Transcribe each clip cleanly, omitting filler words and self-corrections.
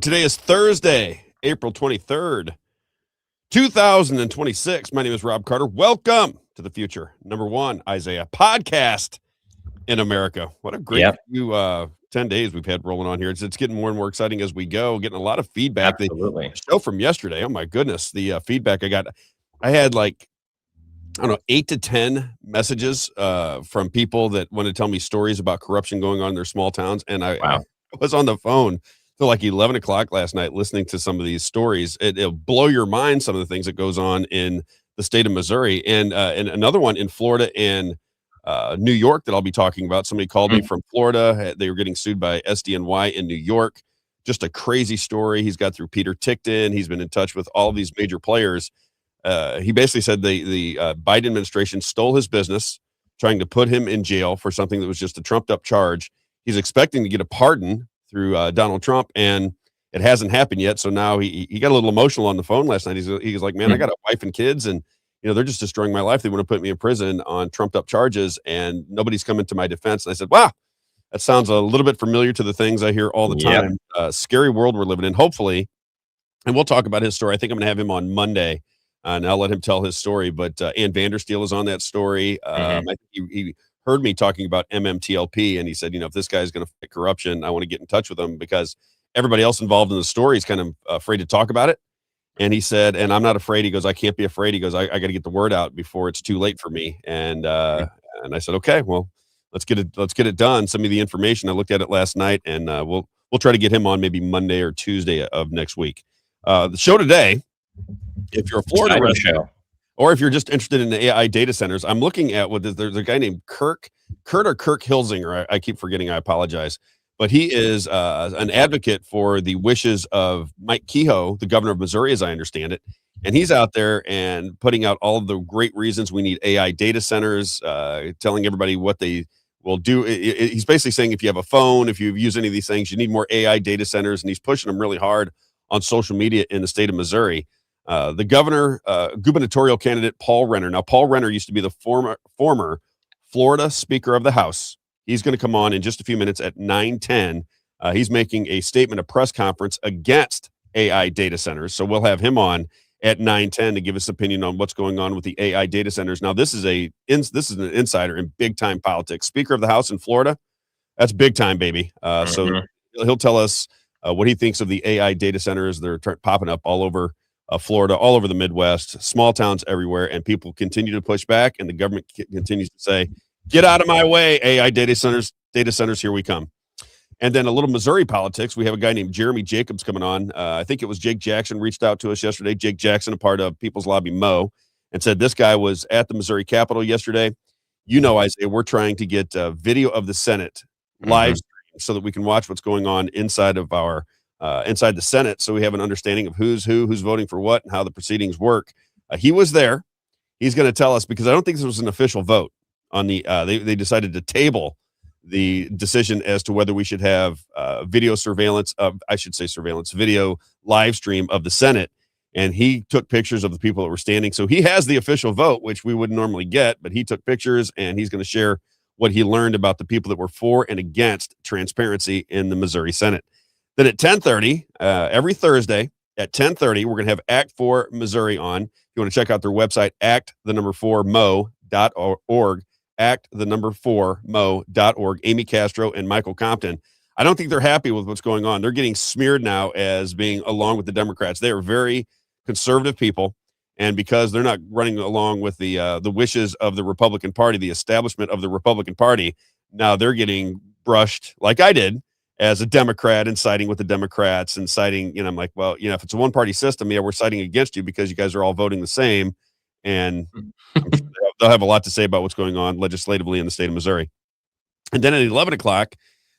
Today is Thursday, April 23rd, 2026. My name is Robb Carter. Welcome to the future. Number one, Isaiah podcast in America. What a great few 10 days we've had rolling on here. It's getting more and more exciting as we go, getting a lot of feedback. Absolutely. The show from yesterday, oh my goodness, the feedback I got. I had like, I don't know, 8 to 10 messages from people that want to tell me stories about corruption going on in their small towns. And I was on the phone till like 11 o'clock last night listening to some of these stories. It'll blow your mind, some of the things that goes on in the state of Missouri. And another one in Florida and New York that I'll be talking about. Somebody called me from Florida. They were getting sued by SDNY in New York. Just a crazy story. He's got through Peter Tickton. He's been in touch with all of these major players. He basically said the Biden administration stole his business, trying to put him in jail for something that was just a trumped up charge. He's expecting to get a pardon through Donald Trump, and it hasn't happened yet. So now he got a little emotional on the phone last night. He was like, man, I got a wife and kids, and they're just destroying my life. They want to put me in prison on trumped up charges, and nobody's coming to my defense. And I said, wow, that sounds a little bit familiar to the things I hear all the time. Scary world we're living in, hopefully. And we'll talk about his story. I think I'm going to have him on Monday. And I'll let him tell his story, but Ann Vandersteel is on that story. I think he heard me talking about MMTLP, and he said, if this guy's going to fight corruption, I want to get in touch with him because everybody else involved in the story is kind of afraid to talk about it. And he said, and I'm not afraid. He goes, I can't be afraid. He goes, I got to get the word out before it's too late for me. And I said, okay, well, let's get it done. Send me the information. I looked at it last night, and we'll try to get him on maybe Monday or Tuesday of next week. The show today, if you're a Florida resident, or if you're just interested in the AI data centers, I'm looking at there's a guy named Kurt Hilsinger. I keep forgetting. I apologize. But he is an advocate for the wishes of Mike Kehoe, the governor of Missouri, as I understand it. And he's out there and putting out all of the great reasons we need AI data centers, telling everybody what they will do. He's basically saying if you have a phone, if you use any of these things, you need more AI data centers. And he's pushing them really hard on social media in the state of Missouri. The gubernatorial candidate, Paul Renner. Now, Paul Renner used to be the former Florida Speaker of the House. He's going to come on in just a few minutes at 9:10. He's making a statement, a press conference against AI data centers. So we'll have him on at 9:10 to give us opinion on what's going on with the AI data centers. Now, this is an insider in big time politics. Speaker of the House in Florida, that's big time, baby. So he'll tell us what he thinks of the AI data centers. They're popping up all over Florida, all over the Midwest, small towns everywhere, and people continue to push back, and the government continues to say, get out of my way, AI data centers, here we come. And then a little Missouri politics. We have a guy named Jeremy Jacobs coming on. I think it was Jake Jackson reached out to us yesterday. Jake Jackson, a part of People's Lobby Mo, and said this guy was at the Missouri Capitol yesterday. Isaiah, we're trying to get video of the Senate live stream so that we can watch what's going on inside of inside the Senate, so we have an understanding of who's voting for what and how the proceedings work. He was there. He's going to tell us, because I don't think this was an official vote on the they decided to table the decision as to whether we should have video live stream of the Senate. And he took pictures of the people that were standing. So he has the official vote, which we wouldn't normally get, but he took pictures, and he's going to share what he learned about the people that were for and against transparency in the Missouri Senate. Then at 10:30, every Thursday at 10:30, we're going to have Act 4 Missouri on. If you want to check out their website, act4mo.org, act4mo.org. Amy Castro and Michael Compton. I don't think they're happy with what's going on. They're getting smeared now as being along with the Democrats. They are very conservative people, and because they're not running along with the wishes of the Republican Party, the establishment of the Republican Party, now they're getting brushed like I did as a Democrat and siding with the Democrats and siding, I'm like, well, if it's a one-party system, we're siding against you because you guys are all voting the same. And I'm sure they'll have a lot to say about what's going on legislatively in the state of Missouri. And then at 11 o'clock,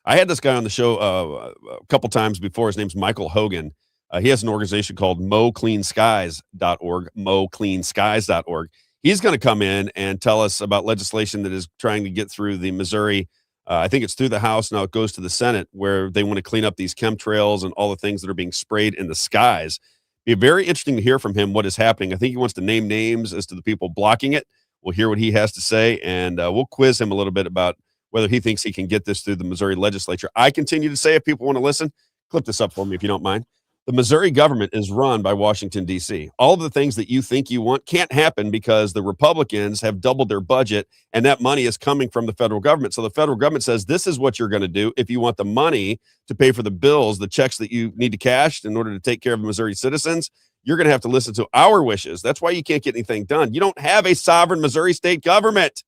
I had this guy on the show a couple times before. His name's Michael Hogan. He has an organization called mocleanskies.org, mocleanskies.org. He's going to come in and tell us about legislation that is trying to get through the Missouri I think it's through the House. Now it goes to the Senate, where they want to clean up these chemtrails and all the things that are being sprayed in the skies. It'd be very interesting to hear from him what is happening. I think he wants to name names as to the people blocking it. We'll hear what he has to say, and we'll quiz him a little bit about whether he thinks he can get this through the Missouri legislature. I continue to say, if people want to listen, Clip this up for me if you don't mind. The Missouri government is run by Washington, D.C. All of the things that you think you want can't happen because the Republicans have doubled their budget, and that money is coming from the federal government. So the federal government says, this is what you're going to do if you want the money to pay for the bills, the checks that you need to cash in order to take care of Missouri citizens. You're going to have to listen to our wishes. That's why you can't get anything done. You don't have a sovereign Missouri state government.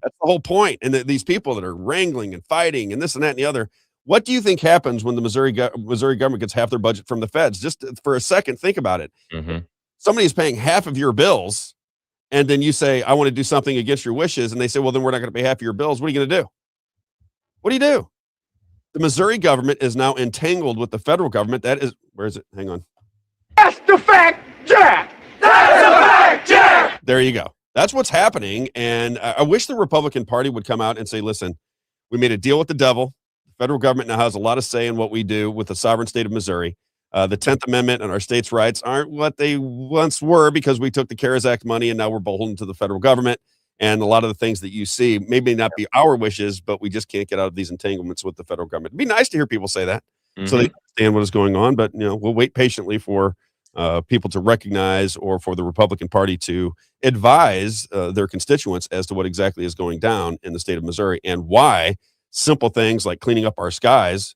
That's the whole point. And these people that are wrangling and fighting and this and that and the other. What do you think happens when the Missouri government gets half their budget from the feds? Just for a second, think about it. Mm-hmm. Somebody's paying half of your bills, and then you say, I want to do something against your wishes, and they say, well, then we're not going to pay half of your bills. What are you going to do? What do you do? The Missouri government is now entangled with the federal government. That is, where is it? Hang on. That's the fact, Jack! That's the fact, Jack! There you go. That's what's happening, and I wish the Republican Party would come out and say, listen, we made a deal with the devil. Federal government now has a lot of say in what we do with the sovereign state of Missouri. The 10th Amendment and our states' rights aren't what they once were because we took the CARES Act money and now we're beholden to the federal government. And a lot of the things that you see may not be our wishes, but we just can't get out of these entanglements with the federal government. It'd be nice to hear people say that so they understand what is going on. But, we'll wait patiently for people to recognize or for the Republican Party to advise their constituents as to what exactly is going down in the state of Missouri and why simple things like cleaning up our skies,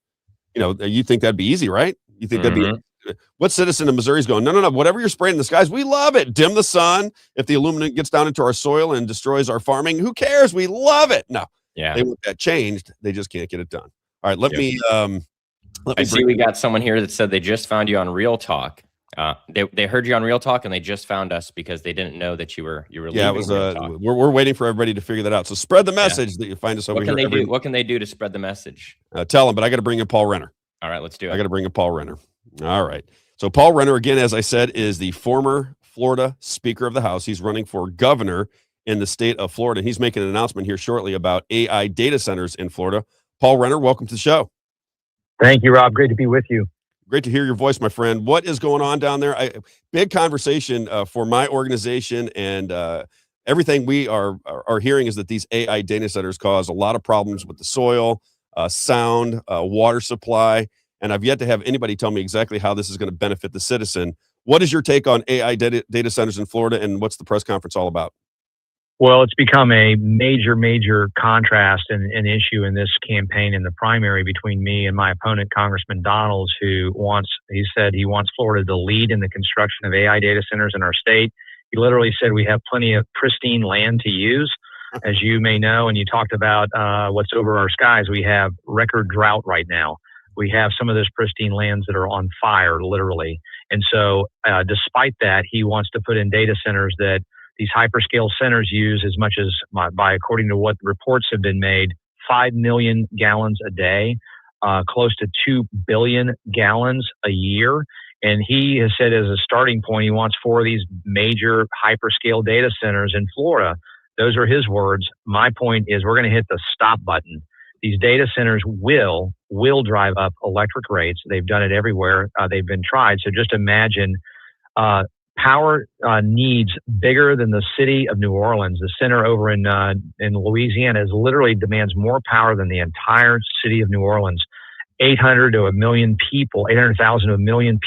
you think that'd be easy, right? You think that'd be, what citizen of Missouri is going, no, whatever you're spraying in the skies, we love it. Dim the sun. If the aluminum gets down into our soil and destroys our farming, who cares? We love it. No, they want that changed. They just can't get it done. All right, let me I see we got someone here that said they just found you on Real Talk. They heard you on Real Talk and they just found us because they didn't know that you were leaving. Yeah, it was we're waiting for everybody to figure that out. So spread the message that you find us over here. What can they do to spread the message? Tell them, but I got to bring in Paul Renner. All right, let's do it. I got to bring in Paul Renner. All right. So Paul Renner, again, as I said, is the former Florida Speaker of the House. He's running for governor in the state of Florida. He's making an announcement here shortly about AI data centers in Florida. Paul Renner, welcome to the show. Thank you, Rob. Great to be with you. Great to hear your voice, my friend. What is going on down there? Big conversation for my organization, and everything we are hearing is that these AI data centers cause a lot of problems with the soil, sound, water supply, and I've yet to have anybody tell me exactly how this is going to benefit the citizen. What is your take on AI data centers in Florida, and what's the press conference all about? Well, it's become a major contrast and an issue in this campaign in the primary between me and my opponent, Congressman Donalds, he said he wants Florida to lead in the construction of AI data centers in our state. He literally said we have plenty of pristine land to use. As you may know, and you talked about what's over our skies, we have record drought right now. We have some of those pristine lands that are on fire, literally. And so despite that, he wants to put in data centers that these hyperscale centers use as much as, according to what reports have been made, 5 million gallons a day, close to 2 billion gallons a year. And he has said as a starting point, he wants 4 of these major hyperscale data centers in Florida. Those are his words. My point is we're going to hit the stop button. These data centers will drive up electric rates. They've done it everywhere. They've been tried. So just imagine power needs bigger than the city of New Orleans. The center over in Louisiana literally demands more power than the entire city of New Orleans. 800,000 to 1 million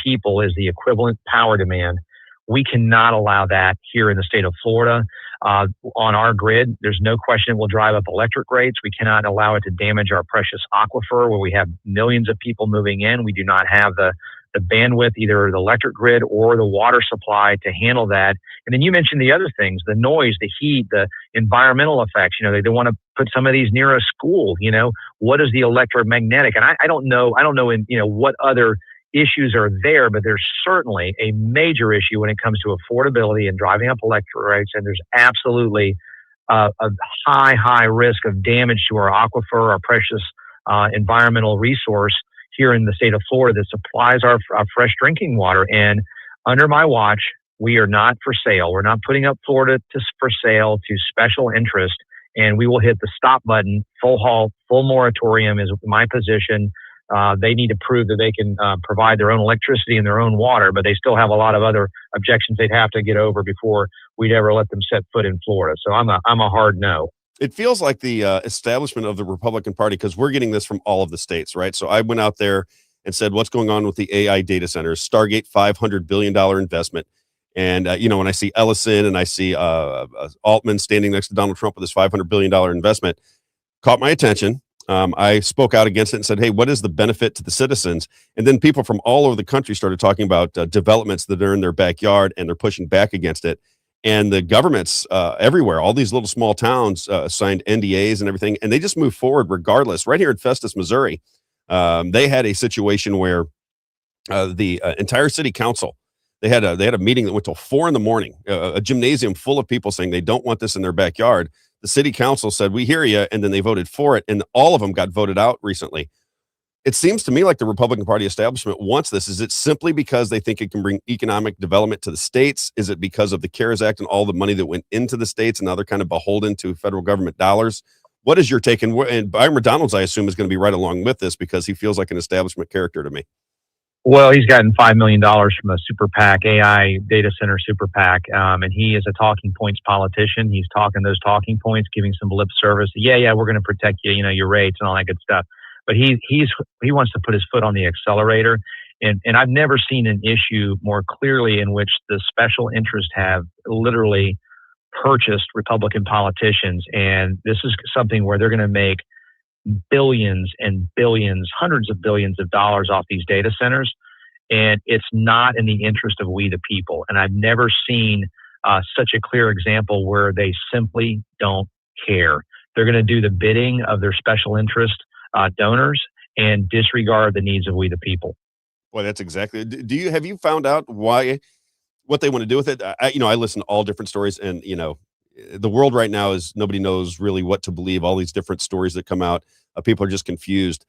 people is the equivalent power demand. We cannot allow that here in the state of Florida. On our grid, there's no question it will drive up electric rates. We cannot allow it to damage our precious aquifer where we have millions of people moving in. We do not have the bandwidth, either the electric grid or the water supply to handle that. And then you mentioned the other things, the noise, the heat, the environmental effects. They want to put some of these near a school. What is the electromagnetic? And I don't know what other issues are there, but there's certainly a major issue when it comes to affordability and driving up electric rates. And there's absolutely a high risk of damage to our aquifer, our precious environmental resource here in the state of Florida that supplies our fresh drinking water. And under my watch, we are not for sale. We're not putting up Florida for sale to special interest, and we will hit the stop button, full halt, full moratorium is my position. They need to prove that they can provide their own electricity and their own water, but they still have a lot of other objections they'd have to get over before we'd ever let them set foot in Florida. So I'm a hard no. It feels like the establishment of the Republican Party, because we're getting this from all of the states, right? So I went out there and said, what's going on with the AI data centers? Stargate, $500 billion investment. And, when I see Ellison and I see Altman standing next to Donald Trump with this $500 billion investment, caught my attention. I spoke out against it and said, hey, what is the benefit to the citizens? And then people from all over the country started talking about developments that are in their backyard, and they're pushing back against it. And the governments everywhere, all these little small towns signed NDAs and everything, and they just moved forward regardless. Right here in Festus, Missouri, they had a situation where the entire city council, they had a meeting that went till 4 a.m, a gymnasium full of people saying they don't want this in their backyard. The city council said, we hear you, and then they voted for it, and all of them got voted out recently. It seems to me like the Republican Party establishment wants this. Is it simply because they think it can bring economic development to the states? Is it because of the CARES Act and all the money that went into the states, and now they're kind of beholden to federal government dollars? What is your take? And Byron McDonald's, I assume, is going to be right along with this because he feels like an establishment character to me. Well, he's gotten $5 million from a super PAC, AI data center super PAC, and he is a talking points politician. He's talking those talking points, giving some lip service. Yeah, we're going to protect you, your rates and all that good stuff. But he wants to put his foot on the accelerator, and I've never seen an issue more clearly in which the special interests have literally purchased Republican politicians, and this is something where they're going to make billions and billions, hundreds of billions of dollars off these data centers, and it's not in the interest of we the people. And I've never seen such a clear example where they simply don't care. They're going to do the bidding of their special interest donors and disregard the needs of we the people. Well, that's exactly. Have you found out what they want to do with it? I listen to all different stories, and the world right now is nobody knows really what to believe. All these different stories that come out, people are just confused.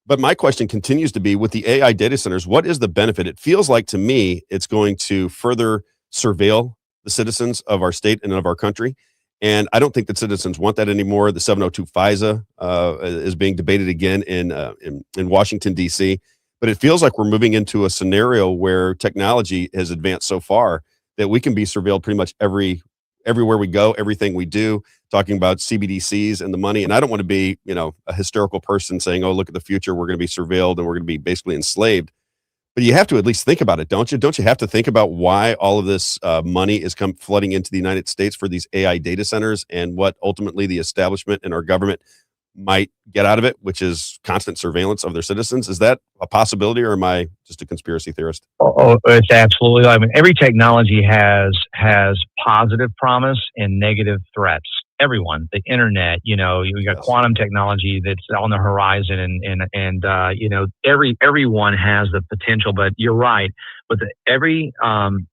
But my question continues to be, with the AI data centers, what is the benefit? It feels like to me it's going to further surveil the citizens of our state and of our country. And I don't think that citizens want that anymore. The 702 FISA is being debated again in Washington, D.C. But it feels like we're moving into a scenario where technology has advanced so far that we can be surveilled pretty much everywhere we go, everything we do, talking about CBDCs and the money. And I don't want to be, a hysterical person saying, oh, look at the future, we're going to be surveilled and we're going to be basically enslaved. But you have to at least think about it, don't you? Don't you have to think about why all of this money is flooding into the United States for these AI data centers, and what ultimately the establishment and our government might get out of it, which is constant surveillance of their citizens? Is that a possibility, or am I just a conspiracy theorist? Oh, it's absolutely. I mean, every technology has positive promise and negative threats. Everyone, the internet, we got quantum technology that's on the horizon, and everyone has the potential. But you're right. But every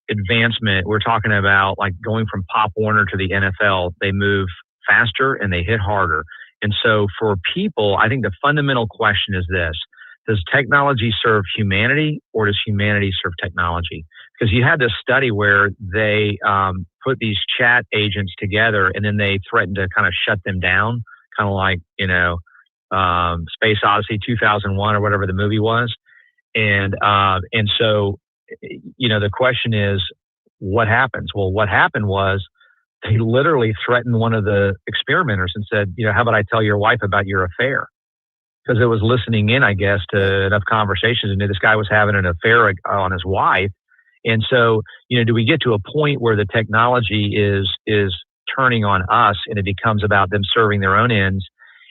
advancement, we're talking about, like going from Pop Warner to the NFL, they move faster and they hit harder. And so for people, I think the fundamental question is this: does technology serve humanity, or does humanity serve technology? Because you had this study where they put these chat agents together, and then they threatened to kind of shut them down, kind of like, Space Odyssey 2001 or whatever the movie was. And so, the question is, what happens? Well, what happened was, they literally threatened one of the experimenters and said, how about I tell your wife about your affair? Because it was listening in, I guess, to enough conversations, and this guy was having an affair on his wife. And so, do we get to a point where the technology is turning on us, and it becomes about them serving their own ends?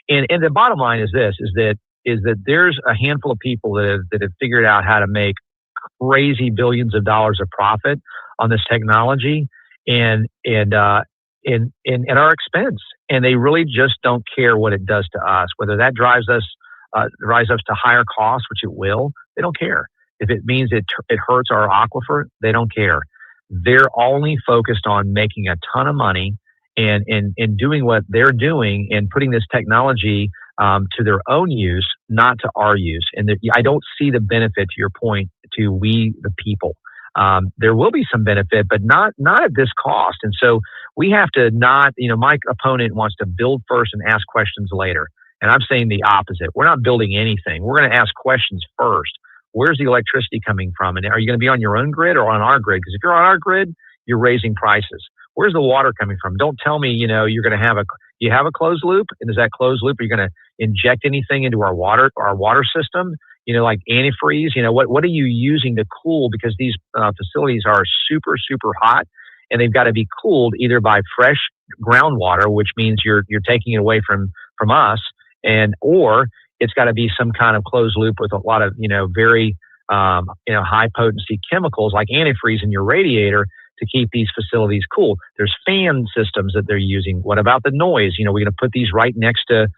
And the bottom line is this: is that there's a handful of people that have figured out how to make crazy billions of dollars of profit on this technology, and at our expense, and they really just don't care what it does to us. Whether that drives us to higher costs, which it will, they don't care. If it means it hurts our aquifer, they don't care. They're only focused on making a ton of money and doing what they're doing and putting this technology to their own use, not to our use. And I don't see the benefit, to your point, to we the people. There will be some benefit, but not at this cost. And so we have to not, my opponent wants to build first and ask questions later. And I'm saying the opposite. We're not building anything. We're going to ask questions first. Where's the electricity coming from? And are you going to be on your own grid or on our grid? Because if you're on our grid, you're raising prices. Where's the water coming from? Don't tell me, you're going to have a closed loop. And is that closed loop, are you going to inject anything into our water system? like antifreeze? What are you using to cool? Because these facilities are super, super hot, and they've got to be cooled either by fresh groundwater, which means you're taking it away from us, or it's got to be some kind of closed loop with a lot of very high potency chemicals like antifreeze in your radiator to keep these facilities cool. There's fan systems that they're using. What about the noise? We're going to put these right next to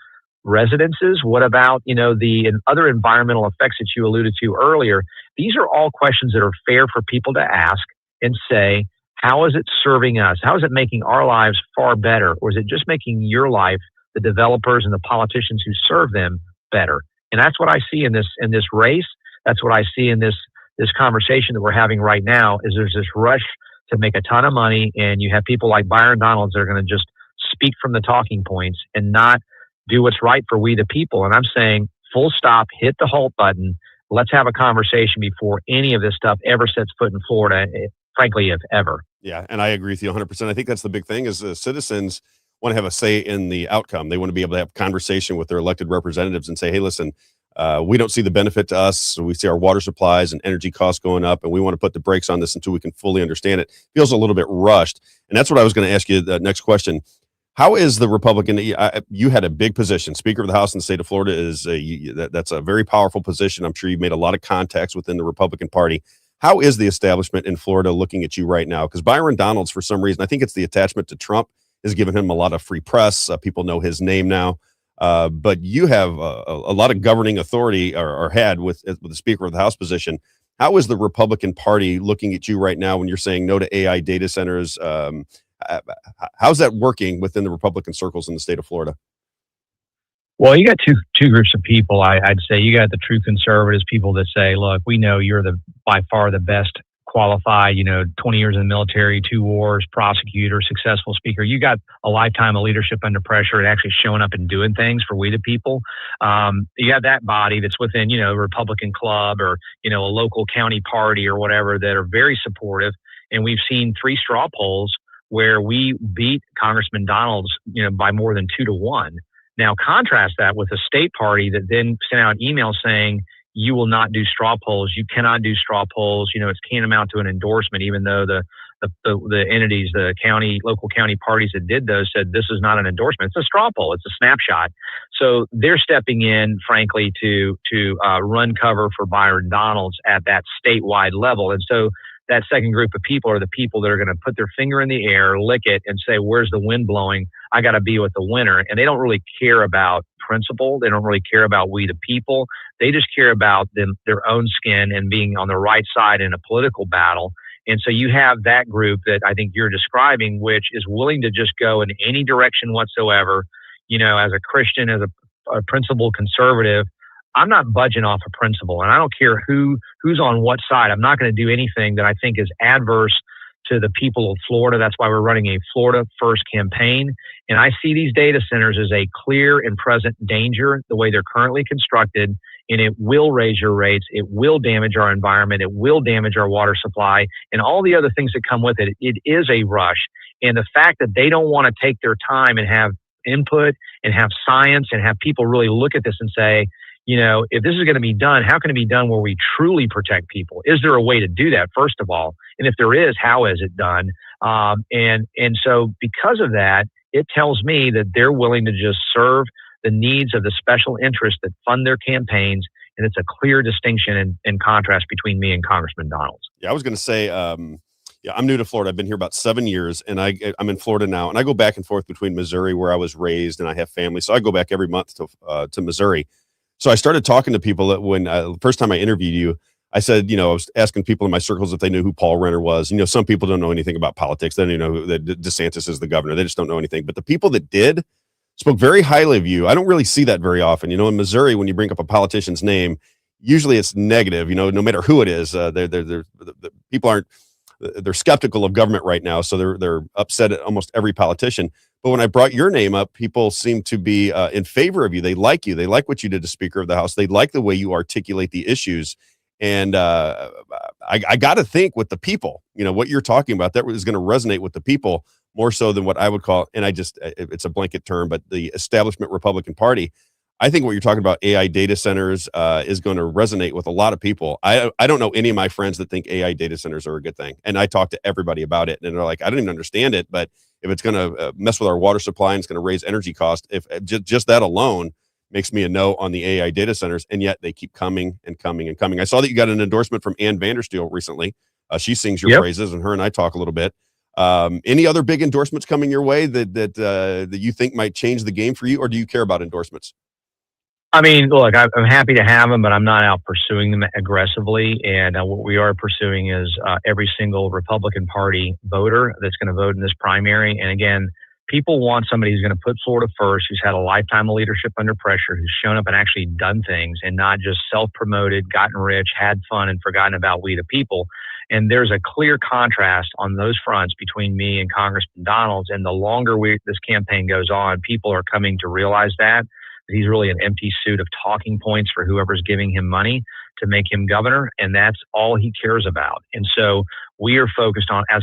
residences. What about the other environmental effects that you alluded to earlier? These are all questions that are fair for people to ask and say, how is it serving us? How is it making our lives far better? Or is it just making your life, the developers and the politicians who serve them, better? And that's what I see in this race. That's what I see in this conversation that we're having right now. Is there's this rush to make a ton of money, and you have people like Byron Donalds that are going to just speak from the talking points and not do what's right for we the people. And I'm saying, full stop, hit the halt button. Let's have a conversation before any of this stuff ever sets foot in Florida, frankly, if ever. Yeah, and I agree with you 100%. I think that's the big thing is citizens want to have a say in the outcome. They want to be able to have conversation with their elected representatives and say, hey, listen, we don't see the benefit to us. So we see our water supplies and energy costs going up, and we want to put the brakes on this until we can fully understand it. Feels a little bit rushed. And that's what I was going to ask you the next question. How is the Republican, you had a big position, Speaker of the House in the state of Florida that's a very powerful position. I'm sure you've made a lot of contacts within the Republican Party. How is the establishment in Florida looking at you right now? Because Byron Donalds, for some reason, I think it's the attachment to Trump, has given him a lot of free press. People know his name now. But you have a lot of governing authority or had with the Speaker of the House position. How is the Republican Party looking at you right now when you're saying no to AI data centers? How's that working within the Republican circles in the state of Florida? Well, you got two groups of people. I'd say you got the true conservatives, people that say, look, we know you're by far the best qualified, 20 years in the military, 2 wars, prosecutor, successful speaker. You got a lifetime of leadership under pressure and actually showing up and doing things for we the people. You have that body that's within, a Republican club or, a local county party or whatever that are very supportive. And we've seen 3 straw polls where we beat Congressman Donalds, by more than 2-1. Now, contrast that with a state party that then sent out emails saying, you will not do straw polls. You cannot do straw polls. It's tantamount to an endorsement, even though the entities, the local county parties that did those said this is not an endorsement. It's a straw poll. It's a snapshot. So they're stepping in, frankly, to run cover for Byron Donalds at that statewide level. And so that second group of people are the people that are going to put their finger in the air, lick it, and say, where's the wind blowing? I got to be with the winner. And they don't really care about principle. They don't really care about we the people. They just care about their own skin and being on the right side in a political battle. And so you have that group that I think you're describing, which is willing to just go in any direction whatsoever. As a Christian, as a principled conservative, I'm not budging off a principle, and I don't care who's on what side. I'm not going to do anything that I think is adverse to the people of Florida. That's why we're running a Florida First campaign. And I see these data centers as a clear and present danger the way they're currently constructed, and it will raise your rates. It will damage our environment. It will damage our water supply and all the other things that come with it. It is a rush. And the fact that they don't want to take their time and have input and have science and have people really look at this and say, if this is going to be done, how can it be done where we truly protect people? Is there a way to do that, first of all? And if there is, how is it done? And so because of that, it tells me that they're willing to just serve the needs of the special interests that fund their campaigns. And it's a clear distinction and contrast between me and Congressman Donalds. Yeah, I was going to say, I'm new to Florida. I've been here about 7 years, and I'm in Florida now. And I go back and forth between Missouri, where I was raised, and I have family. So I go back every month to Missouri. So I started talking to people that when first time I interviewed you, I said, I was asking people in my circles if they knew who Paul Renner was. Some people don't know anything about politics. They don't even know who DeSantis is the governor. They just don't know anything. But the people that did spoke very highly of you. I don't really see that very often. In Missouri, when you bring up a politician's name, usually it's negative. No matter who it is, people aren't. They're skeptical of government right now, so they're upset at almost every politician. But when I brought your name up, people seem to be in favor of you. They like you. They like what you did as Speaker of the House. They like the way you articulate the issues. And I got to think with the people, what you're talking about, that is going to resonate with the people more so than what I would call, and it's a blanket term, but the establishment Republican Party. I think what you're talking about, AI data centers, is going to resonate with a lot of people. I don't know any of my friends that think AI data centers are a good thing. And I talk to everybody about it, and they're like, I don't even understand it, but if it's going to mess with our water supply and it's going to raise energy costs, if just that alone makes me a no on the AI data centers. And yet they keep coming and coming and coming. I saw that you got an endorsement from Ann Vandersteel recently. She sings your praises, and her and I talk a little bit. Any other big endorsements coming your way that you think might change the game for you, or do you care about endorsements? I mean, look, I'm happy to have them, but I'm not out pursuing them aggressively. And what we are pursuing is every single Republican Party voter that's going to vote in this primary. And again, people want somebody who's going to put Florida first, who's had a lifetime of leadership under pressure, who's shown up and actually done things and not just self-promoted, gotten rich, had fun, and forgotten about we the people. And there's a clear contrast on those fronts between me and Congressman Donalds. And the longer this campaign goes on, people are coming to realize that he's really an empty suit of talking points for whoever's giving him money to make him governor. And that's all he cares about. And so we are focused on, as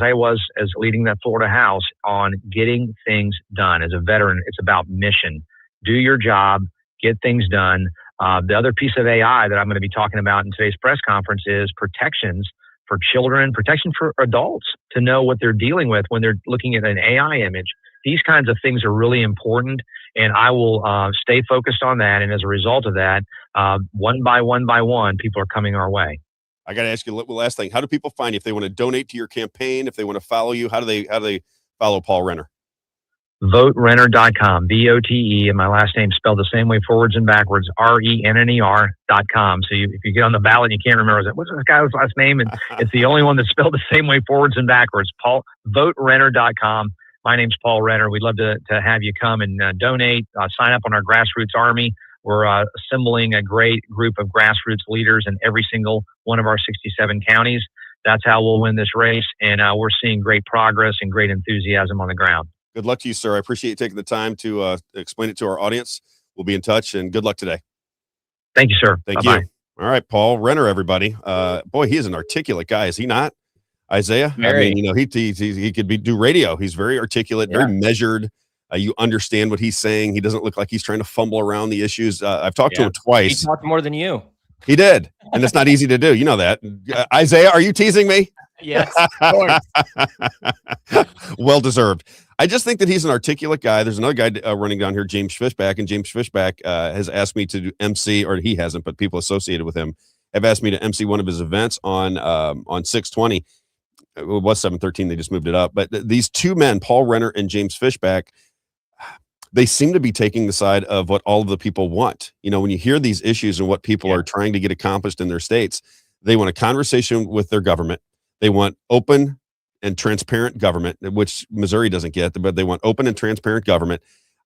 leading that Florida House, on getting things done. As a veteran, it's about mission. Do your job, get things done. The other piece of AI that I'm going to be talking about in today's press conference is protections for children, protection for adults to know what they're dealing with when they're looking at an AI image. These kinds of things are really important, and I will stay focused on that. And as a result of that, one by one, people are coming our way. I got to ask you the last thing. How do people find you if they want to donate to your campaign, if they want to follow you? How do they follow Paul Renner? VoteRenner.com, VOTE, and my last name spelled the same way forwards and backwards, RENNER.com. So if you get on the ballot and you can't remember, what's this guy's last name? And it's the only one that's spelled the same way forwards and backwards. VoteRenner.com. My name's Paul Renner. We'd love to have you come and donate, sign up on our grassroots army. We're assembling a great group of grassroots leaders in every single one of our 67 counties. That's how we'll win this race. And we're seeing great progress and great enthusiasm on the ground. Good luck to you, sir. I appreciate you taking the time to explain it to our audience. We'll be in touch, and good luck today. Thank you, sir. Thank Bye-bye. you. All right, Paul Renner, everybody. Boy, he is an articulate guy, is he not? Isaiah? Very. I mean, he could do radio. He's very articulate, very measured. You understand what he's saying. He doesn't look like he's trying to fumble around the issues. I've talked to him twice. He talked more than you. He did, and it's not easy to do. You know that. Isaiah, are you teasing me? Yes, of course. Well deserved. I just think that he's an articulate guy. There's another guy running down here, James Fishback, and James Fishback has asked me to do MC, or he hasn't, but people associated with him have asked me to MC one of his events on 6/20. It was 7/13. They just moved it up. But these two men, Paul Renner and James Fishback, they seem to be taking the side of what all of the people want. You know, when you hear these issues and what people are trying to get accomplished in their states, they want a conversation with their government. They want open and transparent government, which Missouri doesn't get, but they want open and transparent government.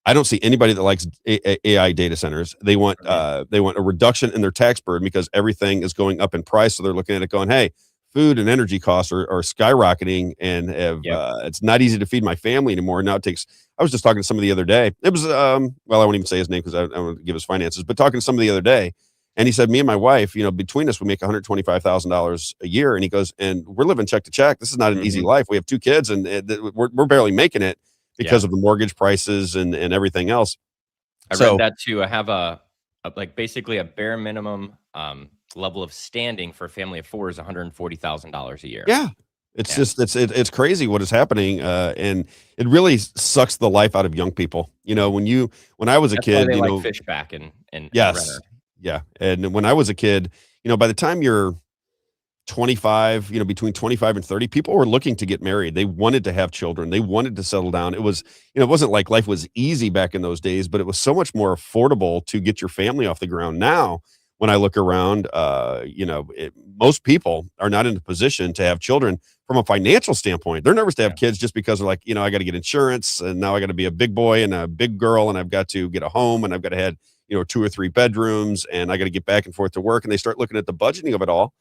I don't see anybody that likes AI data centers. They want a reduction in their tax burden because everything is going up in price. So they're looking at it going, hey, food and energy costs are skyrocketing, and it's not easy to feed my family anymore. Now I was just talking to somebody the other day. It was, well, I won't even say his name because I don't want to give his finances, but talking to somebody the other day, and he said, me and my wife, you know, between us, we make $125,000 a year. And he goes, and we're living check to check. This is not an easy life. We have two kids, and we're barely making it because of the mortgage prices and everything else. I read that too. I have basically a bare minimum level of standing for a family of four is $140,000 a year. Yeah. It's just, it's crazy what is happening. And it really sucks the life out of young people. You know, when I was a kid, why they like Fishback and yes. Renner. Yeah. And when I was a kid, you know, by the time you're 25, you know, between 25 and 30, people were looking to get married. They wanted to have children. They wanted to settle down. It was, you know, it wasn't like life was easy back in those days, but it was so much more affordable to get your family off the ground. Now, when I look around, you know, most people are not in a position to have children from a financial standpoint. They're nervous to have kids just because they're like, you know, I got to get insurance, and now I got to be a big boy and a big girl, and I've got to get a home, and I've got to have, you know, 2 or 3 bedrooms, and I got to get back and forth to work. And they start looking at the budgeting of it all,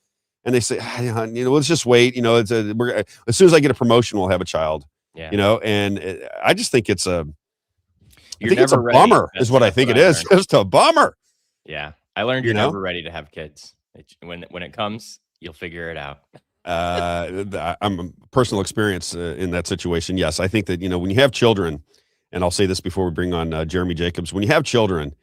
and they say, you know, let's just wait. You know, as soon as I get a promotion, we'll have a child. Yeah. You know, and I just think it's a bummer, is what I think it is. It's just a bummer. Yeah, I learned you're never ready to have kids. When it comes, you'll figure it out. I'm a personal experience in that situation. Yes, I think that, you know, when you have children, and I'll say this before we bring on Jeremy Jacobs, when you have children,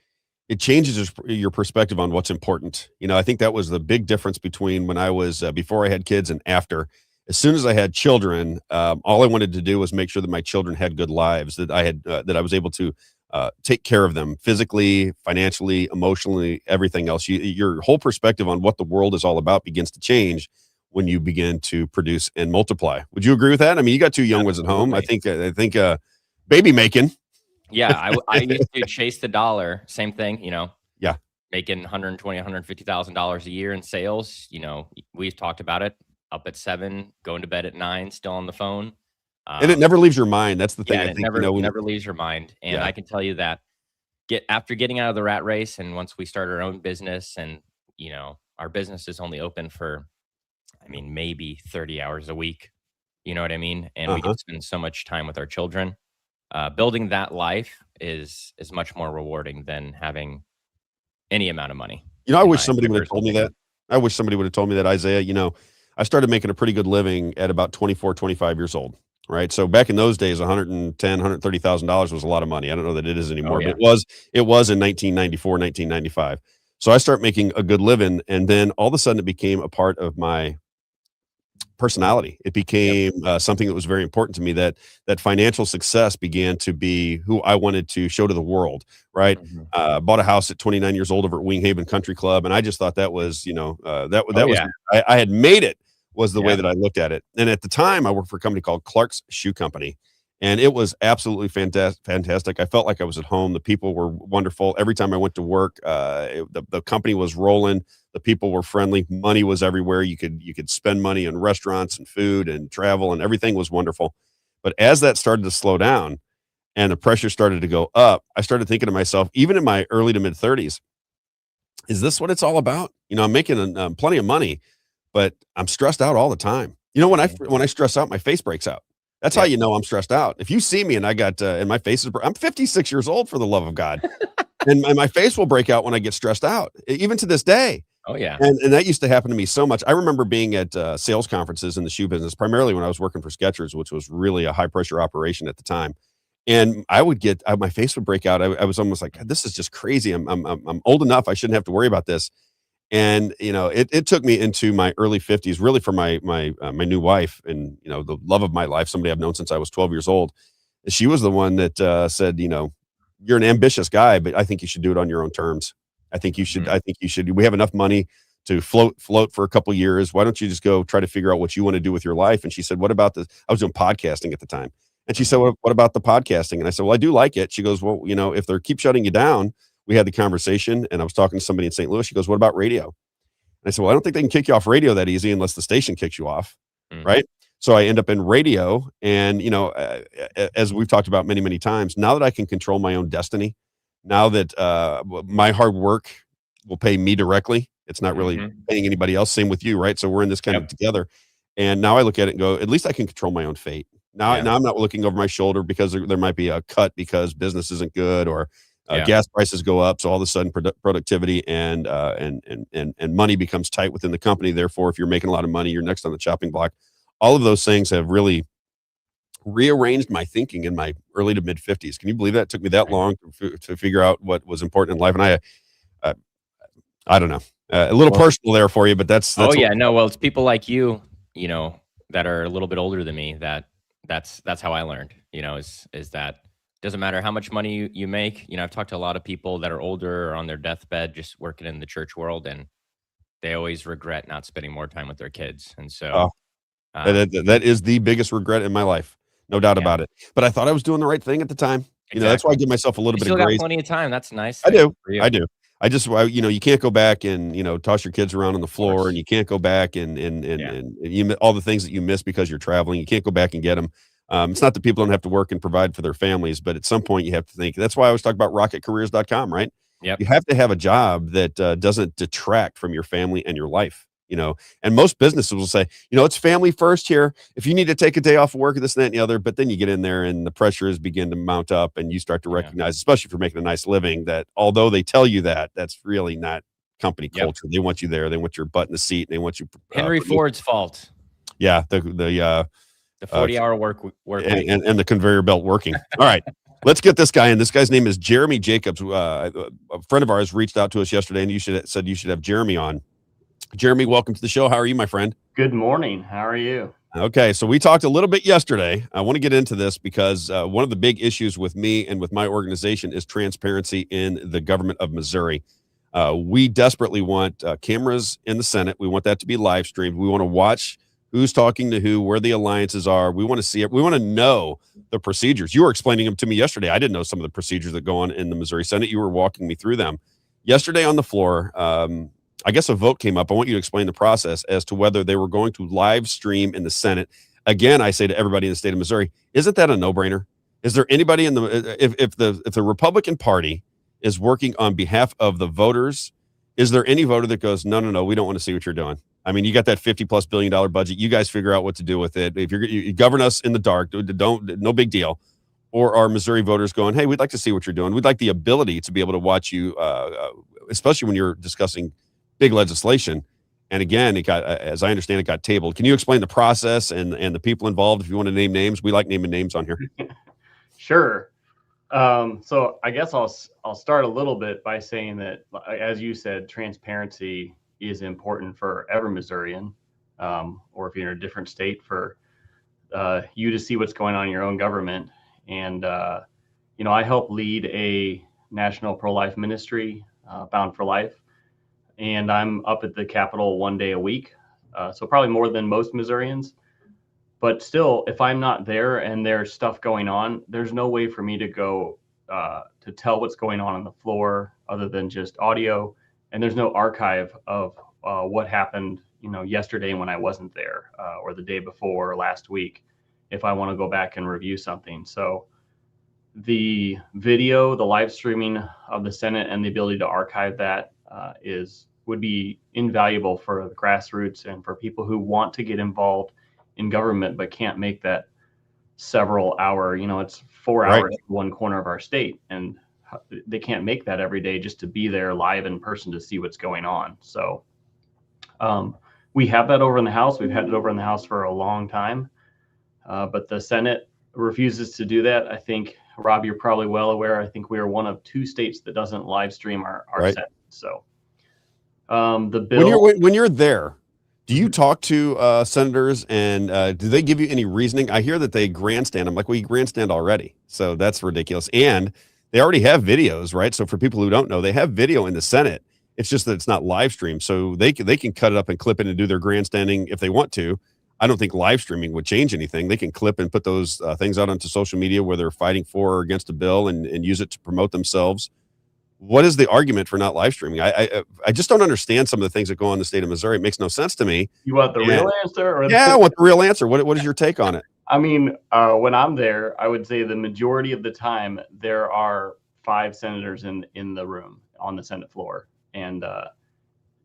it changes your perspective on what's important. I think that was the big difference between when I was before I had kids and after. As soon as I had children, all I wanted to do was make sure that my children had good lives, that I was able to take care of them physically, financially, emotionally, everything else. Your whole perspective on what the world is all about begins to change when you begin to produce and multiply. Would you agree with that? I mean, you got two young ones at home. I think baby making. Yeah, I used to chase the dollar. Same thing, Yeah. Making $120,000, $150,000 a year in sales. We've talked about it. Up at 7, going to bed at 9, still on the phone. And it never leaves your mind. That's the thing. Yeah, I it think never leaves your mind. And Yeah. I can tell you that after getting out of the rat race, and once we started our own business, and our business is only open for, maybe 30 hours a week. You know what I mean? And we can spend so much time with our children. Building that life is much more rewarding than having any amount of money. I wish somebody would have told me that. I wish somebody would have told me that, Isaiah. I started making a pretty good living at about 24, 25 years old, right? So back in those days, $110,000, $130,000 was a lot of money. I don't know that it is anymore, but it was in 1994, 1995. So I started making a good living, and then all of a sudden it became a part of my personality. It became something that was very important to me, that financial success began to be who I wanted to show to the world, right? Bought a house at 29 years old over at Winghaven Country Club, and I just thought that was, I had made it, was the way that I looked at it. And at the time, I worked for a company called Clark's Shoe Company, and it was absolutely fantastic. I felt like I was at home. The people were wonderful. Every time I went to work, the company was rolling. The people were friendly. Money was everywhere. You could spend money on restaurants and food and travel, and everything was wonderful. But as that started to slow down and the pressure started to go up, I started thinking to myself, even in my early to mid 30s, is this what it's all about? I'm making plenty of money, but I'm stressed out all the time. When I stress out, my face breaks out. That's how I'm stressed out. If you see me and I got and my face is, I'm 56 years old, for the love of God, and my face will break out when I get stressed out, even to this day. Oh yeah. And that used to happen to me so much. I remember being at sales conferences in the shoe business, primarily when I was working for Skechers, which was really a high pressure operation at the time. And I would get, my face would break out. I was almost like, this is just crazy. I'm old enough. I shouldn't have to worry about this. And, it took me into my early 50s, really, for my new wife, and, the love of my life, somebody I've known since I was 12 years old. She was the one that said, you're an ambitious guy, but I think you should do it on your own terms. I think you should, we have enough money to float for a couple of years. Why don't you just go try to figure out what you want to do with your life? And she said, what about this? I was doing podcasting at the time. And she said, what about the podcasting? And I said, well, I do like it. She goes, well, if they keep shutting you down. We had the conversation, and I was talking to somebody in St. Louis. She goes, what about radio? And I said, well, I don't think they can kick you off radio that easy unless the station kicks you off. Right. So I end up in radio. And, as we've talked about many, many times, now that I can control my own destiny, now that my hard work will pay me directly, it's not really paying anybody else. Same with you. Right. So we're in this kind of together. And now I look at it and go, at least I can control my own fate. Now I'm not looking over my shoulder because there might be a cut because business isn't good, or gas prices go up. So all of a sudden productivity and money becomes tight within the company. Therefore, if you're making a lot of money, you're next on the chopping block. All of those things have really rearranged my thinking in my early to mid 50s. Can you believe that it took me that long to figure out what was important in life? And I don't know, a little personal there for you, but that's well, it's people like you, that are a little bit older than me, that's how I learned, is that doesn't matter how much money you make. I've talked to a lot of people that are older or on their deathbed, just working in the church world, and they always regret not spending more time with their kids. And so that is the biggest regret in my life. No doubt about it. But I thought I was doing the right thing at the time. Exactly. That's why I give myself a little bit of grace. Got plenty of time. That's nice. I do. I just, you can't go back and, toss your kids around on the floor, and you can't go back and you, all the things that you miss because you're traveling, you can't go back and get them. It's not that people don't have to work and provide for their families, but at some point you have to think. That's why I always talk about rocketcareers.com, right? Yep. You have to have a job that doesn't detract from your family and your life, and most businesses will say, it's family first here. If you need to take a day off of work, this, that, and the other, but then you get in there and the pressures begin to mount up, and you start to recognize, especially if you're making a nice living, that although they tell you that's really not company culture. They want you there. They want your butt in the seat. And they want you. Henry Ford's fault. Yeah. The 40-hour work and the conveyor belt working. All right. Let's get this guy in. This guy's name is Jeremy Jacobs. A friend of ours reached out to us yesterday, and said you should have Jeremy on. Jeremy, welcome to the show. How are you, my friend? Good morning. How are you? Okay, so we talked a little bit yesterday. I want to get into this because one of the big issues with me and with my organization is transparency in the government of Missouri. We desperately want cameras in the Senate. We want that to be live streamed. We want to watch who's talking to who, where the alliances are. We want to see it. We want to know the procedures. You were explaining them to me yesterday. I didn't know some of the procedures that go on in the Missouri Senate. You were walking me through them. Yesterday on the floor, I guess a vote came up. I want you to explain the process as to whether they were going to live stream in the Senate. Again, I say to everybody in the state of Missouri, isn't that a no-brainer? Is there anybody in the if the Republican Party is working on behalf of the voters, is there any voter that goes, no, we don't want to see what you're doing? I mean, you got that $50+ billion budget. You guys figure out what to do with it. If you govern us in the dark, no big deal. Or are Missouri voters going, hey, we'd like to see what you're doing. We'd like the ability to be able to watch you, especially when you're discussing big legislation. And again, it got, as I understand, it got tabled. Can you explain the process and the people involved? If you want to name names, we like naming names on here. Sure. So I guess I'll start a little bit by saying that, as you said, transparency is important for every Missourian, or if you're in a different state, for you to see what's going on in your own government. And, I help lead a national pro-life ministry, Bound for Life. And I'm up at the Capitol one day a week. So probably more than most Missourians. But still, if I'm not there and there's stuff going on, there's no way for me to go to tell what's going on the floor other than just audio. And there's no archive of what happened, yesterday when I wasn't there, or the day before or last week, if I want to go back and review something. So the video, the live streaming of the Senate and the ability to archive that would be invaluable for the grassroots and for people who want to get involved in government but can't make that several hour, it's 4 hours Right. in one corner of our state, and they can't make that every day just to be there live in person to see what's going on. So we have that over in the House. We've had it over in the House for a long time, but the Senate refuses to do that. I think, Rob, you're probably well aware, I think we are one of 2 states that doesn't live stream our Right. Senate. So the bill. When you're there, do you talk to senators and do they give you any reasoning? I hear that they grandstand. I'm like, well, you grandstand already. So that's ridiculous. And they already have videos, right? So for people who don't know, they have video in the Senate. It's just that it's not live streamed. So they can cut it up and clip it and do their grandstanding if they want to. I don't think live streaming would change anything. They can clip and put those things out onto social media where they're fighting for or against a bill and use it to promote themselves. What is the argument for not live streaming? I just don't understand some of the things that go on in the state of Missouri. It makes no sense to me. You want the real answer? Or I want the real answer. What is your take on it? I mean, when I'm there, I would say the majority of the time there are 5 senators in the room on the Senate floor. And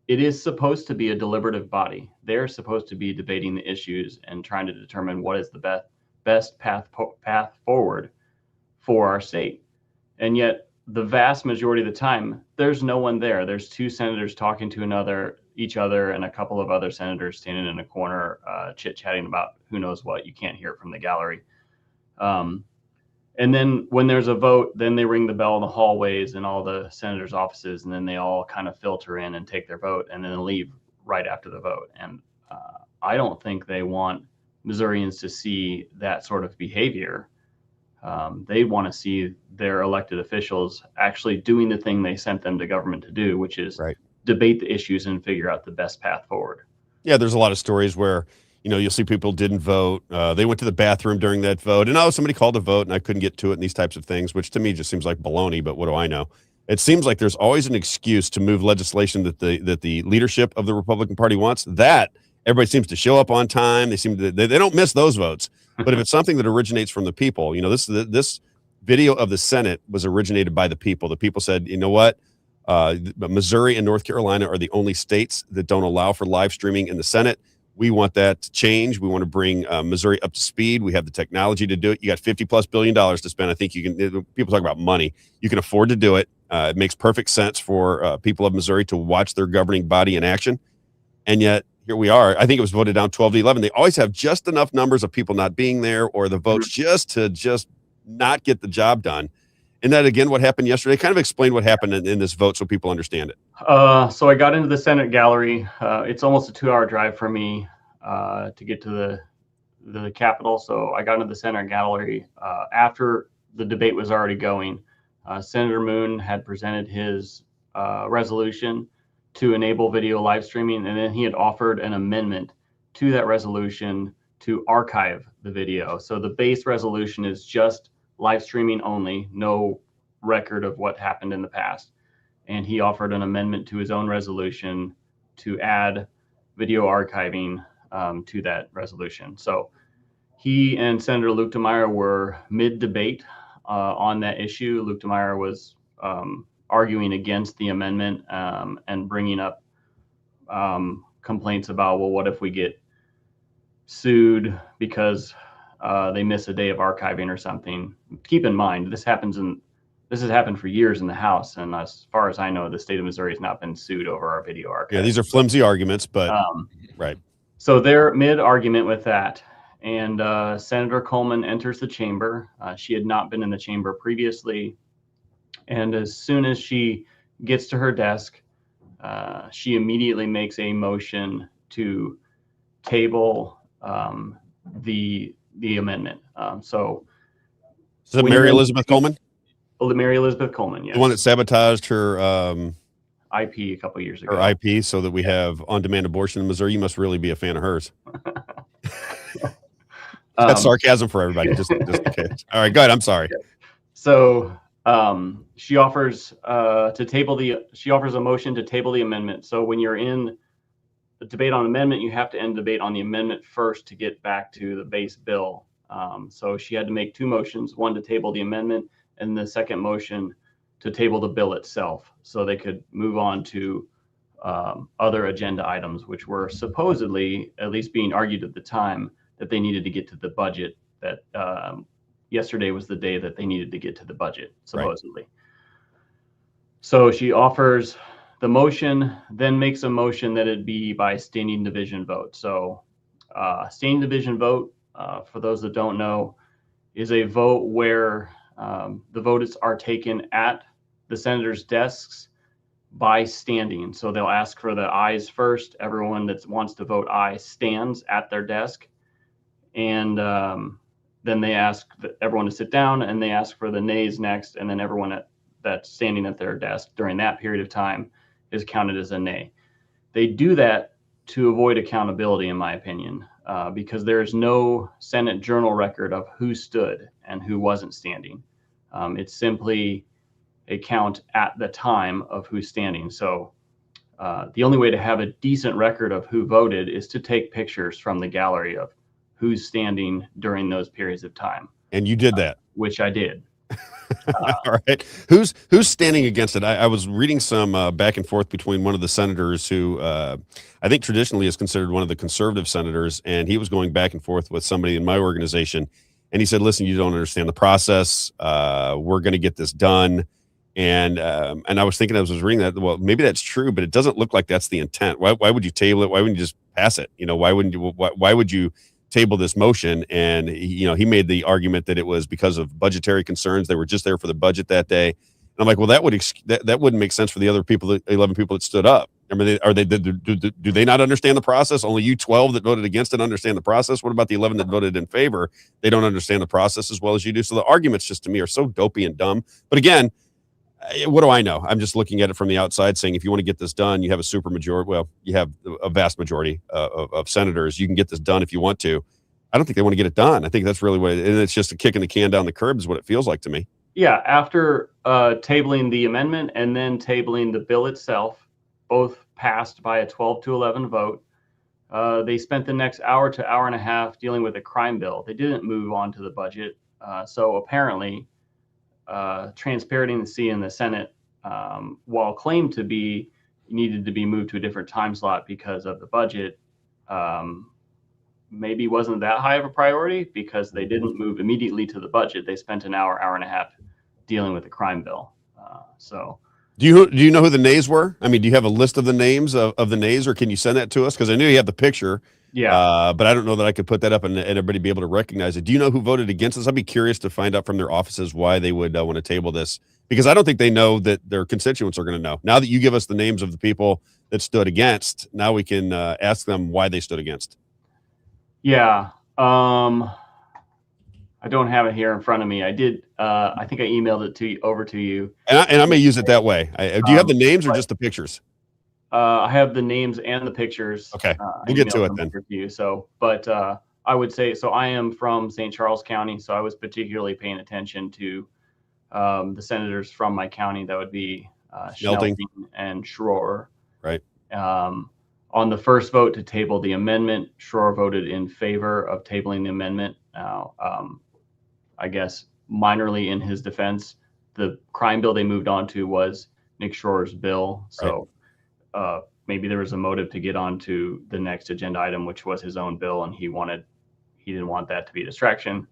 it is supposed to be a deliberative body. They're supposed to be debating the issues and trying to determine what is the best path forward for our state. And yet the vast majority of the time, there's no one there. There's 2 senators talking to each other, and a couple of other senators standing in a corner, chit-chatting about who knows what. You can't hear it from the gallery. And then when there's a vote, then they ring the bell in the hallways and all the senators' offices, and then they all kind of filter in and take their vote and then leave right after the vote. And I don't think they want Missourians to see that sort of behavior. They want to see their elected officials actually doing the thing they sent them to government to do, which is debate the issues and figure out the best path forward. Yeah, there's a lot of stories where, you'll see people didn't vote. They went to the bathroom during that vote, and somebody called a vote and I couldn't get to it and these types of things, which to me just seems like baloney, but what do I know? It seems like there's always an excuse to move legislation that the leadership of the Republican Party wants. That everybody seems to show up on time. They don't miss those votes. But if it's something that originates from the people, this video of the Senate was originated by the people. The people said, you know what? Missouri and North Carolina are the only states that don't allow for live streaming in the Senate. We want that to change. We want to bring Missouri up to speed. We have the technology to do it. You got $50+ billion to spend. I think you can. People talk about money. You can afford to do it. It makes perfect sense for people of Missouri to watch their governing body in action. And yet here we are. I think it was voted down 12-11. They always have just enough numbers of people not being there or the votes just to not get the job done. And that, again, what happened yesterday? Kind of explain what happened in this vote so people understand it. So I got into the Senate gallery. It's almost a 2-hour drive for me to get to the Capitol. So I got into the Senate gallery after the debate was already going. Senator Moon had presented his resolution to enable video live streaming, and then he had offered an amendment to that resolution to archive the video. So the base resolution is just live streaming only, no record of what happened in the past. And he offered an amendment to his own resolution to add video archiving to that resolution. So he and Senator Luetkemeyer were mid-debate on that issue. Luetkemeyer was arguing against the amendment and bringing up complaints about, well, what if we get sued because they miss a day of archiving or something. Keep in mind, this has happened for years in the House, and as far as I know, the state of Missouri has not been sued over our video archive. Yeah, these are flimsy arguments, but right. So they're mid-argument with that, and Senator Coleman enters the chamber. She had not been in the chamber previously, and as soon as she gets to her desk, she immediately makes a motion to table the amendment. So is that Mary Elizabeth Coleman? Mary Elizabeth Coleman, yes. The one that sabotaged her IP a couple years ago. Her IP, so that we have on-demand abortion in Missouri. You must really be a fan of hers. That's sarcasm for everybody, just in case. All right, go ahead. I'm sorry. So she offers a motion to table the amendment. So when you're in the debate on amendment, you have to end debate on the amendment first to get back to the base bill. So she had to make two motions, one to table the amendment and the second motion to table the bill itself, so they could move on to other agenda items, which were supposedly, at least being argued at the time, that they needed to get to the budget. That yesterday was the day that they needed to get to the budget, supposedly. Right. So she offers the motion, then makes a motion that it be by standing division vote. So standing division vote, for those that don't know, is a vote where the votes are taken at the senators' desks by standing. So they'll ask for the ayes first. Everyone that wants to vote aye stands at their desk. And then they ask everyone to sit down, and they ask for the nays next. And then everyone that's standing at their desk during that period of time is counted as a nay. They do that to avoid accountability, in my opinion, because there is no Senate journal record of who stood and who wasn't standing. It's simply a count at the time of who's standing. So the only way to have a decent record of who voted is to take pictures from the gallery of who's standing during those periods of time. And you did that. Which I did. All right. Who's standing against it? I was reading some back and forth between one of the senators who I think traditionally is considered one of the conservative senators, and he was going back and forth with somebody in my organization. And he said, listen, you don't understand the process. We're going to get this done. And I was thinking, as I was reading that, well, maybe that's true, but it doesn't look like that's the intent. Why would you table it? Why wouldn't you just pass it? Why would you table this motion? And he made the argument that it was because of budgetary concerns. They were just there for the budget that day. And I'm like, well, that wouldn't make sense for the other people, the 11 people that stood up. I mean, do they not understand the process? Only you 12 that voted against it understand the process. What about the 11 that voted in favor? They don't understand the process as well as you do. So the arguments just to me are so dopey and dumb. But again, what do I know? I'm just looking at it from the outside saying, if you want to get this done, you have a super majority. Well, you have a vast majority of senators. You can get this done if you want to. I don't think they want to get it done. I think that's really and it's just a kicking the can down the curb is what it feels like to me. Yeah. After tabling the amendment and then tabling the bill itself, both passed by a 12-11 vote. They spent the next hour to hour and a half dealing with a crime bill. They didn't move on to the budget. So apparently, transparency in the Senate, while claimed to be needed to be moved to a different time slot because of the budget, maybe wasn't that high of a priority because they didn't move immediately to the budget. They spent an hour and a half dealing with the crime bill. So Do you know who the nays were? I mean, do you have a list of the names of the nays, or can you send that to us? Because I knew you have the picture. Yeah. But I don't know that I could put that up and everybody be able to recognize it. Do you know who voted against this? I'd be curious to find out from their offices why they would want to table this, because I don't think they know that their constituents are going to know. Now that you give us the names of the people that stood against, now we can ask them why they stood against. Yeah. I don't have it here in front of me. I did. I think I emailed it over to you. And I may use it that way. Do you have the names or just the pictures? I have the names and the pictures. Okay, we'll get to it then. For you. So, but I would say, so I am from St. Charles County, so I was particularly paying attention to the senators from my county. That would be Schnelting and Schroer. Right. On the first vote to table the amendment, Schroer voted in favor of tabling the amendment. Now, I guess minorly in his defense, the crime bill they moved on to was Nick Schroer's bill. So maybe there was a motive to get on to the next agenda item, which was his own bill, and he didn't want that to be a distraction.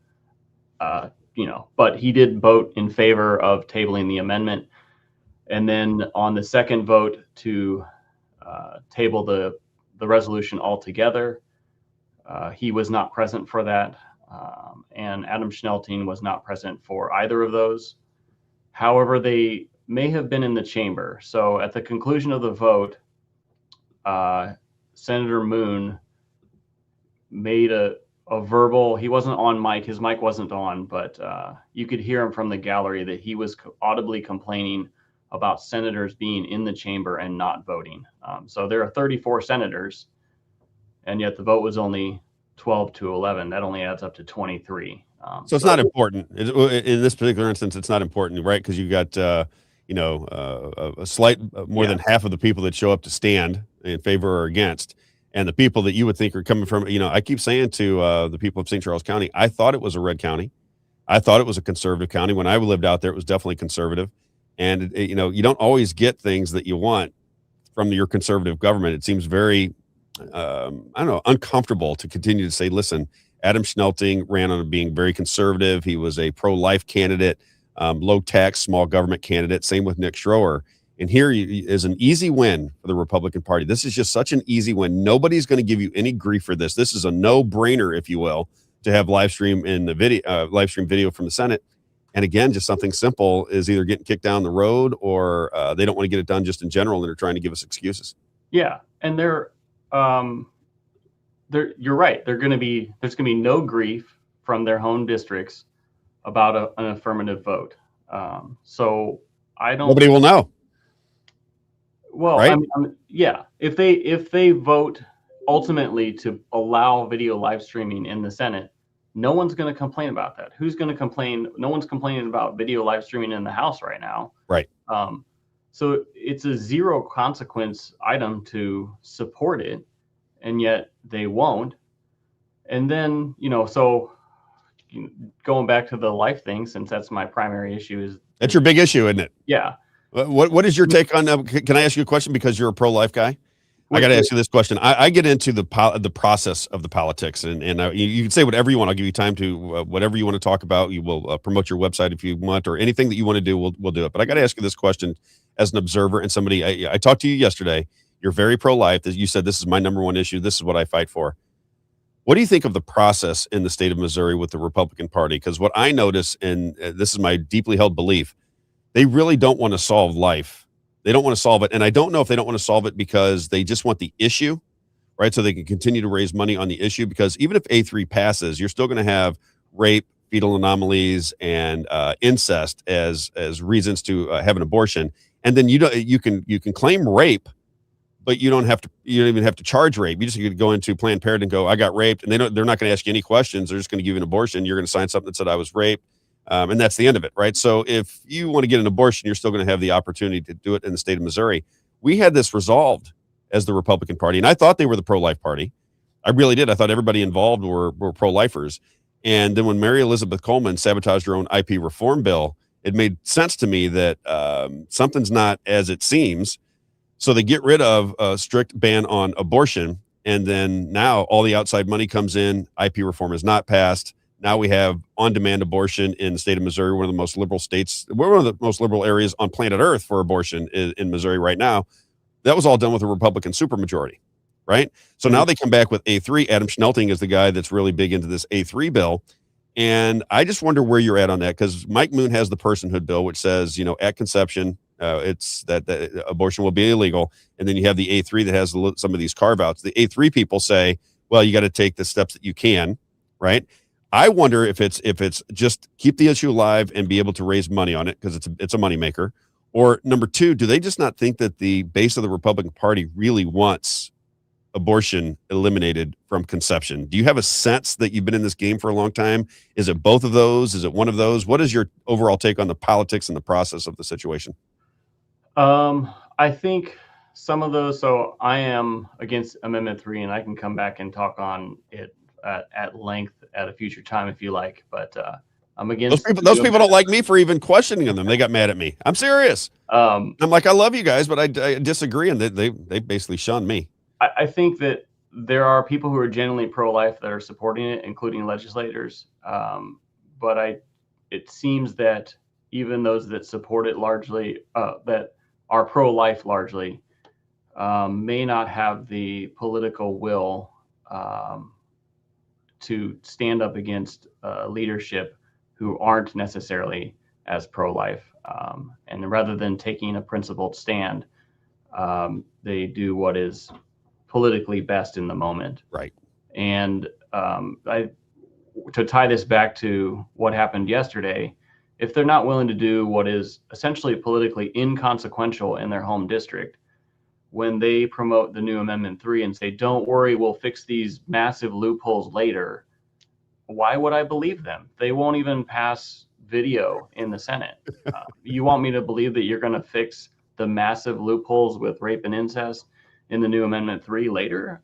But he did vote in favor of tabling the amendment. And then on the second vote to table the resolution altogether, he was not present for that. And Adam Schnelting was not present for either of those. However, they may have been in the chamber. So at the conclusion of the vote, Senator Moon made a verbal, he wasn't on mic, his mic wasn't on, but you could hear him from the gallery that he was audibly complaining about senators being in the chamber and not voting. So there are 34 senators, and yet the vote was only 12 to 11. That only adds up to 23. So it's not important. In this particular instance, it's not important, right? Because you got, a slight more than half of the people that show up to stand in favor or against. And the people that you would think are coming from, I keep saying to the people of St. Charles County, I thought it was a red county. I thought it was a conservative county. When I lived out there, it was definitely conservative. And, you don't always get things that you want from your conservative government. It seems very, uncomfortable to continue to say, listen, Adam Schnelting ran on being very conservative. He was a pro-life candidate, low tax, small government candidate. Same with Nick Schroer. And here is an easy win for the Republican Party. This is just such an easy win. Nobody's going to give you any grief for this. This is a no-brainer, if you will, to have live stream video from the Senate. And again, just something simple is either getting kicked down the road or they don't want to get it done just in general, and they're trying to give us excuses. Yeah, and you're right. There's going to be no grief from their home districts about an affirmative vote. So I don't. Nobody will know. Well, right? Yeah. If they vote ultimately to allow video live streaming in the Senate, no one's going to complain about that. Who's going to complain? No one's complaining about video live streaming in the House right now. Right. So it's a zero consequence item to support it, and yet they won't. And then, so going back to the life thing, since that's my primary issue, that's your big issue, isn't it? Yeah. What is your take on that? Can I ask you a question because you're a pro-life guy? I got to ask you this question. I get into the process of the politics, and you can say whatever you want. I'll give you time to whatever you want to talk about. You will promote your website if you want, or anything that you want to do, we'll do it. But I got to ask you this question as an observer and somebody. I talked to you yesterday. You're very pro-life. You said this is my number one issue. This is what I fight for. What do you think of the process in the state of Missouri with the Republican Party? Because what I notice, and this is my deeply held belief, they really don't want to solve life. They don't want to solve it. And I don't know if they don't want to solve it because they just want the issue, right? So they can continue to raise money on the issue, because even if A3 passes, you're still going to have rape, fetal anomalies, and incest as reasons to have an abortion. And then you can claim rape, but you don't even have to charge rape. You just could go into Planned Parenthood and go, I got raped. And they're not going to ask you any questions. They're just going to give you an abortion. You're going to sign something that said I was raped. And that's the end of it, right? So if you want to get an abortion, you're still going to have the opportunity to do it in the state of Missouri. We had this resolved as the Republican Party, and I thought they were the pro-life party. I really did. I thought everybody involved were pro-lifers. And then when Mary Elizabeth Coleman sabotaged her own IP reform bill, it made sense to me that something's not as it seems. So they get rid of a strict ban on abortion, and then now all the outside money comes in. IP reform is not passed. Now we have on-demand abortion in the state of Missouri, one of the most liberal states. We're one of the most liberal areas on planet Earth for abortion in Missouri right now. That was all done with a Republican supermajority, right? So now they come back with A3. Adam Schnelting is the guy that's really big into this A3 bill. And I just wonder where you're at on that, because Mike Moon has the personhood bill, which says, at conception, it's that abortion will be illegal. And then you have the A3 that has some of these carve-outs. The A3 people say, well, you got to take the steps that you can, right? I wonder if it's just keep the issue alive and be able to raise money on it, because it's a moneymaker. Or number two, do they just not think that the base of the Republican Party really wants abortion eliminated from conception? Do you have a sense that you've been in this game for a long time? Is it both of those? Is it one of those? What is your overall take on the politics and the process of the situation? I think some of those. So I am against Amendment 3, and I can come back and talk on it at length at a future time if you like. But I'm against those people don't like me for even questioning them. They got mad at me. I'm serious. I'm like, I love you guys, but I disagree, and they basically shun me. I think that there are people who are genuinely pro-life that are supporting it, including legislators. But it seems that even those that support it largely, that are pro-life largely, may not have the political will to stand up against leadership who aren't necessarily as pro-life. And rather than taking a principled stand, they do what is politically best in the moment. Right. And to tie this back to what happened yesterday, if they're not willing to do what is essentially politically inconsequential in their home district, when they promote the new Amendment 3 and say, don't worry, we'll fix these massive loopholes later, why would I believe them? They won't even pass video in the Senate. You want me to believe that you're going to fix the massive loopholes with rape and incest in the new Amendment 3 later?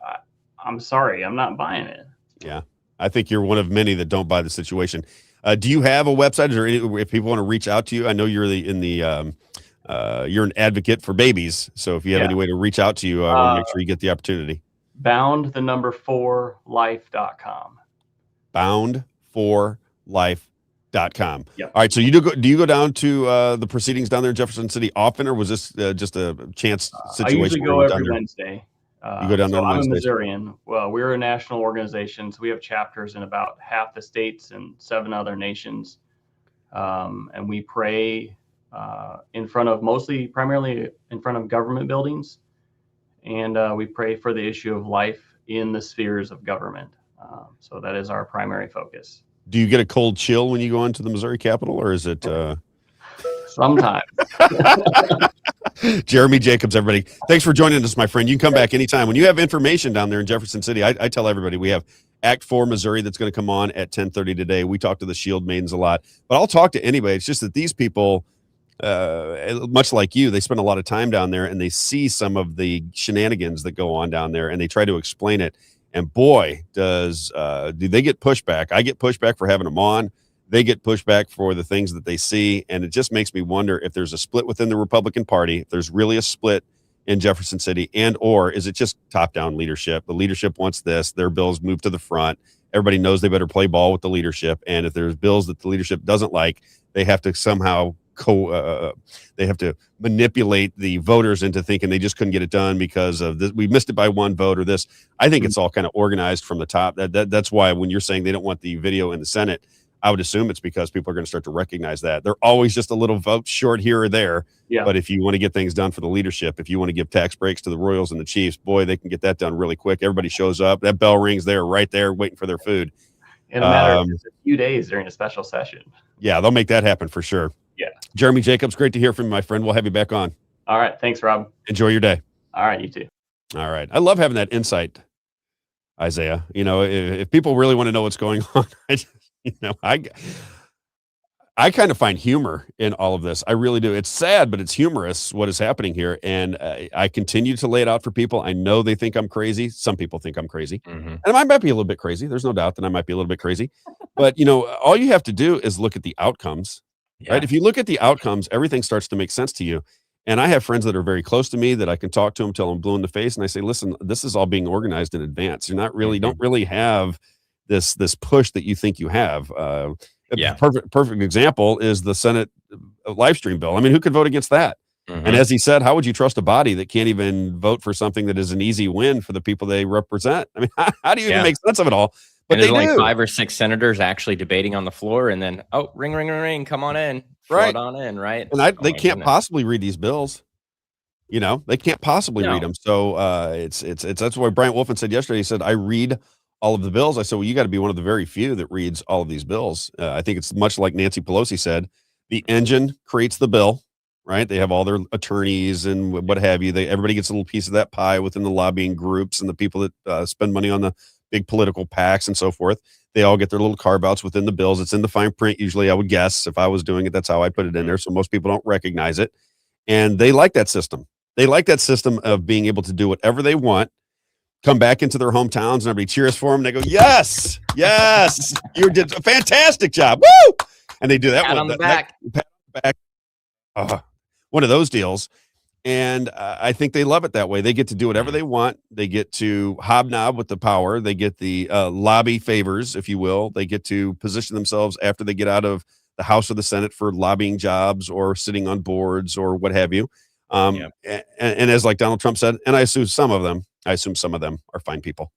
I'm sorry, I'm not buying it. Yeah, I think you're one of many that don't buy the situation. Do you have a website, or if people want to reach out to you? I know you're you're an advocate for babies, so if you have any way to reach out to you, I want to make sure you get the opportunity. Bound4life.com. Bound4life.com. Yeah. All right. So do you go down to the proceedings down there in Jefferson City often, or was this just a chance situation? I usually go every Wednesday. You go down there on I'm a Wednesdays? Missourian. Well, we're a national organization, so we have chapters in about half the states and 7 other nations. And we pray primarily in front of government buildings. And we pray for the issue of life in the spheres of government. So that is our primary focus. Do you get a cold chill when you go into the Missouri Capitol, or is it? Sometimes. Jeremy Jacobs, everybody. Thanks for joining us, my friend. You can come back anytime. When you have information down there in Jefferson City, I tell everybody we have Act 4 Missouri that's going to come on at 10:30 today. We talk to the Shield maidens a lot, but I'll talk to anybody. It's just that these people, much like you, they spend a lot of time down there and they see some of the shenanigans that go on down there, and they try to explain it. And boy, do they get pushback. I get pushback for having them on. They get pushback for the things that they see. And it just makes me wonder if there's a split within the Republican Party, if there's really a split in Jefferson City, or is it just top-down leadership? The leadership wants this. Their bills move to the front. Everybody knows they better play ball with the leadership. And if there's bills that the leadership doesn't like, they have to somehow they have to manipulate the voters into thinking they just couldn't get it done because of this. We missed it by one vote or this. I think it's all kind of organized from the top. That's why when you're saying they don't want the video in the Senate, I would assume it's because people are going to start to recognize that they're always just a little vote short here or there. Yeah. But if you want to get things done for the leadership, if you want to give tax breaks to the Royals and the Chiefs, boy, they can get that done really quick. Everybody shows up. That bell rings. They're right there waiting for their food. In a matter of just a few days during a special session. Yeah, they'll make that happen for sure. Yeah. Jeremy Jacobs, great to hear from you, my friend. We'll have you back on. All right. Thanks, Rob. Enjoy your day. All right. You too. All right. I love having that insight, Isaiah. If people really want to know what's going on, I kind of find humor in all of this. I really do. It's sad, but it's humorous what is happening here. And I continue to lay it out for people. I know they think I'm crazy. Some people think I'm crazy. Mm-hmm. And I might be a little bit crazy. There's no doubt that I might be a little bit crazy. But, all you have to do is look at the outcomes. Yeah. Right? If you look at the outcomes, everything starts to make sense to you. And I have friends that are very close to me that I can talk to them till I'm blue in the face. And I say, listen, this is all being organized in advance. You're not really, don't really have this push that you think you have. Yeah. Perfect example is the Senate live stream bill. I mean, who could vote against that? And as he said, how would you trust a body that can't even vote for something that is an easy win for the people they represent? I mean, how do you even make sense of it all? But and there's they like do. 5 or 6 senators actually debating on the floor, and then ring, ring, ring, ring, come on in, Right. float on in, right? And they can't possibly read these bills. You know, they can't possibly read them. So it's that's why Bryant Wolfen said yesterday. He said, "I read all of the bills." I said, "Well, you got to be one of the very few that reads all of these bills." I think it's much like Nancy Pelosi said, the engine creates the bill, right? They have all their attorneys and what have you. Everybody gets a little piece of that pie within the lobbying groups and the people that spend money on the big political PACs and so forth. They all get their little carve outs within the bills. It's in the fine print. Usually, I would guess if I was doing it, that's how I put it in there. So most people don't recognize it, and they like that system. They like that system of being able to do whatever they want, come back into their hometowns, and everybody cheers for them. And they go, yes, yes, you did a fantastic job. Woo! And they do that. Pat on the back. One of those deals. And I think they love it that way. They get to do whatever they want. They get to hobnob with the power. They get the lobby favors, if you will. They get to position themselves after they get out of the House or the Senate for lobbying jobs or sitting on boards or what have you. And as like Donald Trump said, and I assume some of them are fine people.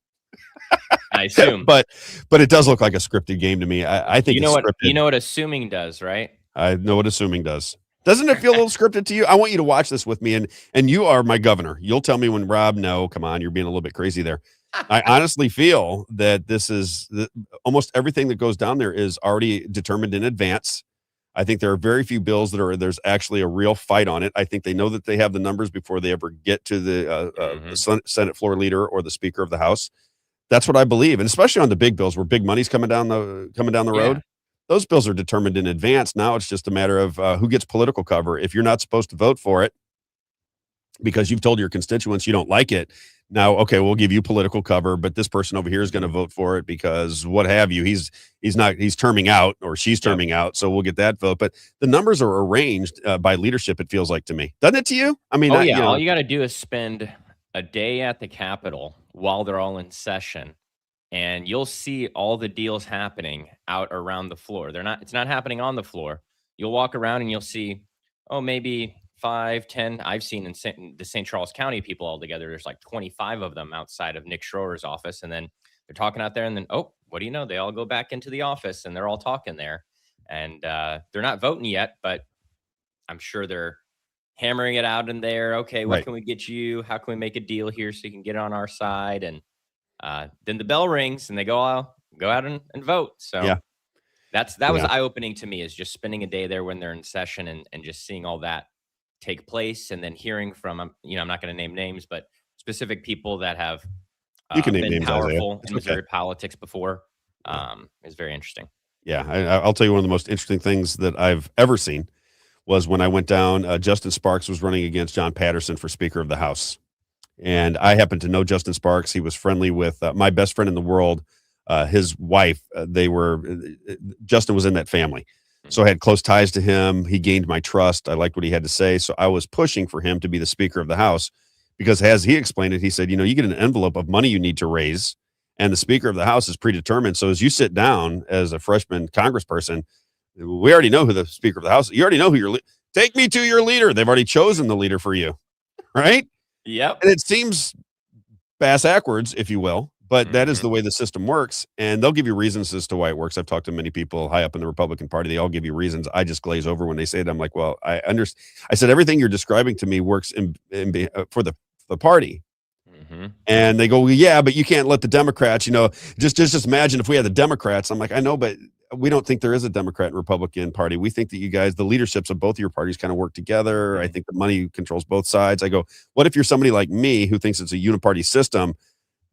I assume, but it does look like a scripted game to me. I think you know it's what assuming does, right? I know what assuming does. Doesn't it feel a little scripted to you? I want you to watch this with me, and you are my governor. You'll tell me when Rob. No, come on, you're being a little bit crazy there. I honestly feel that this is almost everything that goes down there is already determined in advance. I think there are very few bills there's actually a real fight on it. I think they know that they have the numbers before they ever get to the Senate floor leader or the Speaker of the House. That's what I believe, and especially on the big bills where big money's coming down the road. Those bills are determined in advance. Now it's just a matter of who gets political cover. If you're not supposed to vote for it because you've told your constituents you don't like it, now, okay, we'll give you political cover, but this person over here is going to vote for it because what have you, he's terming out or she's terming out. So we'll get that vote. But the numbers are arranged by leadership. It feels like to me, doesn't it to you? I mean, all you got to do is spend a day at the Capitol while they're all in session, and you'll see all the deals happening out around the floor. It's not happening on the floor. You'll walk around and you'll see, maybe 5, 10. I've seen in the St. Charles County people all together. There's like 25 of them outside of Nick Schroer's office. And then they're talking out there. And then, what do you know? They all go back into the office and they're all talking there. And they're not voting yet, but I'm sure they're hammering it out in there. Okay, what can we get you? How can we make a deal here so you can get on our side? And then the bell rings and they go out and vote. So that was eye-opening to me, is just spending a day there when they're in session and just seeing all that take place, and then hearing from I'm not going to name names, but specific people that have you can name been names, powerful in Missouri politics before. Is very interesting. Yeah, I'll tell you one of the most interesting things that I've ever seen was when I went down. Justin Sparks was running against John Patterson for Speaker of the House, and I happened to know Justin Sparks. He was friendly with my best friend in the world, his wife. Justin was in that family. So I had close ties to him. He gained my trust. I liked what he had to say. So I was pushing for him to be the Speaker of the House because, as he explained it, he said, you get an envelope of money you need to raise, and the Speaker of the House is predetermined. So as you sit down as a freshman congressperson, we already know who the Speaker of the House is. You already know who take me to your leader. They've already chosen the leader for you, right? Yep. And it seems bass-ackwards, if you will. But that is the way the system works, and they'll give you reasons as to why it works. I've talked to many people high up in the Republican Party. They all give you reasons. I just glaze over when they say it. I'm like, well, I understand. I said, everything you're describing to me works for the party. And they go, well, yeah, but you can't let the Democrats, just imagine if we had the Democrats. I'm like, I know, but we don't think there is a Democrat and Republican Party. We think that you guys, the leaderships of both of your parties, kind of work together. I think the money controls both sides. I go, what if you're somebody like me who thinks it's a uniparty system?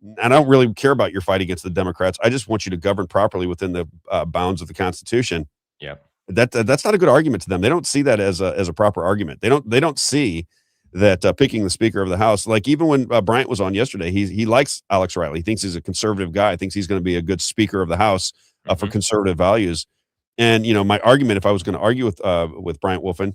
And I don't really care about your fight against the Democrats. I just want you to govern properly within the bounds of the Constitution. Yeah, that's not a good argument to them. They don't see that as a proper argument. They don't see that picking the Speaker of the House, like even when Bryant was on yesterday, he likes Alex Riley. He thinks he's a conservative guy. Thinks he's going to be a good Speaker of the House for conservative values. And my argument, if I was going to argue with Bryant Wolfen,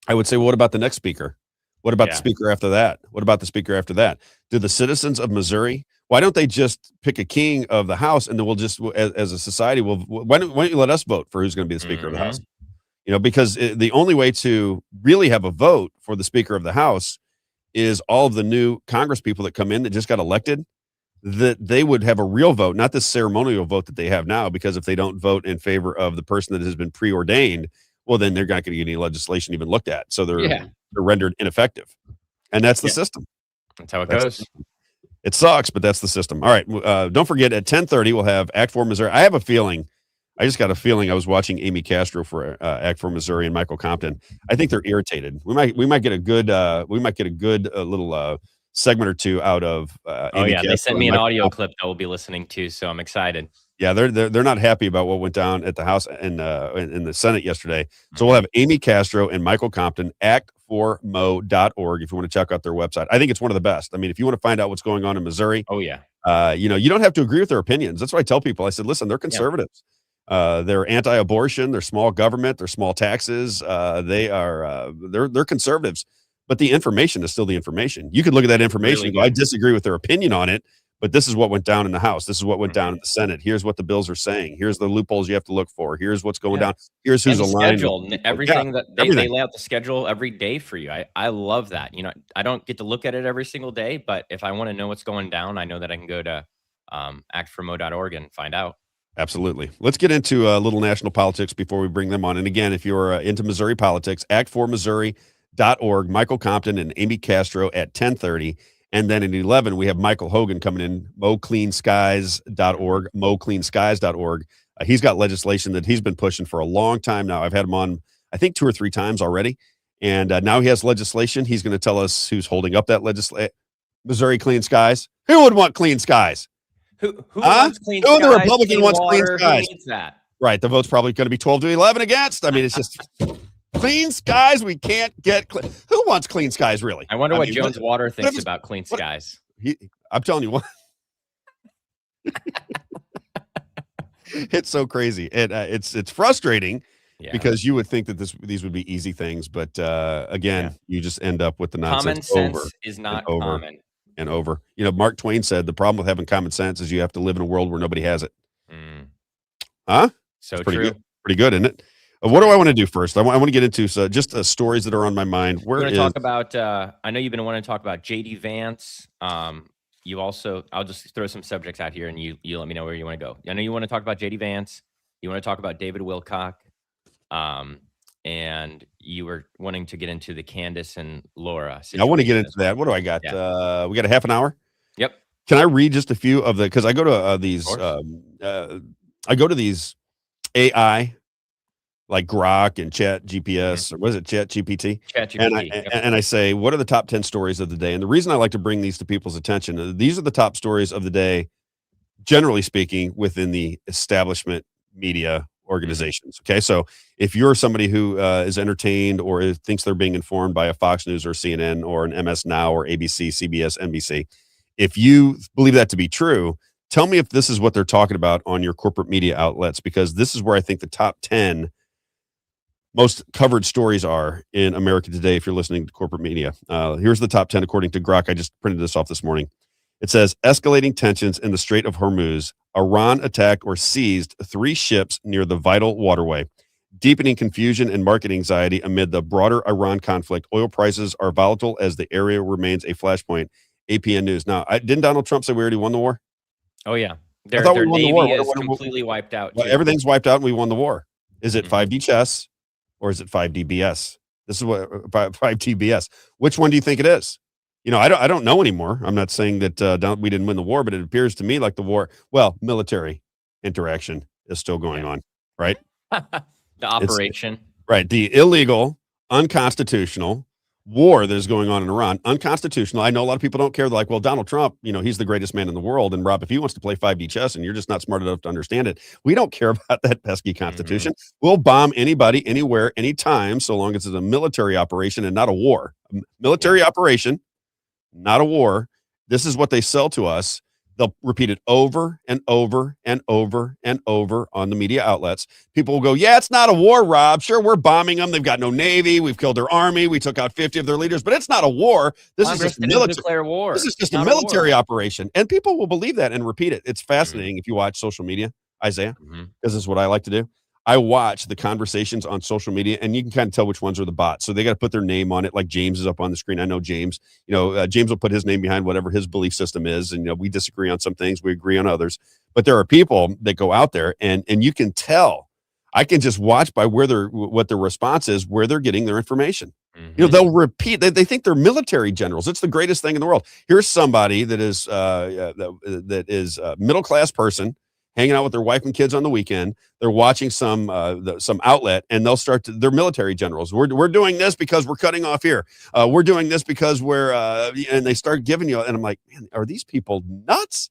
I would say, well, what about the next speaker? What about the speaker after that? What about the speaker after that? Do the citizens of Missouri, Why don't they just pick a king of the House, and then we'll just, as a society, why don't you let us vote for who's going to be the Speaker of the House? Because the only way to really have a vote for the Speaker of the House is all of the new Congress people that come in that just got elected, that they would have a real vote, not this ceremonial vote that they have now, because if they don't vote in favor of the person that has been preordained, well, then they're not going to get any legislation even looked at. So they're rendered ineffective. And that's the system. That's how it goes. It sucks, but that's the system. All right. Don't forget, at 10:30, we'll have Act 4 Missouri. I just got a feeling. I was watching Amy Castro for Act 4 Missouri and Michael Compton. I think they're irritated. We might get a good little segment or two out of Amy Castro. They sent me an audio clip that we'll be listening to, so I'm excited. Yeah, they're not happy about what went down at the House and in the Senate yesterday. So we'll have Amy Castro and Michael Compton, act4mo.org, if you want to check out their website. I think it's one of the best. I mean, if you want to find out what's going on in Missouri, you don't have to agree with their opinions. That's what I tell people. I said, listen, they're conservatives. They're anti-abortion, they're small government, they're small taxes. They're conservatives, but the information is still the information. You could look at that information and go, I disagree with their opinion on it, but this is what went down in the House. This is what went down in the Senate. Here's what the bills are saying. Here's the loopholes you have to look for. Here's what's going down. Here's who's aligned. Everything that they lay out the schedule every day for you. I love that. I don't get to look at it every single day, but if I want to know what's going down, I know that I can go to act4mo.org and find out. Absolutely. Let's get into a little national politics before we bring them on. And again, if you're into Missouri politics, act4missouri.org, Michael Compton and Amy Castro at 10:30. And then at 11, we have Michael Hogan coming in, mocleanskies.org, mocleanskies.org. He's got legislation that he's been pushing for a long time now. I've had him on, I think, 2 or 3 times already. And now he has legislation. He's going to tell us who's holding up that legislation. Missouri Clean Skies. Who would want clean skies? Who wants clean skies? Who the Republican wants clean skies? Who needs that? Right. The vote's probably going to be 12-11 against. I mean, it's just clean skies. We can't get who wants clean skies, really? I wonder what Jones Water thinks about clean skies. I'm telling you what. It's so crazy. It's frustrating because you would think that these would be easy things, but again, you just end up with the nonsense. Common sense is not common. And over. Mark Twain said the problem with having common sense is you have to live in a world where nobody has it. Huh? So pretty true. Good. Pretty good, isn't it? What do I want to do first? I want to get into just stories that are on my mind. We're going to talk about. I know you've been wanting to talk about JD Vance. You also. I'll just throw some subjects out here, and you let me know where you want to go. I know you want to talk about JD Vance. You want to talk about David Wilcock. And you were wanting to get into the Candace and Laura situation. I want to get into that. What do I got? We got a half an hour. Yep. Can I read just a few of the? Because I go to these. I go to these AI, like Grok and Chat GPS, or what is it, Chat GPT? Chat GPT. And I say, what are the top 10 stories of the day? And the reason I like to bring these to people's attention, these are the top stories of the day, generally speaking, within the establishment media organizations. Okay. So if you're somebody who is entertained or thinks they're being informed by a Fox News or CNN or an MS Now or ABC, CBS, NBC, if you believe that to be true, tell me if this is what they're talking about on your corporate media outlets, because this is where I think the top 10 most covered stories are in America today. If you're listening to corporate media, here's the top 10 according to Grok. I just printed this off this morning. It says escalating tensions in the Strait of Hormuz. Iran attacked or seized 3 ships near the vital waterway. Deepening confusion and market anxiety amid the broader Iran conflict. Oil prices are volatile as the area remains a flashpoint. APN News. Now, didn't Donald Trump say we already won the war? Oh, yeah. Their Navy is completely wiped out. Well, everything's wiped out and we won the war. Is it 5D chess or is it 5D BS? This is what 5D BS. Which one do you think it is? I don't know anymore. I'm not saying that we didn't win the war, but it appears to me like the war, military interaction is still going on, right? The operation. Right. The illegal, unconstitutional war that is going on in Iran, unconstitutional. I know a lot of people don't care. They're like, well, Donald Trump, he's the greatest man in the world. And Rob, if he wants to play 5D chess and you're just not smart enough to understand it, we don't care about that pesky constitution. We'll bomb anybody, anywhere, anytime, so long as it's a military operation and not a war. Military operation, not a war. This is what they sell to us. They'll repeat it over and over and over and over on the media outlets. People will go, yeah, it's not a war, Rob. Sure, we're bombing them. They've got no navy. We've killed their army. We took out 50 of their leaders, but it's not a war. This is just nuclear war. This is just a military operation. And people will believe that and repeat it. It's fascinating if you watch social media, Isaiah, because this is what I like to do. I watch the conversations on social media, and you can kind of tell which ones are the bots. So they got to put their name on it. Like James is up on the screen. I know James. James will put his name behind whatever his belief system is, and we disagree on some things, we agree on others. But there are people that go out there, and you can tell. I can just watch by what their response is, where they're getting their information. They'll repeat. They think they're military generals. It's the greatest thing in the world. Here's somebody that is a middle class person, hanging out with their wife and kids on the weekend. They're watching some outlet, and they're military generals. We're doing this because we're cutting off here. We're doing this because and they start giving you, and I'm like, man, are these people nuts?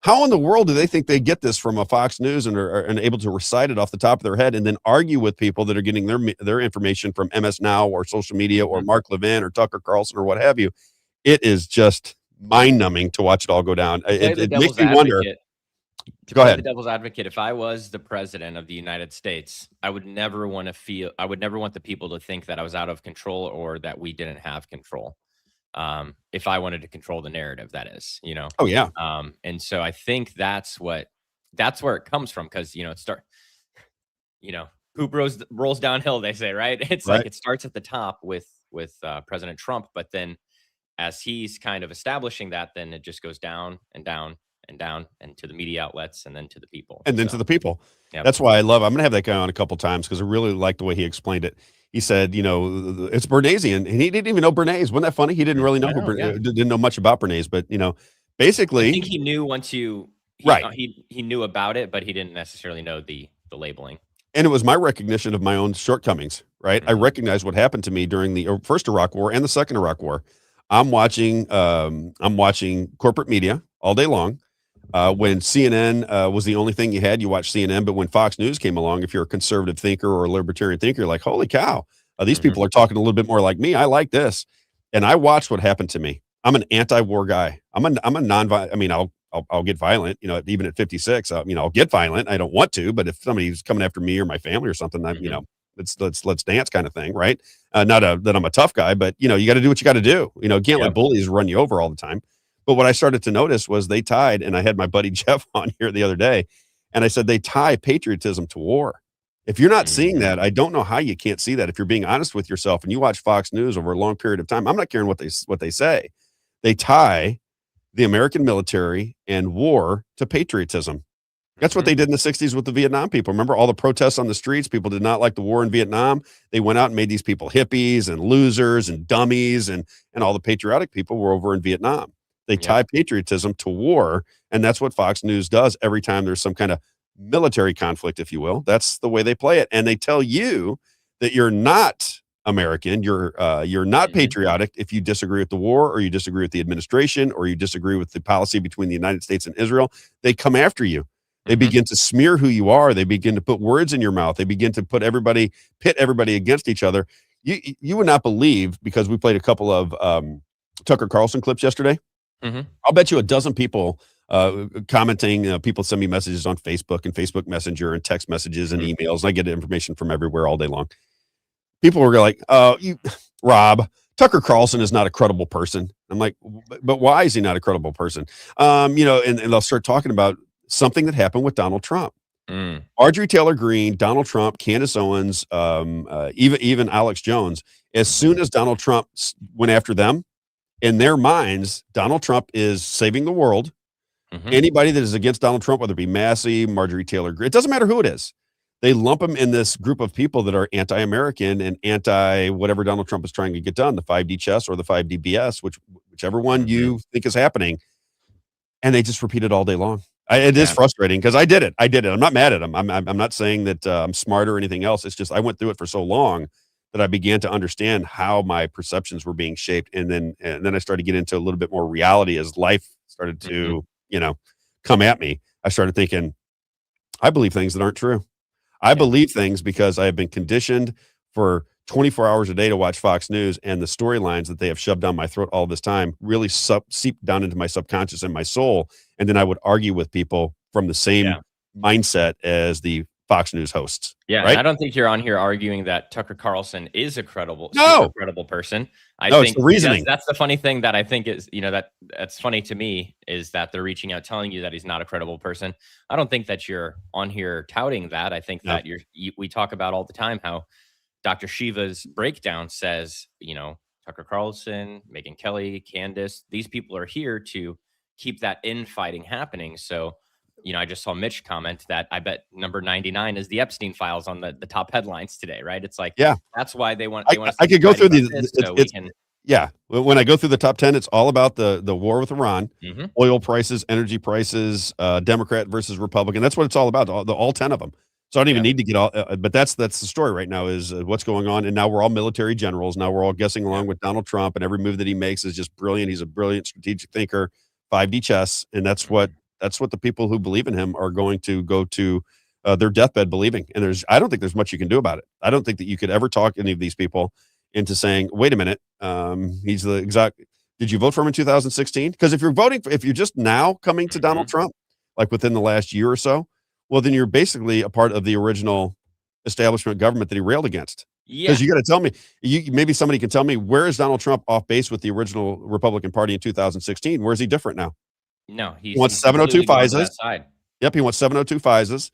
How in the world do they think they get this from a Fox News and are able to recite it off the top of their head and then argue with people that are getting their information from MS Now or social media or Mark Levin or Tucker Carlson or what have you? It is just mind numbing to watch it all go down. It makes me wonder. To play the devil's advocate, if I was the president of the United States, I would never want the people to think that I was out of control or that we didn't have control. If I wanted to control the narrative, that is, Oh yeah. And so I think that's where it comes from. Cause poop rolls downhill, they say, right? It's right. Like, it starts at the top with President Trump, but then as he's kind of establishing that, then it just goes down and down and down and to the media outlets and then to the people. And then to the people. Yep. That's why I'm going to have that guy on a couple times because I really like the way he explained it. He said, it's Bernays, and he didn't even know Bernays. Wasn't that funny? He didn't really know didn't know much about Bernays, but basically, I think he knew he knew about it, but he didn't necessarily know the labeling. And it was my recognition of my own shortcomings, right? I recognized what happened to me during the first Iraq War and the second Iraq War. I'm watching corporate media all day long. When CNN was the only thing you had, you watched CNN. But when Fox News came along, if you're a conservative thinker or a libertarian thinker, you're like, holy cow, these people are talking a little bit more like me. I like this. And I watched what happened to me. I'm an anti-war guy. I'm a non-violent. I mean, I'll get violent, even at 56, I'll get violent. I don't want to, but if somebody's coming after me or my family or something, let's dance kind of thing. Right. Not that I'm a tough guy, but you got to do what you got to do. You can't let bullies run you over all the time. But what I started to notice was they tied, and I had my buddy Jeff on here the other day, and I said, they tie patriotism to war. If you're not seeing that, I don't know how you can't see that. If you're being honest with yourself and you watch Fox News over a long period of time, I'm not caring what they say. They tie the American military and war to patriotism. That's what they did in the 60s with the Vietnam people. Remember all the protests on the streets? People did not like the war in Vietnam. They went out and made these people hippies and losers and dummies, and all the patriotic people were over in Vietnam. They tie patriotism to war, and that's what Fox News does every time there's some kind of military conflict, if you will. That's the way they play it, and they tell you that you're not American, you're not patriotic if you disagree with the war, or you disagree with the administration, or you disagree with the policy between the United States and Israel. They come after you. They begin to smear who you are. They begin to put words in your mouth. They begin to pit everybody against each other. You would not believe, because we played a couple of Tucker Carlson clips yesterday. I'll bet you a dozen people commenting. People send me messages on Facebook and Facebook Messenger and text messages and emails. And I get information from everywhere all day long. People were like, Rob, Tucker Carlson is not a credible person. I'm like, but why is he not a credible person? And they'll start talking about something that happened with Donald Trump. Marjorie Taylor Greene, Donald Trump, Candace Owens, even Alex Jones. As soon as Donald Trump went after them, in their minds, Donald Trump is saving the world. Anybody that is against Donald Trump, whether it be Massey, Marjorie Taylor Greene, it doesn't matter who it is. They lump him in this group of people that are anti-American and anti whatever Donald Trump is trying to get done, the 5D chess or the 5D BS, whichever one you think is happening. And they just repeat it all day long. It is frustrating because I did it. I'm not mad at them. I'm not saying that I'm smart or anything else. It's just I went through it for so long that I began to understand how my perceptions were being shaped. And then I started to get into a little bit more reality as life started to, come at me. I started thinking, I believe things that aren't true. I believe things because I have been conditioned for 24 hours a day to watch Fox News, and the storylines that they have shoved down my throat all this time really seep down into my subconscious and my soul. And then I would argue with people from the same mindset as the Fox News hosts. Yeah, right? and I don't think you're on here arguing that Tucker Carlson is a credible, No. super credible person. I No, think it's the reasoning. that's the funny thing that I think is, that's funny to me, is that they're reaching out telling you that he's not a credible person. I don't think that you're on here touting that. I think that we talk about all the time how Dr. Shiva's breakdown says, Tucker Carlson, Megyn Kelly, Candace, these people are here to keep that infighting happening. So, I just saw Mitch comment that I bet number 99 is the Epstein files on the top headlines today, right? It's like, that's why they want. I could go through when I go through the top 10, it's all about the war with Iran, oil prices, energy prices, Democrat versus Republican. That's what it's all about. All 10 of them. So I don't even need to get all, but that's the story right now is what's going on. And now we're all military generals. Now we're all guessing along with Donald Trump, and every move that he makes is just brilliant. He's a brilliant strategic thinker, 5D chess. And that's what the people who believe in him are going to go to their deathbed believing. And I don't think there's much you can do about it. I don't think that you could ever talk any of these people into saying, wait a minute, he's the exact, did you vote for him in 2016? Because if you're just now coming to Donald Trump, like within the last year or so, well, then you're basically a part of the original establishment government that he railed against. Because you got to tell me, maybe somebody can tell me, where is Donald Trump off base with the original Republican Party in 2016? Where is he different now? No, he wants 702 FISAs. Yep, he wants 702 FISAs.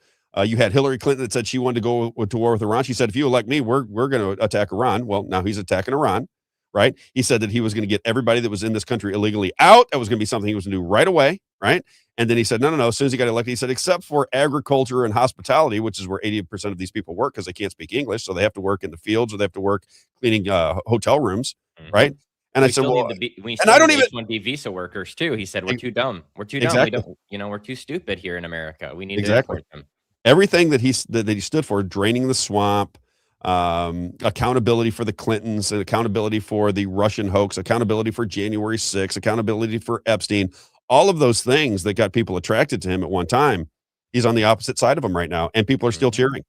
You had Hillary Clinton that said she wanted to go to war with Iran. She said, if you elect me, we're going to attack Iran. Well, now he's attacking Iran, right? He said that he was going to get everybody that was in this country illegally out. That was going to be something he was going to do right away, right? And then he said, no. As soon as he got elected, he said, except for agriculture and hospitality, which is where 80% of these people work because they can't speak English. So they have to work in the fields or they have to work cleaning hotel rooms, right? And I said, well, and I don't even H-1B visa workers too. He said, we're too dumb. We're too dumb. Exactly. We don't, we're too stupid here in America. We need to import them. Everything that he stood for, draining the swamp, accountability for the Clintons, and accountability for the Russian hoax, accountability for January 6th, accountability for Epstein, all of those things that got people attracted to him at one time, he's on the opposite side of them right now, and people are still cheering.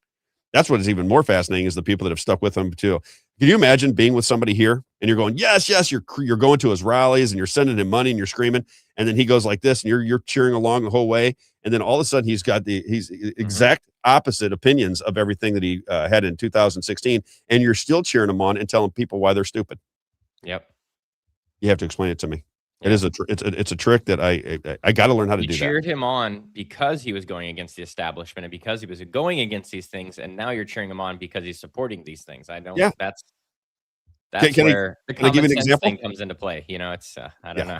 That's what is even more fascinating is the people that have stuck with him too. Can you imagine being with somebody here and you're going, yes, you're going to his rallies and you're sending him money and you're screaming, and then he goes like this and you're cheering along the whole way, and then all of a sudden he's got he's exact opposite opinions of everything that he had in 2016, and you're still cheering him on and telling people why they're stupid. Yep. You have to explain it to me. It is it's a trick that I got to learn how to do that. You cheered him on because he was going against the establishment and because he was going against these things, and now you're cheering him on because he's supporting these things. I don't. Yeah. That's where the common sense thing comes into play. It's I don't know.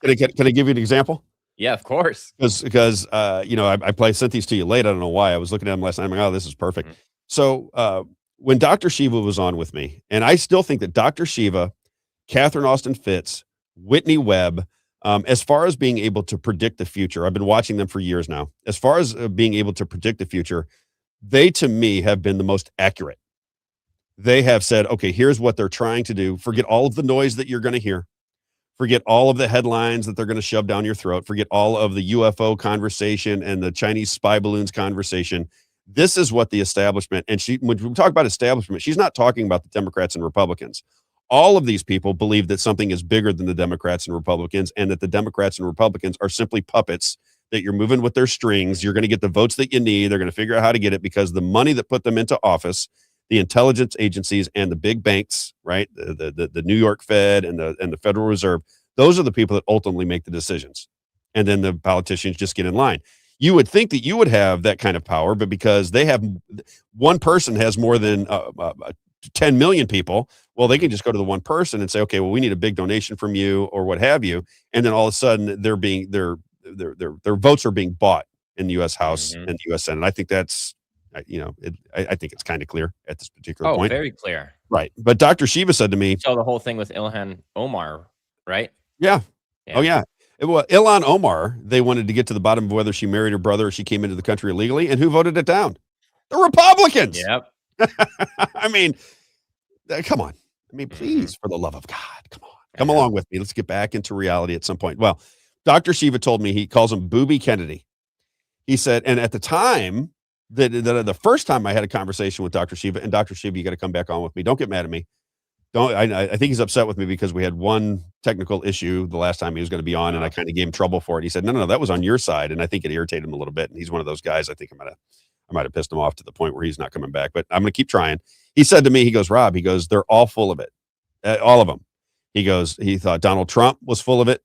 Can I give you an example? Yeah, of course. Because I sent these to you late. I don't know why. I was looking at them last night. I'm like, oh, this is perfect. So when Dr. Shiva was on with me, and I still think that Dr. Shiva, Catherine Austin Fitts, Whitney Webb, as far as being able to predict the future, I've been watching them for years now. As far as being able to predict the future, they, to me, have been the most accurate. They have said, okay, here's what they're trying to do. Forget all of the noise that you're going to hear. Forget all of the headlines that they're going to shove down your throat. Forget all of the UFO conversation and the Chinese spy balloons conversation. This is what the establishment, and when we talk about establishment, she's not talking about the Democrats and Republicans. All of these people believe that something is bigger than the Democrats and Republicans, and that the Democrats and Republicans are simply puppets that you're moving with their strings. You're going to get the votes that you need. They're going to figure out how to get it because the money that put them into office, the intelligence agencies and the big banks, right? The New York Fed and the Federal Reserve, those are the people that ultimately make the decisions. And then the politicians just get in line. You would think that you would have that kind of power, but because they have one person has more than 10 million people, well, they can just go to the one person and say, okay, well, we need a big donation from you or what have you. And then all of a sudden their votes are being bought in the U.S. House and the U.S. Senate. I think that's, I think it's kind of clear at this particular point. Oh, very clear. Right. But Dr. Shiva said to me. So the whole thing with Ilhan Omar, right? Yeah. Oh, yeah. Well, Ilhan Omar, they wanted to get to the bottom of whether she married her brother or she came into the country illegally. And who voted it down? The Republicans. Yep. I mean, come on. I mean, please, for the love of God, come along with me. Let's get back into reality at some point. Well, Dr. Shiva told me, he calls him Booby Kennedy. He said, and at the time, The first time I had a conversation with Dr. Shiva, and Dr. Shiva, you got to come back on with me. Don't get mad at me. Don't. I think he's upset with me because we had one technical issue the last time he was going to be on, and I kind of gave him trouble for it. He said, no, that was on your side, and I think it irritated him a little bit. And he's one of those guys. I think I might have pissed him off to the point where he's not coming back. But I'm going to keep trying. He said to me, he goes, Rob, he goes, they're all full of it, all of them. He goes, he thought Donald Trump was full of it.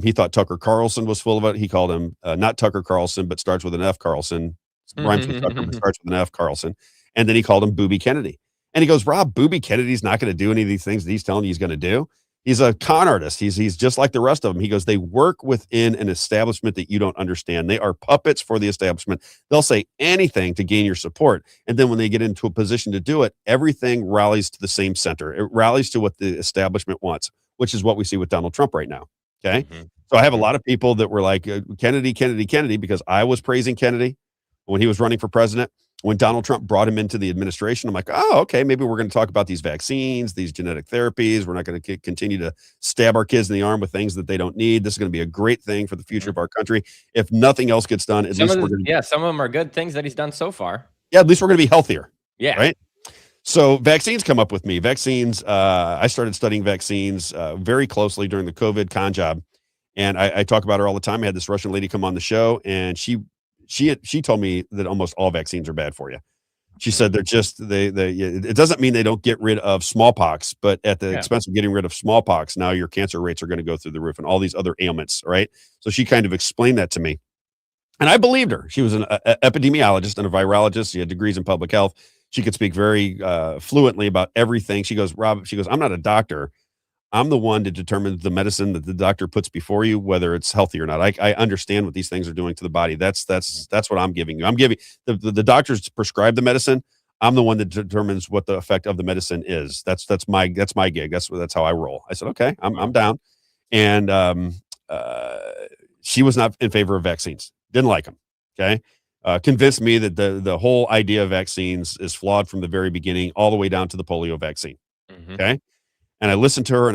He thought Tucker Carlson was full of it. He called him not Tucker Carlson, but starts with an F. Carlson. Rhymes with Tucker, but starts with an F. Carlson. And then he called him Booby Kennedy. And he goes, Rob, Booby Kennedy's not going to do any of these things that he's telling you he's going to do. He's a con artist. He's just like the rest of them. He goes, they work within an establishment that you don't understand. They are puppets for the establishment. They'll say anything to gain your support. And then when they get into a position to do it, everything rallies to the same center. It rallies to what the establishment wants, which is what we see with Donald Trump right now. Okay. So I have a lot of people that were like, Kennedy, because I was praising Kennedy when he was running for president. When Donald Trump brought him into the administration, I'm like, oh, okay, maybe we're going to talk about these vaccines, these genetic therapies. We're not going to continue to stab our kids in the arm with things that they don't need. This is going to be a great thing for the future of our country. If nothing else gets done, at least we're going to. Some of them are good things that he's done so far. Yeah, at least we're going to be healthier. Yeah. Right. So vaccines come up with me. Vaccines. I started studying vaccines very closely during the COVID con job. And I talk about her all the time. I had this Russian lady come on the show, and she told me that almost all vaccines are bad for you. She said they're just it doesn't mean they don't get rid of smallpox, but at the expense of getting rid of smallpox, now your cancer rates are going to go through the roof and all these other ailments, right? So she kind of explained that to me. And I believed her. She was an epidemiologist and a virologist. She had degrees in public health. She could speak very fluently about everything. She goes, Rob, I'm not a doctor. I'm the one that determines the medicine that the doctor puts before you, whether it's healthy or not. I understand what these things are doing to the body. That's what I'm giving you. I'm giving the doctors prescribe the medicine. I'm the one that determines what the effect of the medicine is. That's my gig. That's how I roll. I said, okay, I'm down. And she was not in favor of vaccines. Didn't like them. Okay. Convinced me that the whole idea of vaccines is flawed from the very beginning, all the way down to the polio vaccine. Okay. And I listened to her,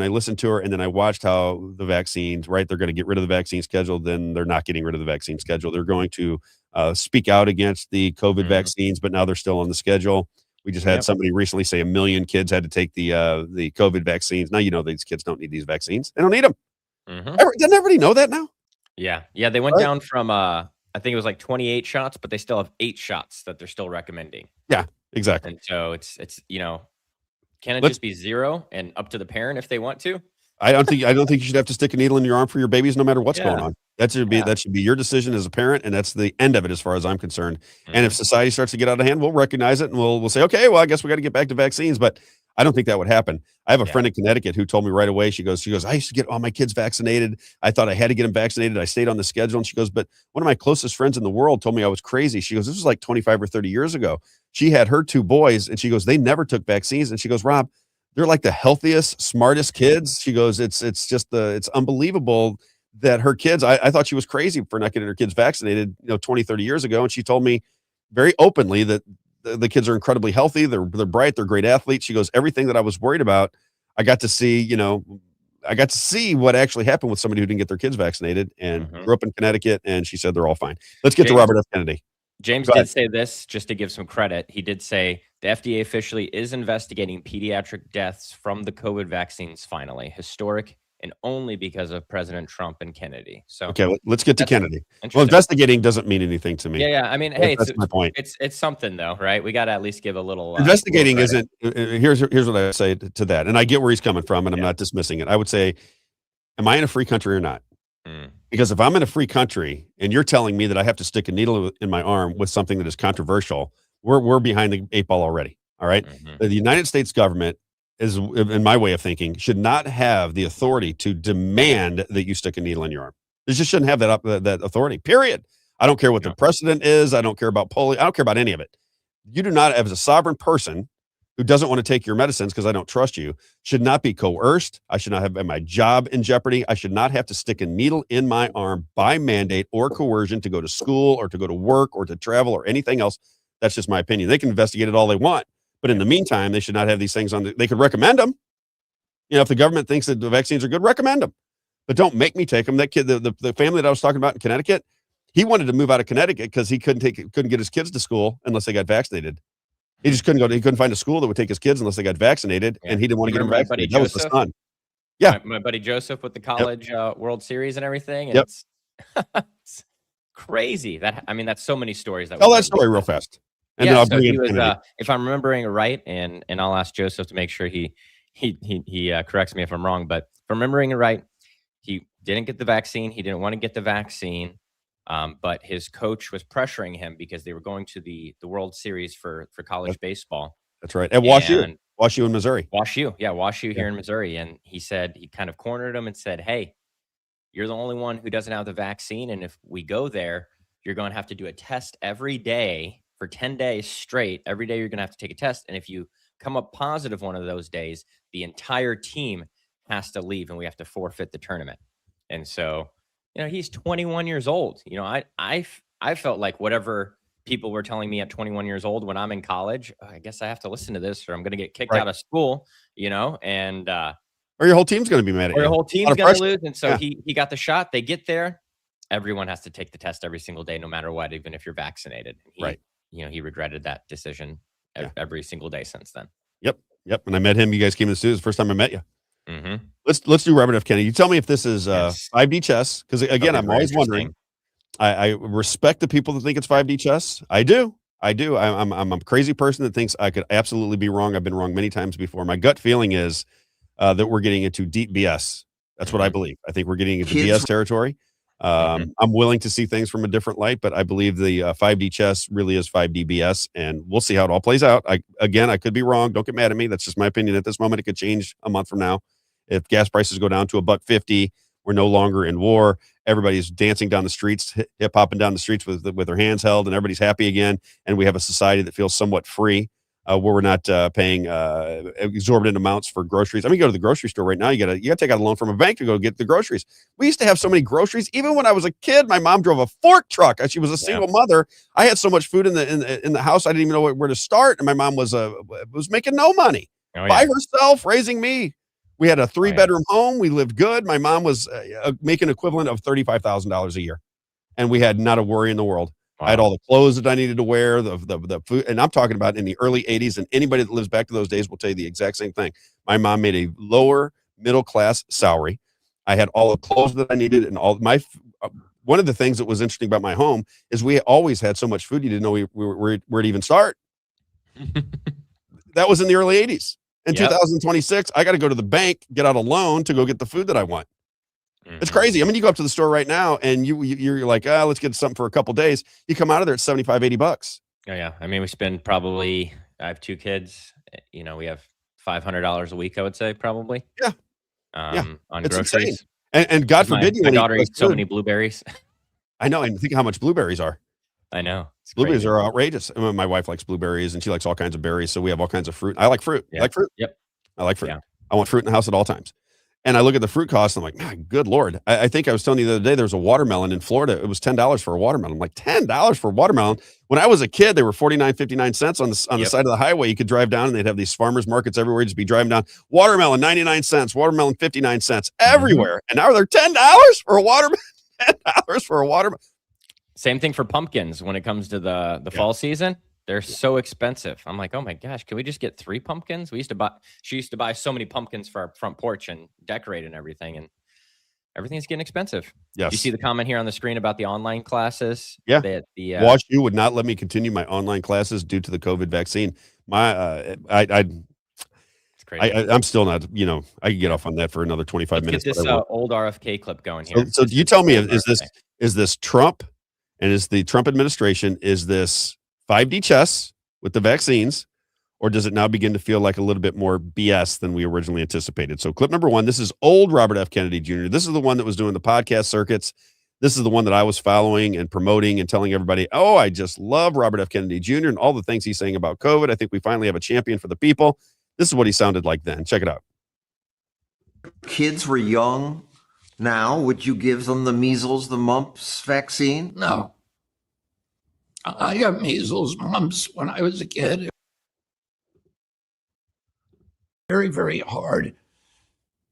and then I watched how the vaccines, right? They're going to get rid of the vaccine schedule. Then they're not getting rid of the vaccine schedule. They're going to speak out against the COVID vaccines, but now they're still on the schedule. We just had somebody recently say 1 million kids had to take the COVID vaccines. Now, these kids don't need these vaccines. They don't need them. Doesn't everybody know that now? Yeah. They went down from, I think it was like 28 shots, but they still have 8 shots that they're still recommending. Yeah, exactly. And so it's can it just be 0 and up to the parent if they want to? I don't think you should have to stick a needle in your arm for your babies, no matter what's going on. That should be your decision as a parent, and that's the end of it as far as I'm concerned. And if society starts to get out of hand, we'll recognize it and we'll say, okay, well, I guess we got to get back to vaccines. But I don't think that would happen. I have a friend in Connecticut who told me right away. She goes, I used to get all my kids vaccinated. I thought I had to get them vaccinated. I stayed on the schedule. And she goes, but one of my closest friends in the world told me I was crazy. She goes, this was like 25 or 30 years ago. She had her 2 boys, and she goes, they never took vaccines. And she goes, Rob, they're like the healthiest, smartest kids. She goes, it's unbelievable that her kids, I thought she was crazy for not getting her kids vaccinated, 20, 30 years ago. And she told me very openly that the kids are incredibly healthy. They're bright. They're great athletes. She goes, everything that I was worried about, I got to see, what actually happened with somebody who didn't get their kids vaccinated and grew up in Connecticut. And she said, they're all fine. Let's get to Robert F. Kennedy. James did say this, just to give some credit. He did say the FDA officially is investigating pediatric deaths from the COVID vaccines finally. Historic and only because of President Trump and Kennedy. So okay, let's get to Kennedy. Well, investigating doesn't mean anything to me. Yeah. I mean, hey, that's my point. It's something though, right? We got to at least give a little investigating isn't. Here's what I say to that, and I get where he's coming from, and I'm not dismissing it. I would say, am I in a free country or not? Because if I'm in a free country and you're telling me that I have to stick a needle in my arm with something that is controversial, we're behind the 8 ball already. All right. The United States government is, in my way of thinking, should not have the authority to demand that you stick a needle in your arm. They just shouldn't have that authority, period. I don't care what the precedent is. I don't care about polio. I don't care about any of it. You do not, as a sovereign person who doesn't want to take your medicines because I don't trust you, should not be coerced. I should not have my job in jeopardy. I should not have to stick a needle in my arm by mandate or coercion to go to school or to go to work or to travel or anything else. That's just my opinion. They can investigate it all they want. But in the meantime, they should not have these things on. They could recommend them. If the government thinks that the vaccines are good, recommend them. But don't make me take them. That kid, the family that I was talking about in Connecticut, He wanted to move out of Connecticut because he couldn't get his kids to school unless they got vaccinated. He just couldn't go. He couldn't find a school that would take his kids unless they got vaccinated, Yeah. and he didn't want to get them Remember my buddy vaccinated. That was the Joseph? son. Yeah. My buddy Joseph with the college World Series and everything. And Yep. it's crazy. That's so many stories that. Tell that story real fast. And then I'll so bring he in was, Kennedy. if I'm remembering right, and I'll ask Joseph to make sure he corrects me if I'm wrong, but if I'm remembering it right, he didn't get the vaccine. He didn't want to get the vaccine, but his coach was pressuring him because they were going to the World Series for college baseball. That's right. At WashU in Missouri. WashU here in Missouri. And he said, he kind of cornered him and said, hey, you're the only one who doesn't have the vaccine. And if we go there, you're going to have to do a test every day for 10 days straight. Every day you're going to have to take a test. And if you come up positive one of those days, the entire team has to leave and we have to forfeit the tournament. And so, he's 21 years old. I felt like whatever people were telling me at 21 years old when I'm in college, I guess I have to listen to this or I'm going to get kicked out of school, and or your whole team's going to be mad at you. Or your whole team's going to lose. And so he got the shot. They get there. Everyone has to take the test every single day, no matter what, even if you're vaccinated. He regretted that decision every single day since then. Yep. And I met him. You guys came to the studio. It's the first time I met you. Mm-hmm. Let's do Robert F. Kennedy. You tell me if this is 5D chess, because again, I'm always wondering. I respect the people that think it's 5D chess. I do. I'm a crazy person that thinks I could absolutely be wrong. I've been wrong many times before. My gut feeling is that we're getting into deep BS. That's what I believe. I think we're getting into BS territory. I'm willing to see things from a different light, but I believe the 5D chess really is 5D BS, and we'll see how it all plays out. I could be wrong. Don't get mad at me. That's just my opinion at this moment. It could change a month from now. If gas prices go down to $1.50, we're no longer in war. Everybody's dancing down the streets, hip hopping down the streets with their hands held, and everybody's happy again. And we have a society that feels somewhat free, where we're not paying exorbitant amounts for groceries. I mean, you go to the grocery store right now, you got to take out a loan from a bank to go get the groceries. We used to have so many groceries. Even when I was a kid, my mom drove a fork truck. She was a single mother. I had so much food in the house, I didn't even know where to start. And my mom was making no money by herself, raising me. We had a 3-bedroom home. We lived good. My mom was making equivalent of $35,000 a year, and we had not a worry in the world. Wow. I had all the clothes that I needed to wear, the food, and I'm talking about in the early 80s, and anybody that lives back to those days will tell you the exact same thing. My mom made a lower middle class salary. I had all the clothes that I needed, and all my. One of the things that was interesting about my home is we always had so much food you didn't know where to even start. That was in the early 80s. In 2026, I got to go to the bank, get out a loan to go get the food that I want. It's crazy. I mean, you go up to the store right now and you're like, let's get something for a couple days. You come out of there at $75, $80. Oh yeah. I mean, we spend probably, I have 2 kids, we have $500 a week, I would say probably. Yeah. On it's groceries. Insane. And God forbid my daughter eats so many blueberries. I know. And think how much blueberries are. I know. Blueberries are outrageous. I mean, my wife likes blueberries and she likes all kinds of berries. So we have all kinds of fruit. I like fruit. Yeah. You like fruit? Yep. I like fruit. Yeah. I want fruit in the house at all times. And I look at the fruit cost. And I'm like, man, good Lord. I think I was telling you the other day, there was a watermelon in Florida. It was $10 for a watermelon. I'm like, $10 for a watermelon. When I was a kid, they were 49, 59 cents on the side of the highway. You could drive down and they'd have these farmers markets everywhere. You'd just be driving down. Watermelon, 99 cents. Watermelon, 59 cents everywhere. And now they're $10 for a watermelon. $10 for a watermelon. Same thing for pumpkins when it comes to the fall season. They're so expensive. I'm like, oh my gosh, can we just get 3 pumpkins? She used to buy so many pumpkins for our front porch and decorate and everything. And everything's getting expensive. Yes. You see the comment here on the screen about the online classes? Yeah. WashU would not let me continue my online classes due to the COVID vaccine. It's crazy. I'm still not, I can get off on that for another 25 minutes. Get this old RFK clip going here. So you tell me, is this Trump and is the Trump administration, is this 5D chess with the vaccines, or does it now begin to feel like a little bit more BS than we originally anticipated? So clip number 1, this is old Robert F. Kennedy Jr. This is the one that was doing the podcast circuits. This is the one that I was following and promoting and telling everybody, oh, I just love Robert F. Kennedy Jr. and all the things he's saying about COVID. I think we finally have a champion for the people. This is what he sounded like then. Check it out. Kids were young now. Would you give them the measles, the mumps vaccine? No. I got measles, mumps when I was a kid. Very, very hard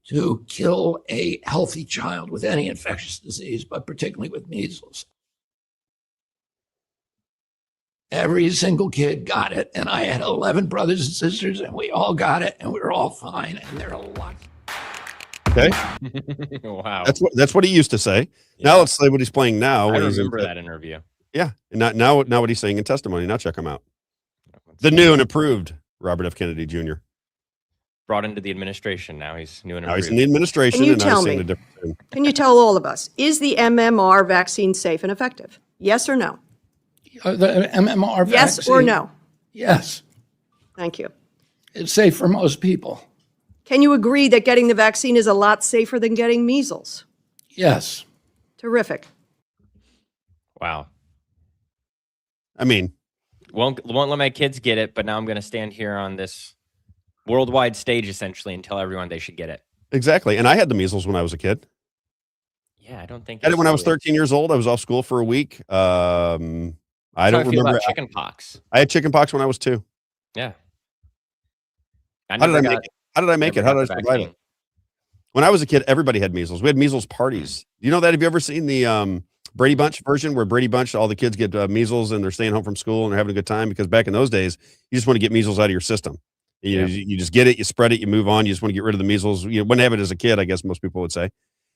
to kill a healthy child with any infectious disease, but particularly with measles. Every single kid got it. And I had 11 brothers and sisters, and we all got it, and we were all fine. And there are a lot. Okay. Wow. That's what he used to say. Yeah. Now let's say what he's playing now. I when he's in remember that interview. Yeah. And now what he's saying in testimony. Now check him out. The new and improved Robert F. Kennedy Jr. Brought into the administration. Now he's new and Now improved. he's in the administration. Can you and now tell he's saying me? a different thing. Can you tell all of us, is the MMR vaccine safe and effective? Yes or no? The MMR Yes vaccine. or no? Yes. Thank you. It's safe for most people. Can you agree that getting the vaccine is a lot safer than getting measles? Yes. Terrific. Wow. I mean, Won't let my kids get it, but now I'm going to stand here on this worldwide stage essentially and tell everyone they should get it. exactly. And I had the measles when I was a kid. Yeah, I don't think I had it when I was really- 13 years old. I was off school for a week. I That's don't how I feel remember. about chicken pox. I had chicken pox when I was 2. Yeah. How did I make it? How did I make it? How did I survive it? When I was a kid, everybody had measles. We had measles parties. You know that? Have you ever seen the Brady Bunch version where Brady Bunch, all the kids get measles and they're staying home from school and they're having a good time? Because back in those days, you just want to get measles out of your system. You just get it, you spread it, you move on. You just want to get rid of the measles. You wouldn't have it as a kid, I guess most people would say.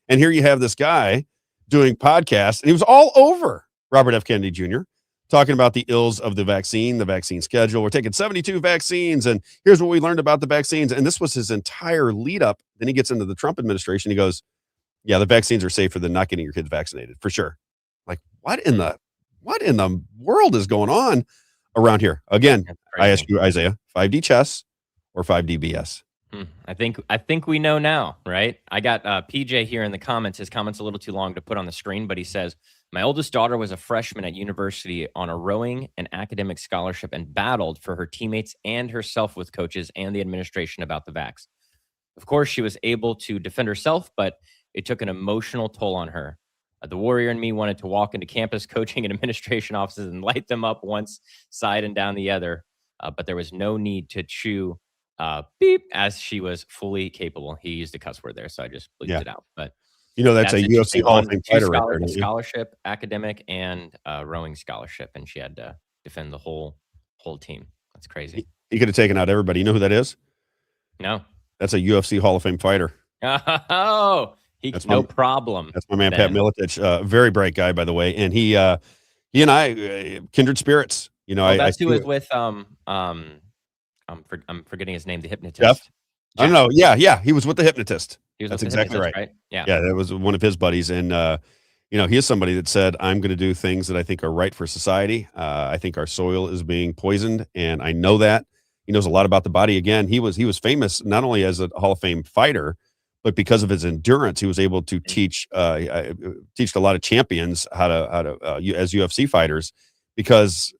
And here you have this guy doing podcasts, and he was all over Robert F. Kennedy Jr., talking about the ills of the vaccine schedule. We're taking 72 vaccines, and here's what we learned about the vaccines. And this was his entire lead up. Then he gets into the Trump administration. He goes, yeah, the vaccines are safer than not getting your kids vaccinated, for sure. Like, what in the world is going on around here? Again, I ask you, Isaiah, 5D chess or 5D BS? I think we know now, right? I got PJ here in the comments. His comment's a little too long to put on the screen, but he says, my oldest daughter was a freshman at university on a rowing and academic scholarship and battled for her teammates and herself with coaches and the administration about the vax. Of course, she was able to defend herself, but it took an emotional toll on her. The warrior in me wanted to walk into campus coaching and administration offices and light them up once side and down the other, but there was no need to chew beep, as she was fully capable. He used a cuss word there, so I just bleeped it out. But That's a UFC interesting. Hall of On Fame two fighter right there. don't you? scholarship, academic, and rowing scholarship, and she had to defend the whole team. That's crazy. He could have taken out everybody. You know who that is? No. That's a UFC Hall of Fame fighter. Oh, no problem. That's my man, Pat Miletich. Very bright guy, by the way. And he and I, kindred spirits. That's who was with I'm forgetting his name, the hypnotist. Jeff? I don't know. Yeah. He was with the hypnotist. That's exactly right. Yeah. Yeah, that was one of his buddies. And, he is somebody that said, I'm going to do things that I think are right for society. I think our soil is being poisoned. And I know that. He knows a lot about the body. Again, he was famous not only as a Hall of Fame fighter, but because of his endurance, he was able to teach a lot of champions how to as UFC fighters, because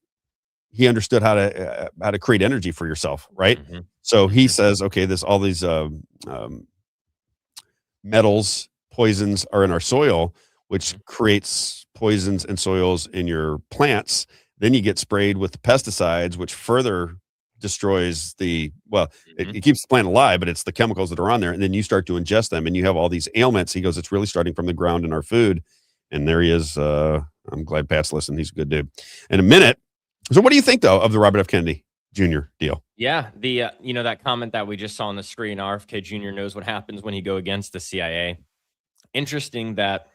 he understood how to create energy for yourself, right? Mm-hmm. So he says, okay, all these metals, poisons are in our soil, which creates poisons and soils in your plants. Then you get sprayed with the pesticides, which further destroys it keeps the plant alive, but it's the chemicals that are on there. And then you start to ingest them and you have all these ailments. He goes, it's really starting from the ground in our food. And there he is. I'm glad Pat's listening. He's a good dude. In a minute. So what do you think, though, of the Robert F. Kennedy Jr. deal? Yeah, the that comment that we just saw on the screen, RFK Jr. knows what happens when you go against the CIA. Interesting that...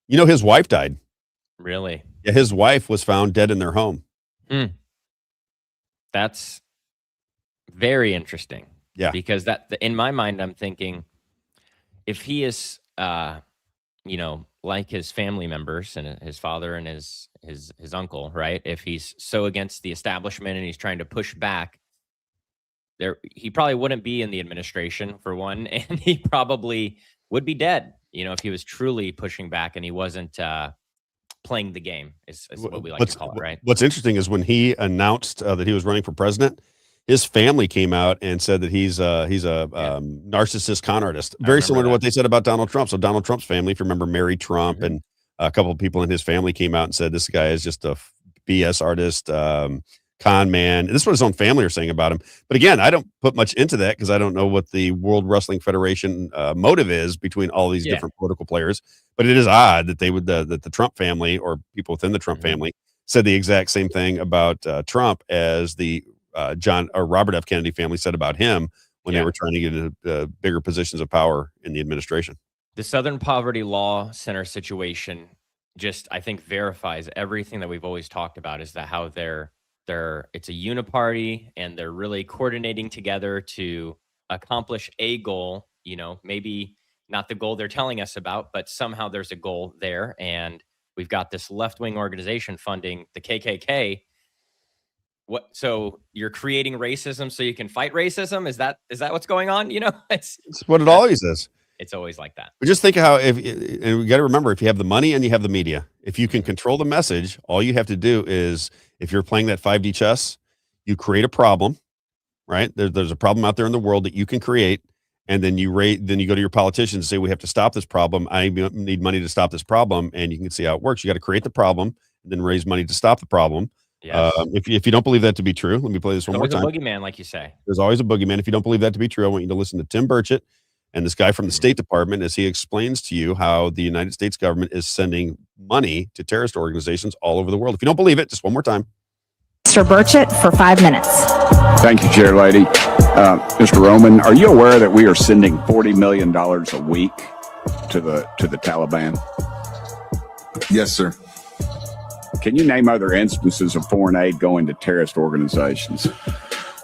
his wife died. Really? Yeah, his wife was found dead in their home. That's very interesting. Yeah. Because in my mind, I'm thinking, if he is, like his family members and his father and his uncle, right? If he's so against the establishment and he's trying to push back, he probably wouldn't be in the administration, for one, and he probably would be dead, if he was truly pushing back and he wasn't playing the game, is what we like to call it, right? What's interesting is when he announced that he was running for president, his family came out and said that he's a narcissist con artist, very similar to what they said about Donald Trump. So Donald Trump's family, if you remember, married Trump, and a couple of people in his family came out and said this guy is just a BS artist, con man. And this is what his own family are saying about him. But again, I don't put much into that because I don't know what the World Wrestling Federation motive is between all these different political players. But it is odd that they would that the Trump family or people within the Trump family said the exact same thing about Trump as the John or Robert F. Kennedy family said about him when they were trying to get into bigger positions of power in the administration. The Southern Poverty Law Center situation just, I think, verifies everything that we've always talked about, is that how it's a uniparty and they're really coordinating together to accomplish a goal, maybe not the goal they're telling us about, but somehow there's a goal there. And we've got this left-wing organization funding the KKK. So you're creating racism so you can fight racism? Is that what's going on? It's what it always is. It's always like that. But just think of how, and we got to remember, if you have the money and you have the media, if you can control the message, all you have to do is, if you're playing that 5D chess, you create a problem, right? There's a problem out there in the world that you can create, and then you go to your politicians and say, we have to stop this problem. I need money to stop this problem, and you can see how it works. You got to create the problem and then raise money to stop the problem. Yes. If you don't believe that to be true, let me play this one more time. There's a boogeyman, like you say. There's always a boogeyman. If you don't believe that to be true, I want you to listen to Tim Burchett and this guy from the State Department as he explains to you how the United States government is sending money to terrorist organizations all over the world. If you don't believe it, just one more time. Mr. Burchett for 5 minutes. Thank you, Chair Lady. Mr. Roman, are you aware that we are sending $40 million a week to the Taliban? Yes, sir. Can you name other instances of foreign aid going to terrorist organizations?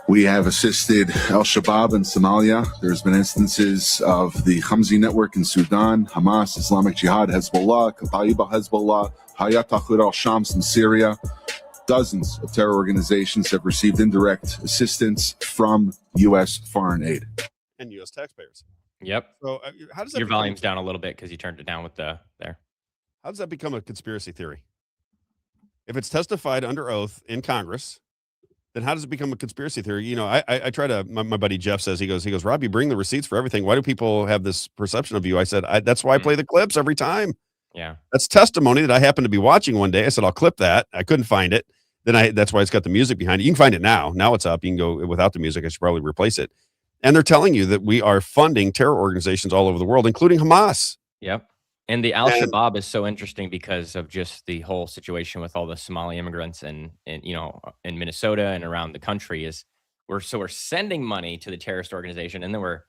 We have assisted Al-Shabaab in Somalia. There's been instances of the Khamsi network in Sudan, Hamas, Islamic Jihad, Hezbollah, Kataib al-Hezbollah, Hayat Tahrir al-Shams in Syria. Dozens of terror organizations have received indirect assistance from U.S. foreign aid. And U.S. taxpayers. Yep. So how does that your volume's down a little bit because you turned it down with there. How does that become a conspiracy theory? If it's testified under oath in Congress, then how does it become a conspiracy theory? I try to, my buddy Jeff says, he goes, Rob, you bring the receipts for everything. Why do people have this perception of you? I said, that's why I play the clips every time. Yeah. That's testimony that I happened to be watching one day. I said, I'll clip that. I couldn't find it. That's why it's got the music behind it. You can find it now. Now it's up. You can go without the music. I should probably replace it. And they're telling you that we are funding terror organizations all over the world, including Hamas. Yep. And the Al-Shabaab is so interesting because of just the whole situation with all the Somali immigrants in Minnesota and around the country. We're sending money to the terrorist organization, and then we're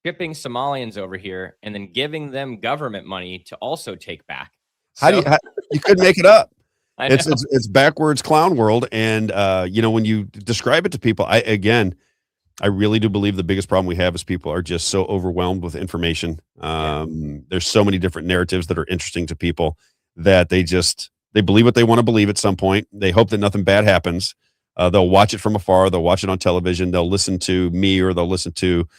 shipping Somalians over here and then giving them government money to also take back. You could make it up. It's backwards clown world. And when you describe it to people, I really do believe the biggest problem we have is people are just so overwhelmed with information. There's so many different narratives that are interesting to people that they believe what they want to believe at some point. They hope that nothing bad happens. They'll watch it from afar. They'll watch it on television. They'll listen to me, or they'll listen to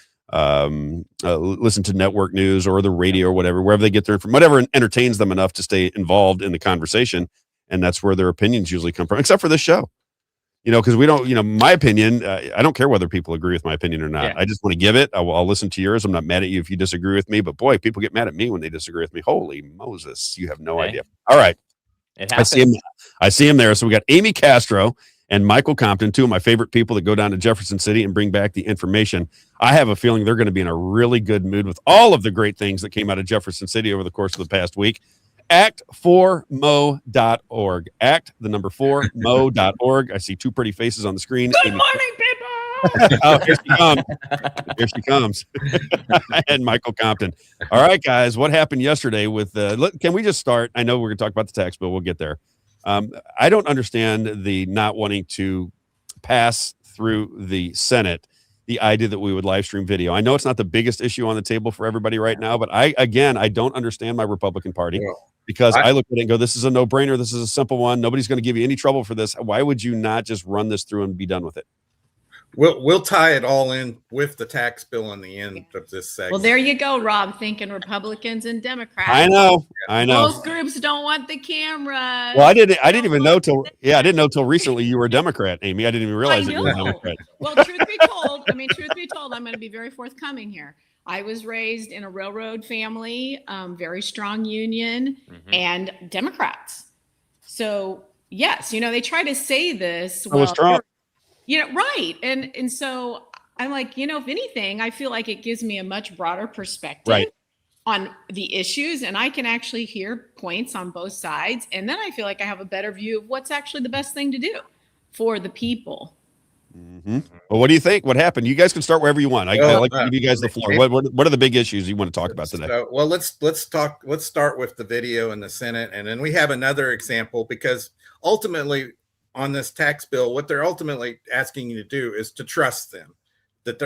network news or the radio or wherever they get their information, whatever entertains them enough to stay involved in the conversation. And that's where their opinions usually come from, except for this show. Because we don't, my opinion, I don't care whether people agree with my opinion or not. Yeah. I just want to give it. I'll listen to yours. I'm not mad at you if you disagree with me, but boy, people get mad at me when they disagree with me. Holy Moses, you have no idea. All right. I see him there. So we got Amy Castro and Michael Compton, two of my favorite people that go down to Jefferson City and bring back the information. I have a feeling they're going to be in a really good mood with all of the great things that came out of Jefferson City over the course of the past week. act4mo.org. act4mo.org. I see two pretty faces on the screen. Good morning, people. Oh, here she comes. And Michael Compton. All right, guys, what happened yesterday with can we just start? I know we're going to talk about the tax bill. We'll get there. I don't understand the not wanting to pass through the Senate the idea that we would live stream video. I know it's not the biggest issue on the table for everybody right now, but I don't understand my Republican Party. Because I look at it and go, this is a no-brainer. This is a simple one. Nobody's going to give you any trouble for this. Why would you not just run this through and be done with it? We'll tie it all in with the tax bill in the end of this segment. Well, there you go, Rob, thinking Republicans and Democrats. I know. Both groups don't want the camera. Well, I didn't even know till recently you were a Democrat, Amy. I didn't even realize that you were a Democrat. Well, truth be told, I'm going to be very forthcoming here. I was raised in a railroad family, very strong union, and Democrats. So yes, they try to say this. Well, was Trump. Right. And so I'm like, if anything, I feel like it gives me a much broader perspective on the issues, and I can actually hear points on both sides. And then I feel like I have a better view of what's actually the best thing to do for the people. Well, what do you think? What happened? You guys can start wherever you want. I like to give you guys the floor. What are the big issues you want to talk about today? So, well, let's start with the video in the Senate, and then we have another example, because ultimately on this tax bill, what they're ultimately asking you to do is to trust them, that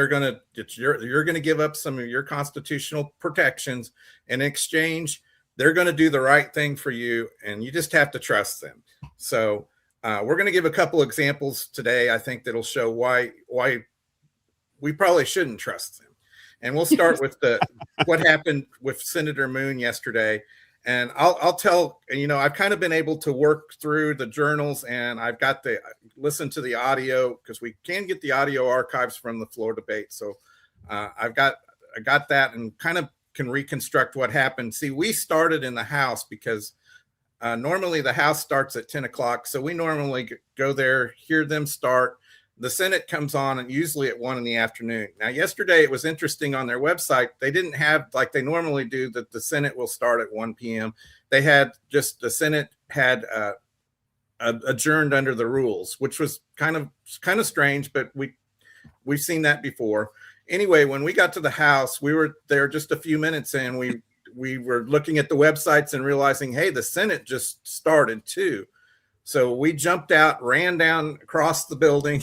you're going to give up some of your constitutional protections in exchange. They're going to do the right thing for you, and you just have to trust them. So we're going to give a couple examples today, I think, that'll show why we probably shouldn't trust them. And we'll start with what happened with Senator Moon yesterday. And I'll tell, I've kind of been able to work through the journals, and I've got listen to the audio, because we can get the audio archives from the floor debate. So I got that, and kind of can reconstruct what happened. See, we started in the House because normally the House starts at 10 o'clock. So we normally go there, hear them start. The Senate comes on, and usually at 1 p.m. Now, yesterday it was interesting on their website. They didn't have, like they normally do, that the Senate will start at 1 p.m. They had just, the Senate had adjourned under the rules, which was kind of strange, but we've seen that before. Anyway, when we got to the House, we were there just a few minutes in. We were looking at the websites and realizing, hey, the Senate just started too. So we jumped out, ran down across the building,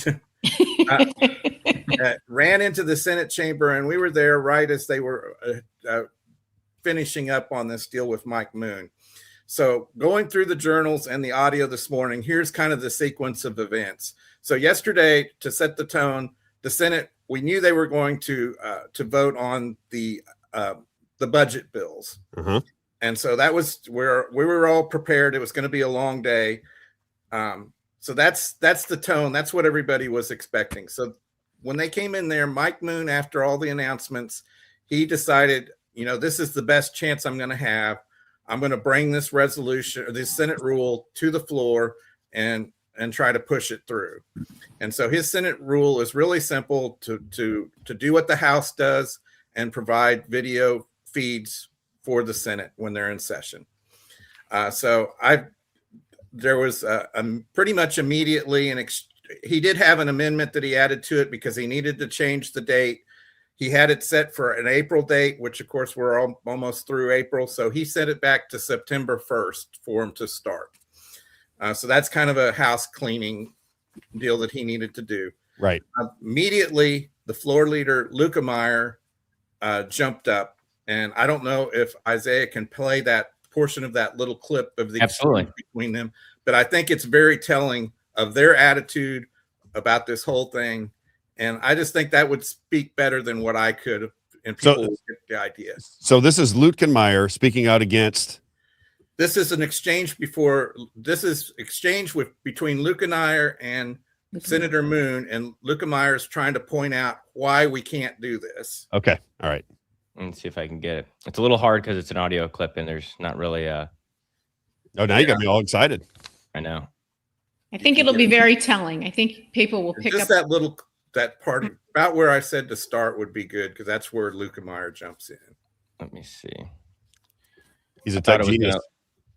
ran into the Senate chamber, and we were there right as they were finishing up on this deal with Mike Moon. So going through the journals and the audio this morning, here's kind of the sequence of events. So yesterday, to set the tone, the Senate, we knew they were going to vote on the budget bills. And so that was where we were all prepared. It was going to be a long day. So that's the tone. That's what everybody was expecting. So when they came in there, Mike Moon, after all the announcements, he decided, this is the best chance I'm going to have. I'm going to bring this resolution or this Senate rule to the floor and try to push it through. And so his Senate rule is really simple: to do what the House does and provide video feeds for the Senate when they're in session. There was pretty much immediately he did have an amendment that he added to it because he needed to change the date. He had it set for an April date, which of course we're almost through April. So he set it back to September 1st for him to start. So that's kind of a house cleaning deal that he needed to do. Right. Immediately, the floor leader, Luca Meyer, jumped up. And I don't know if Isaiah can play that portion of that little clip of the exchange between them, but I think it's very telling of their attitude about this whole thing. And I just think that would speak better than what I could have, and people would get the idea. So this is Lutkenmeyer speaking out against. This is an exchange between Lutkenmeyer and Senator Moon, and Lutkenmeyer is trying to point out why we can't do this. Okay. All right. Let's see if I can get it. It's a little hard because it's an audio clip and there's not really a. Oh, now you got me all excited. I know. I think it'll be very telling. I think people will pick just up that part about where I said to start would be good, because that's where Lutkenmeyer jumps in. Let me see. He's a tech genius.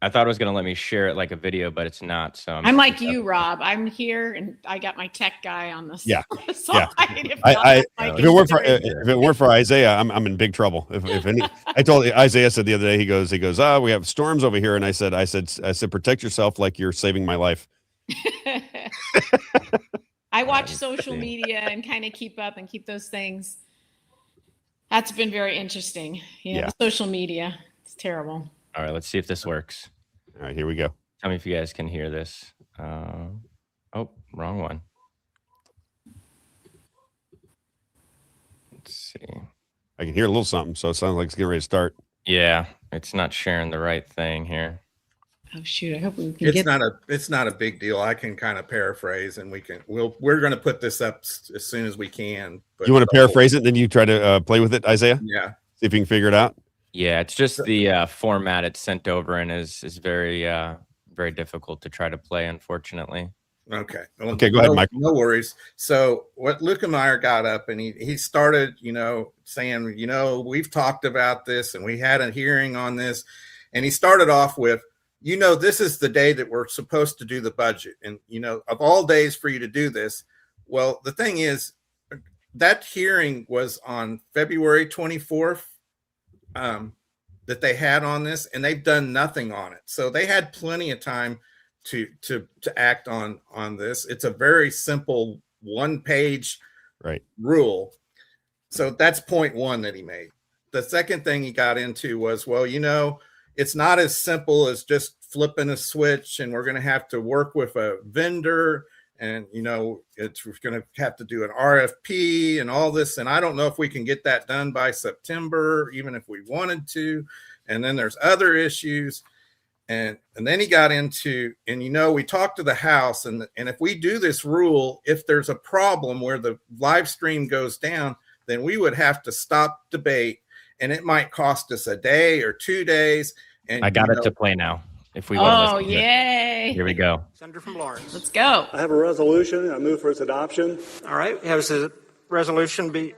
I thought it was going to let me share it like a video, but it's not. So I'm like you, Rob. I'm here, and I got my tech guy on the side. If it weren't for Isaiah, I'm in big trouble. I told Isaiah said the other day, he goes, we have storms over here, and I said, protect yourself like you're saving my life. I watch social media and kind of keep up and keep those things. That's been very interesting. The social media, it's terrible. All right, let's see if this works. All right, here we go. Tell me if you guys can hear this. Oh, wrong one. Let's see. I can hear a little something, so it sounds like it's getting ready to start. Yeah, it's not sharing the right thing here. Oh shoot! I hope we can It's not a big deal. I can kind of paraphrase, and we're going to put this up as soon as we can. But you want to paraphrase it, then you try to play with it, Isaiah? Yeah. See if you can figure it out. Yeah, it's just the format it's sent over and is very very difficult to try to play, unfortunately. Okay. Okay, go ahead, Michael. No worries. So what Lukemeyer got up and he started, saying, we've talked about this and we had a hearing on this. And he started off with, this is the day that we're supposed to do the budget. And, of all days for you to do this. Well, the thing is, that hearing was on February 24th that they had on this, and they've done nothing on it. So they had plenty of time to act on this. It's a very simple 1-page rule. So that's point one that he made. The second thing he got into was, it's not as simple as just flipping a switch and we're going to have to work with a vendor and, we're going to have to do an RFP and all this. And I don't know if we can get that done by September, even if we wanted to. And then there's other issues. And then he got into, we talked to the House and if we do this rule, if there's a problem where the live stream goes down, then we would have to stop debate and it might cost us a day or 2 days. And I got it to play now. If we oh, yay. Here we go. Senator from Lawrence. Let's go. I have a resolution. I move for its adoption. All right. Has the resolution be?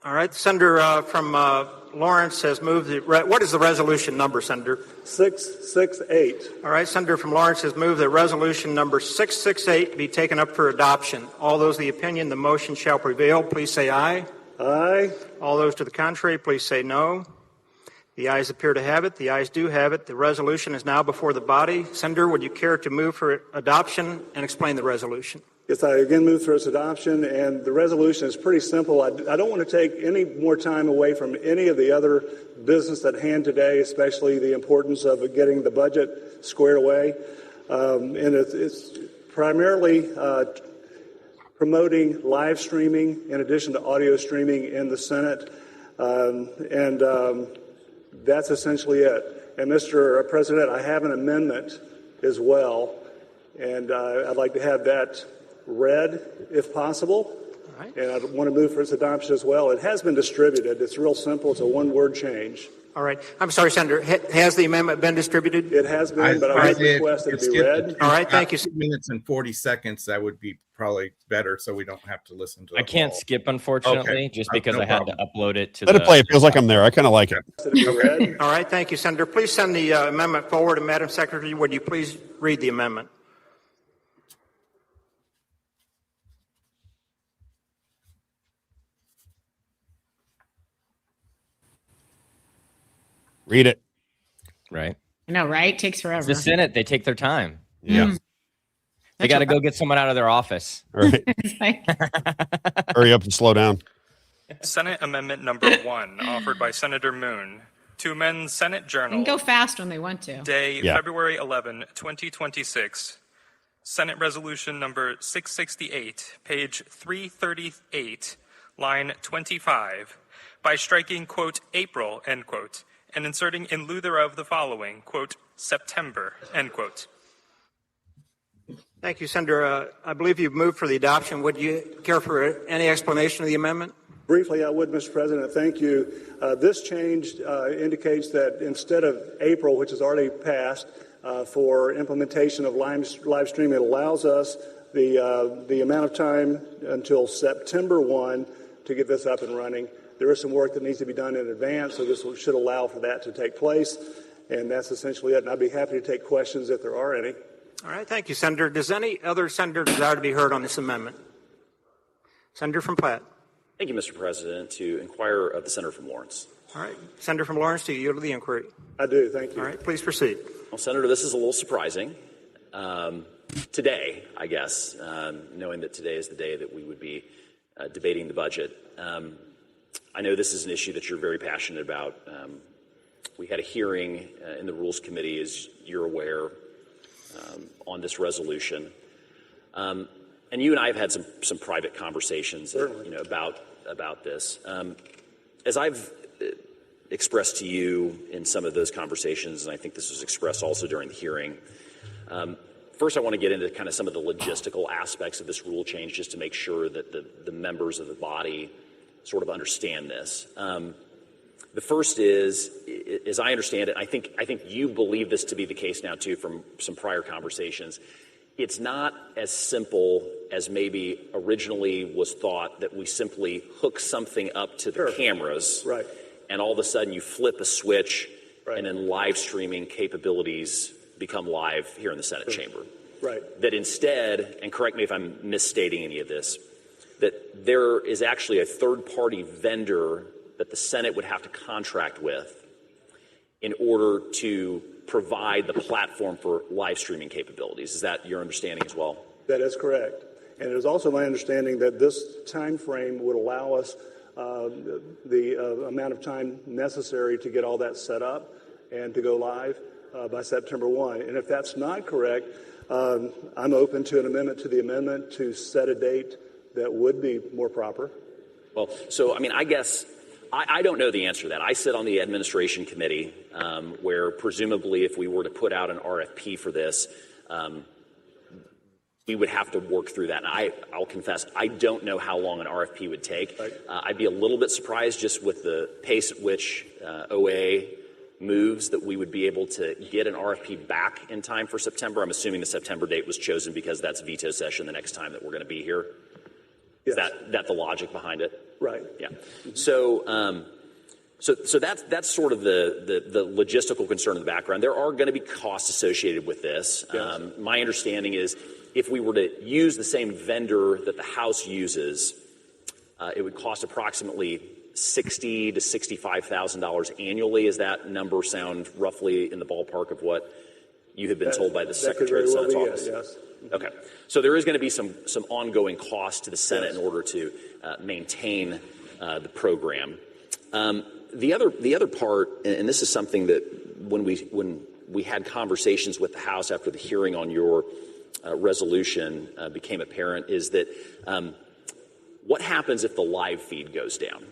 All right. Senator from Lawrence has moved. What is the resolution number, Senator? 668. All right. Senator from Lawrence has moved that resolution number 668 be taken up for adoption. All those of the opinion the motion shall prevail, please say aye. Aye. All those to the contrary, please say no. The ayes appear to have it. The ayes do have it. The resolution is now before the body. Senator, would you care to move for adoption and explain the resolution? Yes, I again move for its adoption, and the resolution is pretty simple. I don't want to take any more time away from any of the other business at hand today, especially the importance of getting the budget squared away. And it's primarily promoting live streaming in addition to audio streaming in the Senate. That's essentially it. And Mr. President, I have an amendment as well, and I'd like to have that read if possible. All right. And I want to move for its adoption as well. It has been distributed. It's real simple. It's a one-word change. All right. I'm sorry, Senator. Has the amendment been distributed? It has been, but I would request it to be read. All right. Thank you. 2 minutes and 40 seconds. That would be probably better, so we don't have to listen to it. I can't skip, unfortunately, just because No I had problem. to upload it to Let it play. It feels like I'm there. I kind of like it. All right. Thank you, Senator. Please send the amendment forward. And Madam Secretary, would you please read the amendment? Read it. Right. I know, right? Takes forever. The Senate, they take their time. Yeah. They got to go get someone out of their office. All right. Hurry up and slow down. Senate Amendment Number 1, offered by Senator Moon, to amend Senate They Journal. can go fast when they want to. Day, February 11, 2026. Senate Resolution Number 668, page 338, line 25, by striking, quote, April, end quote, and inserting in lieu thereof the following, quote, September, end quote. Thank you, Senator. I believe you've moved for the adoption. Would you care for any explanation of the amendment? Briefly, I would, Mr. President. Thank you. This change indicates that instead of April, which has already passed, for implementation of live streaming, it allows us the amount of time until September 1 to get this up and running. There is some work that needs to be done in advance, so this should allow for that to take place. And that's essentially it. And I'd be happy to take questions if there are any. All right. Thank you, Senator. Does any other senator desire to be heard on this amendment? Senator from Platte. Thank you, Mr. President. To inquire of the Senator from Lawrence. All right. Senator from Lawrence, do you yield to the inquiry? I do. Thank you. All right. Please proceed. Well, Senator, this is a little surprising. Today, I guess, knowing that today is the day that we would be debating the budget. I know this is an issue that you're very passionate about. We had a hearing in the Rules Committee, as you're aware, on this resolution. And you and I have had some private conversations about this. As I've expressed to you in some of those conversations, and I think this was expressed also during the hearing, first I want to get into kind of some of the logistical aspects of this rule change just to make sure that the members of the body sort of understand this. The first is, as I understand it, I think you believe this to be the case now too from some prior conversations, it's not as simple as maybe originally was thought, that we simply hook something up to the cameras, right, and all of a sudden you flip a switch, and then live streaming capabilities become live here in the Senate chamber. Right. That instead, and correct me if I'm misstating any of this, that there is actually a third-party vendor that the Senate would have to contract with in order to provide the platform for live streaming capabilities. Is that your understanding as well? That is correct. And it is also my understanding that this time frame would allow us the amount of time necessary to get all that set up and to go live by September 1. And if that's not correct, I'm open to an amendment to the amendment to set a date that would be more proper. Well, so, I mean, I guess I don't know the answer to that. I sit on the administration committee where presumably if we were to put out an RFP for this, we would have to work through that. And I'll confess, I don't know how long an RFP would take. I'd be a little bit surprised just with the pace at which OA moves that we would be able to get an RFP back in time for September. I'm assuming the September date was chosen because that's veto session the next time that we're going to be here. Is that the logic behind it? Right. Yeah. So, so that's sort of the logistical concern in the background. There are going to be costs associated with this. Yes. My understanding is if we were to use the same vendor that the House uses, it would cost approximately $60,000 to $65,000 annually. Does that number sound roughly in the ballpark of what you have been told by the Secretary of the Senate's office? Yes. Okay. So there is going to be some ongoing costs to the Senate in order to maintain the program. The other part, and this is something that when we had conversations with the House after the hearing on your resolution became apparent, is that what happens if the live feed goes down?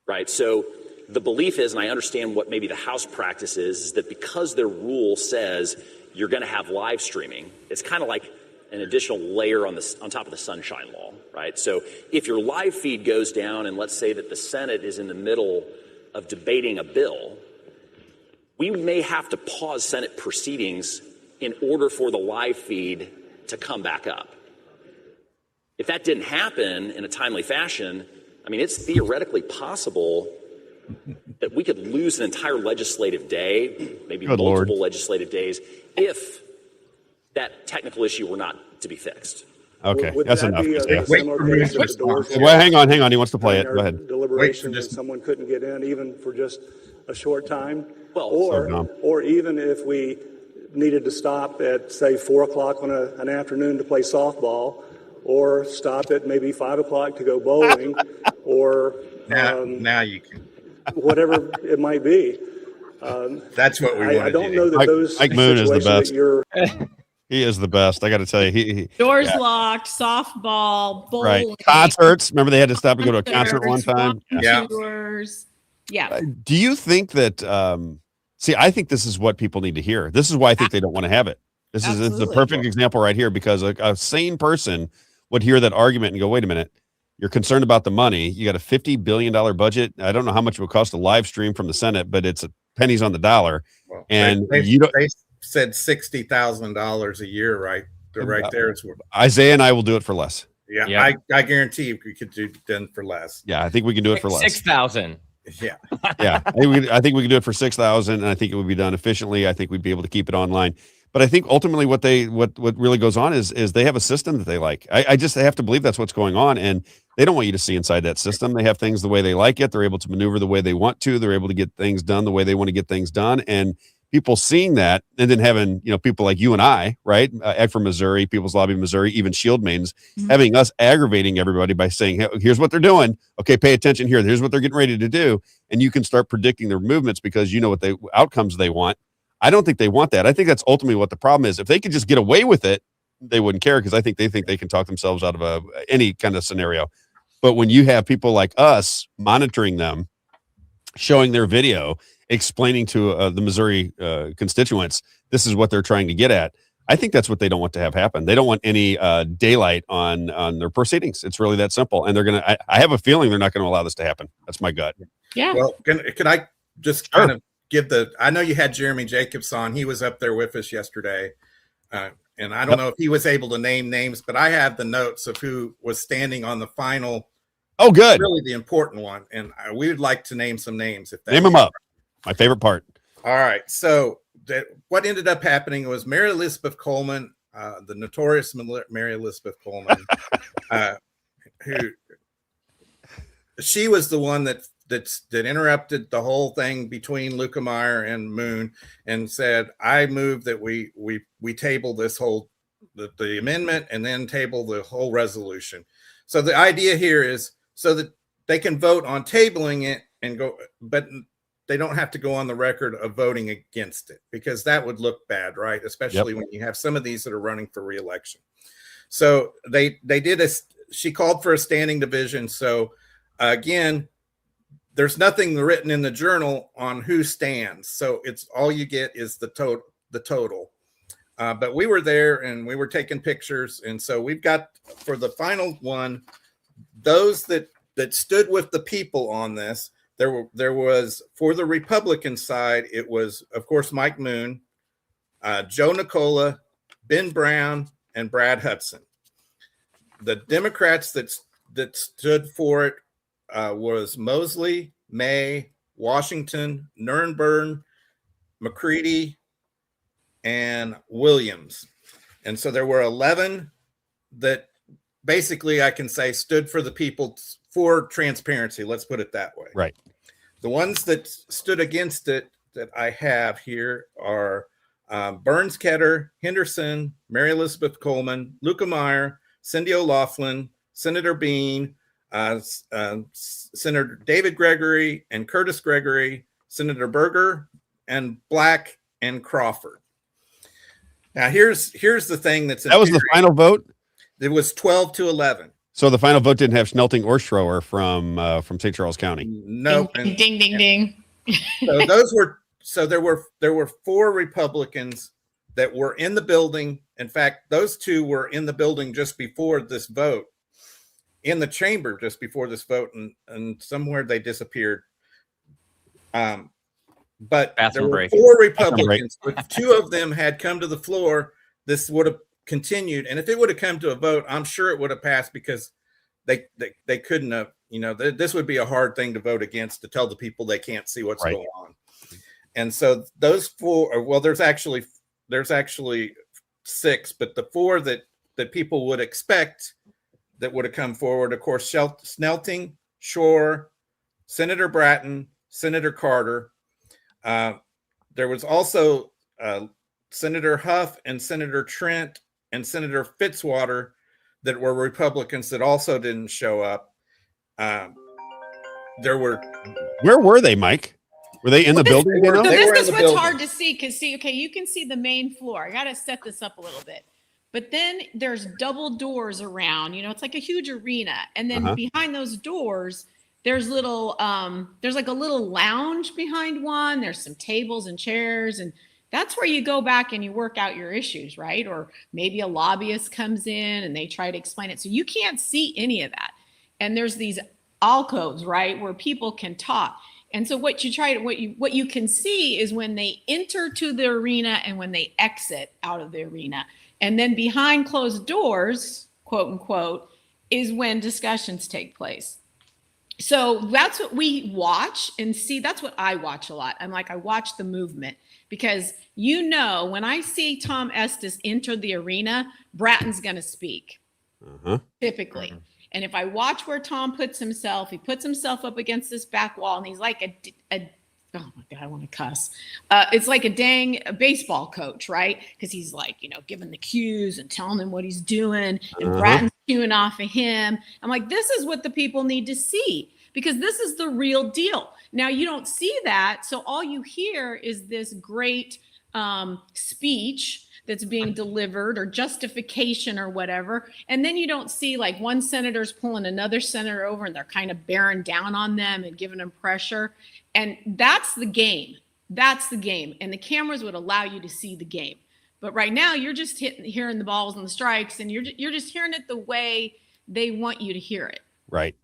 Right. So the belief is, and I understand what maybe the House practice is that because their rule says you're going to have live streaming, it's kind of like an additional layer on top of the sunshine law, right? So if your live feed goes down, and let's say that the Senate is in the middle of debating a bill, we may have to pause Senate proceedings in order for the live feed to come back up. If that didn't happen in a timely fashion, I mean, it's theoretically possible that we could lose an entire legislative day, maybe multiple legislative days, if that technical issue were not to be fixed. Okay, Would that's that enough. be a similar case if the doors were Well, hang on. He wants to play it. Go ahead. Deliberation and someone couldn't get in even for just a short time? Well, or even if we needed to stop at, say, 4 o'clock on an afternoon to play softball, or stop at maybe 5 o'clock to go bowling, or now you can. Whatever it might be. That's what we want. I don't know that those Mike Moon is the best. You're He is the best. I got to tell you, he Doors locked, softball, bowling. right. Concerts. Remember they had to stop and go to a concert one time. Yeah. Tours. Yeah. Do you think that? See, I think this is what people need to hear. This is why I think they don't want to have it. This is the perfect example right here, because a sane person would hear that argument and go, "Wait a minute, you're concerned about the money. You got a $50 billion budget. I don't know how much it would cost to live stream from the Senate, but it's pennies on the dollar." Well, and they you don't. They said $60,000 a year, right? Right there is what Isaiah and I will do it for less. Yeah. I guarantee you we could do done for less. Yeah, I think we can do it for less. 6,000. Yeah. Yeah, I think we can do it for 6,000, and I think it would be done efficiently. I think we'd be able to keep it online. But I think ultimately what really goes on is they have a system that they like. I just have to believe that's what's going on, and they don't want you to see inside that system. They have things the way they like it. They're able to maneuver the way they want to. They're able to get things done the way they want to get things done. And people seeing that, and then having people like you and I, right, Ag for Missouri, People's Lobby of Missouri, even Shield Maidens, having us aggravating everybody by saying, hey, here's what they're doing. Okay, pay attention here. Here's what they're getting ready to do, and you can start predicting their movements because you know what outcomes they want. I don't think they want that. I think that's ultimately what the problem is. If they could just get away with it, they wouldn't care, because I think they can talk themselves out of any kind of scenario. But when you have people like us monitoring them, showing their video, explaining to the Missouri constituents, this is what they're trying to get at, I think that's what they don't want to have happen. They don't want any daylight on their proceedings. It's really that simple. And they're going to, I have a feeling they're not going to allow this to happen. That's my gut. Yeah. Well, can I just kind of give I know you had Jeremy Jacobs on. He was up there with us yesterday. And I don't know if he was able to name names, but I have the notes of who was standing on the final. Oh, good. Really the important one. And we would like to name some names. If Name them up. My favorite part. All right. So what ended up happening was Mary Elizabeth Coleman, the notorious Mary Elizabeth Coleman, who she was the one that interrupted the whole thing between Lukemeyer and Moon and said, I move that we table this whole the amendment and then table the whole resolution. So the idea here is so that they can vote on tabling it and go, but they don't have to go on the record of voting against it, because that would look bad, right? Especially when you have some of these that are running for re-election. So she called for a standing division. So again, there's nothing written in the journal on who stands. So it's all you get is the total. But we were there and we were taking pictures. And so we've got, for the final one, those that stood with the people on this. There was, for the Republican side, it was, of course, Mike Moon, Joe Nicola, Ben Brown, and Brad Hudson. The Democrats that stood for it was Mosley, May, Washington, Nurnberg, McCready, and Williams. And so there were 11 that basically I can say stood for the people, for transparency. Let's put it that way. Right. The ones that stood against it that I have here are Burns Ketter, Henderson, Mary Elizabeth Coleman, Lukemeyer, Cindy O'Laughlin, Senator Bean, Senator David Gregory and Curtis Gregory, Senator Berger, and Black and Crawford. Now here's the thing that was the final vote. It was 12-11. So the final vote didn't have Schnelting or Schroer from St. Charles County. No. Ding, ding, ding, ding. So there were 4 Republicans that were in the building. In fact, those 2 were in the building just before this vote, in the chamber just before this vote, and somewhere they disappeared. But there were 4 Republicans. If 2 of them had come to the floor, this would have continued. And if it would have come to a vote, I'm sure it would have passed, because they couldn't have, this would be a hard thing to vote against, to tell the people they can't see what's going on. And so those 4, well, there's actually 6, but the 4 that people would expect that would have come forward, of course, Schnelting, Schroer, Senator Bratton, Senator Carter. There was also Senator Huff and Senator Trent and Senator Fitzwater that were Republicans that also didn't show up. Where were they, Mike? Were they in the building? This is what's hard to see, because you can see the main floor. I got to set this up a little bit. But then there's double doors around, it's like a huge arena. And then behind those doors, there's like a little lounge behind one. There's some tables and chairs, and that's where you go back and you work out your issues, right? Or maybe a lobbyist comes in and they try to explain it. So you can't see any of that. And there's these alcoves, right, where people can talk. And so what you can see is when they enter to the arena and when they exit out of the arena. And then behind closed doors, quote unquote, is when discussions take place. So that's what we watch and see. That's what I watch a lot. I watch the movement, because when I see Tom Estes enter the arena, Bratton's going to speak, typically. And if I watch where Tom puts himself, he puts himself up against this back wall, and he's like oh my God, I want to cuss. It's like a baseball coach, right? Because he's like, giving the cues and telling him what he's doing, and Bratton's cueing off of him. I'm like, this is what the people need to see, because this is the real deal. Now, you don't see that. So all you hear is this great speech that's being delivered, or justification or whatever. And then you don't see like one senator's pulling another senator over and they're kind of bearing down on them and giving them pressure. And that's the game. That's the game. And the cameras would allow you to see the game. But right now you're just hearing the balls and the strikes, and you're just hearing it the way they want you to hear it. Right.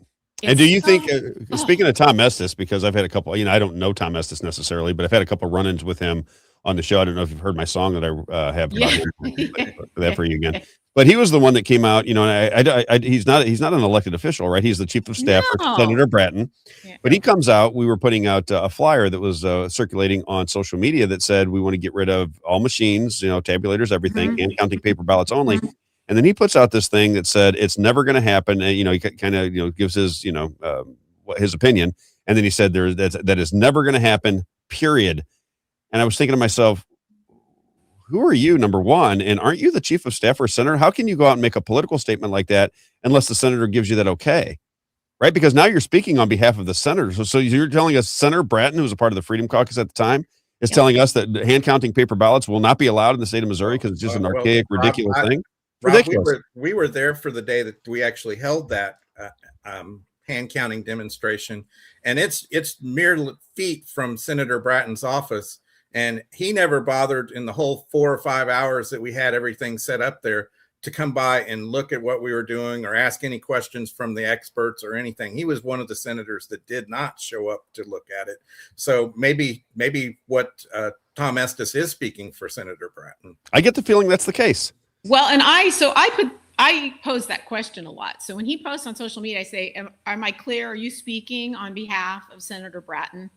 And do you think, speaking of Tom Estes, because I've had a couple, I don't know Tom Estes necessarily, but I've had a couple run-ins with him on the show. I don't know if you've heard my song that I have about him. Yeah. That for you again. But he was the one that came out, you know, and he's not an elected official, right? He's the chief of staff for No. Senator Bratton. Yeah. But he comes out, we were putting out a flyer that was circulating on social media that said, we want to get rid of all machines, you know, tabulators, everything, and counting paper ballots only. And then he puts out this thing that said, it's never going to happen. And, you know, he kind of, you know, gives his, you know, his opinion. And then he said that is never going to happen, period. And I was thinking to myself, who are you, number one? And aren't you the chief of staff for a senator? How can you go out and make a political statement like that unless the senator gives you that okay? Right? Because now you're speaking on behalf of the senator. So you're telling us Senator Bratton, who was a part of the Freedom Caucus at the time, is telling us that hand counting paper ballots will not be allowed in the state of Missouri because it's just an archaic, ridiculous thing. Rob, Ridiculous. we were there for the day that we actually held that hand counting demonstration, and it's mere feet from Senator Bratton's office. And he never bothered in the whole 4 or 5 hours that we had everything set up there to come by and look at what we were doing or ask any questions from the experts or anything. He was one of the senators that did not show up to look at it. So maybe what Tom Estes is speaking for Senator Bratton. I get the feeling that's the case. Well, and I pose that question a lot. So when he posts on social media, I say, am I clear? Are you speaking on behalf of Senator Bratton?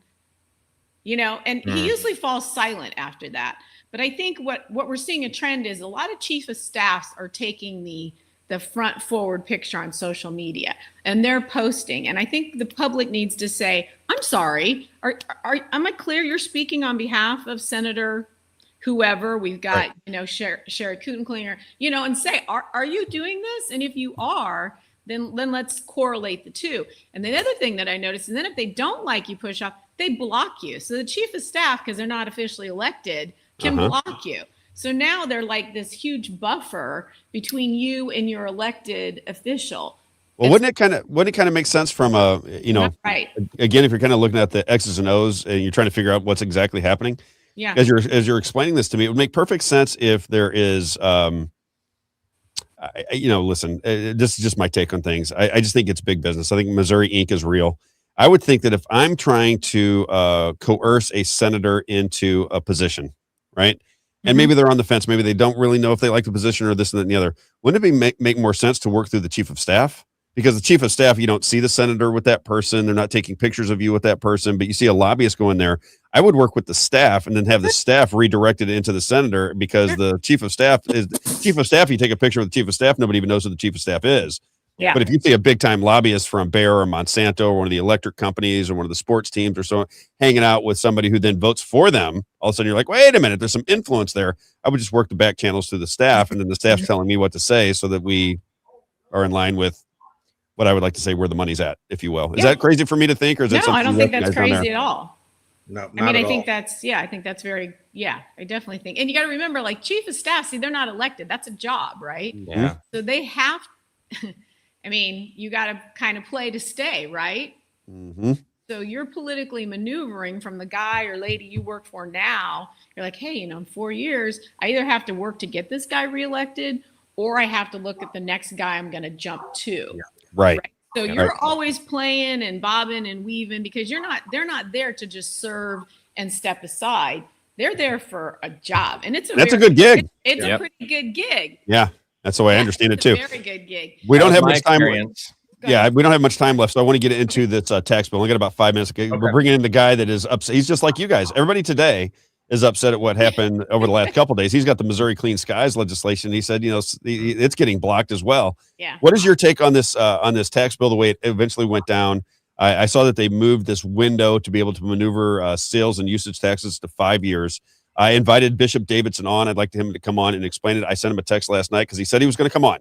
You know, and he usually falls silent after that. But I think what we're seeing a trend is a lot of chief of staffs are taking the front forward picture on social media and they're posting. And I think the public needs to say, I'm sorry, am I clear you're speaking on behalf of Senator whoever? We've got, right, you know, Sherry Kutenklinger, you know, and say, are you doing this? And if you are, then let's correlate the two. And the other thing that I noticed, and then if they don't like you push off, they block you. So the chief of staff, because they're not officially elected, can block you. So now they're like this huge buffer between you and your elected official. Well, wouldn't it kind of make sense from a, you know, right, again, if you're kind of looking at the X's and O's and you're trying to figure out what's exactly happening? Yeah. As you're explaining this to me, it would make perfect sense if there is, you know, listen, this is just my take on things. I just think it's big business. I think Missouri Inc. is real. I would think that if I'm trying to coerce a senator into a position, right? And maybe they're on the fence. Maybe they don't really know if they like the position or this and that and the other. Wouldn't it make more sense to work through the chief of staff? Because the chief of staff, you don't see the senator with that person. They're not taking pictures of you with that person, but you see a lobbyist go in there. I would work with the staff and then have the staff redirected into the senator, because the chief of staff is chief of staff. You take a picture with the chief of staff, nobody even knows who the chief of staff is. Yeah. But if you see a big time lobbyist from Bayer or Monsanto or one of the electric companies or one of the sports teams or so hanging out with somebody who then votes for them, all of a sudden you're like, wait a minute, there's some influence there. I would just work the back channels through the staff, and then the staff's telling me what to say so that we are in line with what I would like to say where the money's at, if you will. Is that crazy for me to think, or is that something? No, I don't think that's crazy at all. No, I mean, I think that's very, I definitely think. And you got to remember, like, chief of staff, see, they're not elected. That's a job, right? Yeah. So they have, I mean, you got to kind of play to stay, right? Mm-hmm. So you're politically maneuvering from the guy or lady you work for now. You're like, hey, you know, in 4 years, I either have to work to get this guy reelected, or I have to look at the next guy I'm going to jump to. Yeah. Right. So you're always playing and bobbing and weaving, because they're not there to just serve and step aside. They're there for a job. And that's a good gig. It's a pretty good gig. Yeah. That's the way I understand it too. Very good gig. We don't have much time left. Yeah, we don't have much time left, so I want to get into this tax bill. I got about 5 minutes. Okay. We're bringing in the guy that is upset. He's just like you guys. Everybody today is upset at what happened over the last couple of days. He's got the Missouri Clean Skies legislation. He said, you know, it's getting blocked as well. Yeah. What is your take on this tax bill, the way it eventually went down? I saw that they moved this window to be able to maneuver sales and usage taxes to 5 years. I invited Bishop Davidson on. I'd like him to come on and explain it. I sent him a text last night because he said he was going to come on.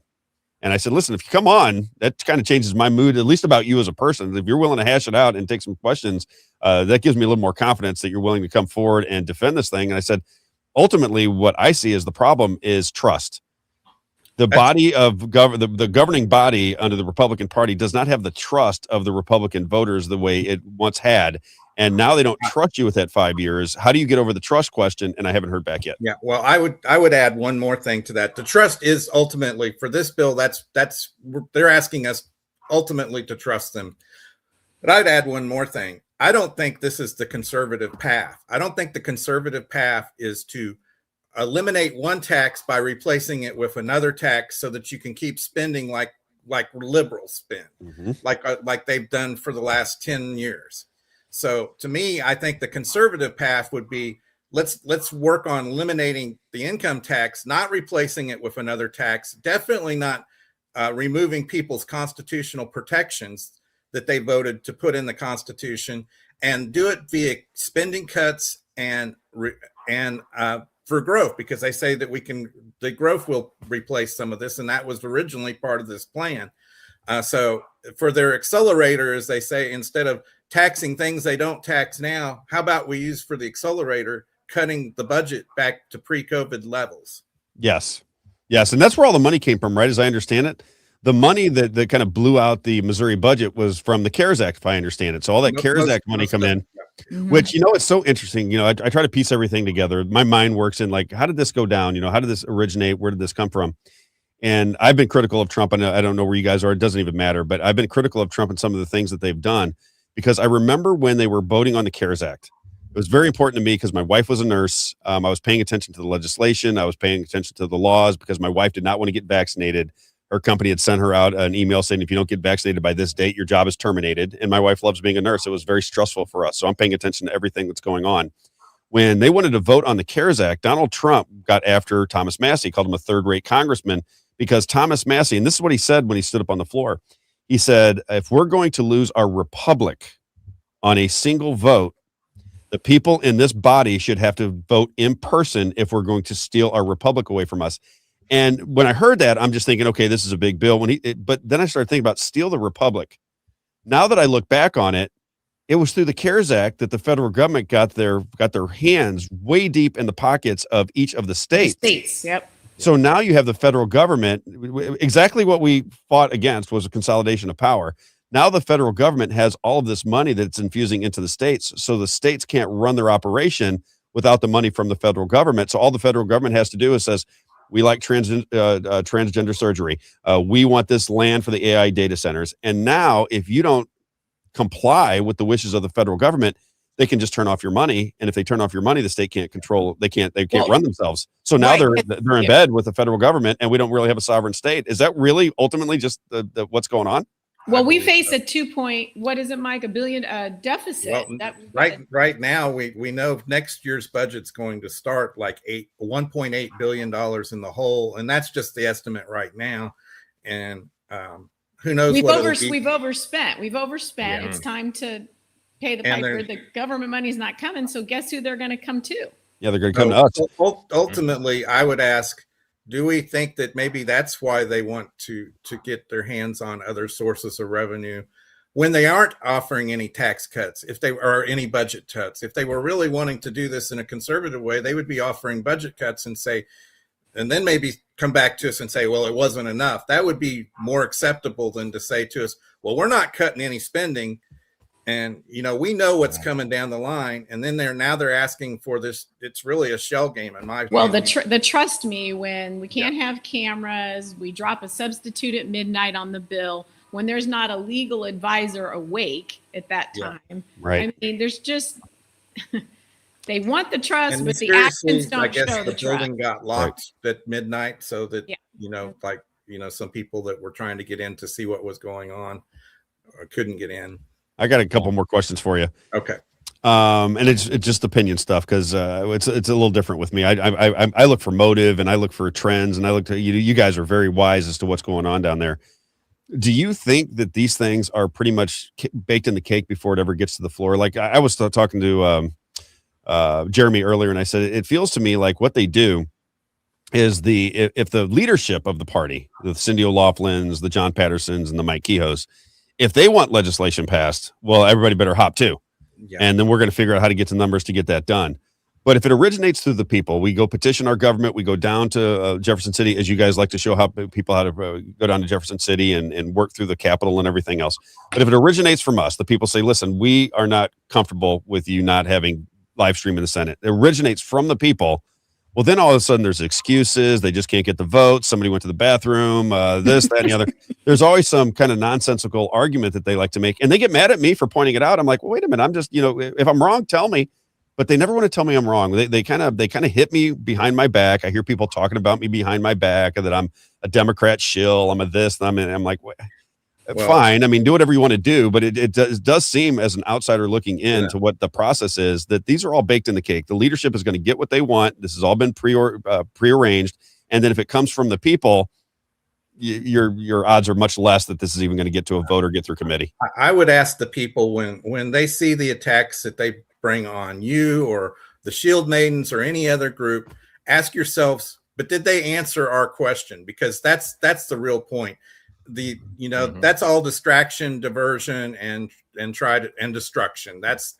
And I said, listen, if you come on, that kind of changes my mood, at least about you as a person. If you're willing to hash it out and take some questions, that gives me a little more confidence that you're willing to come forward and defend this thing. And I said, ultimately, what I see as the problem is trust. The body of the governing body under the Republican Party does not have the trust of the Republican voters the way it once had. And now they don't trust you with that 5 years. How do you get over the trust question? And I haven't heard back yet. Yeah, well, I would add one more thing to that. The trust is ultimately for this bill. They're asking us ultimately to trust them. But I'd add one more thing. I don't think this is the conservative path. I don't think the conservative path is to eliminate one tax by replacing it with another tax so that you can keep spending like liberals spend, like they've done for the last 10 years. So to me, I think the conservative path would be let's work on eliminating the income tax, not replacing it with another tax, definitely not removing people's constitutional protections that they voted to put in the Constitution, and do it via spending cuts and for growth, because they say that the growth will replace some of this, and that was originally part of this plan. So for their accelerators, they say instead of taxing things they don't tax now, how about we use for the accelerator cutting the budget back to pre-COVID levels? Yes. And that's where all the money came from, right? As I understand it, the money that kind of blew out the Missouri budget was from the CARES Act, if I understand it. So all that CARES Act money come in, which, it's so interesting. I try to piece everything together. My mind works in like, how did this go down? How did this originate? Where did this come from? And I've been critical of Trump, and I don't know where you guys are. It doesn't even matter. But I've been critical of Trump and some of the things that they've done, because I remember when they were voting on the CARES Act. It was very important to me because my wife was a nurse. I was paying attention to the legislation. I was paying attention to the laws because my wife did not want to get vaccinated. Her company had sent her out an email saying, if you don't get vaccinated by this date, your job is terminated. And my wife loves being a nurse. It was very stressful for us. So I'm paying attention to everything that's going on. When they wanted to vote on the CARES Act, Donald Trump got after Thomas Massey, called him a third-rate congressman, because Thomas Massey, and this is what he said when he stood up on the floor, he said, if we're going to lose our republic on a single vote, the people in this body should have to vote in person if we're going to steal our republic away from us. And when I heard that, I'm just thinking, okay, this is a big bill. But then I started thinking about steal the republic. Now that I look back on it, it was through the CARES Act that the federal government got their hands way deep in the pockets of each of the states. Yep. So now you have the federal government. Exactly what we fought against was a consolidation of power. Now the federal government has all of this money that it's infusing into the states. So the states can't run their operation without the money from the federal government. So all the federal government has to do is says, we like transgender surgery. We want this land for the AI data centers. And now if you don't comply with the wishes of the federal government, they can just turn off your money. And if they turn off your money, the state can't control, they can't run themselves. So now they're in bed with the federal government, and we don't really have a sovereign state. Is that really ultimately just the what's going on? Well, we face a $1 billion deficit. Well, right now, we know next year's budget's going to start like $1.8 billion in the hole, and that's just the estimate right now. And who knows? We've overspent. Yeah. It's time to pay the piper. The government money's not coming, so guess who they're going to come to? Yeah, they're going to come to us. Ultimately, I would ask, do we think that maybe that's why they want to get their hands on other sources of revenue when they aren't offering any tax cuts, or any budget cuts? If they were really wanting to do this in a conservative way, they would be offering budget cuts and then maybe come back to us and say, well, it wasn't enough. That would be more acceptable than to say to us, well, we're not cutting any spending. And, we know what's coming down the line. And then they're asking for this. It's really a shell game in my opinion. Well, the trust me, when we can't have cameras, we drop a substitute at midnight on the bill when there's not a legal advisor awake at that time. Right. I mean, there's just, they want the trust, but the actions don't show the trust. The building got locked at midnight so that, some people that were trying to get in to see what was going on couldn't get in. I got a couple more questions for you. Okay. And it's just opinion stuff, because it's a little different with me. I look for motive, and I look for trends, and I look to you guys are very wise as to what's going on down there. Do you think that these things are pretty much baked in the cake before it ever gets to the floor? Like I was talking to Jeremy earlier, and I said it feels to me like what they do is if the leadership of the party, the Cindy O'Loughlin's, the John Pattersons, and the Mike Kehoes, if they want legislation passed, well, everybody better hop too. Yeah. And then we're going to figure out how to get the numbers to get that done. But if it originates through the people, we go petition our government, we go down to Jefferson City, as you guys like to show people how to go down to Jefferson City and work through the Capitol and everything else. But if it originates from us, the people say, listen, we are not comfortable with you not having live stream in the Senate. It originates from the people. Well, then all of a sudden there's excuses. They just can't get the vote. Somebody went to the bathroom, this, that, and the other. There's always some kind of nonsensical argument that they like to make. And they get mad at me for pointing it out. I'm like, well, wait a minute. I'm just, if I'm wrong, tell me. But they never want to tell me I'm wrong. They kind of hit me behind my back. I hear people talking about me behind my back and that I'm a Democrat shill. I'm a this. I'm like, well, fine. I mean, do whatever you want to do. But it does seem, as an outsider looking in to what the process is, that these are all baked in the cake. The leadership is going to get what they want. This has all been prearranged. And then if it comes from the people, your odds are much less that this is even going to get to a vote or get through committee. I would ask the people when they see the attacks that they bring on you or the Shield Maidens or any other group, ask yourselves, but did they answer our question? Because that's the real point. That's all distraction, diversion, and destruction. That's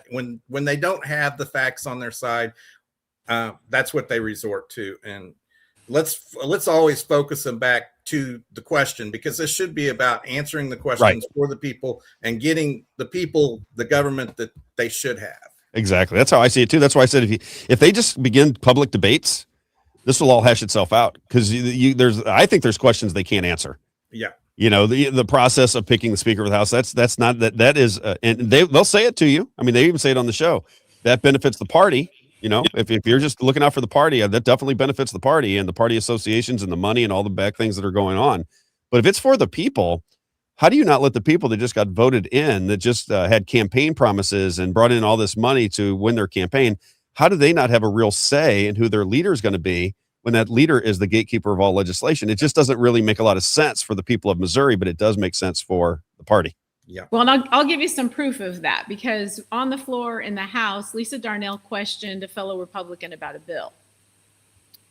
when they don't have the facts on their side, that's what they resort to. And let's always focus them back to the question, because this should be about answering the questions for the people and getting the people the government that they should have. Exactly. That's how I see it too. That's why I said if they just begin public debates, this will all hash itself out, because I think there's questions they can't answer. Yeah. The process of picking the Speaker of the House, that is, and they'll say it to you. I mean, they even say it on the show. That benefits the party. If you're just looking out for the party, that definitely benefits the party and the party associations and the money and all the back things that are going on. But if it's for the people, how do you not let the people that just got voted in, that just had campaign promises and brought in all this money to win their campaign, how do they not have a real say in who their leader is going to be when that leader is the gatekeeper of all legislation? It just doesn't really make a lot of sense for the people of Missouri, but it does make sense for the party. Yeah. Well, and I'll give you some proof of that, because on the floor in the House, Lisa Darnell questioned a fellow Republican about a bill,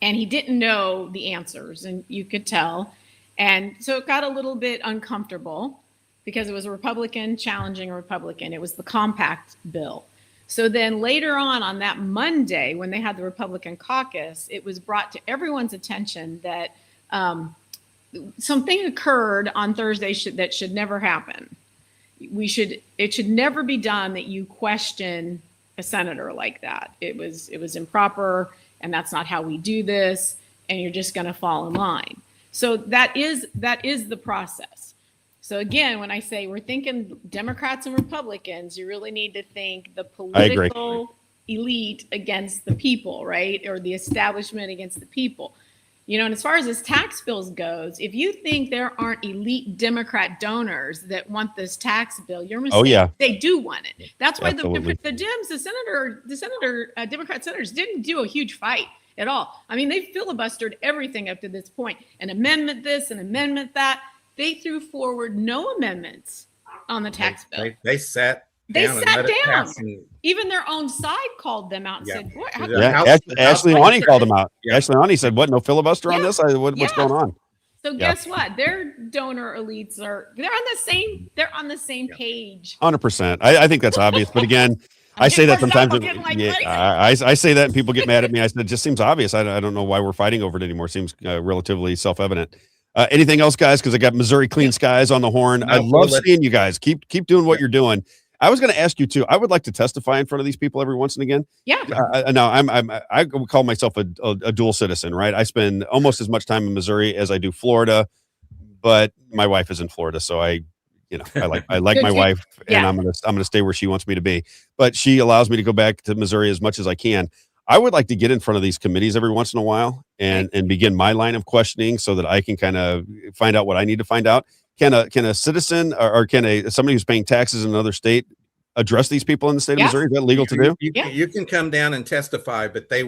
and he didn't know the answers, and you could tell. And so it got a little bit uncomfortable because it was a Republican challenging a Republican. It was the compact bill. So then later on that Monday, when they had the Republican caucus, it was brought to everyone's attention that something occurred on Thursday that should never happen. It should never be done that you question a senator like that. It was improper, and that's not how we do this, and you're just going to fall in line. So that is the process. So again, when I say we're thinking Democrats and Republicans, you really need to think the political elite against the people, right? Or the establishment against the people. And as far as this tax bills goes, if you think there aren't elite Democrat donors that want this tax bill, you're mistaken. Oh, yeah. They do want it. That's why the Dems, Democrat senators didn't do a huge fight at all. I mean, they filibustered everything up to this point. An amendment this, an amendment that. They threw forward no amendments on the tax bill. They sat down. Even their own side called them out and said, "Boy, Ashley Lonnie called them out. Yeah. Ashley Lonnie said, "What? No filibuster on this? What's going on?" So guess what? Their donor elites they're on the same page. 100%. I think that's obvious. But again, I say that sometimes. I say that and people get mad at me. I said, it just seems obvious. I don't know why we're fighting over it anymore. It seems relatively self-evident. Anything else, guys? Because I got Missouri Clean Skies on the horn. I love seeing you guys. Keep doing what you're doing. I was going to ask you too. I would like to testify in front of these people every once and again. Yeah. I would call myself a dual citizen, right? I spend almost as much time in Missouri as I do Florida, but my wife is in Florida, so I like my wife, and I'm gonna stay where she wants me to be. But she allows me to go back to Missouri as much as I can. I would like to get in front of these committees every once in a while and begin my line of questioning so that I can kind of find out what I need to find out. Can a citizen or can somebody who's paying taxes in another state address these people in the state of Missouri? Is that legal to do? You can come down and testify, but they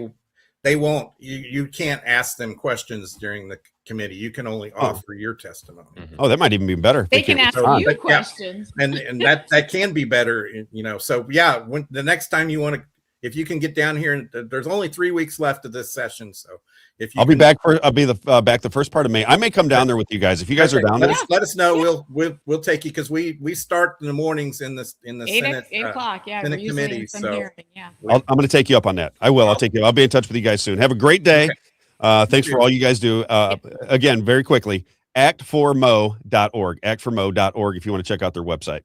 won't. You can't ask them questions during the committee. You can only offer your testimony. Oh, that might even be better. They can ask you questions, and that can be better. So when the next time you want to. If you can get down here, and there's only 3 weeks left of this session, so if you I'll be back the first part of May. I may come down there with you guys if you guys are down there. Let us know. We'll take you, because we start in the mornings in the Senate 8 o'clock. Senate committee. So I'm going to take you up on that. I will. I'll take you. I'll be in touch with you guys soon. Have a great day. Thanks for all you guys do. Again, very quickly, actformo.org. Actformo.org if you want to check out their website.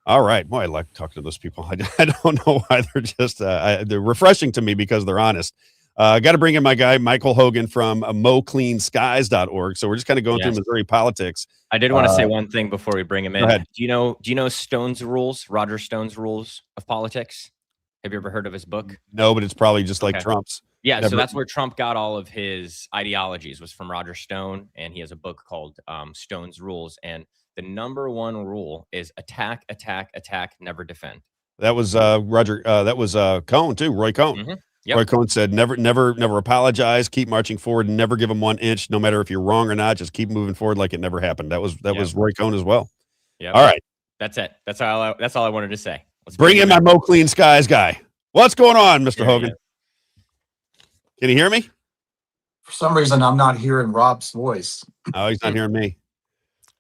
All right. Boy, I like talking to those people. I don't know why they're just they're refreshing to me because they're honest. Got to bring in my guy, Michael Hogan from mocleanskies.org. So we're just kind of going through Missouri politics. I did want to say one thing before we bring him in. Go ahead. Do you know Stone's rules, Roger Stone's rules of politics? Have you ever heard of his book? No, but it's probably just like Trump's. Yeah, so that's where Trump got all of his ideologies, was from Roger Stone, and he has a book called Stone's Rules. And the number one rule is attack, attack, attack, never defend. That was Roger. That was Cohn too. Roy Cohn. Mm-hmm. Yep. Roy Cohn said, never apologize. Keep marching forward. And never give them 1 inch, no matter if you're wrong or not. Just keep moving forward like it never happened. That was Roy Cohn as well. Yeah. All right. That's it. That's all I wanted to say. Let's bring in my Mo Clean Skies guy. What's going on, Mr. Hogan? Can you hear me? For some reason, I'm not hearing Rob's voice. Oh, he's not hearing me.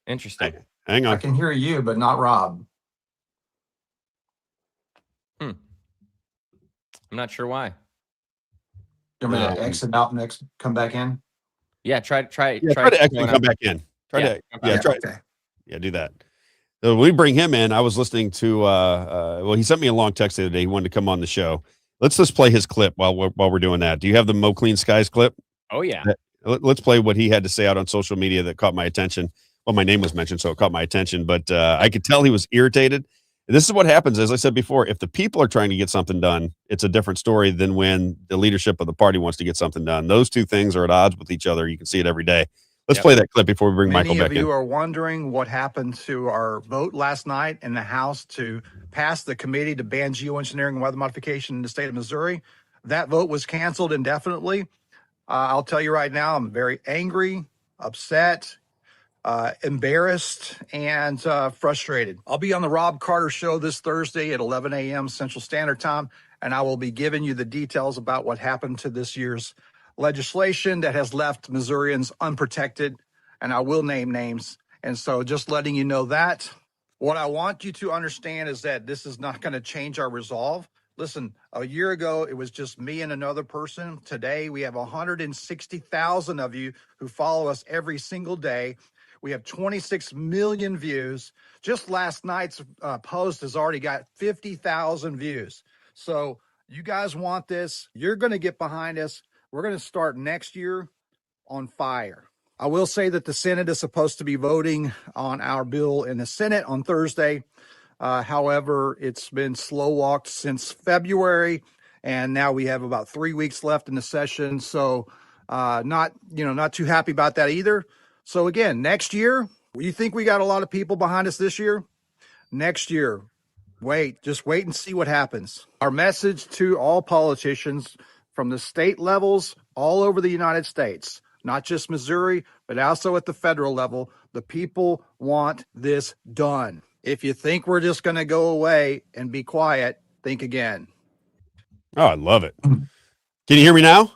Interesting. Hang on. I can hear you, but not Rob. I'm not sure why. You want me to exit out and come back in? Yeah, try to exit and come back in. Try do that. So when we bring him in, I was listening to well, he sent me a long text the other day. He wanted to come on the show. Let's just play his clip while we're doing that. Do you have the Mo Clean Skies clip? Oh yeah. Let's play what he had to say out on social media that caught my attention. Well, my name was mentioned, so it caught my attention, but I could tell he was irritated. And this is what happens, as I said before, if the people are trying to get something done, it's a different story than when the leadership of the party wants to get something done. Those two things are at odds with each other. You can see it every day. Let's play that clip before we bring Michael back in. Many of you are wondering what happened to our vote last night in the House to pass the committee to ban geoengineering and weather modification in the state of Missouri. That vote was canceled indefinitely. I'll tell you right now, I'm very angry, upset, embarrassed, and frustrated. I'll be on the Robb Carter Show this Thursday at 11 a.m. Central Standard Time, and I will be giving you the details about what happened to this year's legislation that has left Missourians unprotected, and I will name names. And so just letting you know that. What I want you to understand is that this is not going to change our resolve. Listen, a year ago, it was just me and another person. Today, we have 160,000 of you who follow us every single day. We have 26 million views. Just last night's post has already got 50,000 views. So you guys want this. You're going to get behind us. We're going to start next year on fire. I will say that the Senate is supposed to be voting on our bill in the Senate on Thursday. However, it's been slow walked since February, and now we have about 3 weeks left in the session. So not too happy about that either. So again, next year, you think we got a lot of people behind us this year? Next year, just wait and see what happens. Our message to all politicians from the state levels all over the United States, not just Missouri, but also at the federal level, the people want this done. If you think we're just going to go away and be quiet, think again. Oh, I love it. Can you hear me now?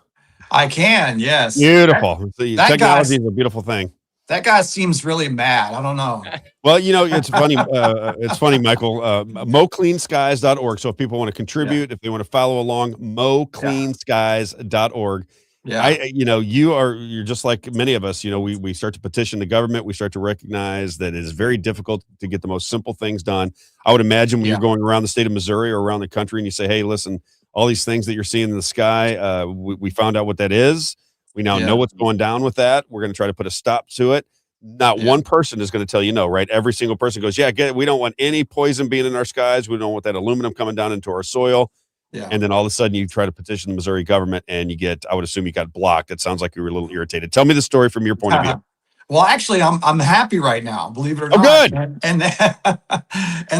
I can, yes. Beautiful. Technology is a beautiful thing. That guy seems really mad. I don't know. Well, it's funny. It's funny, Michael. MoCleanSkies.org. So if people want to contribute, if they want to follow along, MoCleanSkies.org. Yeah. You're just like many of us. We start to petition the government. We start to recognize that it is very difficult to get the most simple things done. I would imagine when you're going around the state of Missouri or around the country and you say, hey, listen, all these things that you're seeing in the sky, we found out what that is. We now know what's going down with that. We're going to try to put a stop to it. Not one person is going to tell you no, right? Every single person goes, we don't want any poison being in our skies. We don't want that aluminum coming down into our soil. Yeah. And then all of a sudden you try to petition the Missouri government and I would assume you got blocked. It sounds like you were a little irritated. Tell me the story from your point of view. Well, actually, I'm happy right now, believe it or not. Good. And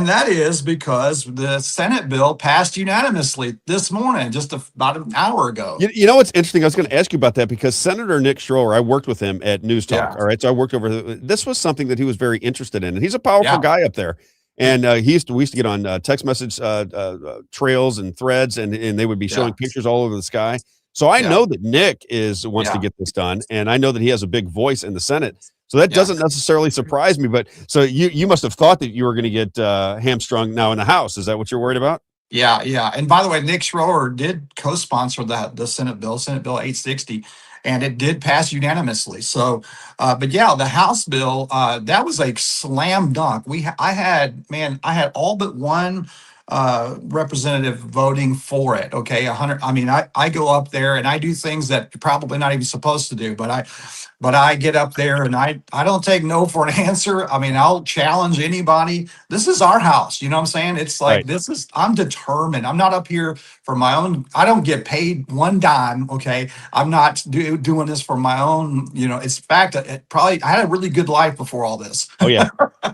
that is because the Senate bill passed unanimously this morning, just about an hour ago. You know what's interesting? I was going to ask you about that because Senator Nick Schroer, I worked with him at News Talk. Yeah. All right. So I worked this was something that he was very interested in. And he's a powerful guy up there. And we used to get on text message trails and threads, and they would be showing pictures all over the sky. So I know that Nick wants to get this done, and I know that he has a big voice in the Senate. So that doesn't necessarily surprise me. But so you must have thought that you were going to get hamstrung now in the House. Is that what you're worried about? Yeah. And by the way, Nick Schroer did co-sponsor the Senate Bill 860, and it did pass unanimously. So, but the House bill, that was a slam dunk. I had all but one representative voting for it. Okay, 100. I mean, I go up there and I do things that you're probably not even supposed to do, but I get up there and I don't take no for an answer. I mean, I'll challenge anybody. This is our house. You know what I'm saying? It's like, Right. I'm determined. I'm not up here for my own. I don't get paid one dime. Okay. I'm not doing this for my own, it's fact. I had a really good life before all this. Oh yeah.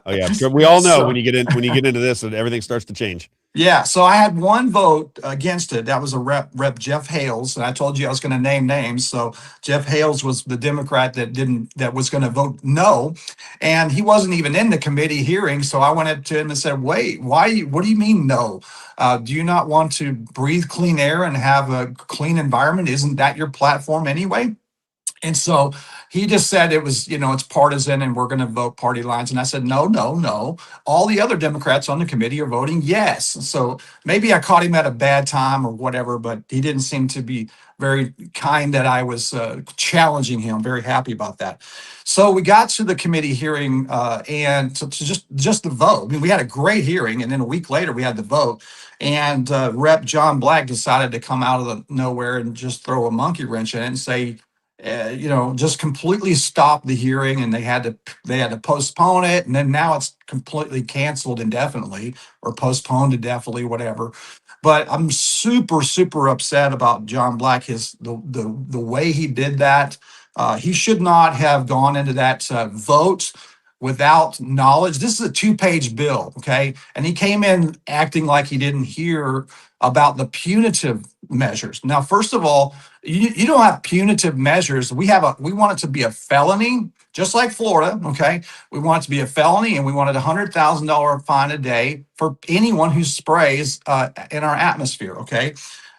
Oh yeah. I'm sure we all know So- when you get into this, that everything starts to change. Yeah, so I had one vote against it. That was a Rep Jeff Hales, and I told you I was going to name names. So Jeff Hales was the Democrat that was going to vote no, and he wasn't even in the committee hearing. So I went up to him and said, "Wait, why? What do you mean no? Do you not want to breathe clean air and have a clean environment? Isn't that your platform anyway?" And so he just said it was, it's partisan and we're going to vote party lines. And I said, no, no, no. All the other Democrats on the committee are voting yes. So maybe I caught him at a bad time or whatever, but he didn't seem to be very kind that I was challenging him. Very happy about that. So we got to the committee hearing and to just the vote. I mean, we had a great hearing, and then a week later we had the vote. And Rep. John Black decided to come out of the nowhere and just throw a monkey wrench in it and say, just completely stopped the hearing, and they had to postpone it, and then now it's completely canceled indefinitely or postponed indefinitely, whatever. But I'm super, super upset about John Black. The way he did that, he should not have gone into that vote without knowledge. This is a 2-page bill, okay? And he came in acting like he didn't hear about the punitive measures. Now, first of all, you don't have punitive measures. We want it to be a felony, just like Florida, okay? We want it to be a felony, and we wanted a $100,000 fine a day for anyone who sprays in our atmosphere, okay?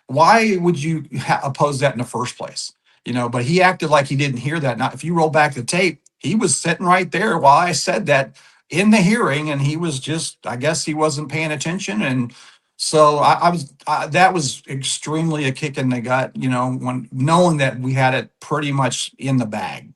Why would you oppose that in the first place? But he acted like he didn't hear that. Now, if you roll back the tape, he was sitting right there while I said that in the hearing, and he was I guess he wasn't paying attention. And so that was extremely a kick in the gut, when knowing that we had it pretty much in the bag.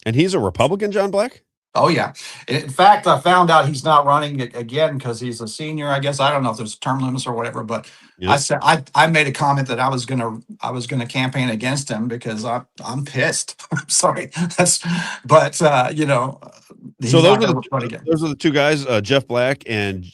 And he's a Republican, John Black? Oh yeah. In fact, I found out he's not running it again because he's a senior. I guess I don't know if there's term limits or whatever, but I said I made a comment that I was gonna campaign against him because I'm pissed. I'm sorry. So those are the two guys, Jeff Black and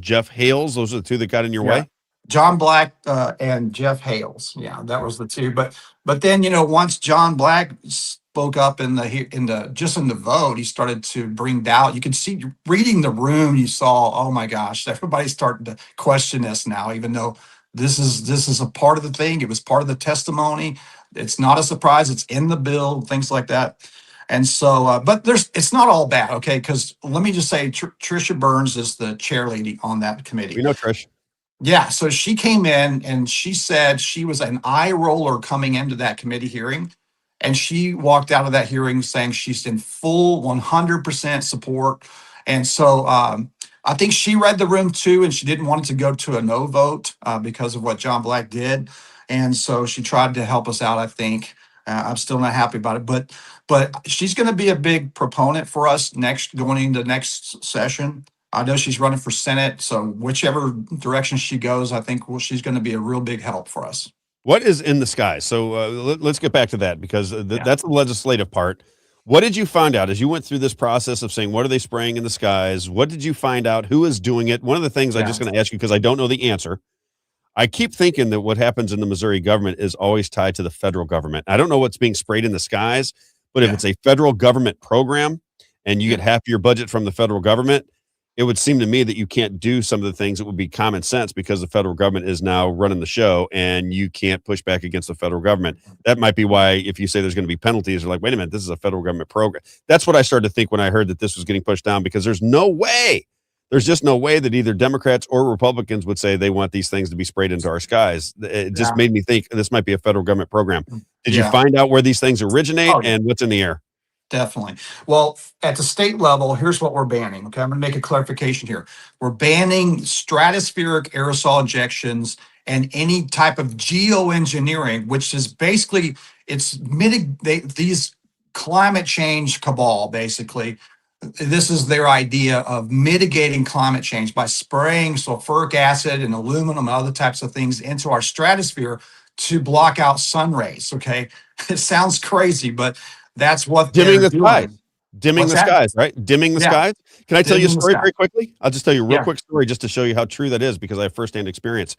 Jeff Hales. Those are the two that got in your way. John Black and Jeff Hales. Yeah, that was the two. But then once John Black spoke up in the vote, he started to bring doubt. You could see reading the room. You saw, oh my gosh, everybody's starting to question this now, even though this is a part of the thing. It was part of the testimony. It's not a surprise. It's in the bill, things like that. And so, but it's not all bad, okay? Because let me just say, Trisha Burns is the chair lady on that committee. We know Trish. Yeah, so she came in and she said she was an eye roller coming into that committee hearing. And she walked out of that hearing saying she's in full 100% support. And so I think she read the room too, and she didn't want it to go to a no vote because of what John Black did. And so she tried to help us out, I think. I'm still not happy about it, but she's going to be a big proponent for us going into the next session. I know she's running for Senate, so whichever direction she goes, I think she's going to be a real big help for us. What is in the sky? So let's get back to that because that's the legislative part. What did you find out as you went through this process of saying, what are they spraying in the skies? What did you find out? Who is doing it? One of the things I'm just going to ask you, because I don't know the answer. I keep thinking that what happens in the Missouri government is always tied to the federal government. I don't know what's being sprayed in the skies, but if it's a federal government program and you get half your budget from the federal government, it would seem to me that you can't do some of the things that would be common sense because the federal government is now running the show and you can't push back against the federal government. That might be why if you say there's going to be penalties, you're like, wait a minute, this is a federal government program. That's what I started to think when I heard that this was getting pushed down, because there's just no way that either Democrats or Republicans would say they want these things to be sprayed into our skies. It just made me think this might be a federal government program. Did you find out where these things originate and what's in the air? Definitely. Well, at the state level, here's what we're banning. Okay, I'm going to make a clarification here. We're banning stratospheric aerosol injections and any type of geoengineering, which is basically these climate change cabal. Basically, this is their idea of mitigating climate change by spraying sulfuric acid and aluminum and other types of things into our stratosphere to block out sun rays. Okay. It sounds crazy, but that's what Dimming they're the skies. doing. Dimming What's the that? skies, right? Dimming the Yeah. skies. Can I tell you a Dimming the story sky. very quickly? I'll just tell you a real Yeah. quick story just to show you how true that is, because I have firsthand experience.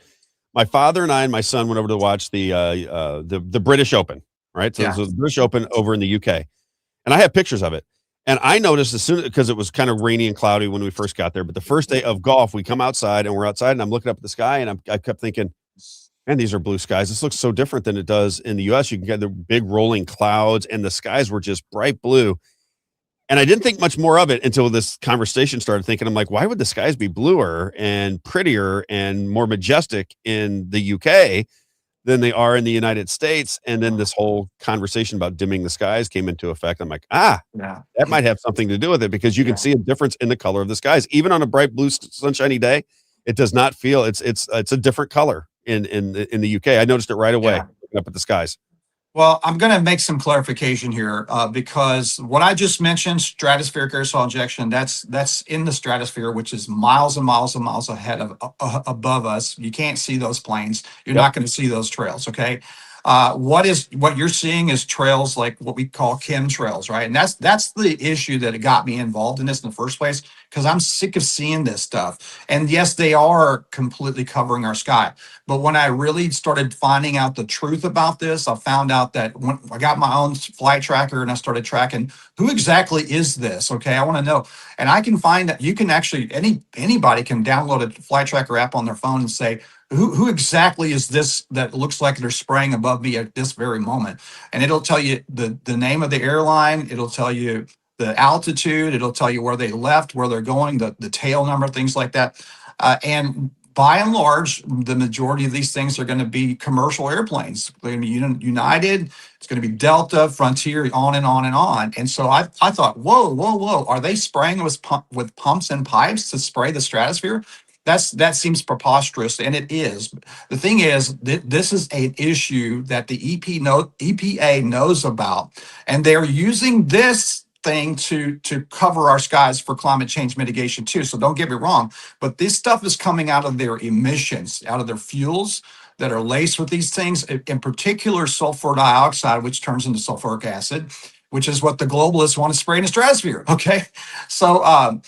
My father and I and my son went over to watch the British Open, right? So Yeah. this was the British Open over in the UK, and I have pictures of it. And I noticed as soon, because it was kind of rainy and cloudy when we first got there, but the first day of golf, we come outside and we're outside, and I'm looking up at the sky, and I kept thinking, man, these are blue skies. This looks so different than it does in the US. You can get the big rolling clouds, and the skies were just bright blue. And I didn't think much more of it until this conversation started thinking, I'm like, why would the skies be bluer and prettier and more majestic in the UK than they are in the United States? And then this whole conversation about dimming the skies came into effect. I'm like, Yeah. that might have something to do with it, because you can see a difference in the color of the skies. Even on a bright blue sunshiny day, it does not feel, it's a different color in the UK. I noticed it right away looking up at the skies. Well, I'm going to make some clarification here because what I just mentioned, stratospheric aerosol injection, that's in the stratosphere, which is miles and miles and miles ahead of above us. You can't see those planes. You're not going to see those trails. Okay. What you're seeing is trails like what we call chemtrails, right? And that's the issue that got me involved in this in the first place, because I'm sick of seeing this stuff. And yes, they are completely covering our sky. But when I really started finding out the truth about this, I found out that when I got my own flight tracker and I started tracking who exactly is this. Okay, I want to know, and I can find that you can actually anybody can download a flight tracker app on their phone and say, who exactly is this that looks like they're spraying above me at this very moment? And it'll tell you the name of the airline. It'll tell you the altitude. It'll tell you where they left, where they're going, the tail number, things like that. And by and large, the majority of these things are going to be commercial airplanes. They're going to be United. It's going to be Delta, Frontier, on and on and on. And so I thought, whoa. Are they spraying with pumps and pipes to spray the stratosphere? That seems preposterous, and it is. The thing is, this is an issue that the EPA knows about, and they're using this thing to cover our skies for climate change mitigation too. So don't get me wrong, but this stuff is coming out of their emissions, out of their fuels that are laced with these things, in particular sulfur dioxide, which turns into sulfuric acid, which is what the globalists want to spray in the stratosphere. Okay. So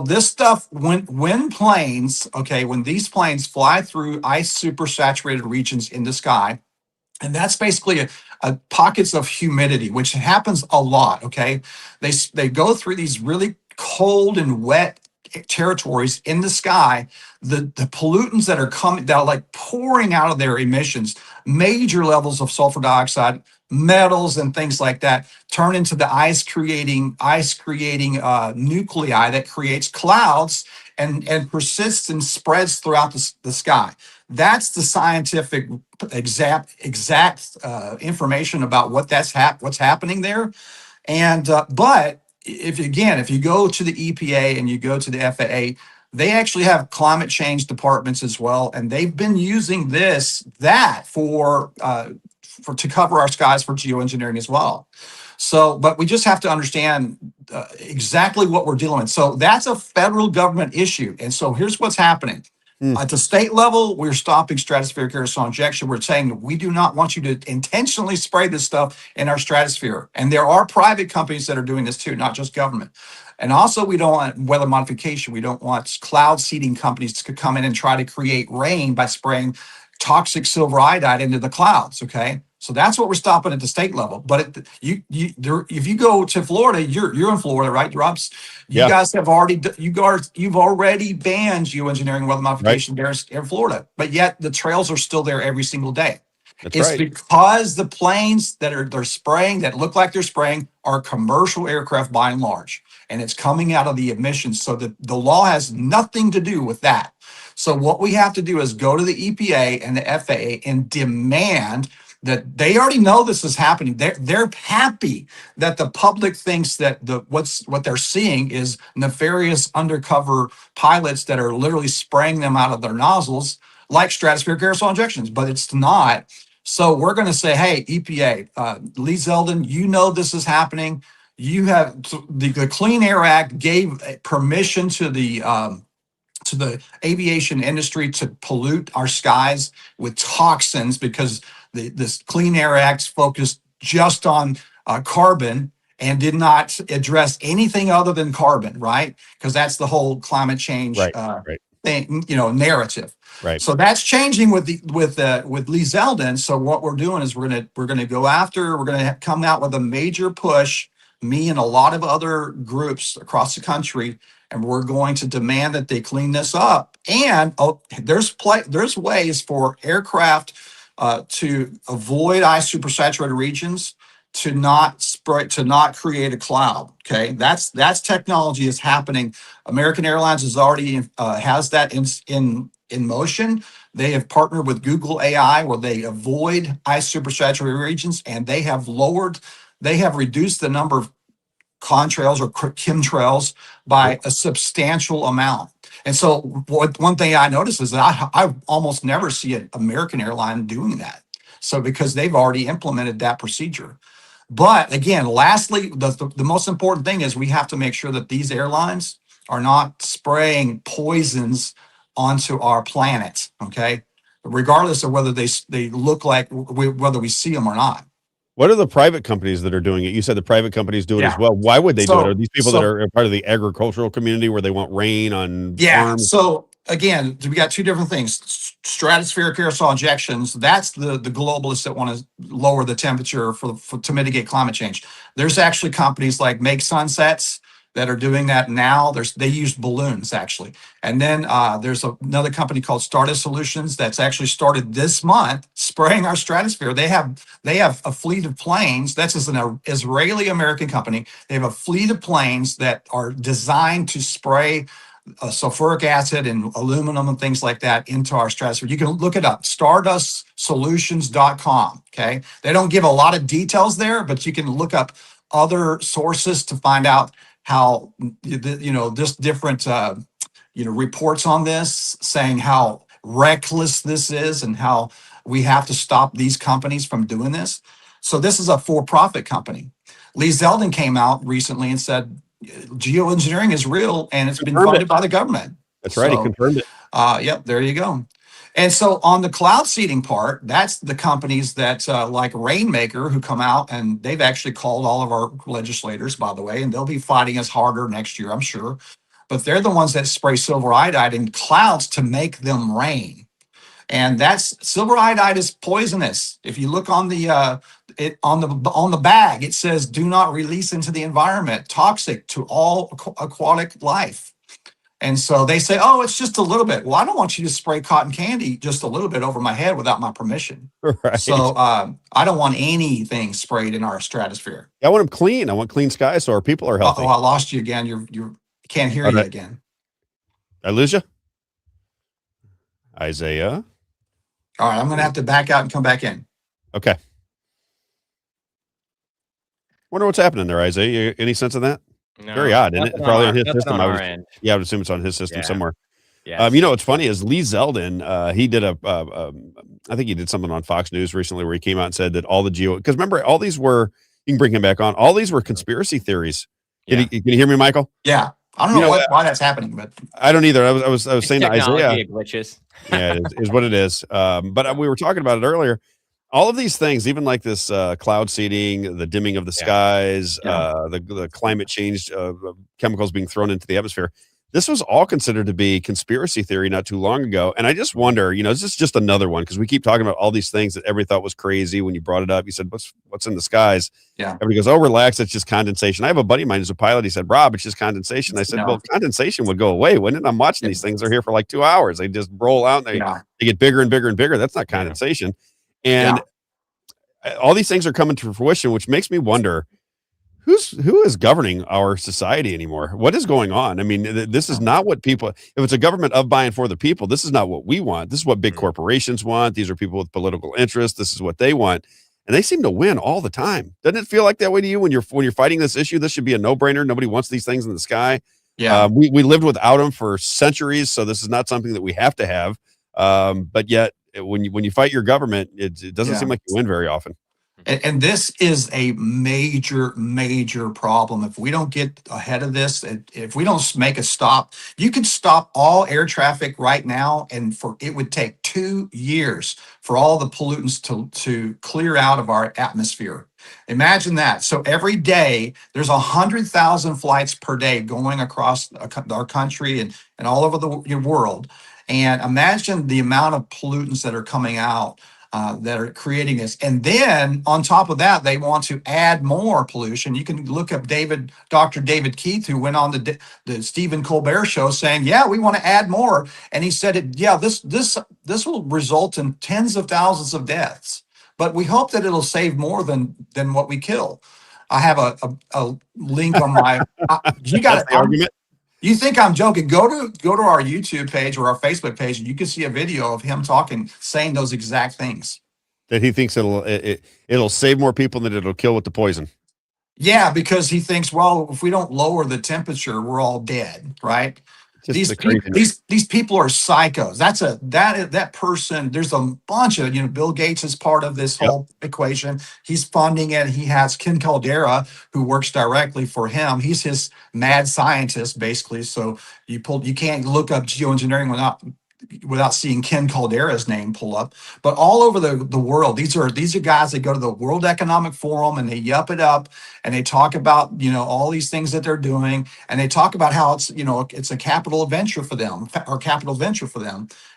this stuff, when planes, okay, when these planes fly through ice supersaturated regions in the sky, and that's basically a pockets of humidity, which happens a lot. Okay. They go through these really cold and wet territories in the sky. The pollutants that are coming, that are like pouring out of their emissions, major levels of sulfur dioxide, metals and things like that, turn into the ice creating nuclei that creates clouds and persists and spreads throughout the sky. That's the scientific exact information about what's happening there. And but if you go to the EPA and you go to the FAA, they actually have climate change departments as well, and they've been using that for to cover our skies for geoengineering as well. So, but we just have to understand exactly what we're dealing with. So that's a federal government issue. And so here's what's happening. At the state level, we're stopping stratospheric aerosol injection. We're saying that we do not want you to intentionally spray this stuff in our stratosphere. And there are private companies that are doing this too, not just government. And also, we don't want weather modification. We don't want cloud seeding companies to come in and try to create rain by spraying toxic silver iodide into the clouds. Okay. So that's what we're stopping at the state level. But if you go to Florida, you're in Florida, right, Robs? You guys have you've already banned geoengineering weather modification there in Florida, but yet the trails are still there every single day. It's because the planes that they're spraying, that look like they're spraying, are commercial aircraft by and large, and it's coming out of the emissions. So the law has nothing to do with that. So what we have to do is go to the EPA and the FAA and demand that they already know this is happening. They're happy that the public thinks that what they're seeing is nefarious undercover pilots that are literally spraying them out of their nozzles like stratospheric aerosol injections, but it's not. So we're going to say, hey, EPA, Lee Zeldin, you know this is happening. you have the Clean Air Act gave permission to the aviation industry to pollute our skies with toxins because this Clean Air Act focused just on carbon and did not address anything other than carbon, right? Because that's the whole climate change thing, narrative. Right. So that's changing with Lee Zeldin. So what we're doing is we're gonna come out with a major push, me and a lot of other groups across the country, and we're going to demand that they clean this up. And there's ways for aircraft to avoid ice supersaturated regions, to not create a cloud. Okay, that's technology is happening. American Airlines has already has that in motion. They have partnered with Google AI where they avoid ice supersaturated regions, and they have reduced the number of contrails or chemtrails by a substantial amount. And so one thing I noticed is that I almost never see an American airline doing that. So because they've already implemented that procedure. But again, lastly, the most important thing is we have to make sure that these airlines are not spraying poisons onto our planet, okay? Regardless of whether they look like, whether we see them or not. What are the private companies that are doing it? You said the private companies do it as well. Why would they do it? Are these people that are part of the agricultural community where they want rain on farms? So again, we got two different things. Stratospheric aerosol injections, that's the globalists that want to lower the temperature to mitigate climate change. There's actually companies like Make Sunsets that are doing that now. They use balloons actually. And then there's another company called Stardust Solutions that's actually started this month spraying our stratosphere. They have a fleet of planes. That's an Israeli American company. They have a fleet of planes that are designed to spray sulfuric acid and aluminum and things like that into our stratosphere. You can look it up, stardustsolutions.com. Okay. They don't give a lot of details there, but you can look up other sources to find out how, just different, reports on this saying how reckless this is and how we have to stop these companies from doing this. So this is a for-profit company. Lee Zeldin came out recently and said, geoengineering is real and it's been funded by the government. That's right. He confirmed it. Yep. There you go. And so on the cloud seeding part, that's the companies that like Rainmaker who come out, and they've actually called all of our legislators, by the way, and they'll be fighting us harder next year, I'm sure. But they're the ones that spray silver iodide in clouds to make them rain. And silver iodide is poisonous. If you look on the on the bag, it says do not release into the environment, toxic to all aquatic life. And so they say, oh, it's just a little bit. Well, I don't want you to spray cotton candy just a little bit over my head without my permission. Right. So I don't want anything sprayed in our stratosphere. I want them clean. I want clean skies so our people are healthy. Oh, I lost you again. You can't hear you again. I lose you? Isaiah? All right, I'm going to have to back out and come back in. Okay. Wonder what's happening there, Isaiah. Any sense of that? No, very odd, isn't it? Probably on his system. I would assume it's on his system somewhere. Yeah. What's funny is Lee Zeldin, he did I think he did something on Fox News recently where he came out and said that all the because remember, all these were, you can bring him back on, all these were conspiracy theories. Can you hear me, Michael? Yeah. I don't know why that's happening, but I don't either. I was saying to Isaiah, glitches. Yeah, it is what it is. But we were talking about it earlier. All of these things, even like this cloud seeding, the dimming of the skies, the climate change, chemicals being thrown into the atmosphere, this was all considered to be conspiracy theory not too long ago. And I just wonder, this is just another one because we keep talking about all these things that everybody thought was crazy. When you brought it up, you said, what's in the skies? Yeah. Everybody goes, oh, relax, it's just condensation. I have a buddy of mine who's a pilot. He said, Rob, it's just condensation. I said, well, condensation would go away, wouldn't it? I'm watching these things. They're here for like 2 hours. They just roll out and they get bigger and bigger and bigger. That's not condensation. And all these things are coming to fruition, which makes me wonder, who is governing our society anymore? What is going on? I mean, this is not what people, if it's a government of, by, and for the people, this is not what we want. This is what big corporations want. These are people with political interests. This is what they want. And they seem to win all the time. Doesn't it feel like that way to you when you're fighting this issue? This should be a no-brainer. Nobody wants these things in the sky. Yeah. We lived without them for centuries. So this is not something that we have to have. But yet when you fight your government, it doesn't seem like you win very often. And this is a major, major problem. If we don't get ahead of this, if we don't make a stop, you could stop all air traffic right now, and it would take 2 years for all the pollutants to clear out of our atmosphere. Imagine that. So every day there's 100,000 flights per day going across our country and all over the world. And imagine the amount of pollutants that are coming out that are creating this. And then on top of that, they want to add more pollution. You can look up Dr. David Keith, who went on the Stephen Colbert show saying, yeah, we want to add more. And he said, this will result in tens of thousands of deaths, but we hope that it'll save more than what we kill. I have a link on my, you got the argument. You think I'm joking? Go to our YouTube page or our Facebook page, and you can see a video of him saying those exact things. That he thinks it'll save more people than it'll kill with the poison. Yeah, because he thinks, well, if we don't lower the temperature, we're all dead, right? These people are psychos. That person. There's a bunch of Bill Gates is part of this whole equation. He's funding it. He has Ken Caldera, who works directly for him. He's his mad scientist, basically. So you can't look up geoengineering without seeing Ken Caldera's name pull up. But all over the world, these are guys that go to the World Economic Forum and they yup it up and they talk about all these things that they're doing, and they talk about how it's a capital venture for them.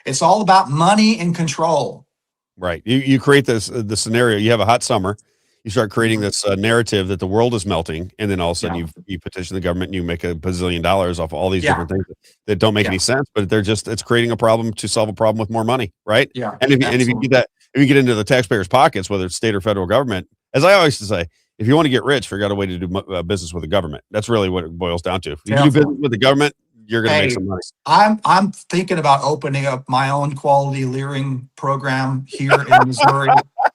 It's all about money and control. Right. You create the scenario. You have a hot summer. You start creating this narrative that the world is melting, and then all of a sudden you petition the government and you make $1 bazillion off all these different things that don't make any sense, but it's creating a problem to solve a problem with more money, right? Yeah. And if you get into the taxpayers' pockets, whether it's state or federal government, as I always say, if you want to get rich, figure out a way to do business with the government. That's really what it boils down to. If you do business with the government, you're going to make some money. I'm thinking about opening up my own quality leering program here in Missouri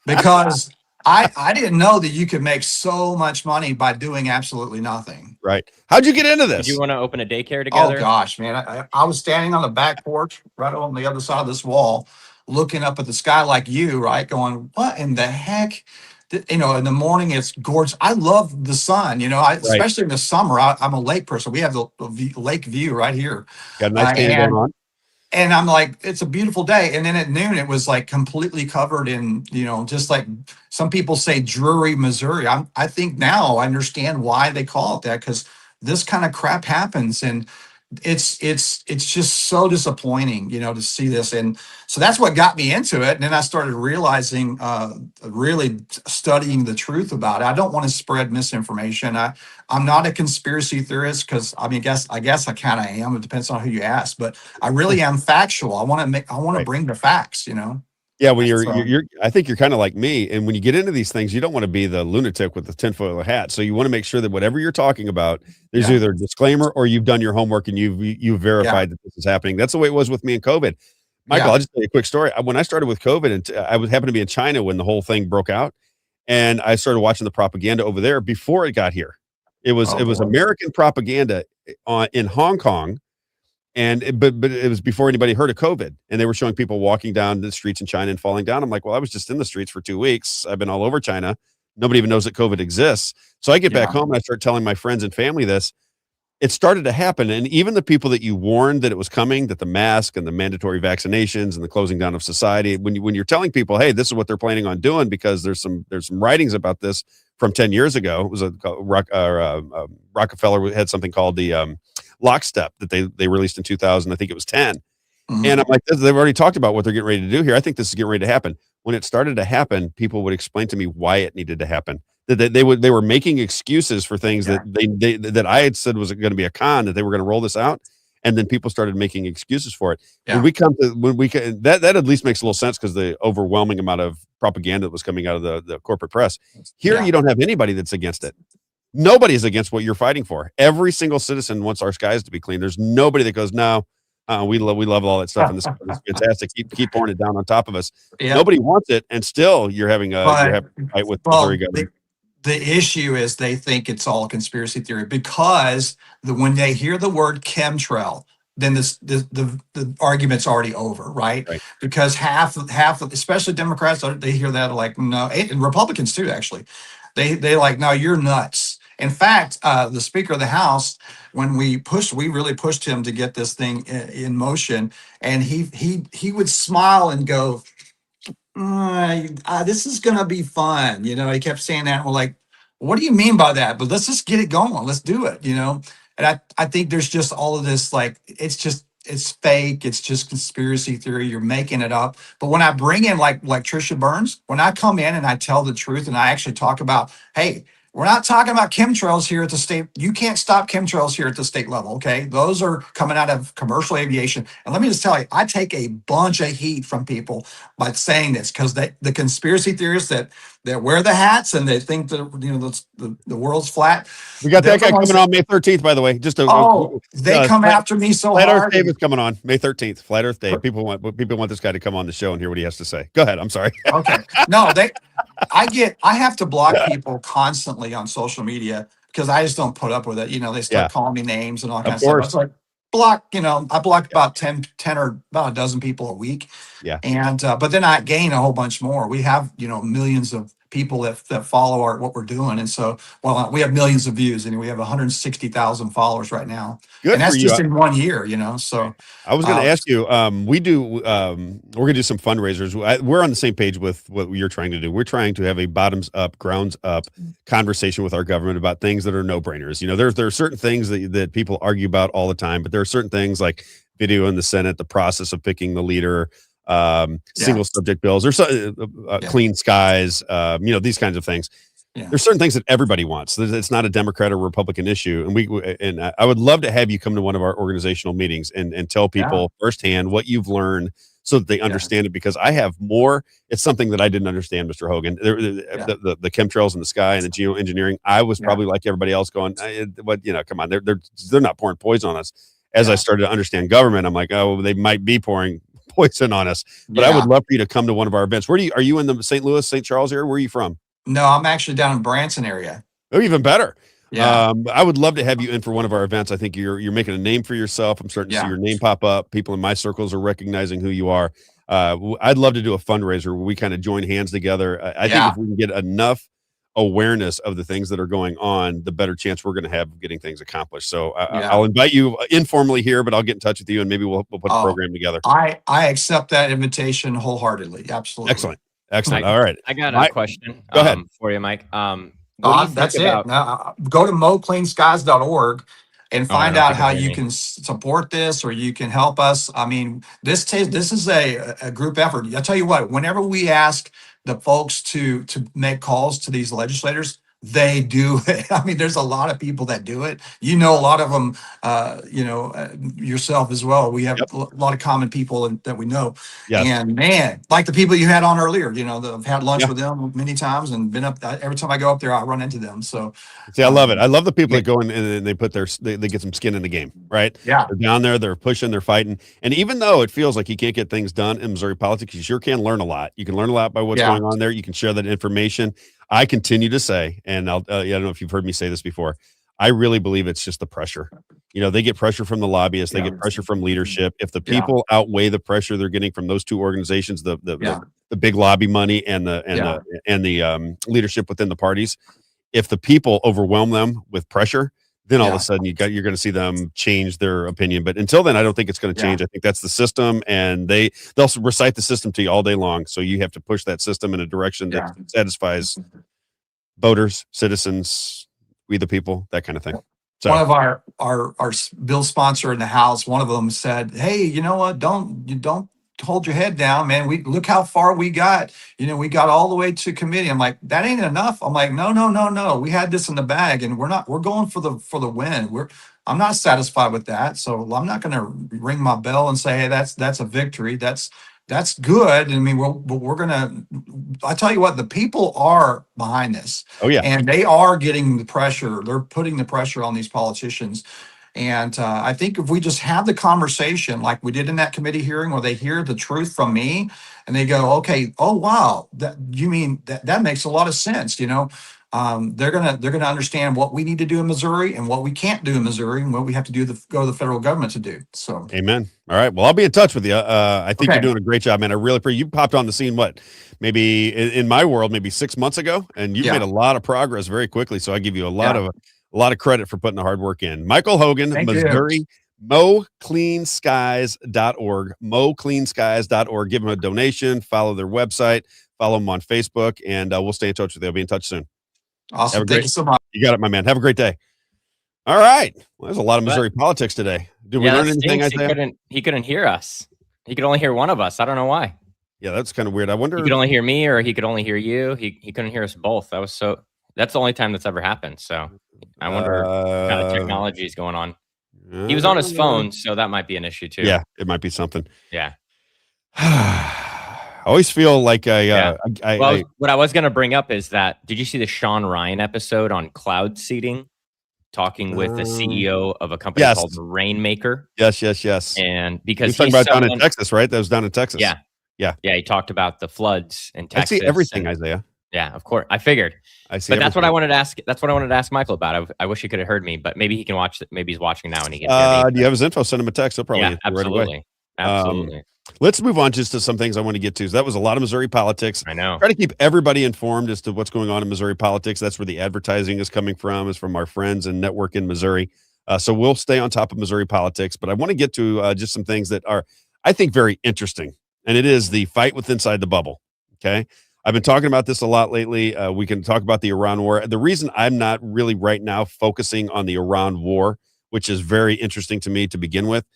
because I didn't know that you could make so much money by doing absolutely nothing. Right. How'd you get into this? Did you want to open a daycare together? Oh gosh, man. I was standing on the back porch right on the other side of this wall, looking up at the sky like you, right? Going, what in the heck? In the morning, it's gorgeous. I love the sun, especially in the summer. I'm a lake person. We have the lake view right here. Got a nice day going on. And I'm like, it's a beautiful day. And then at noon, it was like completely covered in, just like some people say, dreary Missouri. I think now I understand why they call it that, because this kind of crap happens. And it's just so disappointing, to see this. And so that's what got me into it. And then I started realizing, really studying the truth about it. I don't want to spread misinformation. I'm not a conspiracy theorist because I guess I kind of am. It depends on who you ask, but I really am factual. I want to bring the facts, Yeah, when I think you're kind of like me, and when you get into these things, you don't want to be the lunatic with the tinfoil hat. So you want to make sure that whatever you're talking about, there's either a disclaimer or you've done your homework and you've verified that this is happening. That's the way it was with me in COVID. Michael, I'll just tell you a quick story. When I started with COVID, and I happened to be in China when the whole thing broke out, and I started watching the propaganda over there before it got here. It was American propaganda in Hong Kong. But it was before anybody heard of COVID, and they were showing people walking down the streets in China and falling down. I'm like, well, I was just in the streets for 2 weeks. I've been all over China. Nobody even knows that COVID exists. So I get back home and I start telling my friends and family this. It started to happen. And even the people that you warned that it was coming, that the mask and the mandatory vaccinations and the closing down of society, when you're telling people, hey, this is what they're planning on doing, because there's some writings about this from 10 years ago. It was Rockefeller had something called the Lockstep that they released in 2000. I think it was 10. Mm-hmm. And I'm like, they've already talked about what they're getting ready to do here. I think this is getting ready to happen. When it started to happen, people would explain to me why it needed to happen. That they were making excuses for things that I had said was going to be a con, that they were going to roll this out, and then people started making excuses for it. Yeah. That at least makes a little sense, because the overwhelming amount of propaganda that was coming out of the corporate press. Here, you don't have anybody that's against it. Nobody is against what you're fighting for. Every single citizen wants our skies to be clean. There's nobody that goes, no, we love all that stuff, and this is fantastic. Keep pouring it down on top of us. Yeah. Nobody wants it, and still you're having a fight with the Missouri government. The issue is they think it's all a conspiracy theory, because when they hear the word chemtrail, then the argument's already over, right? Because half, especially Democrats, they hear that like, no, and Republicans too, actually. They like, no, you're nuts. In fact, the Speaker of the House, when we really pushed him to get this thing in motion, and he would smile and go, this is going to be fun. He kept saying that. And we're like, what do you mean by that? But let's just get it going. Let's do it, And I think there's just all of this, like, it's fake. It's just conspiracy theory. You're making it up. But when I bring in like Trisha Burns, when I come in and I tell the truth and I actually talk about, hey, we're not talking about chemtrails here at the state. You can't stop chemtrails here at the state level. Okay. Those are coming out of commercial aviation. And let me just tell you, I take a bunch of heat from people by saying this, because the conspiracy theorists that wear the hats and they think that, the world's flat. We got that guy coming on May 13th, by the way. They come after me so Flat hard. Earth Dave is coming on May 13th. Flat Earth Day. People want this guy to come on the show and hear what he has to say. Go ahead. I'm sorry. Okay. No, I have to block people constantly on social media because I just don't put up with it. They start calling me names and all that kind of stuff. It's like block, I block about 10 or about a dozen people a week. Yeah. And, but then I gain a whole bunch more. We have, millions of people that follow what we're doing. And so, we have millions of views and we have 160,000 followers right now. Good and that's for you. just in 1 year, so. I was going to ask you, we're going to do some fundraisers. We're on the same page with what you're trying to do. We're trying to have a bottoms up, grounds up conversation with our government about things that are no brainers. There are certain things that people argue about all the time, but there are certain things like video in the Senate, the process of picking the leader, single subject bills, or clean skies, these kinds of things. Yeah. There's certain things that everybody wants. It's not a Democrat or Republican issue. And I would love to have you come to one of our organizational meetings and tell people firsthand what you've learned so that they understand it, because I have more. It's something that I didn't understand, Mr. Hogan. The chemtrails in the sky and the geoengineering. I was probably like everybody else going, come on, they're not pouring poison on us. As I started to understand government, I'm like, oh, they might be pouring poison on us. But I would love for you to come to one of our events. Are you in the St. Louis, St. Charles area? Where are you from? No, I'm actually down in Branson area. Oh, even better. Yeah. I would love to have you in for one of our events. I think you're making a name for yourself. I'm starting to see your name pop up. People in my circles are recognizing who you are. I'd love to do a fundraiser where we kind of join hands together. I think if we can get enough awareness of the things that are going on, the better chance we're going to have of getting things accomplished. So I'll invite you informally here, but I'll get in touch with you and maybe we'll put a program together. I accept that invitation wholeheartedly. Absolutely. Excellent. All right. I got a question Go ahead. for you, Mike. That's it. Now, go to mocleanskies.org and find out how you can support this or you can help us. I mean, this is a group effort. I tell you what, whenever we ask the folks to make calls to these legislators, they do it. I mean, there's a lot of people that do it. A lot of them, yourself as well. We have a lot of common people that we know. Yes. And man, like the people you had on earlier, I've had lunch with them many times and been up. Every time I go up there, I run into them. So, I love it. I love the people that go in and they put they get some skin in the game, right? Yeah. They're down there, they're pushing, they're fighting. And even though it feels like you can't get things done in Missouri politics, you sure can learn a lot. You can learn a lot by what's going on there. You can share that information. I continue to say, and I don't know if you've heard me say this before, I really believe it's just the pressure. They get pressure from the lobbyists, they get pressure from leadership. If the people outweigh the pressure they're getting from those two organizations, the big lobby money and the leadership within the parties, if the people overwhelm them with pressure, then all of a sudden you're going to see them change their opinion. But until then, I don't think it's going to change. I think that's the system, and they'll recite the system to you all day long. So you have to push that system in a direction that satisfies voters, citizens, we the people, that kind of thing. So one of our bill sponsor in the House, one of them said, "Hey, you know what? Don't hold your head down, man. We look how far we got. We got all the way to committee." I'm like, that ain't enough. I'm like, no. We had this in the bag, and we're going for the win. I'm not satisfied with that, so I'm not going to ring my bell and say, hey, that's a victory. That's good. I mean, we're gonna. I tell you what, the people are behind this. Oh yeah, and they are getting the pressure. They're putting the pressure on these politicians. And I think if we just have the conversation like we did in that committee hearing, where they hear the truth from me and they go, okay, oh wow, you mean that makes a lot of sense, they're gonna understand what we need to do in Missouri and what we can't do in Missouri and what we have to do go to the federal government to do. So, amen. All right. Well, I'll be in touch with you. I think Okay. you're doing a great job, man. I really appreciate you popped on the scene. What, maybe in my world, maybe 6 months ago, and you've Yeah. made a lot of progress very quickly. So I give you a lot Yeah. of credit for putting the hard work in. Michael Hogan, Thank you. Missouri, mocleanskies.org, mocleanskies.org. Give them a donation, follow their website, follow them on Facebook, and we'll stay in touch with you. I'll be in touch soon. Awesome. Have a Thank great- you so much. You got it, my man. Have a great day. All right. Well, there's a lot of But- Missouri politics today. Did we Yeah, learn that anything, stinks. Isaiah? He couldn't hear us. He could only hear one of us. I don't know why. Yeah, that's kind of weird. I wonder. He could only hear me, or he could only hear you. He couldn't hear us both. That's the only time that's ever happened. So I wonder what kind of technology is going on. He was on his phone, so that might be an issue too. Yeah, it might be something. Yeah. I always feel like What I was going to bring up is that, did you see the Sean Ryan episode on cloud seeding, talking with the CEO of a company yes. called Rainmaker? Yes. And You're because talking about down in Texas, right? That was down in Texas. Yeah. Yeah. He talked about the floods in I Texas. see everything, Isaiah. Yeah, of course. I figured. I see. But that's what I everything. wanted to ask. That's what I wanted to ask Michael about. I wish he could have heard me, but maybe he can watch. Maybe he's watching now and he can hear me. Do you have his info? Send him a text. He'll probably Yeah, answer right absolutely. away. Absolutely. Let's move on just to some things I want to get to. So that was a lot of Missouri politics. I know. Try to keep everybody informed as to what's going on in Missouri politics. That's where the advertising is coming from, is from our friends and network in Missouri. So we'll stay on top of Missouri politics. But I want to get to just some things that are, I think, very interesting. And it is the fight with inside the bubble. Okay. I've been talking about this a lot lately. We can talk about the Iran war. The reason I'm not really right now focusing on the Iran war, which is very interesting to me to begin with,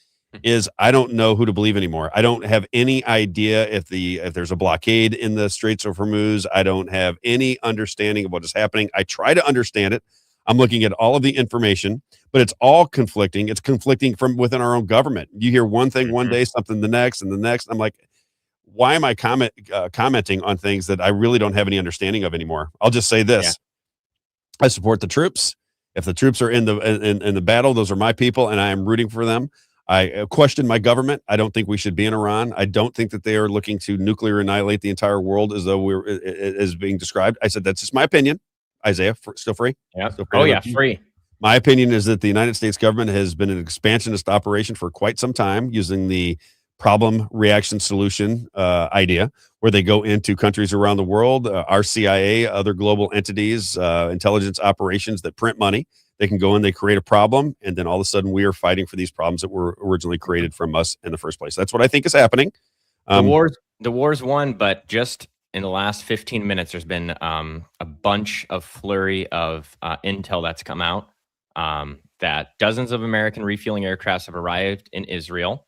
is I don't know who to believe anymore. I don't have any idea if there's a blockade in the Straits of Hormuz. I don't have any understanding of what is happening. I try to understand it. I'm looking at all of the information, but it's all conflicting. It's conflicting from within our own government. You hear one thing one day, something the next, and the next. I'm like, why am I commenting on things that I really don't have any understanding of anymore? I'll just say this. Yeah. I support the troops. If the troops are in the battle, those are my people, and I am rooting for them. I question my government. I don't think we should be in Iran. I don't think that they are looking to nuclear annihilate the entire world as though is being described. I said, that's just my opinion. Isaiah, still free? Yeah. Still free free. My opinion is that the United States government has been an expansionist operation for quite some time, using the problem reaction solution idea, where they go into countries around the world, our CIA, other global entities, intelligence operations that print money. They can go in, they create a problem, and then all of a sudden we are fighting for these problems that were originally created from us in the first place. That's what I think is happening. The war's won, but just in the last 15 minutes, there's been a bunch of flurry of intel that's come out that dozens of American refueling aircrafts have arrived in Israel.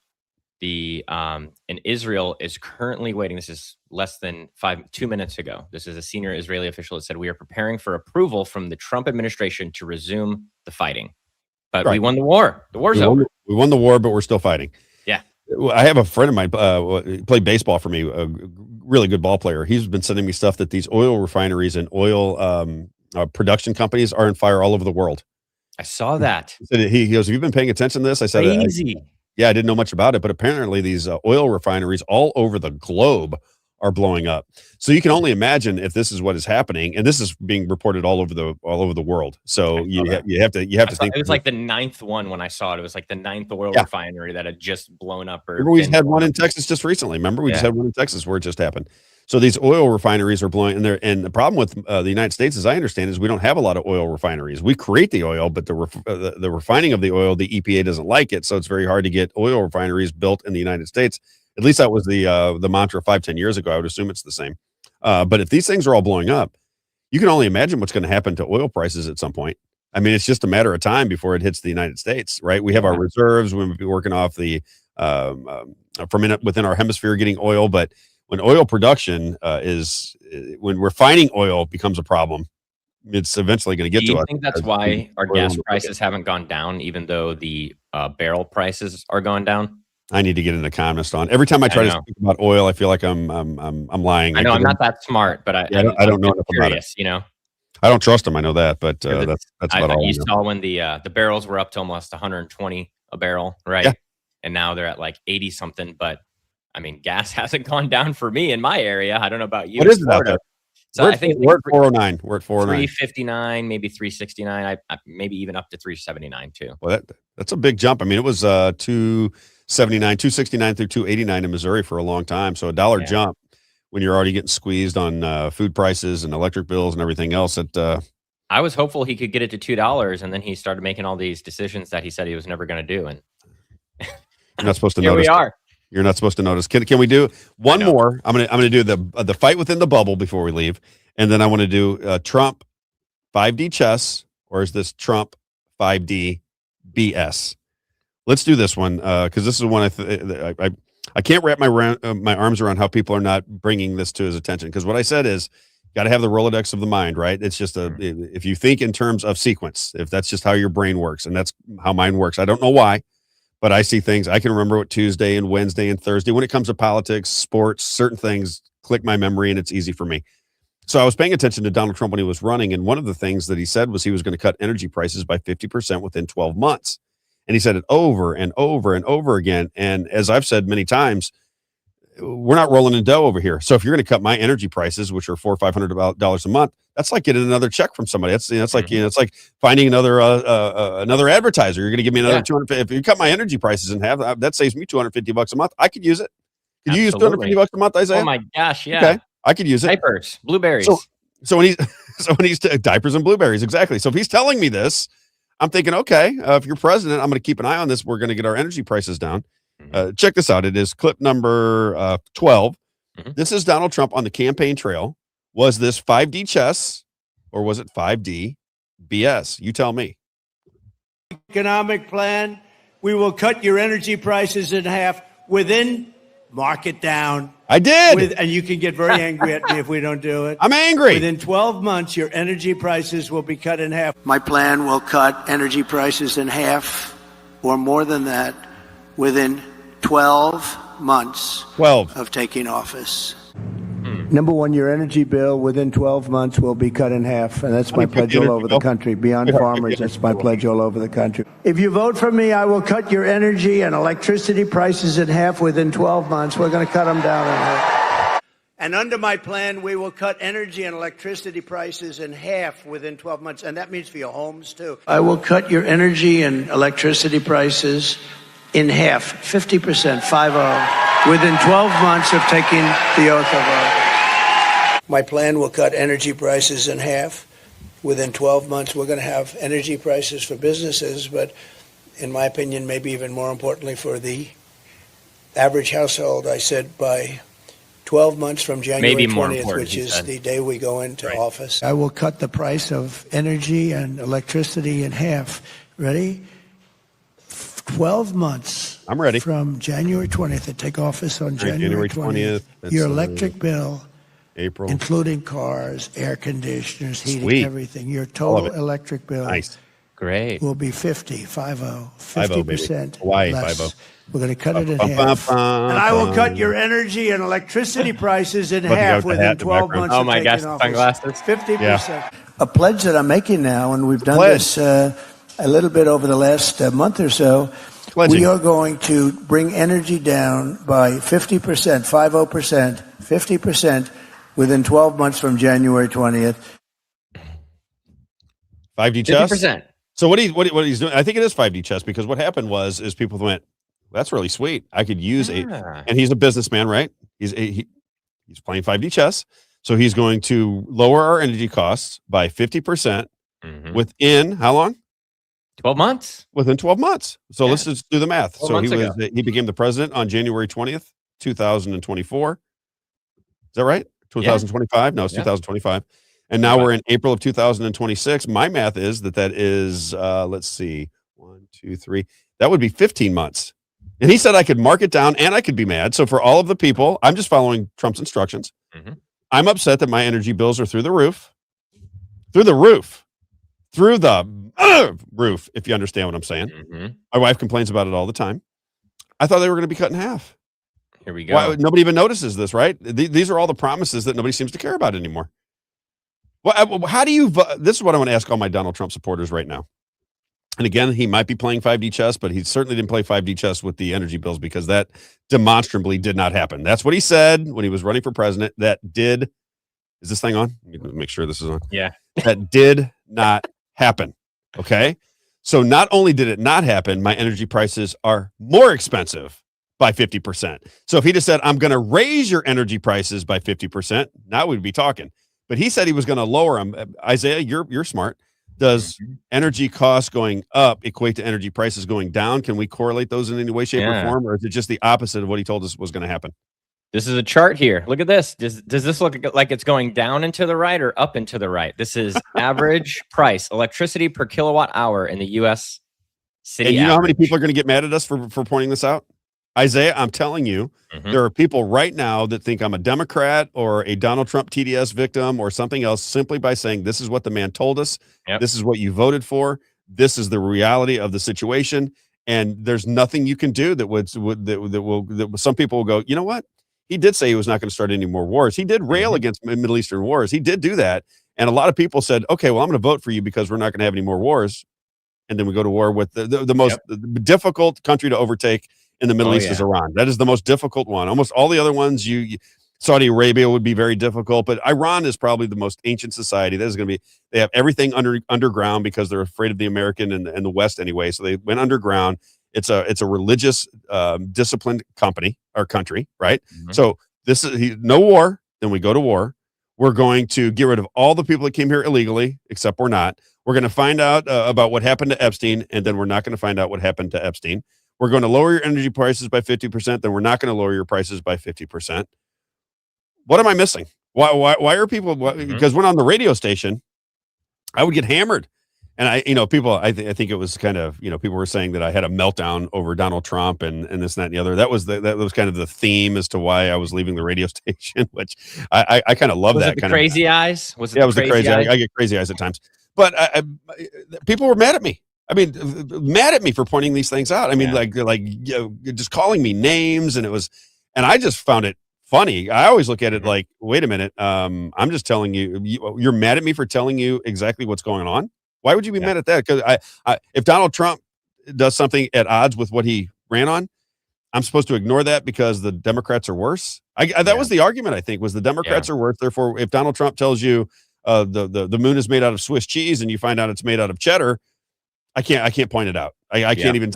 And Israel is currently waiting. This is less than 2 minutes ago. This is a senior Israeli official that said, we are preparing for approval from the Trump administration to resume the fighting. But we won the war. The war's over. We won the war, but we're still fighting. Yeah. I have a friend of mine he played baseball for me, a really good ball player. He's been sending me stuff that these oil refineries and oil production companies are on fire all over the world. I saw that. He goes, have you been paying attention to this? I said, crazy. I didn't know much about it, but apparently these oil refineries all over the globe are blowing up. So you can only imagine if this is what is happening, and this is being reported all over the world. So you have to think. It was like the 9th one when I saw it. It was like the 9th oil refinery that had just blown up. We had one in Texas just recently. Remember, we just had one in Texas where it just happened. So these oil refineries are blowing, and the problem with the United States, as I understand, is we don't have a lot of oil refineries. We create the oil, but the refining of the oil, the EPA doesn't like it, so it's very hard to get oil refineries built in the United States. At least that was the mantra 5-10 years ago. I would assume it's the same. But if these things are all blowing up, you can only imagine what's going to happen to oil prices at some point. I mean, it's just a matter of time before it hits the United States, right? We have our reserves. We'll be working off the from within our hemisphere getting oil, but when oil production when refining oil becomes a problem, it's eventually going to get to us. Do you think that's why our gas prices haven't gone down, even though the barrel prices are going down? I need to get an economist on. Every time I try to speak about oil, I feel like I'm lying. I know I'm not that smart, but I don't know enough about it. You know, I don't trust them. I know that, but that's about all. You saw when the barrels were up to almost 120 a barrel, right? Yeah. And now they're at like 80 something. But I mean, gas hasn't gone down for me in my area. I don't know about you. What is it out there? So I think we're at 409. We're at 409. 359, maybe 369. I maybe even up to 379 too. Well, that's a big jump. I mean, it was 279, 269 through 289 in Missouri for a long time. So a dollar jump when you're already getting squeezed on food prices and electric bills and everything else. I was hopeful he could get it to $2, and then he started making all these decisions that he said he was never going to do. And you're not supposed to here notice. we are. You're not supposed to notice. Can we do one more? I'm gonna do the fight within the bubble before we leave, and then I want to do Trump 5D chess, or is this Trump 5D BS? Let's do this one because this is one I can't wrap my arms around how people are not bringing this to his attention. Because what I said is, got to have the Rolodex of the mind, right? It's just if you think in terms of sequence, if that's just how your brain works, and that's how mine works. I don't know why, but I see things. I can remember what Tuesday and Wednesday and Thursday, when it comes to politics, sports, certain things click my memory, and it's easy for me. So I was paying attention to Donald Trump when he was running, and one of the things that he said was he was going to cut energy prices by 50% within 12 months. And he said it over and over and over again. And as I've said many times, we're not rolling in dough over here. So if you're going to cut my energy prices, which are $400 or $500 a month, that's like getting another check from somebody. That's like it's like finding another advertiser. You're going to give me another 200. If you cut my energy prices in half, that saves me $250 a month. I could use it. Could you use $250 a month, Isaiah? Oh my gosh, yeah. Okay, I could use it. Diapers, blueberries. So when he's diapers and blueberries, exactly. So if he's telling me this, I'm thinking, okay, if you're president, I'm going to keep an eye on this. We're going to get our energy prices down. Check this out. It is clip number 12. This is Donald Trump on the campaign trail. Was this 5D chess or was it 5D BS? You tell me. Economic plan. We will cut your energy prices in half within, mark it down. I did. And you can get very angry at me if we don't do it. I'm angry. Within 12 months, your energy prices will be cut in half. My plan will cut energy prices in half or more than that within 12 months of taking office. Number one, your energy bill within 12 months will be cut in half, and that's my pledge all over the country. Beyond farmers, that's my pledge all over the country. If you vote for me, I will cut your energy and electricity prices in half within 12 months. We're going to cut them down in half. And under my plan, we will cut energy and electricity prices in half within 12 months, and that means for your homes, too. I will cut your energy and electricity prices in half, 50%, 50, within 12 months of taking the oath of office. My plan will cut energy prices in half. Within 12 months, we're going to have energy prices for businesses, but in my opinion, maybe even more importantly for the average household, I said by 12 months from January 20th, which is the day we go into office, I will cut the price of energy and electricity in half. Ready? 12 months. I'm ready. From January 20th, to take office on January 20th. Your electric bill, April, including cars, air conditioners, heating, Sweet. Everything. Your total electric bill Great. will be 50% Hawaii, less. 50. We're going to cut it in half. And I will cut your energy and electricity prices in half within 12 months. Oh my gosh, sunglasses. 50%. A pledge that I'm making now, and we've done this a little bit over the last month or so. We are going to bring energy down by 50%, 50% within 12 months from January 20th. 5D chess? 50%. So what he's doing, I think it is 5D chess, because what happened is people went, that's really sweet. I could use and he's a businessman, right? He's playing 5D chess. So he's going to lower our energy costs by 50% within how long? 12 months. Within 12 months. So let's just do the math. So ago. he became the president on January 20th, 2024. Is that right? 2025? No, it's 2025. And now we're in April of 2026. My math is that is, let's see, 1, 2, 3. That would be 15 months. And he said I could mark it down and I could be mad. So for all of the people, I'm just following Trump's instructions. I'm upset that my energy bills are through the roof. Through the roof, if you understand what I'm saying. My wife complains about it all the time. I thought they were going to be cut in half. Here we go. Why, nobody even notices this, right? These are all the promises that nobody seems to care about anymore. Well, how do you this is what I want to ask all my Donald Trump supporters right now. And again, he might be playing 5D chess, but he certainly didn't play 5D chess with the energy bills, because that demonstrably did not happen. That's what he said when he was running for president. That did Is this thing on? Let me make sure this is on. Yeah. That did not happen. Okay. So not only did it not happen, my energy prices are more expensive by 50%. So if he just said, I'm going to raise your energy prices by 50%, now we'd be talking. But he said he was going to lower them. Isaiah, you're smart. Does energy costs going up equate to energy prices going down? Can we correlate those in any way, shape, or form? Or is it just the opposite of what he told us was going to happen? This is a chart here. Look at this. Does this look like it's going down and to the right or up and to the right? This is average price, electricity per kilowatt hour in the U.S. city. And you average. know how many people are going to get mad at us for pointing this out? Isaiah, I'm telling you, there are people right now that think I'm a Democrat or a Donald Trump TDS victim or something else simply by saying this is what the man told us. Yep. This is what you voted for. This is the reality of the situation. And there's nothing you can do that some people will go, you know what? He did say he was not going to start any more wars. He did rail against Middle Eastern wars. He did do that. And a lot of people said, okay, well, I'm going to vote for you because we're not going to have any more wars. And then we go to war with the most difficult country to overtake in the Middle East is Iran. That is the most difficult one. Almost all the other ones, Saudi Arabia would be very difficult, but Iran is probably the most ancient society. That is going to be, they have everything underground because they're afraid of the American and the West anyway. So they went underground. It's a religious, disciplined country, right? So this is no war. Then we go to war. We're going to get rid of all the people that came here illegally, except we're not. We're going to find out about what happened to Epstein, and then we're not going to find out what happened to Epstein. We're going to lower your energy prices by 50%. Then we're not going to lower your prices by 50%. What am I missing? Why are people? Because when on the radio station, I would get hammered, and people. I think it was kind of people were saying that I had a meltdown over Donald Trump and this and that and the other. That was kind of the theme as to why I was leaving the radio station, which I kind of love. Was that it the kind crazy of eyes? Was it? Yeah, it was the crazy eyes. I get crazy eyes at times, but people were mad at me. I mean, mad at me for pointing these things out. I mean, just calling me names, and I just found it funny. I always look at it like, wait a minute, I'm just telling you, you're mad at me for telling you exactly what's going on. Why would you be mad at that? Because if Donald Trump does something at odds with what he ran on, I'm supposed to ignore that because the Democrats are worse. That was the argument. I think was the Democrats are worse. Therefore, if Donald Trump tells you the moon is made out of Swiss cheese and you find out it's made out of cheddar, I can't point it out. I can't even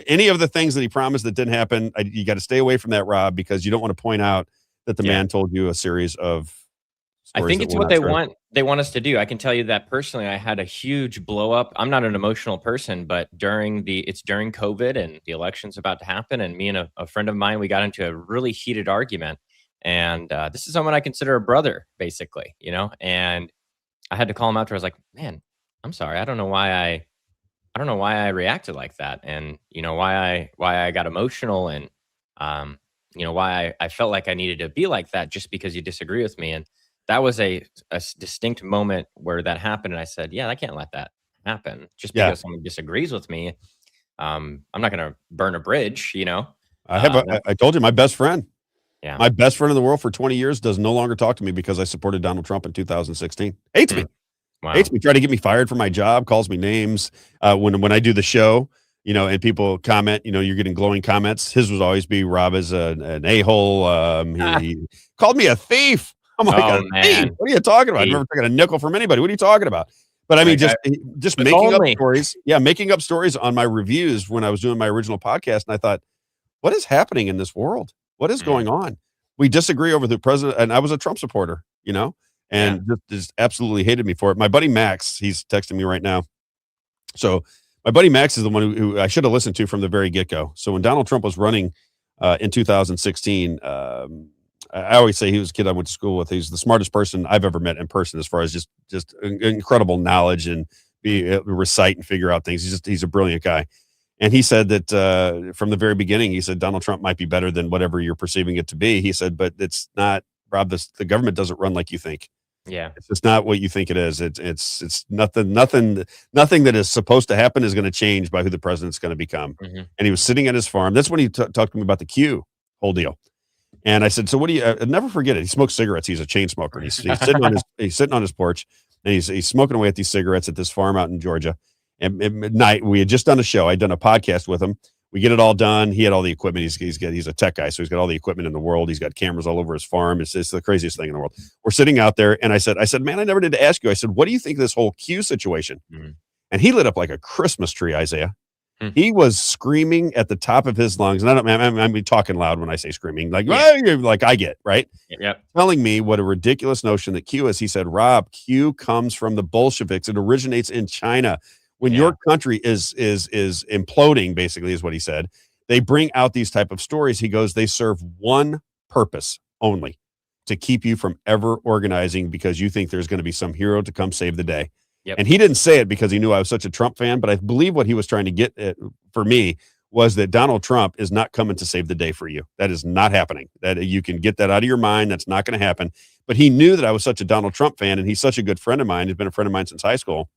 any of the things that he promised that didn't happen. You got to stay away from that, Rob, because you don't want to point out that the man told you a series of. I think it's what they want. They want us to do. I can tell you that personally, I had a huge blow up. I'm not an emotional person, but during COVID and the election's about to happen, and me and a friend of mine, we got into a really heated argument. And this is someone I consider a brother, basically, and I had to call him out. I was like, man, I'm sorry. I don't know why I reacted like that, and why I got emotional, and why I felt like I needed to be like that just because you disagree with me. And that was a distinct moment where that happened, and I said, yeah, I can't let that happen just because someone disagrees with me. I'm not going to burn a bridge, I told you, my best friend. Yeah. My best friend in the world for 20 years does no longer talk to me because I supported Donald Trump in 2016. Hates me. Wow. Hates me, try to get me fired from my job, calls me names. When I do the show, and people comment, you're getting glowing comments. His would always be Rob is an a-hole. He called me a thief. I'm like, thief? What are you talking about? I've never taken a nickel from anybody. What are you talking about? But I mean, just making up stories. Yeah, making up stories on my reviews when I was doing my original podcast. And I thought, what is happening in this world? What is going on? We disagree over the president. And I was a Trump supporter, and just absolutely hated me for it. My buddy Max, he's texting me right now. So my buddy Max is the one who I should have listened to from the very get-go. So when Donald Trump was running in 2016, I always say he was a kid I went to school with. He's the smartest person I've ever met in person as far as just incredible knowledge and recite and figure out things. He's a brilliant guy. And he said that from the very beginning, he said Donald Trump might be better than whatever you're perceiving it to be. He said, but it's not, Rob, the government doesn't run like you think. Yeah. It's just not what you think it is. It's nothing that is supposed to happen is going to change by who the president's going to become. And he was sitting at his farm. That's when he talked to me about the Q whole deal. And I said, so what do you, I'll never forget it. He smokes cigarettes. He's a chain smoker. He's sitting on his porch, and he's smoking away at these cigarettes at this farm out in Georgia. And at night, we had just done a show. I'd done a podcast with him. We get it all done. He had all the equipment. He's a tech guy, so he's got all the equipment in the world. He's got cameras all over his farm. It's the craziest thing in the world. We're sitting out there, and I said, man, I never did ask you. I said, what do you think of this whole Q situation? And he lit up like a Christmas tree, Isaiah. He was screaming at the top of his lungs, and I'm talking loud when I say screaming, like I get, right? Yep. Telling me what a ridiculous notion that Q is. He said, Rob, Q comes from the Bolsheviks. It originates in China. When your country is imploding, basically, is what he said. They bring out these type of stories. He goes, they serve one purpose only, to keep you from ever organizing because you think there's going to be some hero to come save the day. Yep. And he didn't say it because he knew I was such a Trump fan, but I believe what he was trying to get at, for me, was that Donald Trump is not coming to save the day for you. That is not happening. That you can get that out of your mind. That's not going to happen. But he knew that I was such a Donald Trump fan, and he's such a good friend of mine. He's been a friend of mine since high school.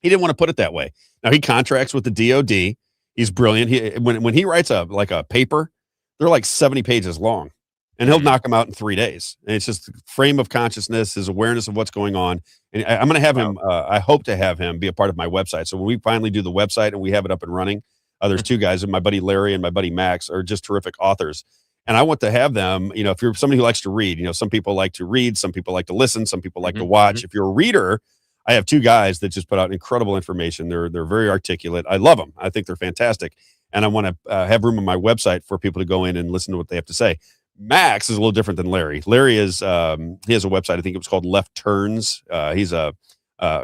He didn't want to put it that way. Now he contracts with the DOD. He's brilliant. When he writes a paper, they're like 70 pages long, and he'll knock them out in 3 days. And it's just frame of consciousness, his awareness of what's going on. And I'm going to have him. I hope to have him be a part of my website. So when we finally do the website and we have it up and running, there's two guys, and my buddy Larry and my buddy Max are just terrific authors. And I want to have them, if you're somebody who likes to read, some people like to read, some people like to listen, some people like to watch. If you're a reader, I have two guys that just put out incredible information. They're very articulate. I love them. I think they're fantastic. And I want to have room on my website for people to go in and listen to what they have to say. Max is a little different than Larry. Larry is, he has a website. I think it was called Left Turns. He's a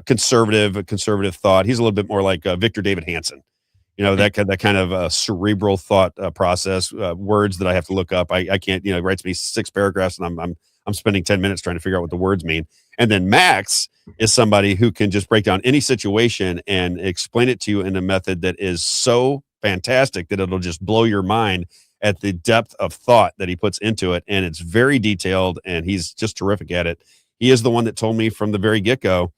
conservative thought. He's a little bit more like Victor David Hanson. That kind of cerebral thought process, words that I have to look up. I can't, it writes me 6 paragraphs and I'm spending 10 minutes trying to figure out what the words mean. And then Max is somebody who can just break down any situation and explain it to you in a method that is so fantastic that it'll just blow your mind at the depth of thought that he puts into it. And it's very detailed, and he's just terrific at it. He is the one that told me from the very get-go,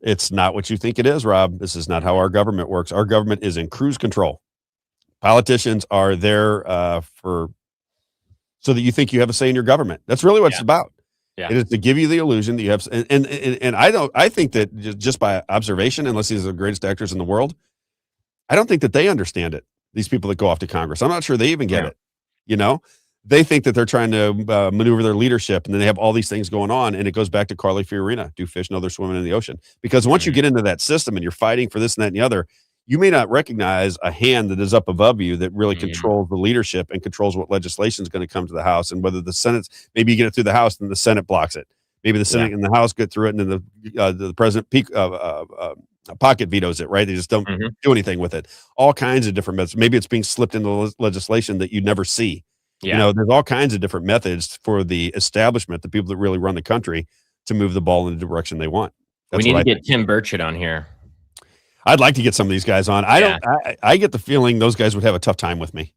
it's not what you think it is, Rob. This is not how our government works. Our government is in cruise control. Politicians are there so that you think you have a say in your government. That's really what it's about. Yeah. It is to give you the illusion that you have, and I think that just by observation, unless he's the greatest actors in the world, I don't think that they understand it. These people that go off to Congress, I'm not sure they even get it. They think that they're trying to maneuver their leadership, and then they have all these things going on. And it goes back to Carly Fiorina: do fish know they're swimming in the ocean? Because once you get into that system and you're fighting for this and that and the other, you may not recognize a hand that is up above you that really controls the leadership and controls what legislation is going to come to the House, and whether the Senate, maybe you get it through the House and the Senate blocks it. Maybe the Senate and the House get through it, and then the president pocket vetoes it, right? They just don't do anything with it. All kinds of different methods. Maybe it's being slipped into legislation that you never see. Yeah. There's all kinds of different methods for the establishment, the people that really run the country, to move the ball in the direction they want. We need to get Tim Burchett on here. I'd like to get some of these guys on. I get the feeling those guys would have a tough time with me.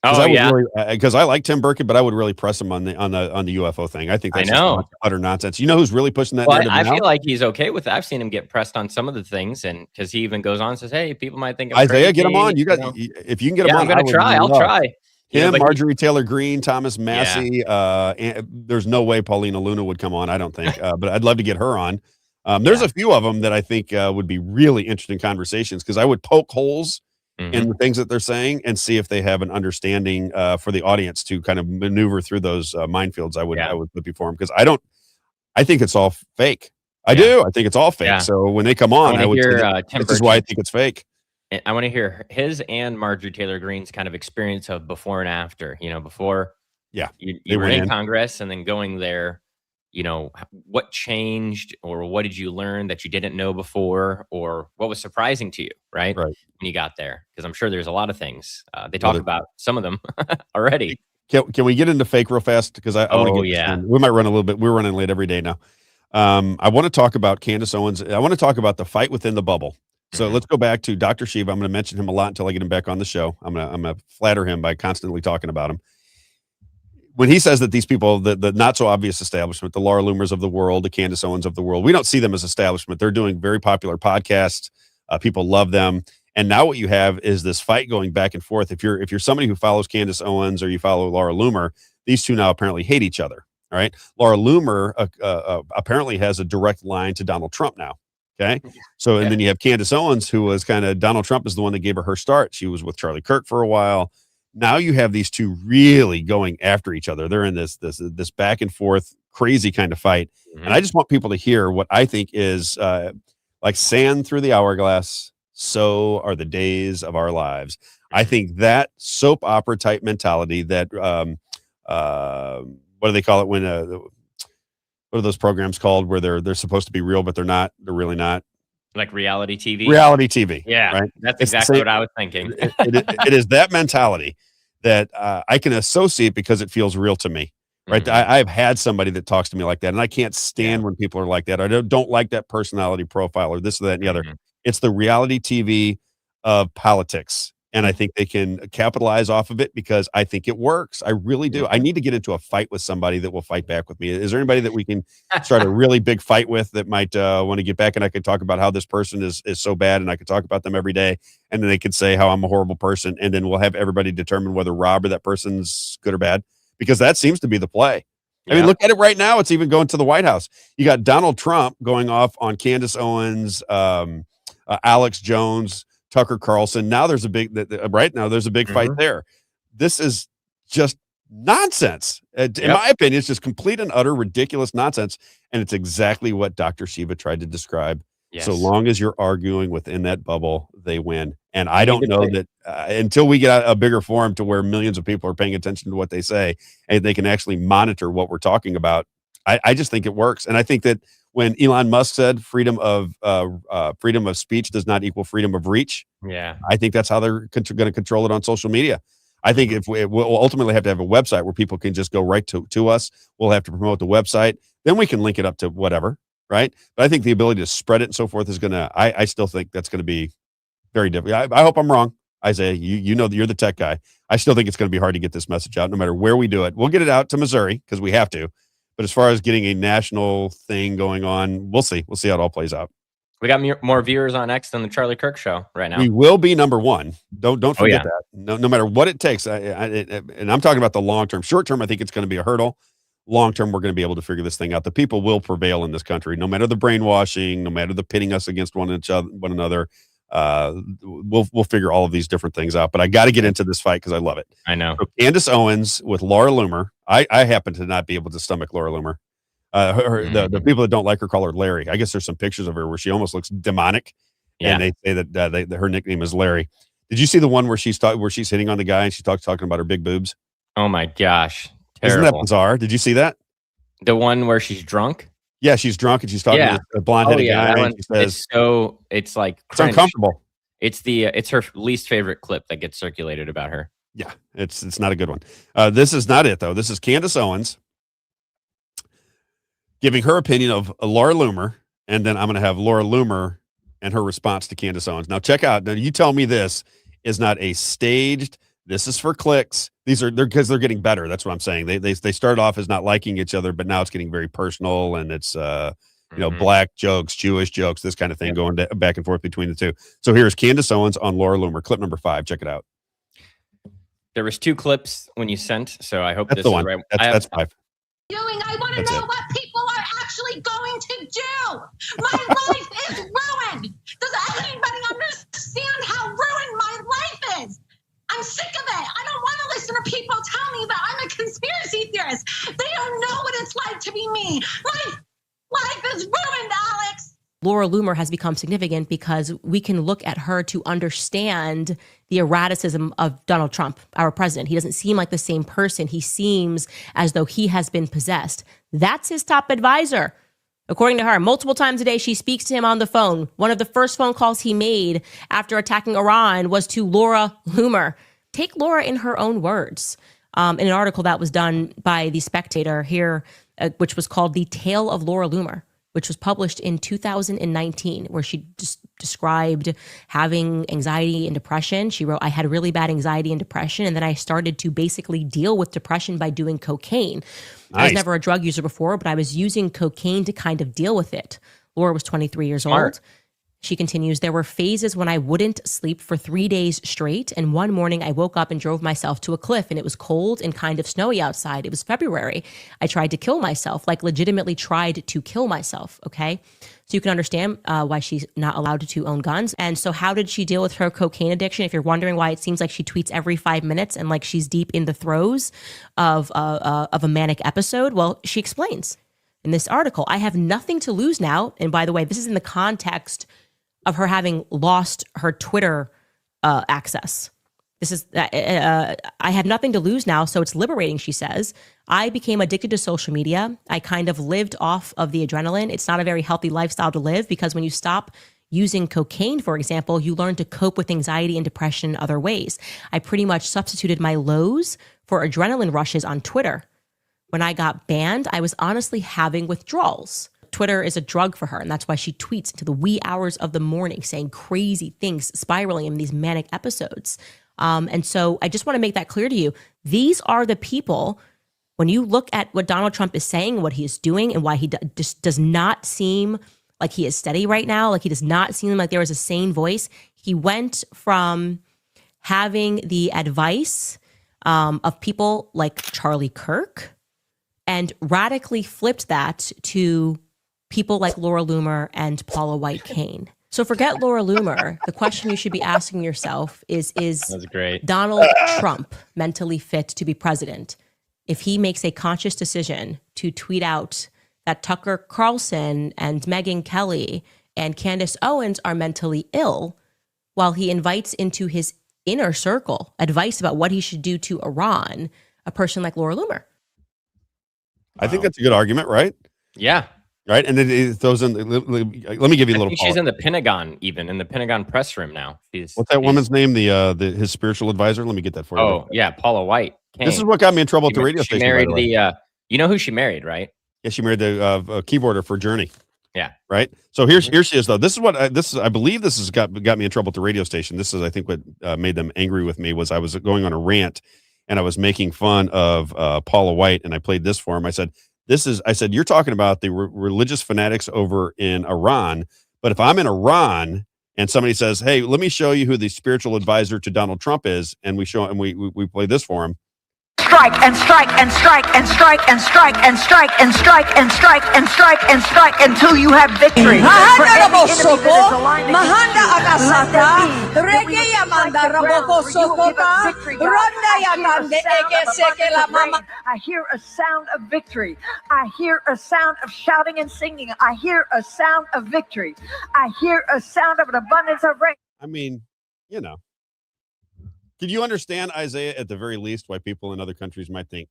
Because I like Tim Burchett, but I would really press him on the UFO thing. I think that's utter nonsense. You know who's really pushing that narrative I now? feel like he's okay with it. I've seen him get pressed on some of the things, and because he even goes on and says, "Hey, people might think I'm Isaiah, crazy." get him on. If you can get him on, I'm going to try. I'll try. Him, Marjorie Taylor Greene, Thomas Massey. There's no way Paulina Luna would come on, I don't think. But I'd love to get her on. There's a few of them that I think would be really interesting conversations, because I would poke holes in the things that they're saying and see if they have an understanding for the audience to kind of maneuver through those minefields. I would put before them, because I think it's all fake. I do. I think it's all fake. Yeah. So when they come on, I would say this is why I think it's fake. I want to hear his and Marjorie Taylor Greene's kind of experience of before and after, before you were in Congress and then going there, what changed, or what did you learn that you didn't know before, or what was surprising to you, right? When you got there? Because I'm sure there's a lot of things. They talk about some of them already. Can we get into fake real fast? Because I want to get we might run a little bit. We're running late every day now. I want to talk about Candace Owens. I want to talk about the fight within the bubble. So let's go back to Dr. Shiva. I'm going to mention him a lot until I get him back on the show. I'm going to flatter him by constantly talking about him. When he says that these people, the not so obvious establishment, the Laura Loomers of the world, the Candace Owens of the world, we don't see them as establishment. They're doing very popular podcasts. People love them. And now what you have is this fight going back and forth. If you're somebody who follows Candace Owens or you follow Laura Loomer, these two now apparently hate each other. All right. Laura Loomer apparently has a direct line to Donald Trump now. Okay. So, and then you have Candace Owens, who was kind of, Donald Trump is the one that gave her start. She was with Charlie Kirk for a while. Now you have these two really going after each other. They're in this back and forth, crazy kind of fight. Mm-hmm. And I just want people to hear what I think is like sand through the hourglass. So are the days of our lives. I think that soap opera type mentality that, what do they call it when, what are those programs called where they're supposed to be real, but they're not, they're really not? Like reality TV? Reality TV. Yeah, right? that's It's the exactly same- what I was thinking. it is that mentality that I can associate because it feels real to me. Right. I've had somebody that talks to me like that, and I can't stand when people are like that. I don't like that personality profile or this or that and the other. It's the reality TV of politics. And I think they can capitalize off of it because I think it works. I really do. I need to get into a fight with somebody that will fight back with me. Is there anybody that we can start a really big fight with that might want to get back, and I could talk about how this person is so bad, and I could talk about them every day, and then they could say how I'm a horrible person, and then we'll have everybody determine whether Rob or that person's good or bad, because that seems to be the play. I mean, look at it right now. It's even going to the White House. You got Donald Trump going off on Candace Owens, Alex Jones, Tucker Carlson. Now there's a big right now. There's a big fight there. This is just nonsense. In my opinion, it's just complete and utter ridiculous nonsense. And it's exactly what Dr. Shiva tried to describe. Yes. So long as you're arguing within that bubble, they win. And I don't know that until we get a bigger forum to where millions of people are paying attention to what they say and they can actually monitor what we're talking about. I just think it works. And I think that when Elon Musk said freedom of speech does not equal freedom of reach. Yeah. I think that's how they're going to control it on social media. I think if we'll ultimately have to have a website where people can just go right to us. We'll have to promote the website. Then we can link it up to whatever. Right. But I think the ability to spread it and so forth is going to, I still think that's going to be very difficult. I hope I'm wrong. Isaiah, you know that you're the tech guy. I still think it's going to be hard to get this message out no matter where we do it. We'll get it out to Missouri because we have to. But as far as getting a national thing going on, we'll see. We'll see how it all plays out. We got more viewers on X than the Charlie Kirk Show right now. We will be number one. Don't forget that. No matter what it takes. And I'm talking about the long term. Short term, I think it's going to be a hurdle. Long term, we're going to be able to figure this thing out. The people will prevail in this country, no matter the brainwashing, no matter the pitting us against one another. We'll figure all of these different things out. But I got to get into this fight because I love it. I know. So Candace Owens with Laura Loomer. I happen to not be able to stomach Laura Loomer. The people that don't like her call her Larry. I guess there's some pictures of her where she almost looks demonic, and they say that her nickname is Larry. Did you see the one where she's hitting on the guy and she's talking about her big boobs? Oh my gosh, terrible. Isn't that bizarre? Did you see that? The one where she's drunk. Yeah, she's drunk and she's talking to a blonde-headed guy. And she says, it's like it's uncomfortable. It's her least favorite clip that gets circulated about her. Yeah, it's not a good one. This is not it though. This is Candace Owens giving her opinion of Laura Loomer, and then I'm going to have Laura Loomer and her response to Candace Owens. Now check out. Now you tell me this is not a staged. This is for clicks. They're because they're getting better. That's what I'm saying. They started off as not liking each other, but now it's getting very personal, and it's black jokes, Jewish jokes, this kind of thing going back and forth between the two. So here's Candace Owens on Laura Loomer, clip number 5. Check it out. There was 2 clips when you sent, so I hope That's this the is one. right. That's 5. I want to That's know it. what people are actually going to do. My life is ruined. Does anybody understand how ruined my life is? I'm sick of it. I don't want to listen to people tell me that I'm a conspiracy theorist. They don't know what it's like to be me. My life is ruined, Alex. Laura Loomer has become significant because we can look at her to understand the erraticism of Donald Trump, our president. He doesn't seem like the same person. He seems as though he has been possessed. That's his top advisor. According to her, multiple times a day, she speaks to him on the phone. One of the first phone calls he made after attacking Iran was to Laura Loomer. Take Laura in her own words. In an article that was done by The Spectator here, which was called The Tale of Laura Loomer, which was published in 2019, where she just described having anxiety and depression. She wrote, I had really bad anxiety and depression, and then I started to basically deal with depression by doing cocaine. I was never a drug user before, but I was using cocaine to kind of deal with it. Laura was 23 years old. She continues, there were phases when I wouldn't sleep for 3 days straight. And one morning I woke up and drove myself to a cliff, and it was cold and kind of snowy outside. It was February. I tried to kill myself, like legitimately tried to kill myself. Okay. So you can understand why she's not allowed to own guns. And so how did she deal with her cocaine addiction? If you're wondering why it seems like she tweets every 5 minutes and like she's deep in the throes of a manic episode, well, she explains in this article, I have nothing to lose now. And by the way, this is in the context of her having lost her Twitter access. This is, I have nothing to lose now, so it's liberating, she says. I became addicted to social media. I kind of lived off of the adrenaline. It's not a very healthy lifestyle to live because when you stop using cocaine, for example, you learn to cope with anxiety and depression in other ways. I pretty much substituted my lows for adrenaline rushes on Twitter. When I got banned, I was honestly having withdrawals. Twitter is a drug for her, and that's why she tweets into the wee hours of the morning saying crazy things, spiraling in these manic episodes. And so I just want to make that clear to you. These are the people, when you look at what Donald Trump is saying, what he is doing, and why he just does not seem like he is steady right now, like he does not seem like there is a sane voice. He went from having the advice of people like Charlie Kirk and radically flipped that to people like Laura Loomer and Paula White Cain. So forget Laura Loomer. The question you should be asking yourself is That's great. Donald Trump mentally fit to be president? If he makes a conscious decision to tweet out that Tucker Carlson and Megyn Kelly and Candace Owens are mentally ill, while he invites into his inner circle advice about what he should do to Iran, a person like Laura Loomer. I think that's a good argument, right? Yeah. Right. And then it throws in, let me give you a little. She's in the Pentagon, even in the Pentagon press room now. What's that woman's name? His spiritual advisor. Let me get that for you. Oh, yeah. Paula White Cain. This is what got me in trouble at the radio She station. married you know who she married, right? Yeah, she married the keyboarder for Journey. Yeah. Right. So here she is, though. This is what I believe this has got me in trouble at the radio station. This is, I think, what made them angry with me was I was going on a rant and I was making fun of Paula White, and I played this for him. I said, you're talking about the religious fanatics over in Iran. But if I'm in Iran and somebody says, hey, let me show you who the spiritual advisor to Donald Trump is, and we play this for him. Strike and strike and strike and strike and strike and strike and strike and strike and strike and strike until you have victory. I hear a sound of victory. I hear a sound of shouting and singing. I hear a sound of victory. I hear a sound of an abundance of rain. I mean, you know. Did you understand, Isaiah, at the very least, why people in other countries might think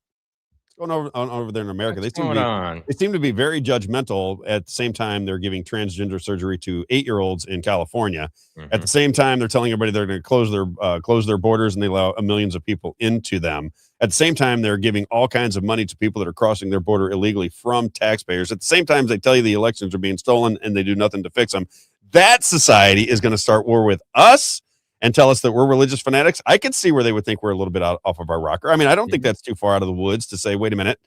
what's going on over there in America? They seem to be very judgmental. At the same time, they're giving transgender surgery to 8-year-olds in California. At the same time, they're telling everybody they're going to close their borders and they allow millions of people into them. At the same time, they're giving all kinds of money to people that are crossing their border illegally from taxpayers. At the same time, they tell you the elections are being stolen and they do nothing to fix them. That society is going to start war with us and tell us that we're religious fanatics. I could see where they would think we're a little bit off of our rocker. I mean, I don't think that's too far out of the woods to say, wait a minute,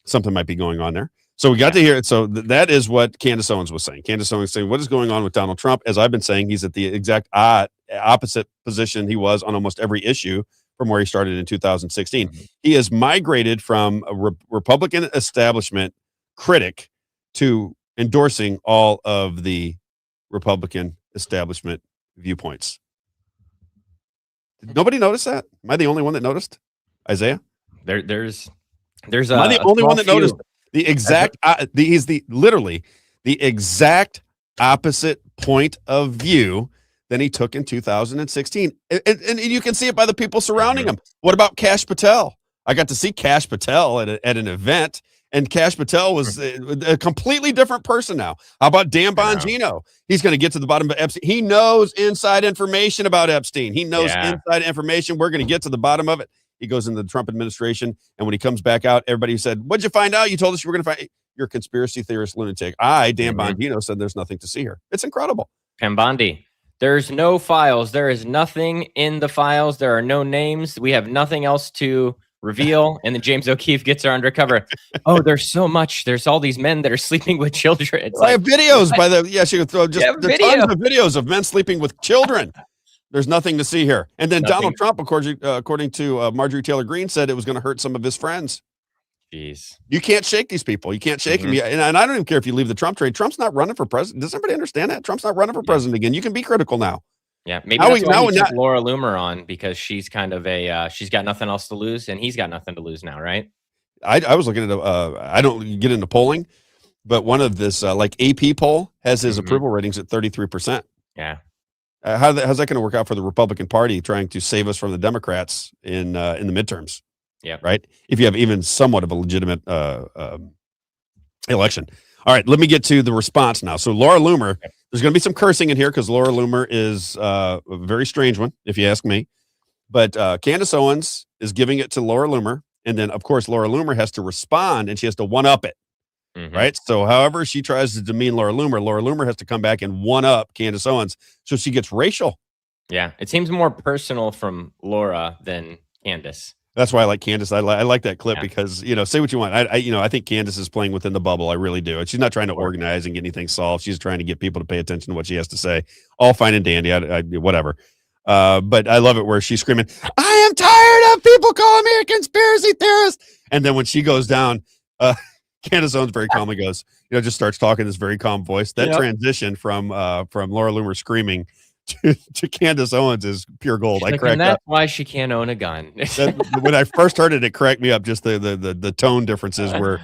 something might be going on there. So we got to hear it. So that is what Candace Owens was saying. Candace Owens saying, what is going on with Donald Trump? As I've been saying, he's at the exact opposite position he was on almost every issue from where he started in 2016. He has migrated from a Republican establishment critic to endorsing all of the Republican establishment viewpoints. Did nobody notice that? Am I the only one that noticed? Isaiah? There's Am I the only one that noticed the exact he's literally the exact opposite point of view than he took in 2016. And you can see it by the people surrounding him. What about Kash Patel? I got to see Kash Patel at an event, and Kash Patel was a completely different person now. How about Dan Bongino? He's going to get to the bottom of Epstein. He knows inside information about Epstein. He knows inside information. We're going to get to the bottom of it. He goes into the Trump administration, and when he comes back out, everybody said, what'd you find out? You told us you were going to find. You're a conspiracy theorist lunatic. Dan Bongino, said there's nothing to see here. It's incredible. Pambondi. There's no files. There is nothing in the files. There are no names. We have nothing else to reveal, and then James O'Keefe gets her undercover. Oh, there's all these men that are sleeping with children. It's I have videos by the she would throw just Yeah, video. tons of videos of men sleeping with children. There's nothing to see here. And then Nothing. Donald Trump, according to Marjorie Taylor Greene, said it was going to hurt some of his friends. Jeez. You can't shake these people. You can't shake them. And I don't even care if you leave the Trump train. Trump's not running for president. Does everybody understand that? Trump's not running for president again. You can be critical now. Yeah, maybe that's why he took Laura Loomer on, because she's kind of she's got nothing else to lose, and he's got nothing to lose now, right? I was looking at I don't get into polling, but one of this like AP poll has his approval ratings at 33%. Yeah. How's that going to work out for the Republican Party trying to save us from the Democrats in the midterms? Yeah. Right. If you have even somewhat of a legitimate election. All right. Let me get to the response now. So Laura Loomer, there's going to be some cursing in here because Laura Loomer is a very strange one, if you ask me. But Candace Owens is giving it to Laura Loomer. And then, of course, Laura Loomer has to respond and she has to one-up it. Right. So however she tries to demean Laura Loomer has to come back and one-up Candace Owens. So she gets racial. Yeah. It seems more personal from Laura than Candace. That's why I like Candace. I like that clip because, say what you want. I think Candace is playing within the bubble. I really do. And she's not trying to organize and get anything solved. She's trying to get people to pay attention to what she has to say. All fine and dandy. Whatever. But I love it where she's screaming, I am tired of people calling me a conspiracy theorist. And then when she goes down, Candace Owens very calmly goes, just starts talking this very calm voice. That transition from Laura Loomer screaming to Candace Owens is pure gold. I cracked that's up. why she can't own a gun. When I first heard it, it cracked me up. Just the tone differences where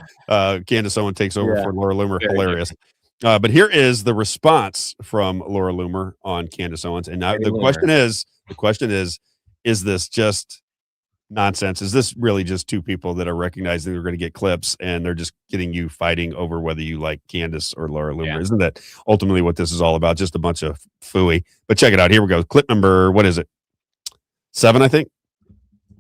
Candace Owens takes over for Laura Loomer. Hilarious. But here is the response from Laura Loomer on Candace Owens. And now the question is this just nonsense? Is this really just two people that are recognizing they're going to get clips and they're just getting you fighting over whether you like Candace or Laura Loomer? Yeah. Isn't that ultimately what this is all about? Just a bunch of phooey. But check it out. Here we go. Clip number, what is it? 7, I think.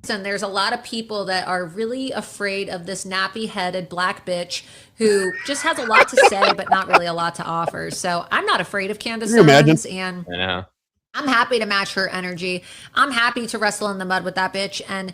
And there's a lot of people that are really afraid of this nappy-headed black bitch who just has a lot to say, but not really a lot to offer. So I'm not afraid of Candace Owens, and I know. I'm happy to match her energy. I'm happy to wrestle in the mud with that bitch and,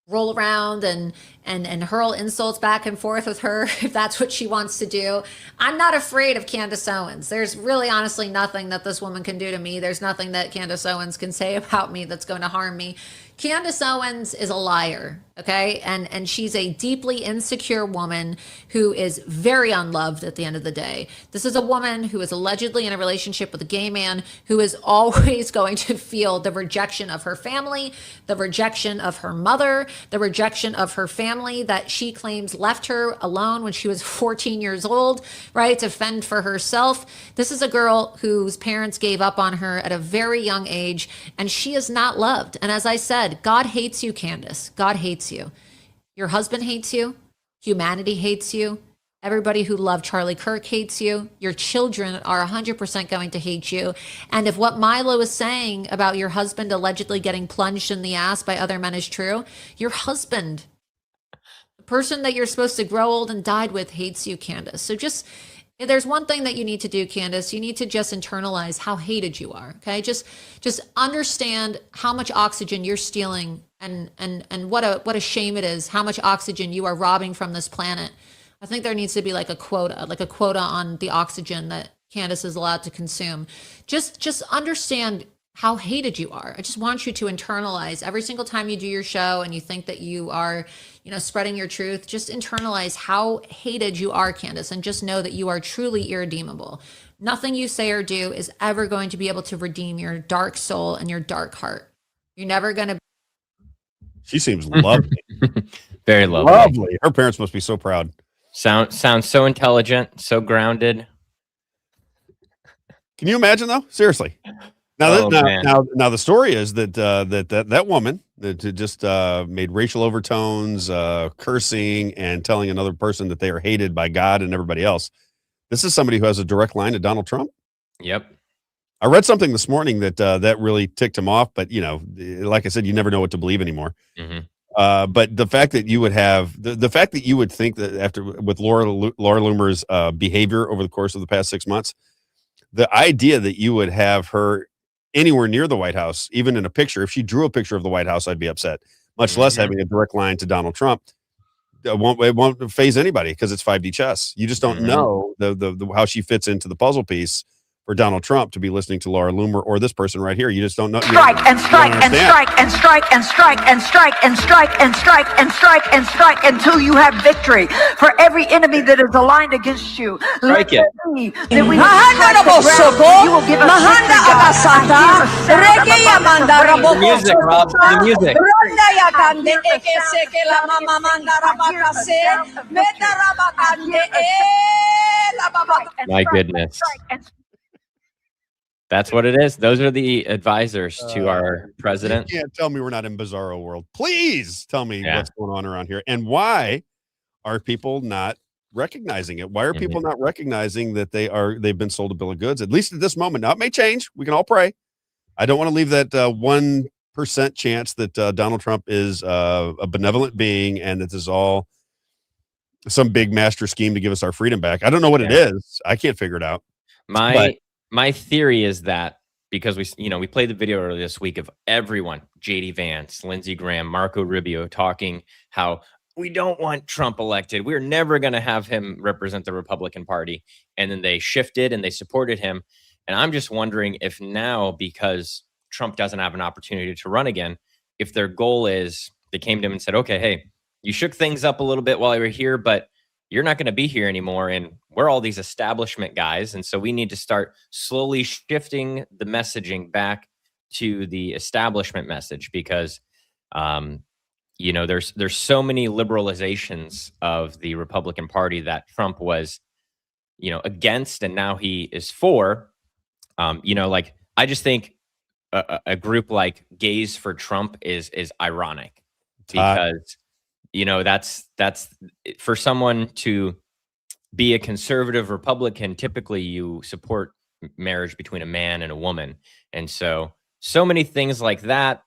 roll around and hurl insults back and forth with her if that's what she wants to do. I'm not afraid of Candace Owens. There's really honestly nothing that this woman can do to me. There's nothing that Candace Owens can say about me that's going to harm me. Candace Owens is a liar, okay? And she's a deeply insecure woman who is very unloved at the end of the day. This is a woman who is allegedly in a relationship with a gay man who is always going to feel the rejection of her family, the rejection of her mother, the rejection of her family that she claims left her alone when she was 14 years old, right, to fend for herself. This is a girl whose parents gave up on her at a very young age, and she is not loved. And as I said, God hates you, Candace. God hates you. Your husband hates you. Humanity hates you. Everybody who loved Charlie Kirk hates you. Your children are 100% going to hate you. And if what Milo is saying about your husband allegedly getting plunged in the ass by other men is true, your husband, the person that you're supposed to grow old and died with, hates you, Candace. So there's one thing that you need to do, Candace. You need to just internalize how hated you are, okay? Just understand how much oxygen you're stealing and what a shame it is, how much oxygen you are robbing from this planet. I think there needs to be like a quota on the oxygen that Candace is allowed to consume. Just understand how hated you are. I just want you to internalize every single time you do your show and you think that you are, spreading your truth. Just internalize how hated you are, Candace, and just know that you are truly irredeemable. Nothing you say or do is ever going to be able to redeem your dark soul and your dark heart. You're never going to. She seems lovely. Very lovely. Lovely. Her parents must be so proud. Sounds so intelligent, so grounded. Can you imagine though? Seriously. Now, now the story is that that woman that just made racial overtones, cursing, and telling another person that they are hated by God and everybody else. This is somebody who has a direct line to Donald Trump. Yep. I read something this morning that really ticked him off, but like I said, you never know what to believe anymore. Mm-hmm. But the fact that you would have the fact that you would think that with Laura Loomer's behavior over the course of the past 6 months, the idea that you would have her anywhere near the White House, even in a picture, if she drew a picture of the White House, I'd be upset. much less having a direct line to Donald Trump. It won't phase anybody because it's 5D chess. You just don't know the how she fits into the puzzle piece for Donald Trump to be listening to Laura Loomer or this person right here. You just don't know. Strike and strike and strike and strike and strike and strike and strike and strike and strike and strike until you have victory for every enemy that is aligned against you. Strike it. You will give us The music, Rob. The music. My goodness. That's what it is. Those are the advisors to our president. You can't tell me we're not in bizarro world. Please tell me what's going on around here. And why are people not recognizing it? Why are people not recognizing that they've been sold a bill of goods, at least at this moment? Now, it may change. We can all pray. I don't want to leave that 1% chance that Donald Trump is a benevolent being and that this is all some big master scheme to give us our freedom back. I don't know what it is. I can't figure it out. My theory is that because we played the video earlier this week of everyone, JD Vance, Lindsey Graham, Marco Rubio, talking how we don't want Trump elected. We're never going to have him represent the Republican Party. And then they shifted and they supported him. And I'm just wondering if now, because Trump doesn't have an opportunity to run again, if their goal is they came to him and said, okay, hey, you shook things up a little bit while you were here, but you're not going to be here anymore. And we're all these establishment guys. And so we need to start slowly shifting the messaging back to the establishment message because, there's so many liberalizations of the Republican Party that Trump was, against, and now he is for. I just think a group like Gays for Trump is ironic because that's for someone to be a conservative Republican. Typically, you support marriage between a man and a woman, and so many things like that.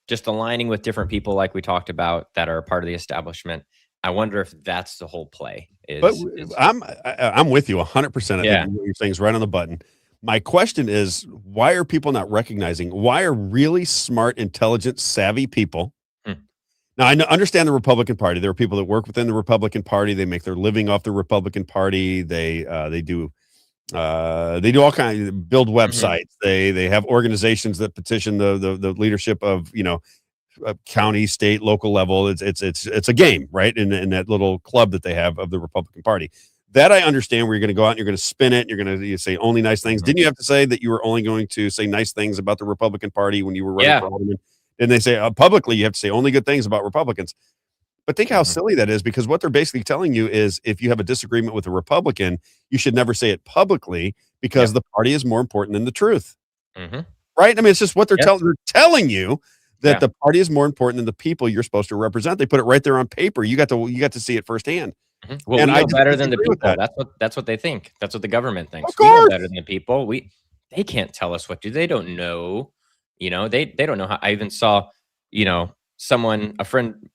Just aligning with different people, like we talked about, that are part of the establishment. I wonder if that's the whole play. I'm with you 100%. I think what you're saying is right on the button. My question is, why are people not recognizing? Why are really smart, intelligent, savvy people? Now, I understand the Republican Party. There are people that work within the Republican Party. They make their living off the Republican Party. They do all kinds of build websites. They have organizations that petition the leadership of county, state, local level. It's a game, right? In that little club that they have of the Republican Party. That I understand, where you're going to go out and you're going to spin it. And you're going to say only nice things. Didn't you have to say that you were only going to say nice things about the Republican Party when you were running for alderman? And they say publicly you have to say only good things about Republicans. But think how silly that is, because what they're basically telling you is if you have a disagreement with a Republican, you should never say it publicly because the party is more important than the truth. Right? I mean, it's just what they're telling you, that the party is more important than the people you're supposed to represent. They put it right there on paper. You got to see it firsthand. Well, and we know better than the people. That's what they think. That's what the government thinks. Of course. We know better than the people. They can't tell us what to do. They don't know. They don't know how. I even saw, someone,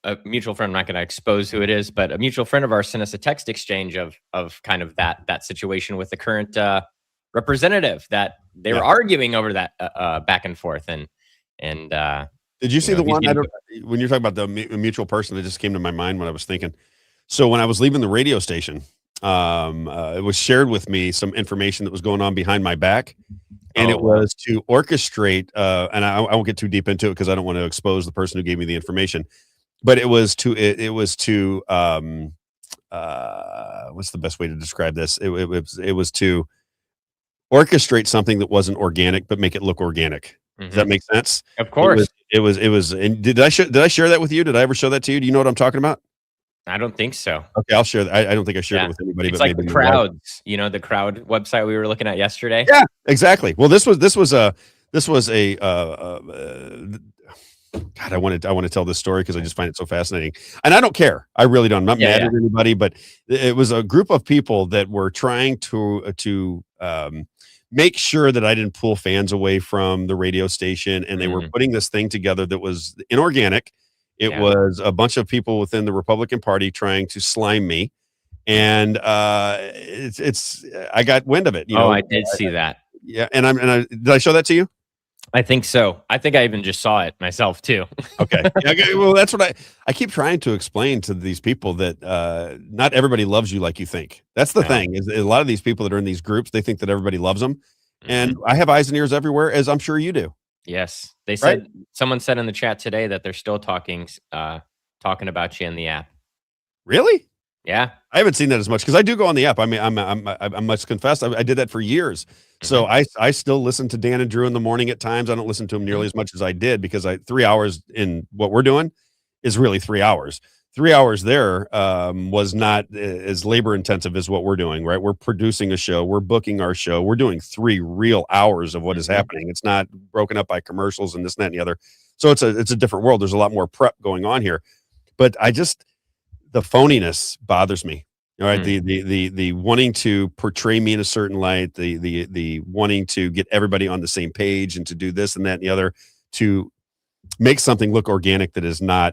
a mutual friend, I'm not going to expose who it is, but a mutual friend of ours sent us a text exchange of kind of that situation with the current representative that they were arguing over that back and forth. And did you see the one? When you're talking about the mutual person, that just came to my mind when I was thinking. So when I was leaving the radio station, it was shared with me some information that was going on behind my back. And it was to orchestrate, and I won't get too deep into it because I don't want to expose the person who gave me the information. But it was to what's the best way to describe this? It was to orchestrate something that wasn't organic, but make it look organic. Does that make sense? Of course. It was. And did I share that with you? Did I ever show that to you? Do you know what I'm talking about? I don't think so. Okay, I'll share that. I don't think I shared it with anybody. It's but like the crowds, the crowd website we were looking at yesterday. Yeah, exactly. Well, this was a God, I want to tell this story because I just find it so fascinating. And I don't care. I really don't. I'm not mad at anybody, but it was a group of people that were trying to make sure that I didn't pull fans away from the radio station. And they were putting this thing together that was inorganic. It was a bunch of people within the Republican Party trying to slime me. And I got wind of it. I did see that. Yeah. And did I show that to you? I think so. I think I even just saw it myself too. Okay. Okay. Well, that's what I keep trying to explain to these people that not everybody loves you like you think. That's the thing is a lot of these people that are in these groups, they think that everybody loves them. And I have eyes and ears everywhere, as I'm sure you do. Yes. They said, someone said in the chat today that they're still talking about you in the app. Really? Yeah. I haven't seen that as much because I do go on the app. I mean, I must confess, I did that for years. So I still listen to Dan and Drew in the morning at times. I don't listen to them nearly as much as I did because 3 hours in what we're doing is really 3 hours. 3 hours there was not as labor intensive as what we're doing, right? We're producing a show. We're booking our show. We're doing 3 real hours of what is happening. It's not broken up by commercials and this, and that, and the other. So it's a different world. There's a lot more prep going on here. But the phoniness bothers me. All right. The wanting to portray me in a certain light, the wanting to get everybody on the same page and to do this and that and the other to make something look organic that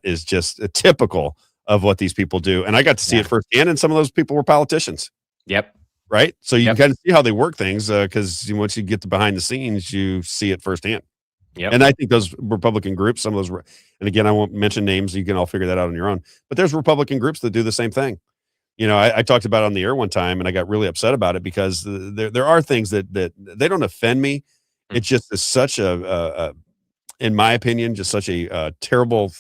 is just a typical of what these people do. And I got to see it firsthand, and some of those people were politicians. Yep. Right. So you can kind of see how they work things because once you get to behind the scenes, you see it firsthand. Yep. And I think those Republican groups, some of those, and again, I won't mention names. You can all figure that out on your own. But there's Republican groups that do the same thing. You know, I talked about it on the air one time, and I got really upset about it because there are things that they don't offend me. It just is such in my opinion, just such a terrible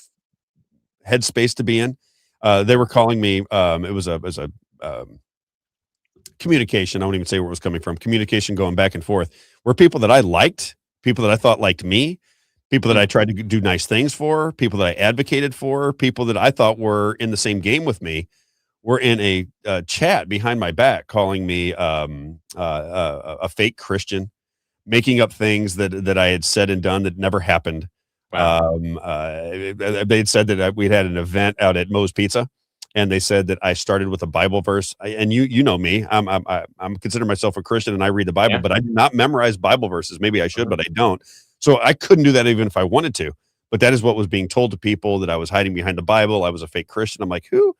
headspace to be in. They were calling me. It was a communication. I won't even say where it was coming from. Communication going back and forth. Were people that I liked, people that I thought liked me, people that I tried to do nice things for, people that I advocated for, people that I thought were in the same game with me. Were in a chat behind my back calling me a fake Christian, making up things that I had said and done that never happened. Wow. They'd said that we'd had an event out at Moe's Pizza, and they said that I started with a Bible verse. And you know me, I'm consider myself a Christian and I read the Bible, but I do not memorize Bible verses. Maybe I should, but I don't. So I couldn't do that even if I wanted to. But that is what was being told to people, that I was hiding behind the Bible. I was a fake Christian. I'm like, who?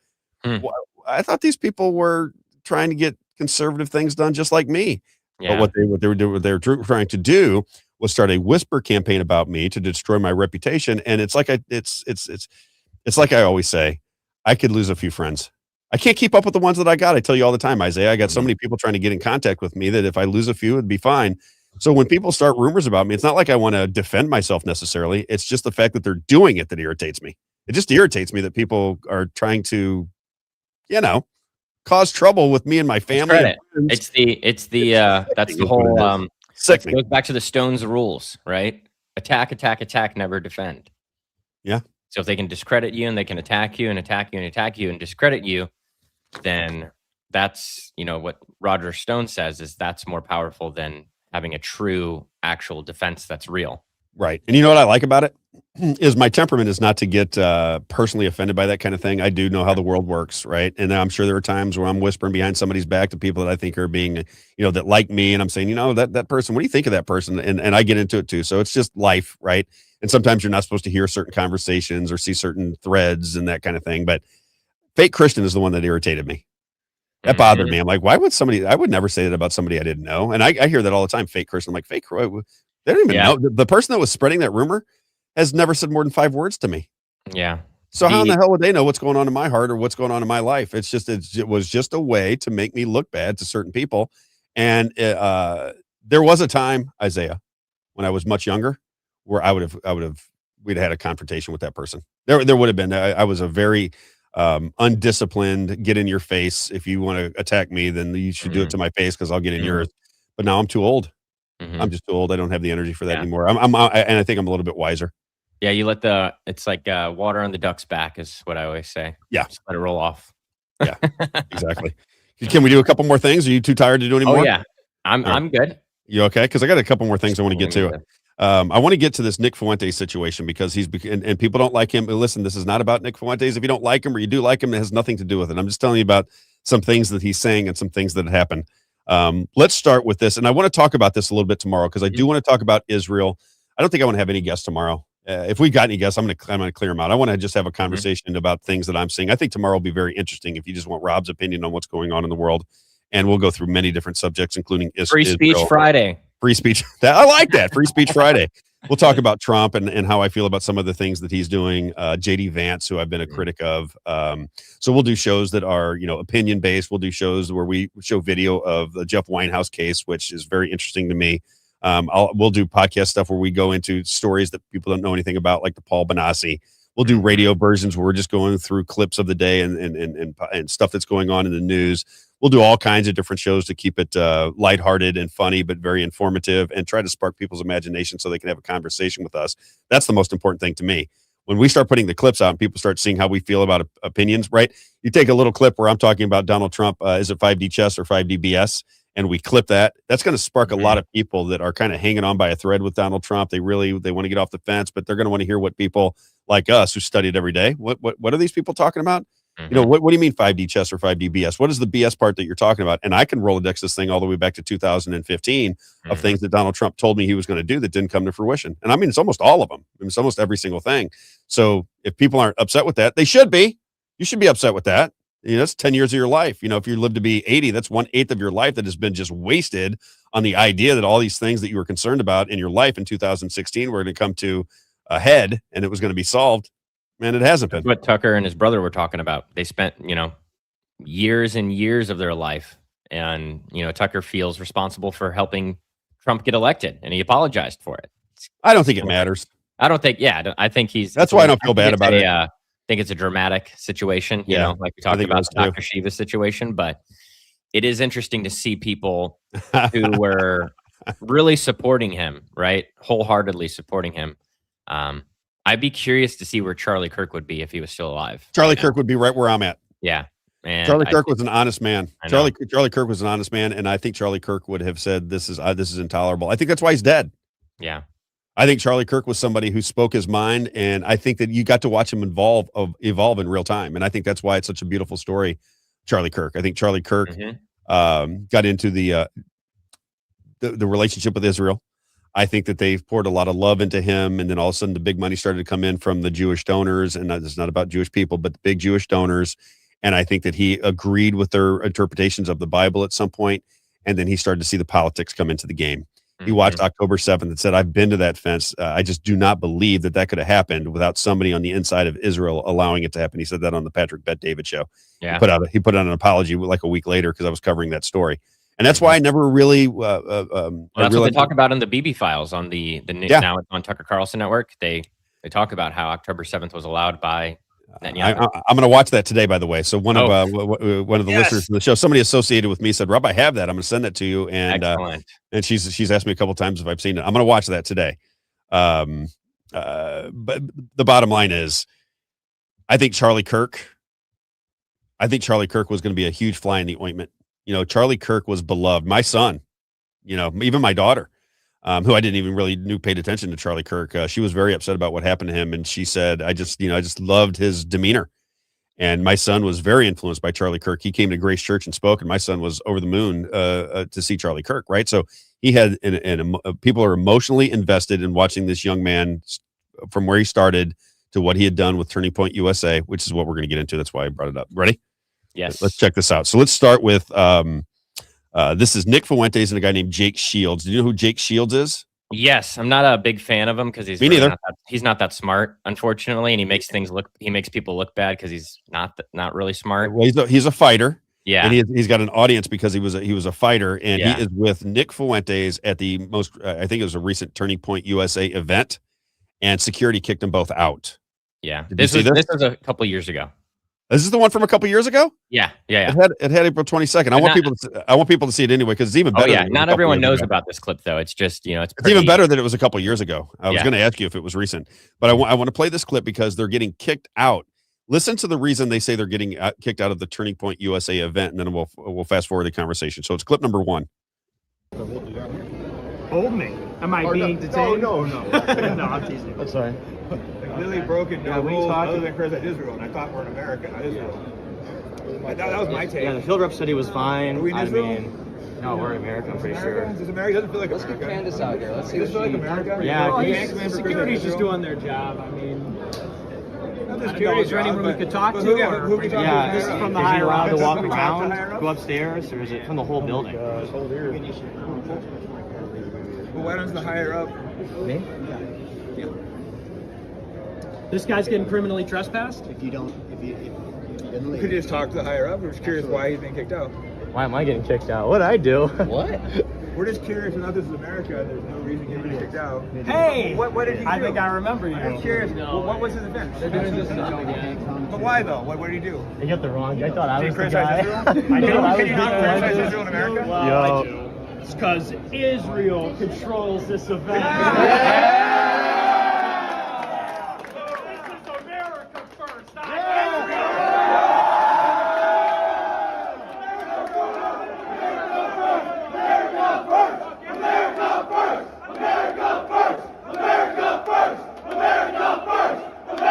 I thought these people were trying to get conservative things done just like me. Yeah. But what they were trying to do was start a whisper campaign about me to destroy my reputation. And it's like it's like I always say, I could lose a few friends. I can't keep up with the ones that I got. I tell you all the time, Isaiah, I got so many people trying to get in contact with me that if I lose a few, it'd be fine. So when people start rumors about me, it's not like I want to defend myself necessarily. It's just the fact that they're doing it that irritates me. It just irritates me that people are trying to, cause trouble with me and my family. That's the whole it goes back to the Stones rules, right? Attack, attack, attack, never defend. Yeah. So if they can discredit you and they can attack you and attack you and attack you and discredit you, then that's, what Roger Stone says is that's more powerful than having a true actual defense that's real. Right. And you know what I like about it is my temperament is not to get personally offended by that kind of thing. I do know how the world works. Right. And I'm sure there are times where I'm whispering behind somebody's back to people that I think are being, that like me. And I'm saying, that person, what do you think of that person? And I get into it too. So it's just life. Right. And sometimes you're not supposed to hear certain conversations or see certain threads and that kind of thing. But fake Christian is the one that irritated me. That bothered me. I'm like, why would I would never say that about somebody I didn't know. And I hear that all the time. Fake Christian. I'm like, fake. They don't even know. The person that was spreading that rumor has never said more than 5 words to me. Yeah. So how in the hell would they know what's going on in my heart or what's going on in my life? It was just a way to make me look bad to certain people. And there was a time, Isaiah, when I was much younger, where we'd had a confrontation with that person. There would have been. I was a very undisciplined, get in your face. If you want to attack me, then you should do it to my face because I'll get in yours. But now I'm too old. I'm just too old. I don't have the energy for that anymore. And I think I'm a little bit wiser. Yeah, you it's like water on the duck's back is what I always say. Yeah. Just let it roll off. Yeah, exactly. Can we do a couple more things? Are you too tired to do any more? Oh, yeah. I'm good. You okay? Because I got a couple more things I want to get to. I want to get to this Nick Fuentes situation because and people don't like him. But listen, this is not about Nick Fuentes. If you don't like him or you do like him, it has nothing to do with it. I'm just telling you about some things that he's saying and some things that happened. Let's start with this. And I want to talk about this a little bit tomorrow because I do want to talk about Israel. I don't think I want to have any guests tomorrow. If we got any guests, I'm going to clear them out. I want to just have a conversation about things that I'm seeing. I think tomorrow will be very interesting if you just want Robb's opinion on what's going on in the world. And we'll go through many different subjects, including Free Speech Friday. Free speech. I like that. Free Speech Friday. We'll talk about Trump and how I feel about some of the things that he's doing. JD Vance, who I've been a critic of. So we'll do shows that are, opinion based. We'll do shows where we show video of the Jeff Winehouse case, which is very interesting to me. We'll do podcast stuff where we go into stories that people don't know anything about, like the Paul Benassi. We'll do radio versions where we're just going through clips of the day and stuff that's going on in the news. We'll do all kinds of different shows to keep it lighthearted and funny, but very informative, and try to spark people's imagination so they can have a conversation with us. That's the most important thing to me. When we start putting the clips out and people start seeing how we feel about opinions, right? You take a little clip where I'm talking about Donald Trump, is it 5D chess or 5D BS? And we clip that. That's going to spark a lot of people that are kind of hanging on by a thread with Donald Trump. They want to get off the fence, but they're going to want to hear what people like us who study it every day. What are these people talking about? What do you mean 5D chess or 5D BS? What is the BS part that you're talking about? And I can Rolodex this thing all the way back to 2015 of things that Donald Trump told me he was going to do that didn't come to fruition. And I mean, it's almost all of them. It's almost every single thing. So if people aren't upset with that, they should be. You should be upset with that. That's 10 years of your life. If you live to be 80, that's 1/8 of your life that has been just wasted on the idea that all these things that you were concerned about in your life in 2016 were going to come to a head and it was going to be solved. Man, it hasn't been. That's what Tucker and his brother were talking about. They spent, years and years of their life. And, Tucker feels responsible for helping Trump get elected, and he apologized for it. I don't think it matters. I think he's. That's why I don't feel bad about it. I think it's a dramatic situation, like we talked about the Dr. Shiva situation, but it is interesting to see people who were really supporting him, right? Wholeheartedly supporting him. I'd be curious to see where Charlie Kirk would be if he was still alive. Charlie Kirk would be right where I'm at. Yeah. And Charlie Kirk was an honest man. Charlie Kirk was an honest man, and I think Charlie Kirk would have said, this is intolerable. I think that's why he's dead. Yeah. I think Charlie Kirk was somebody who spoke his mind, and I think that you got to watch him evolve in real time. And I think that's why it's such a beautiful story, Charlie Kirk. I think Charlie Kirk got into the relationship with Israel. I think that they've poured a lot of love into him, and then all of a sudden the big money started to come in from the Jewish donors, and it's not about Jewish people, but the big Jewish donors. And I think that he agreed with their interpretations of the Bible at some point, and then he started to see the politics come into the game. He watched October 7th and said, I've been to that fence. I just do not believe that could have happened without somebody on the inside of Israel allowing it to happen. He said that on the Patrick Bet-David show. Yeah. He put out an apology like a week later because I was covering that story. And that's why I never really. That's what they talk about in the BB files on the now on Tucker Carlson Network. They talk about how October 7th was allowed by Netanyahu. I'm going to watch that today, by the way. So one of the listeners of the show, somebody associated with me, said, "Rob, I have that. I'm going to send that to you." And and she's asked me a couple times if I've seen it. I'm going to watch that today. But the bottom line is, I think Charlie Kirk was going to be a huge fly in the ointment. Charlie Kirk was beloved. My son, even my daughter, who I didn't even really paid attention to Charlie Kirk. She was very upset about what happened to him. And she said, I just loved his demeanor. And my son was very influenced by Charlie Kirk. He came to Grace Church and spoke, and my son was over the moon to see Charlie Kirk. Right. So he had, people are emotionally invested in watching this young man from where he started to what he had done with Turning Point USA, which is what we're going to get into. That's why I brought it up. Ready? Yes. Let's check this out. So let's start with this is Nick Fuentes and a guy named Jake Shields. Do you know who Jake Shields is? Yes, I'm not a big fan of him because he's he's not that smart, unfortunately, and he makes people look bad because he's not really smart. Well, he's a fighter. Yeah, and he's got an audience because he was a fighter, and he is with Nick Fuentes at the most. I think it was a recent Turning Point USA event, and security kicked them both out. Yeah, this was a couple of years ago. This is the one from a couple years ago. Yeah. It had April 22nd. I want people to see it anyway because it's even better. Oh yeah, not everyone knows about this clip though. It's just it's even better that it was a couple years ago. I was going to ask you if it was recent, but I want to play this clip because they're getting kicked out. Listen to the reason they say they're getting kicked out of the Turning Point USA event, and then we'll fast forward the conversation. So it's clip number 1. Hold me. Am I being detained? No. No, I'm teasing. I'm sorry. Literally broken no rules other than Chris at Israel, and I thought we're in America, not Israel. That was my take. Yeah, the field rep said he was fine. Are we in Israel? No, we're in America, I'm pretty sure. Does America doesn't feel like America? Let's get Candace out here. Let's see. Does it feel like America? Yeah, security's just doing their job. I mean, is there any room we could talk to? Yeah, this is from the higher allowed to walk around, go upstairs, or is it from the whole building? But why doesn't the higher up? Me? Yeah. This guy's getting criminally trespassed? If you could just talk to the higher up. We're just curious why he's being kicked out. Why am I getting kicked out? What'd I do? What? We're just curious. Now this is America. There's no reason to get kicked out. Hey! What did he do? I think I remember you. I'm curious. What was his offense? They're doing this now. But why though? What did he do? You got the wrong. I thought I was the criticize guy. Israel? I thought I Can was you the not guy. criticize Israel in America? Well, it's because Israel controls this event.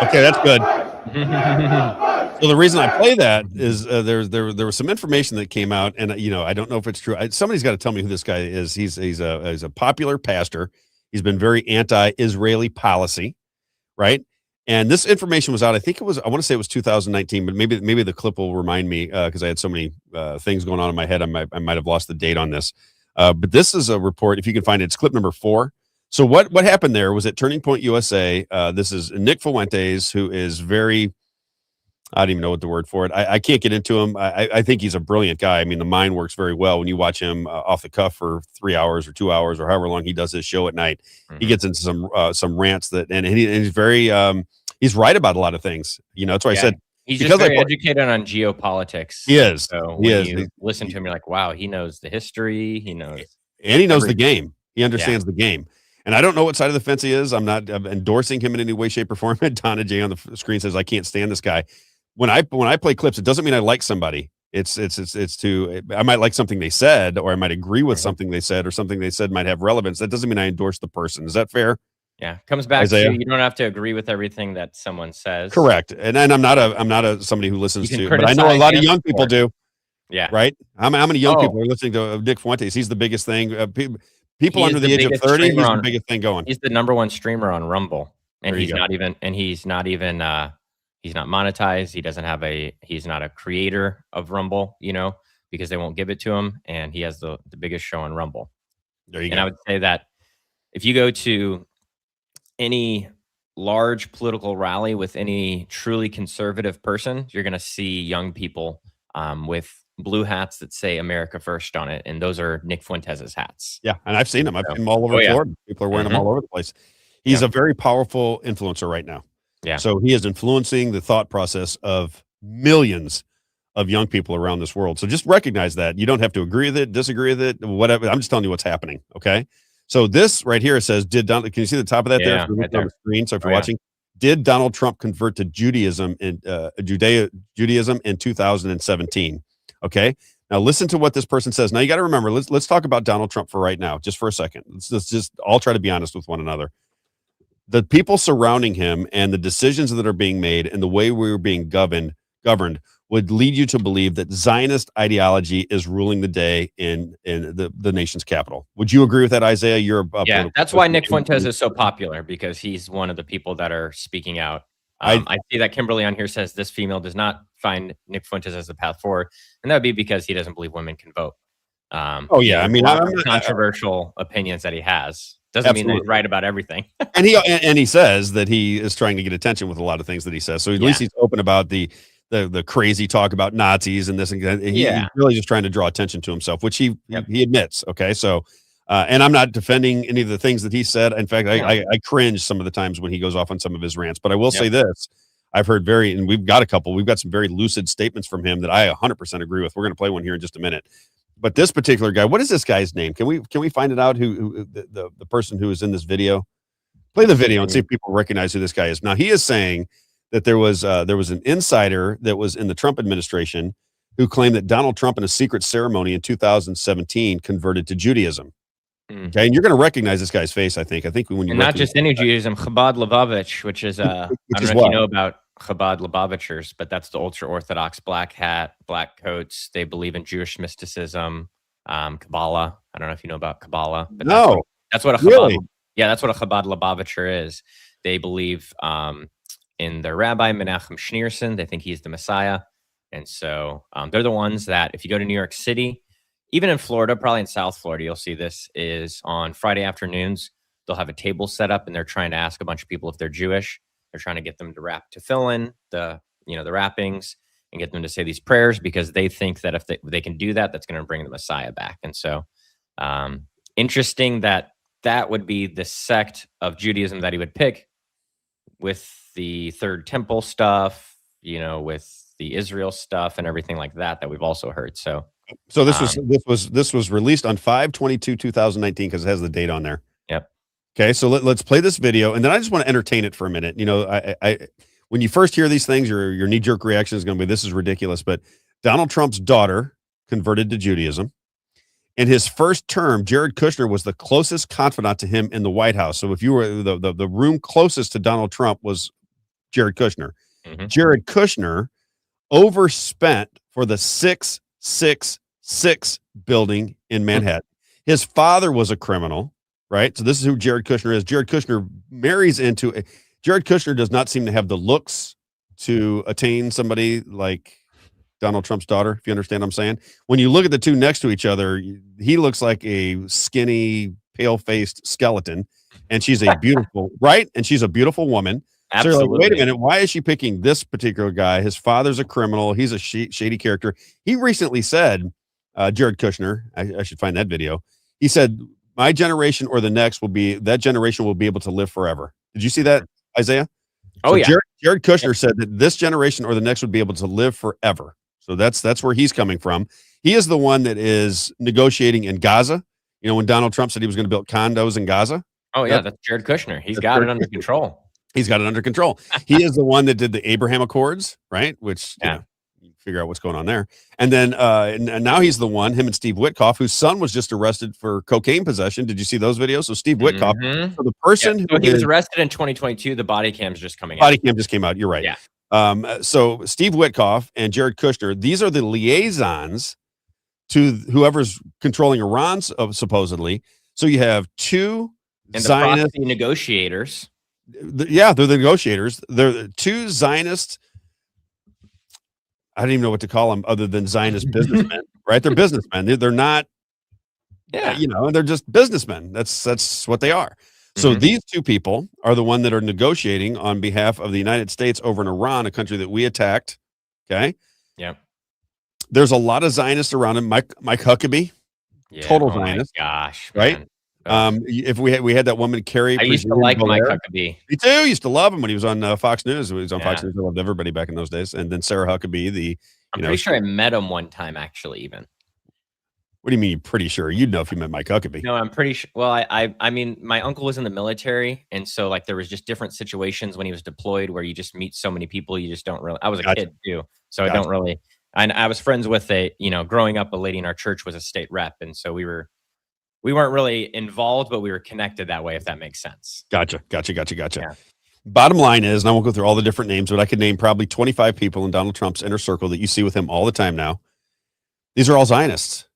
Okay, that's good. So the reason I play that is there was some information that came out, and I don't know if it's true. Somebody's got to tell me who this guy is. He's a popular pastor. He's been very anti-Israeli policy, right? And this information was out. I want to say it was 2019, but maybe the clip will remind me because I had so many things going on in my head. I might have lost the date on this. But this is a report. If you can find it, it's clip number 4. So what happened there was at Turning Point USA. This is Nick Fuentes, who is very, I don't even know what the word for it. I can't get into him. I think he's a brilliant guy. I mean, the mind works very well when you watch him off the cuff for 3 hours or 2 hours or however long he does his show at night. He gets into some rants and he's very he's right about a lot of things. That's why I said he's just very educated on geopolitics. He is. So He when is. you listen to him, you're like, wow, he knows the history. He knows, and he knows the everything. game. He understands the game. And I don't know what side of the fence he is. I'm not endorsing him in any way, shape, or form. Donna J on the screen says I can't stand this guy. When I play clips, it doesn't mean I like somebody. I might like something they said, or I might agree with something they said, or something they said might have relevance. That doesn't mean I endorse the person. Is that fair? Yeah, comes back Isaiah? to you don't have to agree with everything that someone says. Correct. And I'm not a somebody who listens You can to, but I know a criticize lot of and young people support. do. Yeah. Right. How many young Oh. people are listening to Nick Fuentes? He's the biggest thing. People He under is the age of biggest 30, he's streamer the on- biggest thing going. He's the #1 streamer on Rumble, and There you he's go. not even he's not monetized. He's not a creator of Rumble, because they won't give it to him, and he has the biggest show on Rumble. There you And go. I would say that if you go to any large political rally with any truly conservative person, you're going to see young people with blue hats that say America First on it. And those are Nick Fuentes' hats. Yeah, and I've seen them. I've seen them all over Oh, yeah. Florida. People are wearing them all over the place. He's a very powerful influencer right now. Yeah. So he is influencing the thought process of millions of young people around this world. So just recognize that. You don't have to agree with it, disagree with it, whatever. I'm just telling you what's happening. Okay. So this right here, it says, can you see the top of that there? Yeah, If you're right looking on there. the screen. So if you're Oh, yeah. watching, did Donald Trump convert to Judaism in Judaism in 2017? Okay. Now listen to what this person says. Now you got to remember, let's talk about Donald Trump for right now, just for a second. Let's just all try to be honest with one another. The people surrounding him and the decisions that are being made and the way we were being governed would lead you to believe that Zionist ideology is ruling the day in the nation's capital. Would you agree with that, Isaiah? You're Yeah, that's why Nick Fuentes is so popular, because he's one of the people that are speaking out. I see that Kimberly on here says this female does not find Nick Fuentes as the path forward, and that would be because he doesn't believe women can vote. Oh yeah, I mean, controversial opinions that he has doesn't mean that he's right about everything. and he says that he is trying to get attention with a lot of things that he says. So at least he's open about the crazy talk about Nazis and this and that. He's really just trying to draw attention to himself, which he admits. Okay, so. And I'm not defending any of the things that he said. In fact, I cringe some of the times when he goes off on some of his rants. But I will say this. I've heard and we've got some very lucid statements from him that I 100% agree with. We're going to play one here in just a minute. But this particular guy, what is this guy's name? Can we find it out who the person who is in this video? Play the video and see if people recognize who this guy is. Now, he is saying that there was an insider that was in the Trump administration who claimed that Donald Trump in a secret ceremony in 2017 converted to Judaism. Okay, and you're going to recognize this guy's face, I think. When you not just any Judaism, Chabad Lubavitch, which is I don't know if you know about Chabad Lubavitchers, but that's the ultra orthodox black hat, black coats. They believe in Jewish mysticism, Kabbalah. I don't know if you know about Kabbalah, but that's what a Chabad. Really? Yeah, that's what a Chabad Lubavitcher is. They believe in their rabbi Menachem Schneerson. They think he's the Messiah, and so they're the ones that if you go to New York City, even in Florida, probably in South Florida, you'll see this is on Friday afternoons. They'll have a table set up and they're trying to ask a bunch of people if they're Jewish. They're trying to get them to fill in the wrappings and get them to say these prayers, because they think that if they can do that, that's going to bring the Messiah back. And so interesting that would be the sect of Judaism that he would pick, with the Third Temple stuff, with the Israel stuff and everything like that we've also heard. So this was released on 5/22/2019 because it has the date on there. Yep. Okay, so let's play this video, and then I just want to entertain it for a minute. I when you first hear these things, your knee-jerk reaction is going to be, this is ridiculous. But Donald Trump's daughter converted to Judaism. In his first term, Jared Kushner was the closest confidant to him in the White House. So if you were the room closest to Donald Trump was Jared Kushner. Mm-hmm. Jared Kushner overspent for the 666 building in Manhattan. His father was a criminal, right? So this is who Jared Kushner is. Jared Kushner Jared Kushner does not seem to have the looks to attain somebody like Donald Trump's daughter, if you understand what I'm saying. When you look at the two next to each other, he looks like a skinny, pale-faced skeleton, and she's a beautiful, right? And she's a beautiful woman. Absolutely. So you're like, wait a minute, why is she picking this particular guy? His father's a criminal. He's a shady character. He recently said, Jared Kushner, I should find that video. He said, my generation or the next that generation will be able to live forever. Did you see that, Isaiah? Oh, yeah. Jared Kushner said that this generation or the next would be able to live forever. So that's where he's coming from. He is the one that is negotiating in Gaza. When Donald Trump said he was going to build condos in Gaza. Oh, yeah, that's Jared Kushner. He's got it under control. He's got it under control. He is the one that did the Abraham Accords, right? Which, you figure out what's going on there. And then and now he's the one, him and Steve Witkoff, whose son was just arrested for cocaine possession. Did you see those videos? So Steve Witkoff, so the person who he was arrested in 2022, the body cam's just coming out. Body cam just came out. You're right. Yeah. So Steve Witkoff and Jared Kushner, these are the liaisons to whoever's controlling Iran, supposedly. So you have two and Zionist the negotiators. They're the negotiators. They're the two Zionist. I don't even know what to call them other than Zionist businessmen, right? They're businessmen. They're not, they're just businessmen. That's what they are. So these two people are the one that are negotiating on behalf of the United States over in Iran, a country that we attacked. Okay. Yeah. There's a lot of Zionists around him. Mike Huckabee, total Zionist. My gosh, right? If we had that woman Carrie, I used to like Mike Huckabee. Me too. Used to love him when he was on Fox News. He was on Fox News. I loved everybody back in those days. And then Sarah Huckabee, I'm pretty sure I met him one time, actually. Even. What do you mean? You're pretty sure? You'd know if you met Mike Huckabee. No, I'm pretty sure. Well, I mean, my uncle was in the military, and so there was just different situations when he was deployed where you just meet so many people you just don't really. I was a kid too, so I don't really. I was friends with growing up, a lady in our church was a state rep, and so we weren't really involved, but we were connected that way, if that makes sense. Gotcha. Yeah. Bottom line is, and I won't go through all the different names, but I could name probably 25 people in Donald Trump's inner circle that you see with him all the time now. These are all Zionists.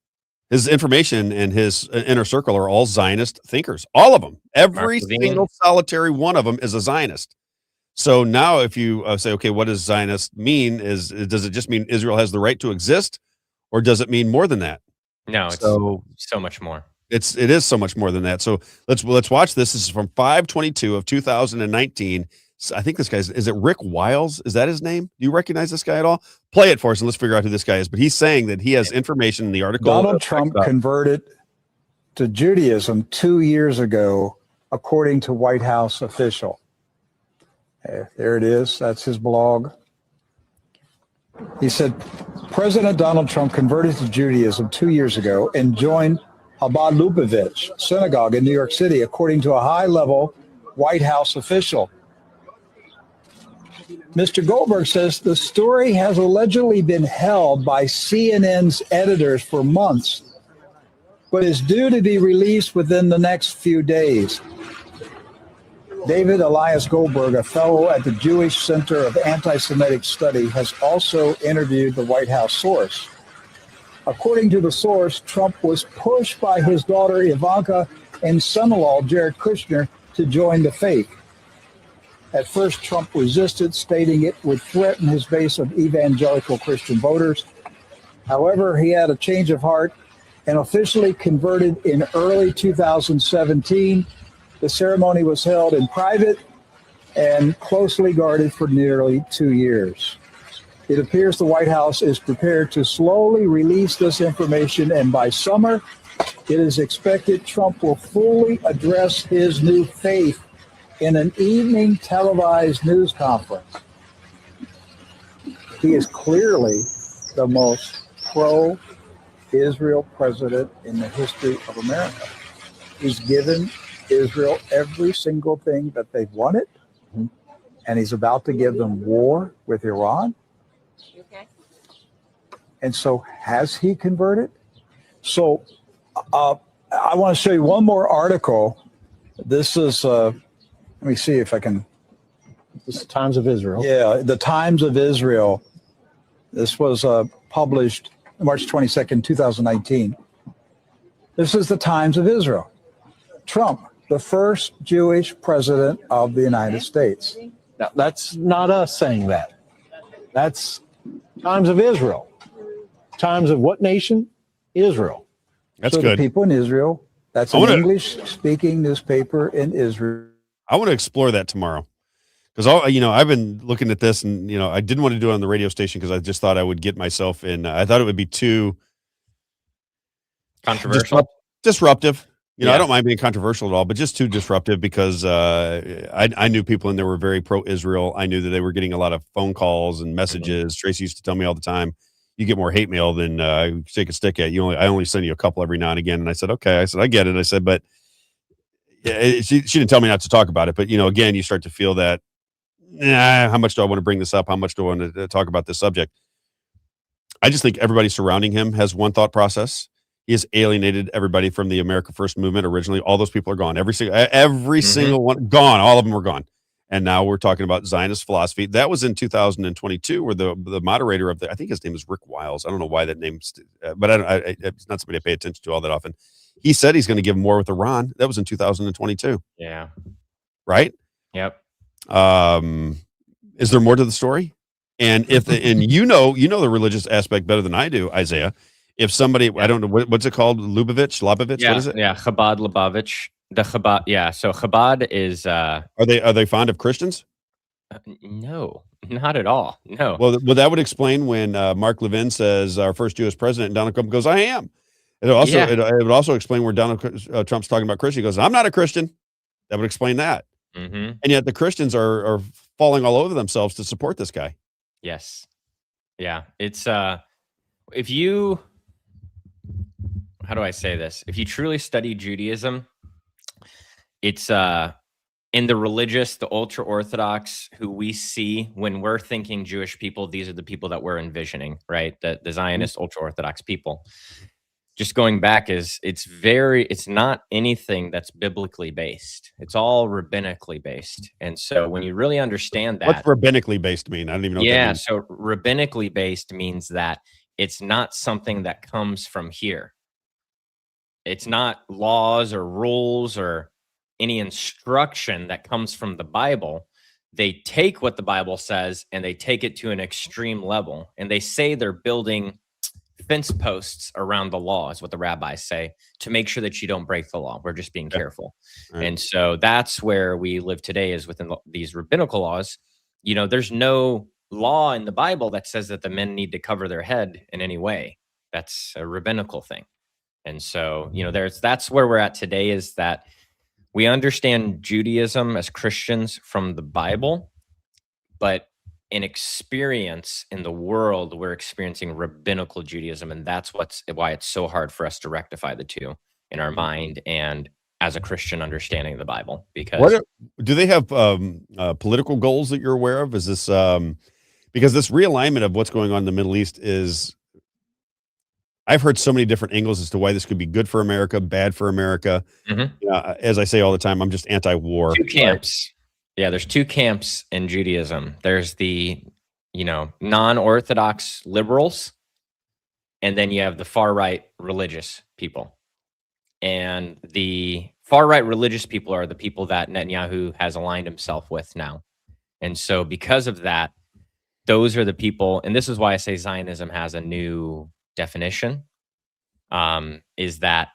His information and his inner circle are all Zionist thinkers. All of them. Every single solitary one of them is a Zionist. So now if you say, okay, what does Zionist mean? Does it just mean Israel has the right to exist? Or does it mean more than that? No, it's so much more. It is so much more than that. So let's watch this. This is from 5/22/2019. I think this guy's, is it Rick Wiles? Is that his name? Do you recognize this guy at all? Play it for us and let's figure out who this guy is. But he's saying that he has information in the article. Donald Trump converted to Judaism 2 years ago, according to White House official. There it is. That's his blog. He said, President Donald Trump converted to Judaism 2 years ago and joined Chabad Lubavitch Synagogue in New York City, according to a high-level White House official. Mr. Goldberg says the story has allegedly been held by CNN's editors for months, but is due to be released within the next few days. David Elias Goldberg, a fellow at the Jewish Center of Anti-Semitic Study, has also interviewed the White House source. According to the source, Trump was pushed by his daughter Ivanka and son-in-law Jared Kushner to join the faith. At first, Trump resisted, stating it would threaten his base of evangelical Christian voters. However, he had a change of heart and officially converted in early 2017. The ceremony was held in private and closely guarded for nearly 2 years. It appears the White House is prepared to slowly release this information, and by summer, it is expected Trump will fully address his new faith in an evening televised news conference. He is clearly the most pro-Israel president in the history of America. He's given Israel every single thing that they've wanted, and he's about to give them war with Iran. Okay. And so has he converted? So I want to show you one more article. This is, let me see if I can. This is Times of Israel. Yeah, the Times of Israel. This was published March 22nd, 2019. This is the Times of Israel. Trump, the first Jewish president of the United States. Now, that's not us saying that. That's Times of Israel. Times of what nation? Israel. That's so good. The people in Israel. That's an English-speaking newspaper in Israel. I want to explore that tomorrow, because I've been looking at this, and I didn't want to do it on the radio station because I just thought I would get myself in. I thought it would be too controversial, disruptive. Yeah. I don't mind being controversial at all, but just too disruptive because I knew people in there were very pro-Israel. I knew that they were getting a lot of phone calls and messages. Tracy used to tell me all the time, you get more hate mail than take a stick at. I only send you a couple every now and again. And I said, okay. I said, I get it. I said, but she didn't tell me not to talk about it. But, again, you start to feel that, how much do I want to bring this up? How much do I want to talk about this subject? I just think everybody surrounding him has one thought process. He has alienated everybody from the America First movement originally. All those people are gone. Every single one gone. All of them were gone. And now we're talking about Zionist philosophy. That was in 2022, where the moderator of I think his name is Rick Wiles. I don't know why that name's, but it's not somebody I pay attention to all that often. He said he's going to give war with Iran. That was in 2022. Yeah. Right? Yep. Is there more to the story? And the religious aspect better than I do, Isaiah. If somebody, I don't know, what's it called? Lubavitch? Yeah, what is it? Yeah, Chabad Lubavitch. The Chabad, yeah. So Chabad is. Are they fond of Christians? No, not at all. No. Well, that would explain when Mark Levin says our first Jewish president, and Donald Trump goes, "I am." It would also explain where Donald Trump's talking about Christian. He goes, "I'm not a Christian." That would explain that. Mm-hmm. And yet the Christians are falling all over themselves to support this guy. Yes. Yeah. It's if you. How do I say this? If you truly study Judaism, it's in the religious, the ultra-Orthodox who we see when we're thinking Jewish people, these are the people that we're envisioning, right? The Zionist ultra-Orthodox people. Just going back it's not anything that's biblically based. It's all rabbinically based. And so when you really understand that. What's rabbinically based mean? I don't even know what that means. So rabbinically based means that it's not something that comes from here. It's not laws or rules or any instruction that comes from the Bible. They take what the Bible says and they take it to an extreme level. And they say they're building fence posts around the law, is what the rabbis say, to make sure that you don't break the law. We're just being careful. Right. And so that's where we live today, is within these rabbinical laws. There's no law in the Bible that says that the men need to cover their head in any way. That's a rabbinical thing. And so, that's where we're at today, is that we understand Judaism as Christians from the Bible, but in experience in the world, we're experiencing rabbinical Judaism. And that's why it's so hard for us to rectify the two in our mind and as a Christian understanding of the Bible. Because do they have political goals that you're aware of? Is this because this realignment of what's going on in the Middle East is, I've heard so many different angles as to why this could be good for America, bad for America. Mm-hmm. As I say all the time, I'm just anti-war. Two camps. Yeah, there's two camps in Judaism. There's the, non-Orthodox liberals, and then you have the far-right religious people. And the far-right religious people are the people that Netanyahu has aligned himself with now. And so because of that, those are the people, and this is why I say Zionism has a new definition. is that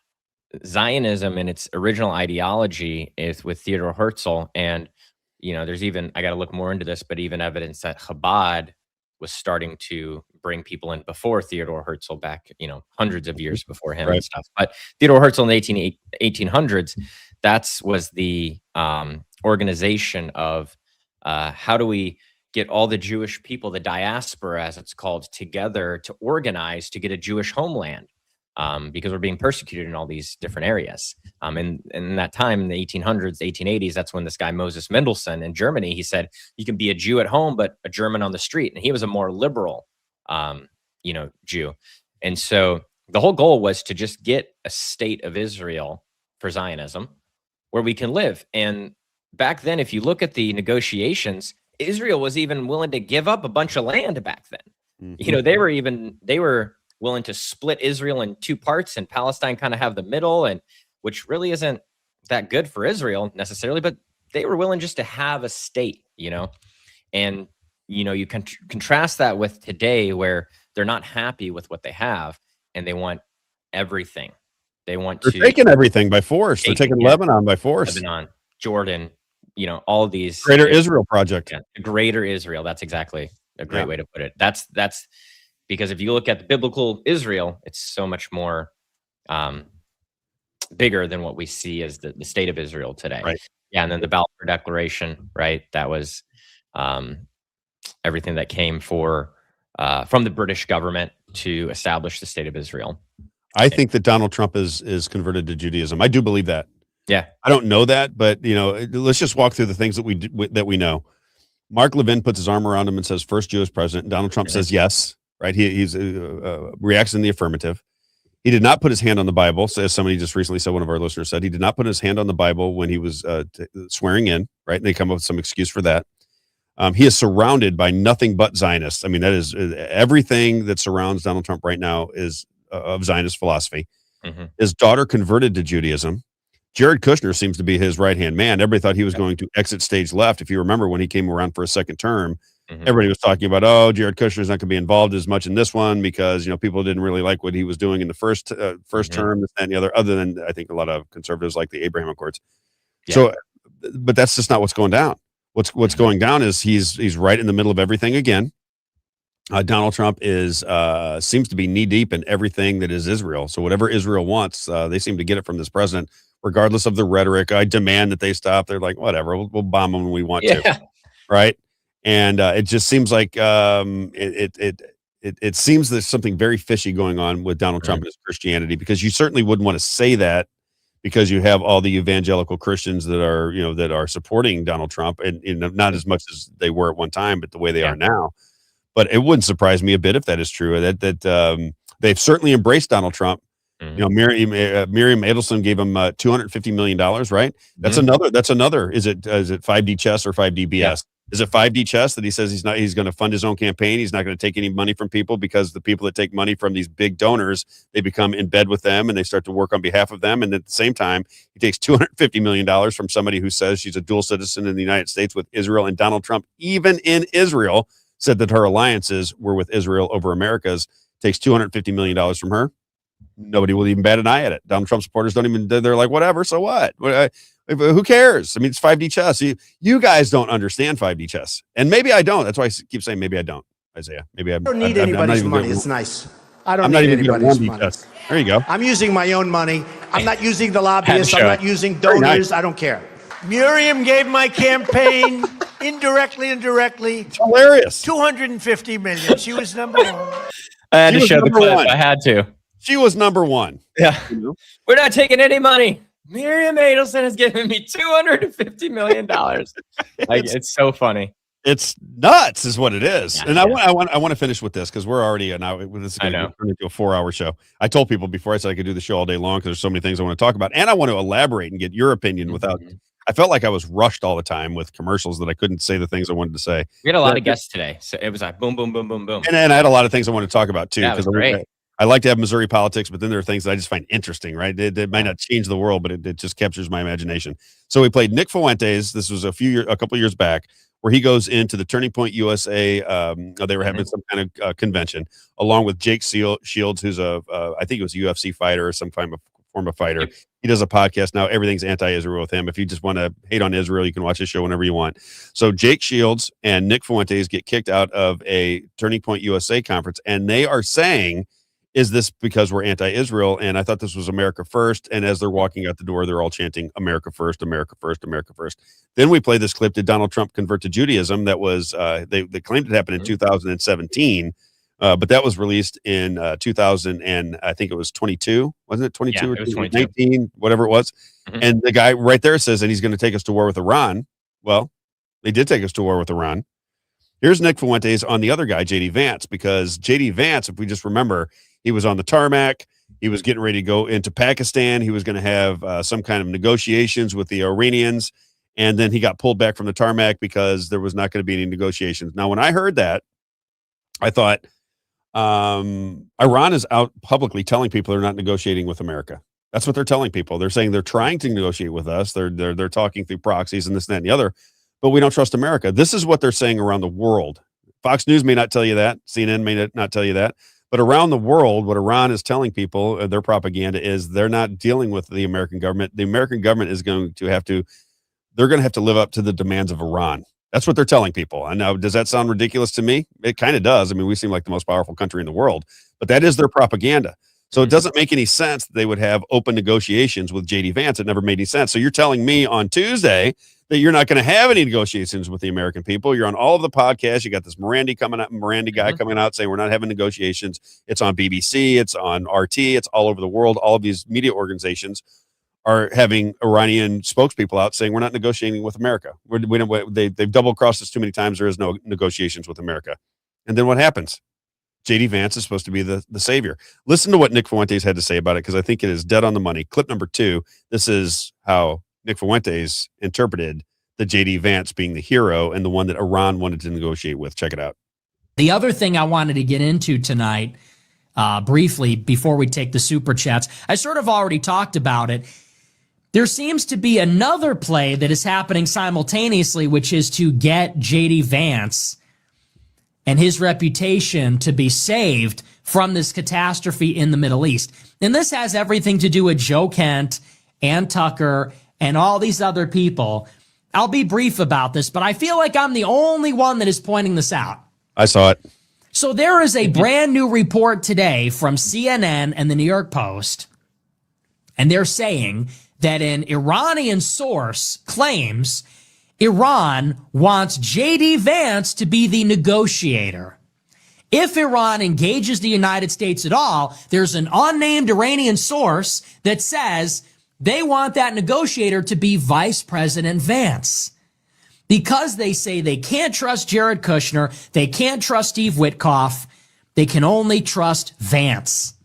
Zionism in its original ideology is with Theodore Herzl. And, there's even, I got to look more into this, but even evidence that Chabad was starting to bring people in before Theodore Herzl back, hundreds of years before him and stuff. But Theodore Herzl in the 1800s, was the organization of how do we get all the Jewish people, the diaspora, as it's called, together to organize to get a Jewish homeland. Because we're being persecuted in all these different areas. And in that time, in the 1800s, 1880s, that's when this guy, Moses Mendelssohn in Germany, he said, you can be a Jew at home, but a German on the street. And he was a more liberal, Jew. And so the whole goal was to just get a state of Israel for Zionism where we can live. And back then, if you look at the negotiations, Israel was even willing to give up a bunch of land back then. They were willing to split Israel in two parts and Palestine kind of have the middle, and which really isn't that good for Israel necessarily, but they were willing just to have a state, and, you can contrast that with today where they're not happy with what they have and they want everything. They're taking everything by force. They're taking Lebanon by force. Lebanon, Jordan, all of these. Greater Israel Project. Yeah, Greater Israel. That's exactly a great way to put it. That's because if you look at the biblical Israel, it's so much more bigger than what we see as the state of Israel today. Right. Yeah, and then the Balfour Declaration, right? That was everything that came from the British government to establish the state of Israel. I think that Donald Trump is converted to Judaism. I do believe that. Yeah. I don't know that, but let's just walk through the things that we know. Mark Levin puts his arm around him and says, first Jewish president. And Donald Trump says yes. Right. He's reacts in the affirmative. He did not put his hand on the Bible. So as somebody just recently said, one of our listeners said, he did not put his hand on the Bible when he was swearing in. Right. And they come up with some excuse for that. He is surrounded by nothing but Zionists. I mean, that is everything that surrounds Donald Trump right now is of Zionist philosophy. Mm-hmm. His daughter converted to Judaism. Jared Kushner seems to be his right-hand man. Everybody thought he was going to exit stage left. If you remember when he came around for a second term, everybody was talking about, Jared Kushner's not going to be involved as much in this one because, people didn't really like what he was doing in the first term and the other than I think a lot of conservatives like the Abraham Accords. Yeah. So, but that's just not what's going down. What's going down is he's right in the middle of everything again. Donald Trump seems to be knee deep in everything that is Israel. So whatever Israel wants, they seem to get it from this president, regardless of the rhetoric. I demand that they stop. They're like, whatever, we'll bomb them when we want to. Right. And it just seems like it seems there's something very fishy going on with Donald Trump and his Christianity, because you certainly wouldn't want to say that because you have all the evangelical Christians that are supporting Donald Trump, and not as much as they were at one time, but the way they are now. But it wouldn't surprise me a bit if that is true. That they've certainly embraced Donald Trump. Miriam Edelson gave him $250 million. Right. That's another. Is it 5D chess or 5D BS? Yeah. Is it 5D chess that he says he's going to fund his own campaign? He's not going to take any money from people, because the people that take money from these big donors, they become in bed with them and they start to work on behalf of them. And at the same time, he takes $250 million from somebody who says she's a dual citizen in the United States with Israel. And Donald Trump, even in Israel, said that her alliances were with Israel over America's. Takes $250 million from her. Nobody will even bat an eye at it. Donald Trump supporters they're like, whatever, so what? Who cares? I mean, it's 5D chess. You guys don't understand 5D chess. And maybe I don't. That's why I keep saying maybe I don't, Isaiah. Maybe I don't need anybody's money. It's nice. I don't need anybody's money. Chess. There you go. I'm using my own money. I'm not using the lobbyists. I'm not using donors. Nice. I don't care. Miriam gave my campaign indirectly. It's hilarious. $250 million. She was number one. I had to show the clip. I had to. She was number one. Yeah. We're not taking any money. Miriam Edelson has given me $250 million. It's so funny. It's nuts, is what it is. Yeah, and I want to finish with this, because we're already now. This is going to turn into a 4-hour show. I told people before, I said I could do the show all day long because there's so many things I want to talk about, and I want to elaborate and get your opinion without. I felt like I was rushed all the time with commercials that I couldn't say the things I wanted to say. We had a lot of guests today, so it was like boom, boom, boom, boom, boom. And I had a lot of things I want to talk about too. Yeah, it was great. I like to have Missouri politics, but then there are things that I just find interesting, right? It might not change the world, but it just captures my imagination. So we played Nick Fuentes. This was a couple years back, where where he goes into the Turning Point USA. They were having some kind of convention along with Jake Shields, who's I think it was a UFC fighter or some kind of form of fighter. He does a podcast now. Everything's anti-Israel with him. If you just want to hate on Israel, you can watch his show whenever you want. So Jake Shields and Nick Fuentes get kicked out of a Turning Point USA conference, and they are saying, is this because we're anti-Israel? And I thought this was America first. And as they're walking out the door, they're all chanting America first, America first, America first. Then we play this clip. Did Donald Trump convert to Judaism? That was they claimed it happened in 2017. But that was released in 2000 and I think it was 22, wasn't it? 22 or 19, whatever it was. And the guy right there says that he's going to take us to war with Iran. Well, they did take us to war with Iran. Here's Nick Fuentes on the other guy, J.D. Vance, because J.D. Vance, if we just remember, he was on the tarmac. He was getting ready to go into Pakistan. He was going to have some kind of negotiations with the Iranians. And then he got pulled back from the tarmac because there was not going to be any negotiations. Now, when I heard that, I thought, Iran is out publicly telling people they're not negotiating with America. That's what they're telling people. They're saying they're trying to negotiate with us. They're talking through proxies and this, and that, and the other, but we don't trust America. This is what they're saying around the world. Fox News may not tell you that. CNN may not tell you that. But around the world, what Iran is telling people, their propaganda is they're not dealing with the American government. The American government is going to have to live up to the demands of Iran. That's what they're telling people. I know, does that sound ridiculous to me? It kind of does. I mean, we seem like the most powerful country in the world, but that is their propaganda. So it doesn't make any sense that they would have open negotiations with J.D. Vance. It never made any sense. So you're telling me on Tuesday that you're not going to have any negotiations with the American people. You're on all of the podcasts. You got this Miranda guy coming out saying we're not having negotiations. It's on BBC. It's on RT. It's all over the world. All of these media organizations are having Iranian spokespeople out saying we're not negotiating with America. They've double-crossed us too many times. There is no negotiations with America. And then what happens? J.D. Vance is supposed to be the savior. Listen to what Nick Fuentes had to say about it, because I think it is dead on the money. Clip number 2. This is how Nick Fuentes interpreted the J.D. Vance being the hero and the one that Iran wanted to negotiate with. Check it out. The other thing I wanted to get into tonight, briefly, before we take the super chats, I sort of already talked about it. There seems to be another play that is happening simultaneously, which is to get J.D. Vance and his reputation to be saved from this catastrophe in the Middle East. And this has everything to do with Joe Kent and Tucker and all these other people. I'll be brief about this, but I feel like I'm the only one that is pointing this out. I saw it. So there is a brand new report today from CNN and the New York Post, and they're saying that an Iranian source claims Iran wants J.D. Vance to be the negotiator. If Iran engages the United States at all, there's an unnamed Iranian source that says they want that negotiator to be Vice President Vance. Because they say they can't trust Jared Kushner, they can't trust Steve Witkoff, they can only trust Vance.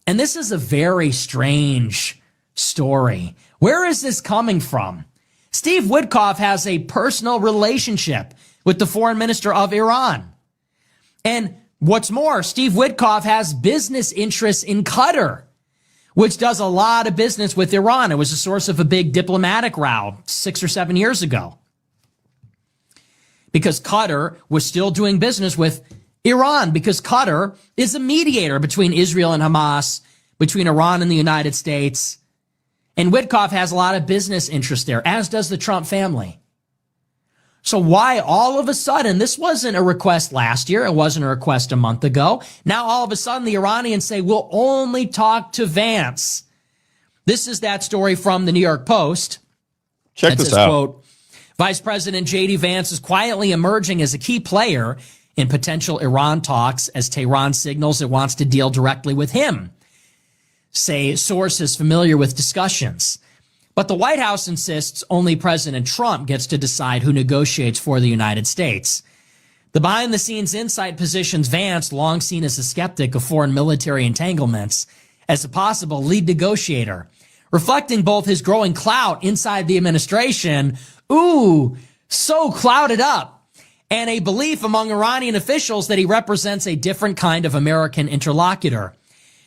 And this is a very strange story. Where is this coming from? Steve Witkoff has a personal relationship with the foreign minister of Iran. And what's more, Steve Witkoff has business interests in Qatar, which does a lot of business with Iran. It was a source of a big diplomatic row 6 or 7 years ago, because Qatar was still doing business with Iran, because Qatar is a mediator between Israel and Hamas, between Iran and the United States. And Witkoff has a lot of business interest there, as does the Trump family. So why all of a sudden, this wasn't a request last year, it wasn't a request a month ago. Now all of a sudden the Iranians say, we'll only talk to Vance. This is that story from the New York Post. Check this out. Quote, Vice President J.D. Vance is quietly emerging as a key player in potential Iran talks as Tehran signals it wants to deal directly with him, say sources familiar with discussions. But the White House insists only President Trump gets to decide who negotiates for the United States. The behind-the-scenes insight positions Vance, long seen as a skeptic of foreign military entanglements, as a possible lead negotiator, reflecting both his growing clout inside the administration, so clouded up, and a belief among Iranian officials that he represents a different kind of American interlocutor.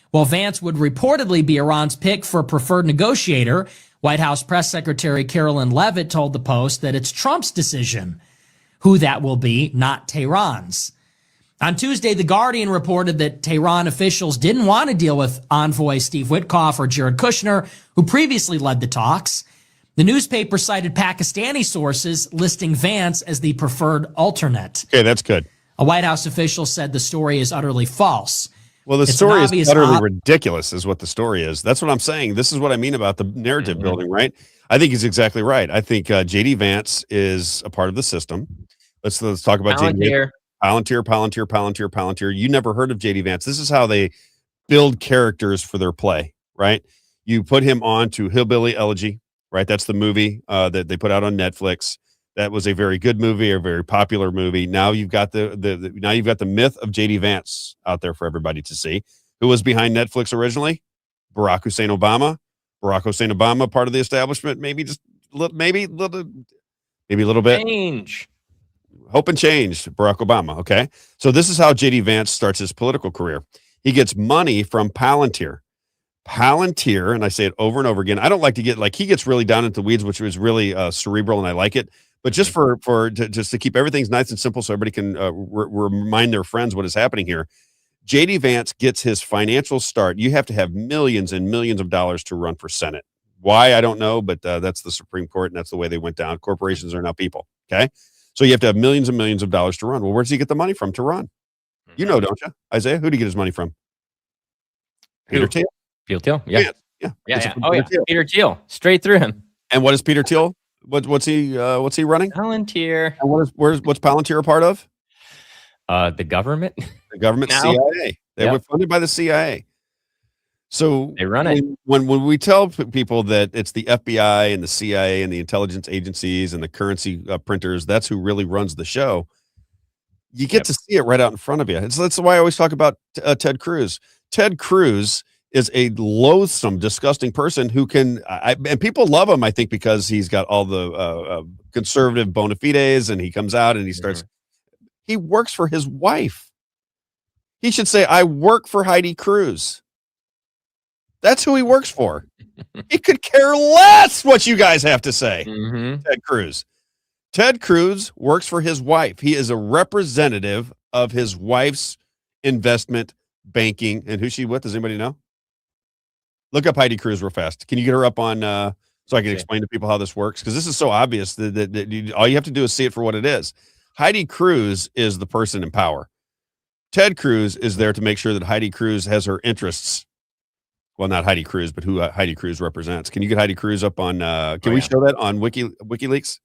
While Vance would reportedly be Iran's pick for preferred negotiator, White House Press Secretary Carolyn Leavitt told the Post that it's Trump's decision who that will be, not Tehran's. On Tuesday, The Guardian reported that Tehran officials didn't want to deal with envoy Steve Witkoff or Jared Kushner, who previously led the talks. The newspaper cited Pakistani sources listing Vance as the preferred alternate. Okay, that's good. A White House official said the story is utterly false. Well, the story is utterly ridiculous, is what the story is. That's what I'm saying. This is what I mean about the narrative building, right? I think he's exactly right. I think J.D. Vance is a part of the system. Let's talk about J.D. Palantir. You never heard of J.D. Vance. This is how they build characters for their play, right? You put him on to Hillbilly Elegy, right? That's the movie that they put out on Netflix. That was a very good movie, a very popular movie. Now you've got the myth of J.D. Vance out there for everybody to see. Who was behind Netflix originally? Barack Hussein Obama. Barack Hussein Obama, part of the establishment, maybe a little bit. Change. Hope and change, Barack Obama. Okay. So this is how J.D. Vance starts his political career. He gets money from Palantir. Palantir, and I say it over and over again. I don't like to get he gets really down into the weeds, which is really cerebral, and I like it. But just just to keep everything nice and simple, so everybody can remind their friends what is happening here. J.D. Vance gets his financial start. You have to have millions and millions of dollars to run for Senate. Why, I don't know, but that's the Supreme Court, and that's the way they went down. Corporations are now people. Okay. So you have to have millions and millions of dollars to run. Well, where does he get the money from to run? You know, don't you, Isaiah? Who did he get his money from? Peter Thiel. Peter Thiel. Yeah. Yeah. Oh, yeah. Peter Thiel. Straight through him. And what is Peter Thiel? What's he running? Palantir. And what's Palantir a part of? The government. The government. Now? CIA. They were funded by the CIA. So they run it. When we tell people that it's the FBI and the CIA and the intelligence agencies and the currency printers, that's who really runs the show. You get to see it right out in front of you. That's why I always talk about Ted Cruz. Ted Cruz is a loathsome, disgusting person who can, and people love him, I think, because he's got all the conservative bona fides, and he comes out and he starts, he works for his wife. He should say, I work for Heidi Cruz. That's who he works for. He could care less what you guys have to say. Ted Cruz. Ted Cruz works for his wife. He is a representative of his wife's investment banking. And who's she with? Does anybody know? Look up Heidi Cruz real fast. Can you get her up on so I can explain to people how this works? Because this is so obvious that all you have to do is see it for what it is. Heidi Cruz is the person in power. Ted Cruz is there to make sure that Heidi Cruz has her interests. Well, not Heidi Cruz, but who Heidi Cruz represents. Can you get Heidi Cruz up on? Can we show that on WikiLeaks?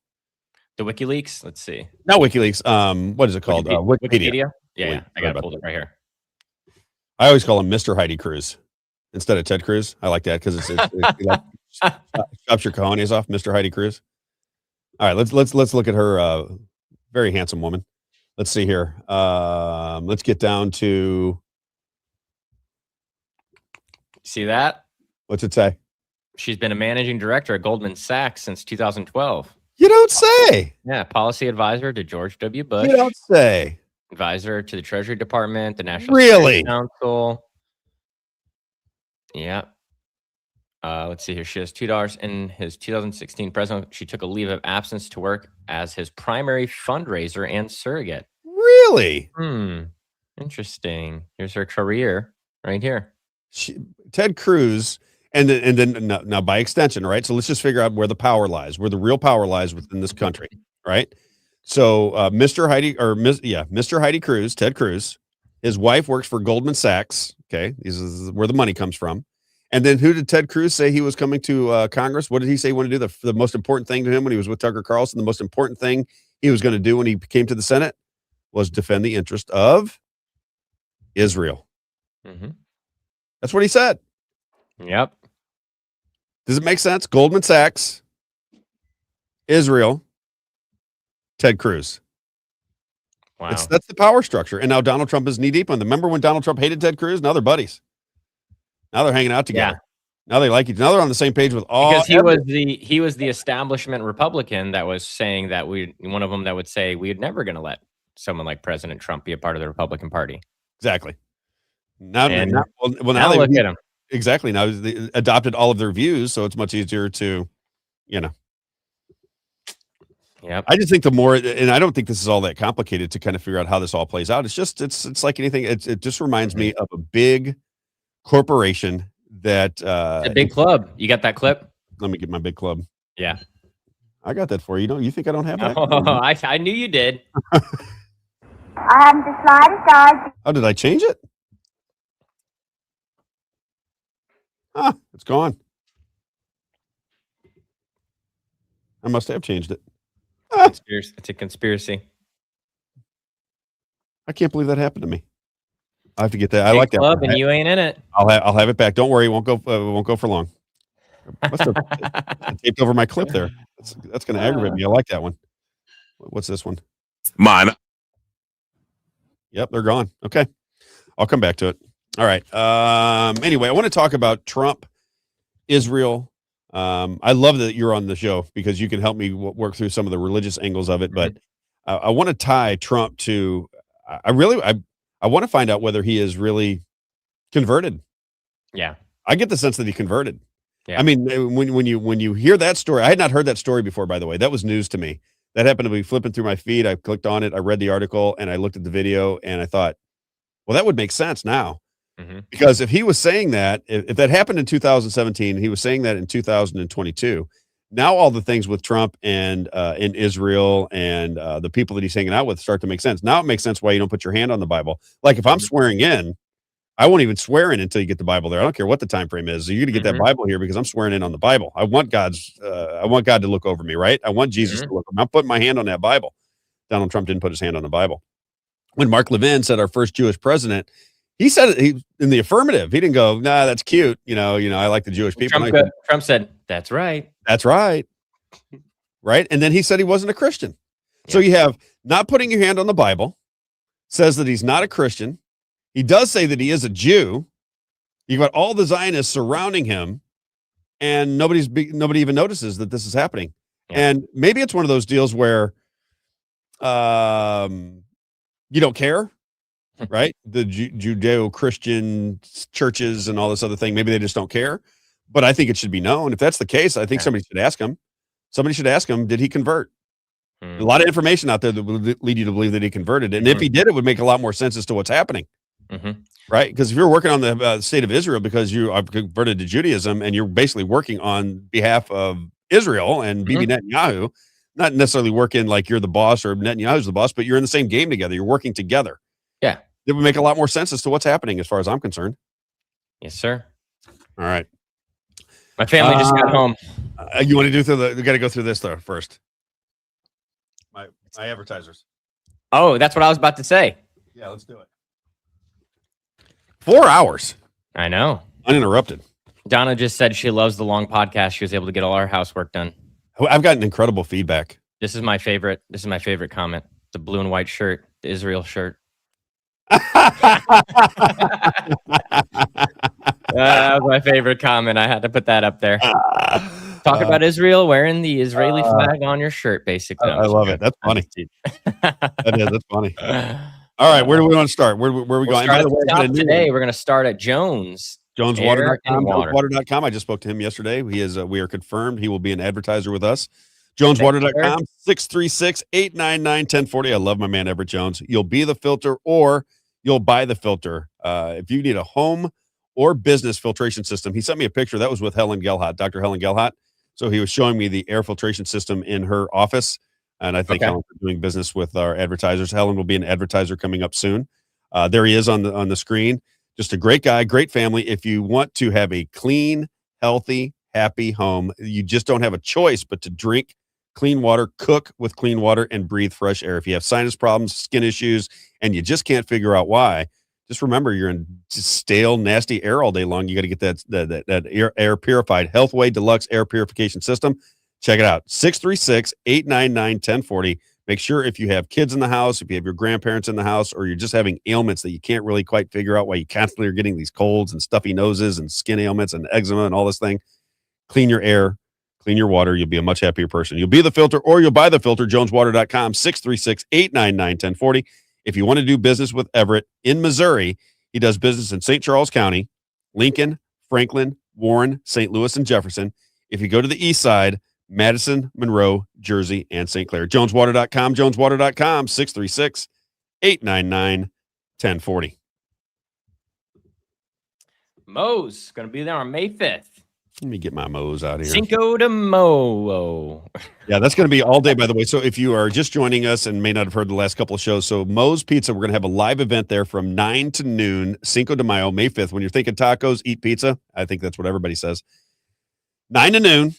The WikiLeaks. Let's see. Not WikiLeaks. What is it called? Wikipedia. Yeah. I got to pull it right here. I always call him Mr. Heidi Cruz instead of Ted Cruz. I like that because it's chops your cojones off, Mr. Heidi Cruz. All right, let's look at her. Very handsome woman. Let's see here. Let's get down to. See that? What's it say? She's been a managing director at Goldman Sachs since 2012. You don't say. Yeah, policy advisor to George W. Bush. You don't say. Advisor to the Treasury Department, the National Security Council. Yeah. Let's see here. She has $2 in his 2016 president. She took a leave of absence to work as his primary fundraiser and surrogate. Really? Interesting. Here's her career right here. Ted Cruz, and then now by extension, right? So let's just figure out where the power lies, where the real power lies within this country, right? So Mr. Heidi Cruz, Ted Cruz, his wife works for Goldman Sachs. Okay, this is where the money comes from. And then who did Ted Cruz say he was coming to Congress? What did he say he wanted to do? The most important thing to him when he was with Tucker Carlson, the most important thing he was going to do when he came to the Senate was defend the interest of Israel. That's what he said. Yep. Does it make sense? Goldman Sachs, Israel, Ted Cruz. Wow. That's the power structure. And now Donald Trump is knee deep on them. Remember when Donald Trump hated Ted Cruz? Now they're buddies. Now they're hanging out together. Yeah. Now they like each other. Now they're on the same page with all. Because he was the establishment Republican that was saying that one of them that would say we're never going to let someone like President Trump be a part of the Republican Party. Exactly. Now look at him. exactly. Now they adopted all of their views, so it's much easier to, you know. Yep. I just think the more, and I don't think this is all that complicated to kind of figure out how this all plays out. It's just, it's like anything. It just reminds me of a big corporation that a big club. You got that clip? Let me get my big club. Yeah. I got that for you. You think I don't have that? Oh, I knew you did. I haven't the slightest idea. Oh, did I change it? Ah, it's gone. I must have changed it. It's a conspiracy. I can't believe that happened to me. I have to get that. I Big like that club, one. and you ain't in it. I'll have it back. Don't worry, it won't go for long. Must have taped over my clip there. That's going to aggravate me. I like that one. What's this one? Mine. Yep, they're gone. Okay, I'll come back to it. All right. Anyway, I want to talk about Trump, Israel. I love that you're on the show because you can help me work through some of the religious angles of it. But I want to tie Trump to. I want to find out whether he is really converted. Yeah, I get the sense that he converted. Yeah. I mean, when you hear that story, I had not heard that story before. By the way, that was news to me. That happened to be flipping through my feed. I clicked on it. I read the article and I looked at the video and I thought, well, that would make sense now. Because if he was saying that, if that happened in 2017, he was saying that in 2022, now all the things with Trump and in Israel and the people that he's hanging out with start to make sense. Now it makes sense why you don't put your hand on the Bible. Like if I'm swearing in, I won't even swear in until you get the Bible there. I don't care what the time frame is. You're going to get that Bible here because I'm swearing in on the Bible. I want God to look over me, right? I want Jesus to look over me. I'm putting my hand on that Bible. Donald Trump didn't put his hand on the Bible. When Mark Levin said our first Jewish president, he said it in the affirmative. He didn't go, nah, that's cute. I like the Jewish people. Trump said, that's right. That's right. Right. And then he said he wasn't a Christian. Yeah. So you have not putting your hand on the Bible, says that he's not a Christian. He does say that he is a Jew. You've got all the Zionists surrounding him, and nobody even notices that this is happening. Yeah. And maybe it's one of those deals where you don't care. Right? The Judeo-Christian churches and all this other thing, maybe they just don't care. But I think it should be known. If that's the case, I think somebody should ask him. Somebody should ask him, did he convert? A lot of information out there that would lead you to believe that he converted. And if he did, it would make a lot more sense as to what's happening. Right? Because if you're working on the state of Israel because you are converted to Judaism and you're basically working on behalf of Israel and Bibi Netanyahu, not necessarily working like you're the boss or Netanyahu's the boss, but you're in the same game together. You're working together. Yeah. It would make a lot more sense as to what's happening as far as I'm concerned. Yes, sir. All right. My family just got home. You want to do we got to go through this though first. My advertisers. Oh, that's what I was about to say. Yeah, let's do it. 4 hours. I know. Uninterrupted. Donna just said she loves the long podcast. She was able to get all our housework done. I've gotten incredible feedback. This is my favorite comment. The blue and white shirt, the Israel shirt. That was my favorite comment. I had to put that up there. Talk about Israel wearing the Israeli flag on your shirt, basically. I love it. That's funny. That's funny. All right, where do we want to start? Where we going? By the way, today we're going to start at JonesWater.com. JonesWater.com. I just spoke to him yesterday. We are confirmed. He will be an advertiser with us. JonesWater.com, 636-899-1040. I love my man, Everett Jones. You'll be the filter or you'll buy the filter. If you need a home or business filtration system, he sent me a picture. That was with Helen Gelhart, Dr. Helen Gelhart. So he was showing me the air filtration system in her office. And I think Helen's doing business with our advertisers. Helen will be an advertiser coming up soon. There he is on the screen. Just a great guy, great family. If you want to have a clean, healthy, happy home, you just don't have a choice but to drink clean water, cook with clean water, and breathe fresh air. If you have sinus problems, skin issues, and you just can't figure out why, just remember you're in stale, nasty air all day long. You got to get that air purified. Healthway Deluxe Air Purification System. Check it out. 636-899-1040. Make sure if you have kids in the house, if you have your grandparents in the house, or you're just having ailments that you can't really quite figure out why you constantly are getting these colds and stuffy noses and skin ailments and eczema and all this thing, clean your air, clean your water. You'll be a much happier person. You'll be the filter or you'll buy the filter. JonesWater.com, 636-899-1040. If you want to do business with Everett in Missouri, he does business in St. Charles County, Lincoln, Franklin, Warren, St. Louis, and Jefferson. If you go to the east side, Madison, Monroe, Jersey, and St. Clair. JonesWater.com, JonesWater.com, 636-899-1040. Mo's going to be there on May 5th. Let me get my Mo's out here. Cinco de Mo. Yeah, that's going to be all day, by the way. So if you are just joining us and may not have heard the last couple of shows, so Mo's Pizza, we're going to have a live event there from 9 to noon, Cinco de Mayo, May 5th. When you're thinking tacos, eat pizza. I think that's what everybody says. 9 to noon,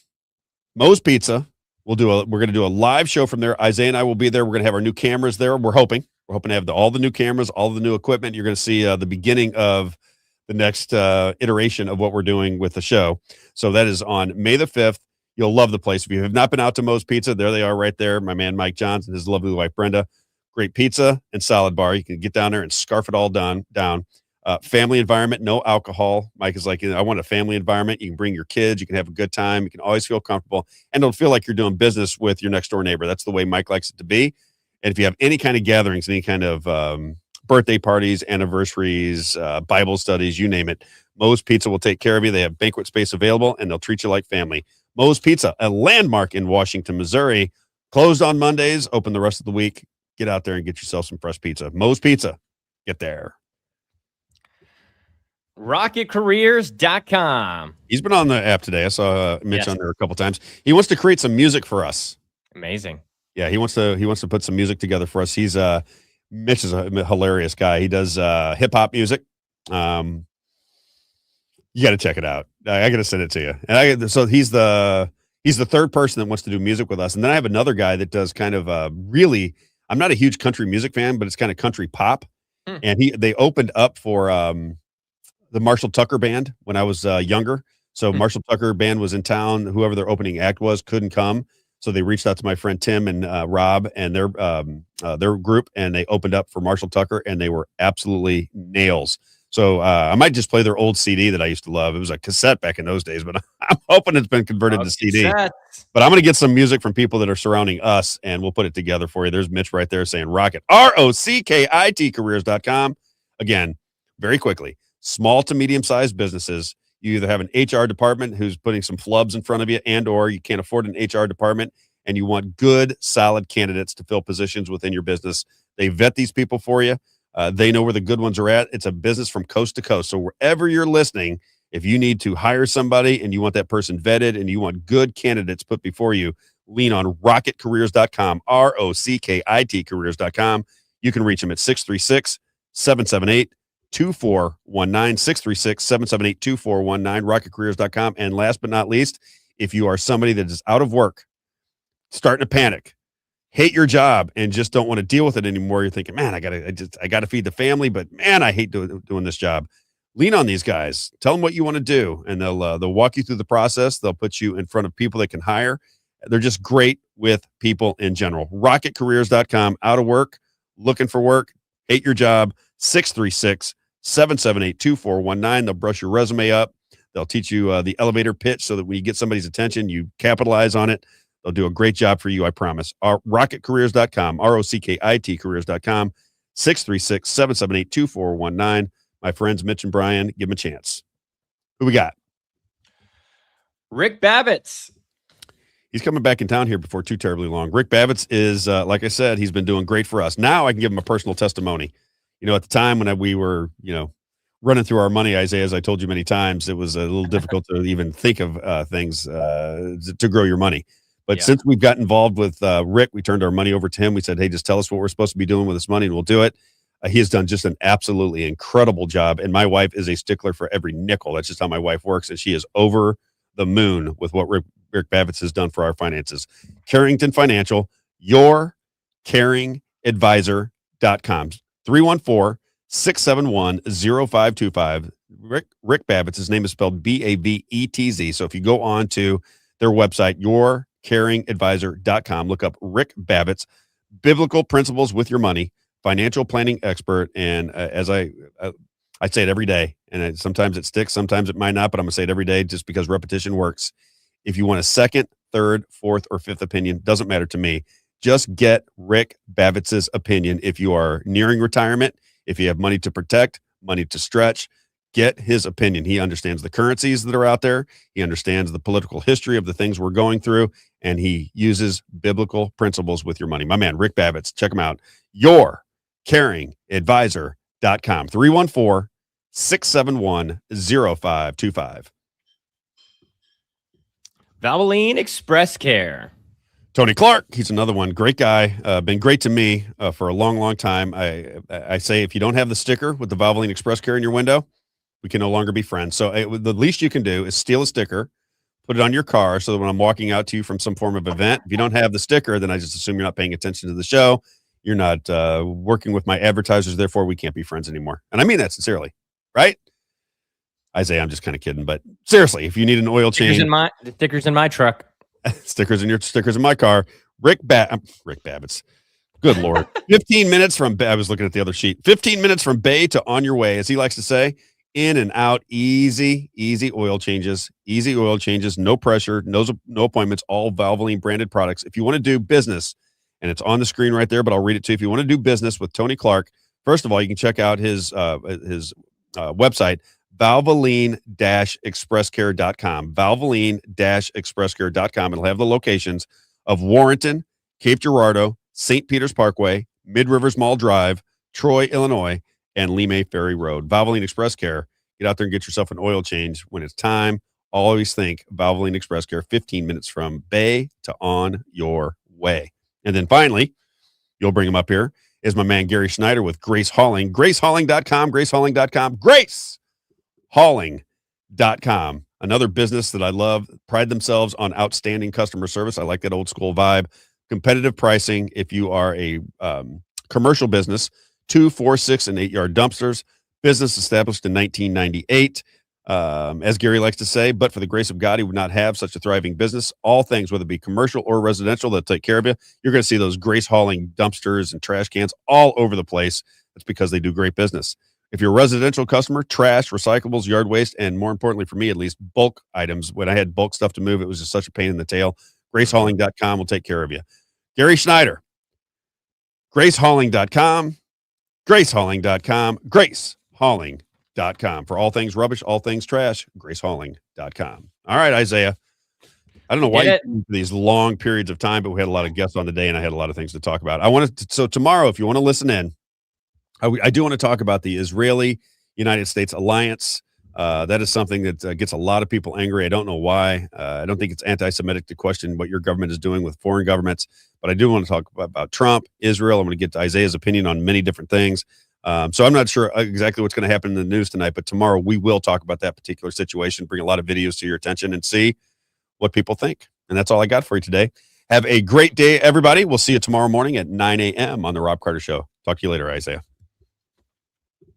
Mo's Pizza. We're going to do a live show from there. Isaiah and I will be there. We're going to have our new cameras there. We're hoping to have all the new cameras, all the new equipment. You're going to see the beginning of the next iteration of what we're doing with the show. So that is on May the 5th. You'll love the place. If you have not been out to Mo's Pizza, there they are right there. My man, Mike Johnson, his lovely wife, Brenda. Great pizza and salad bar. You can get down there and scarf it all down. Family environment, no alcohol. Mike is like, I want a family environment. You can bring your kids. You can have a good time. You can always feel comfortable. And it'll feel like you're doing business with your next door neighbor. That's the way Mike likes it to be. And if you have any kind of gatherings, any kind of birthday parties, anniversaries, Bible studies, you name it, Mo's Pizza will take care of you. They have banquet space available, and they'll treat you like family. Mo's Pizza, a landmark in Washington, Missouri, closed on Mondays, open the rest of the week. Get out there and get yourself some fresh pizza. Mo's Pizza, get there. RocketCareers.com. He's been on the app today. I saw Mitch on there a couple times. He wants to create some music for us. Amazing. Yeah, he wants to put some music together for us. Mitch is a hilarious guy. He does hip hop music. You got to check it out. I got to send it to you. And so he's the third person that wants to do music with us. And then I have another guy that does kind of really. I'm not a huge country music fan, but it's kind of country pop. And they opened up for the Marshall Tucker Band when I was younger. So Marshall Tucker Band was in town. Whoever their opening act was couldn't come. So they reached out to my friend Tim and Rob and their group, and they opened up for Marshall Tucker, and they were absolutely nails. So I might just play their old CD that I used to love. It was a cassette back in those days, but I'm hoping it's been converted to CD. But I'm going to get some music from people that are surrounding us, and we'll put it together for you. There's Mitch right there saying Rocket, ROCKIT careers.com. Again, very quickly, small to medium-sized businesses. You either have an HR department who's putting some flubs in front of you, and or you can't afford an HR department, and you want good, solid candidates to fill positions within your business. They vet these people for you. They know where the good ones are at. It's a business from coast to coast. So wherever you're listening, if you need to hire somebody and you want that person vetted and you want good candidates put before you, lean on rocketcareers.com, ROCKIT careers.com. You can reach them at 636-778-2419, 636-778-2419, rocketcareers.com. And last but not least, if you are somebody that is out of work, starting to panic, hate your job, and just don't want to deal with it anymore, you're thinking, man, I gotta feed the family, but man, I hate doing this job. Lean on these guys. Tell them what you want to do, and they'll walk you through the process. They'll put you in front of people they can hire. They're just great with people in general. RocketCareers.com. Out of work, looking for work, hate your job, 636-778-2419. They'll brush your resume up. They'll teach you the elevator pitch so that when you get somebody's attention, you capitalize on it. They'll do a great job for you, I promise. RocketCareers.com, ROCKIT careers.com, 636-778-2419. My friends Mitch and Brian, give them a chance. Who we got? Rick Babbitts. He's coming back in town here before too terribly long. Rick Babbitts is, like I said, he's been doing great for us. Now I can give him a personal testimony. You know, at the time when we were, running through our money, Isaiah, as I told you many times, it was a little difficult to even think of things to grow your money. But since we've got involved with Rick, we turned our money over to him. We said, hey, just tell us what we're supposed to be doing with this money and we'll do it. He has done just an absolutely incredible job. And my wife is a stickler for every nickel. That's just how my wife works. And she is over the moon with what Rick Babbitts has done for our finances. Carrington Financial, yourcaringadvisor.com. 314-671-0525. Rick Babbitts, his name is spelled Bavetz. So if you go on to their website, yourcaringadvisor.com, look up Rick Babbitts, biblical principles with your money, financial planning expert. And as I say it every day, and sometimes it sticks, sometimes it might not, but I'm gonna say it every day just because repetition works. If you want a second, third, fourth, or fifth opinion, doesn't matter to me. Just get Rick Babbitt's opinion. If you are nearing retirement, if you have money to protect, money to stretch, Get his opinion. He understands the currencies that are out there. He understands the political history of the things we're going through, and he uses biblical principles with your money. My man, Rick Babbitts, check him out. YourCaringAdvisor.com. 314-671-0525. Valvoline Express Care. Tony Clark, he's another one. Great guy. Been great to me for a long, long time. I say if you don't have the sticker with the Valvoline Express Care in your window, we can no longer be friends. So the least you can do is steal a sticker, put it on your car so that when I'm walking out to you from some form of event, if you don't have the sticker, then I just assume you're not paying attention to the show. You're not working with my advertisers. Therefore, we can't be friends anymore. And I mean that sincerely, right? Isaiah, I'm just kind of kidding. But seriously, if you need an oil change. The stickers in my truck. stickers in my car. Rick Babbitts. Good Lord. 15 minutes from, I was looking at the other sheet. 15 minutes from Bay to on your way, as he likes to say. In and out, easy oil changes, no pressure, no appointments, all Valvoline branded products. If you want to do business, and it's on the screen right there, but I'll read it to you. If you want to do business with Tony Clark, first of all, you can check out his website, Valvoline-expresscare.com, Valvoline-expresscare.com. It'll have the locations of Warrenton, Cape Girardeau, St. Peters Parkway, Mid Rivers Mall Drive, Troy, Illinois, and Lemay Ferry Road. Valvoline Express Care. Get out there and get yourself an oil change when it's time. Always think Valvoline Express Care, 15 minutes from Bay to on your way. And then finally, you'll bring him up here, is my man Gary Schneider with Grace Hauling. GraceHauling.com, GraceHauling.com, GraceHauling.com. Another business that I love, pride themselves on outstanding customer service. I like that old school vibe. Competitive pricing if you are a commercial business. 2, 4, 6, and 8-yard dumpsters. Business established in 1998. As Gary likes to say, but for the grace of God, he would not have such a thriving business. All things, whether it be commercial or residential, they'll take care of you. You're going to see those Grace Hauling dumpsters and trash cans all over the place. That's because they do great business. If you're a residential customer, trash, recyclables, yard waste, and more importantly for me, at least bulk items. When I had bulk stuff to move, it was just such a pain in the tail. GraceHauling.com will take care of you. Gary Schneider, GraceHauling.com. GraceHauling.com, GraceHauling.com. For all things rubbish, all things trash, GraceHauling.com. All right, Isaiah. I don't know why you do these long periods of time, but we had a lot of guests on today, and I had a lot of things to talk about. So tomorrow, if you want to listen in, I do want to talk about the Israeli-United States alliance. That is something that gets a lot of people angry. I don't know why. I don't think it's anti-Semitic to question what your government is doing with foreign governments. But I do want to talk about Trump, Israel. I'm going to get to Isaiah's opinion on many different things. So I'm not sure exactly what's going to happen in the news tonight, but tomorrow we will talk about that particular situation, bring a lot of videos to your attention, and see what people think. And that's all I got for you today. Have a great day, everybody. We'll see you tomorrow morning at 9 a.m. on the Robb Carter Show. Talk to you later, Isaiah.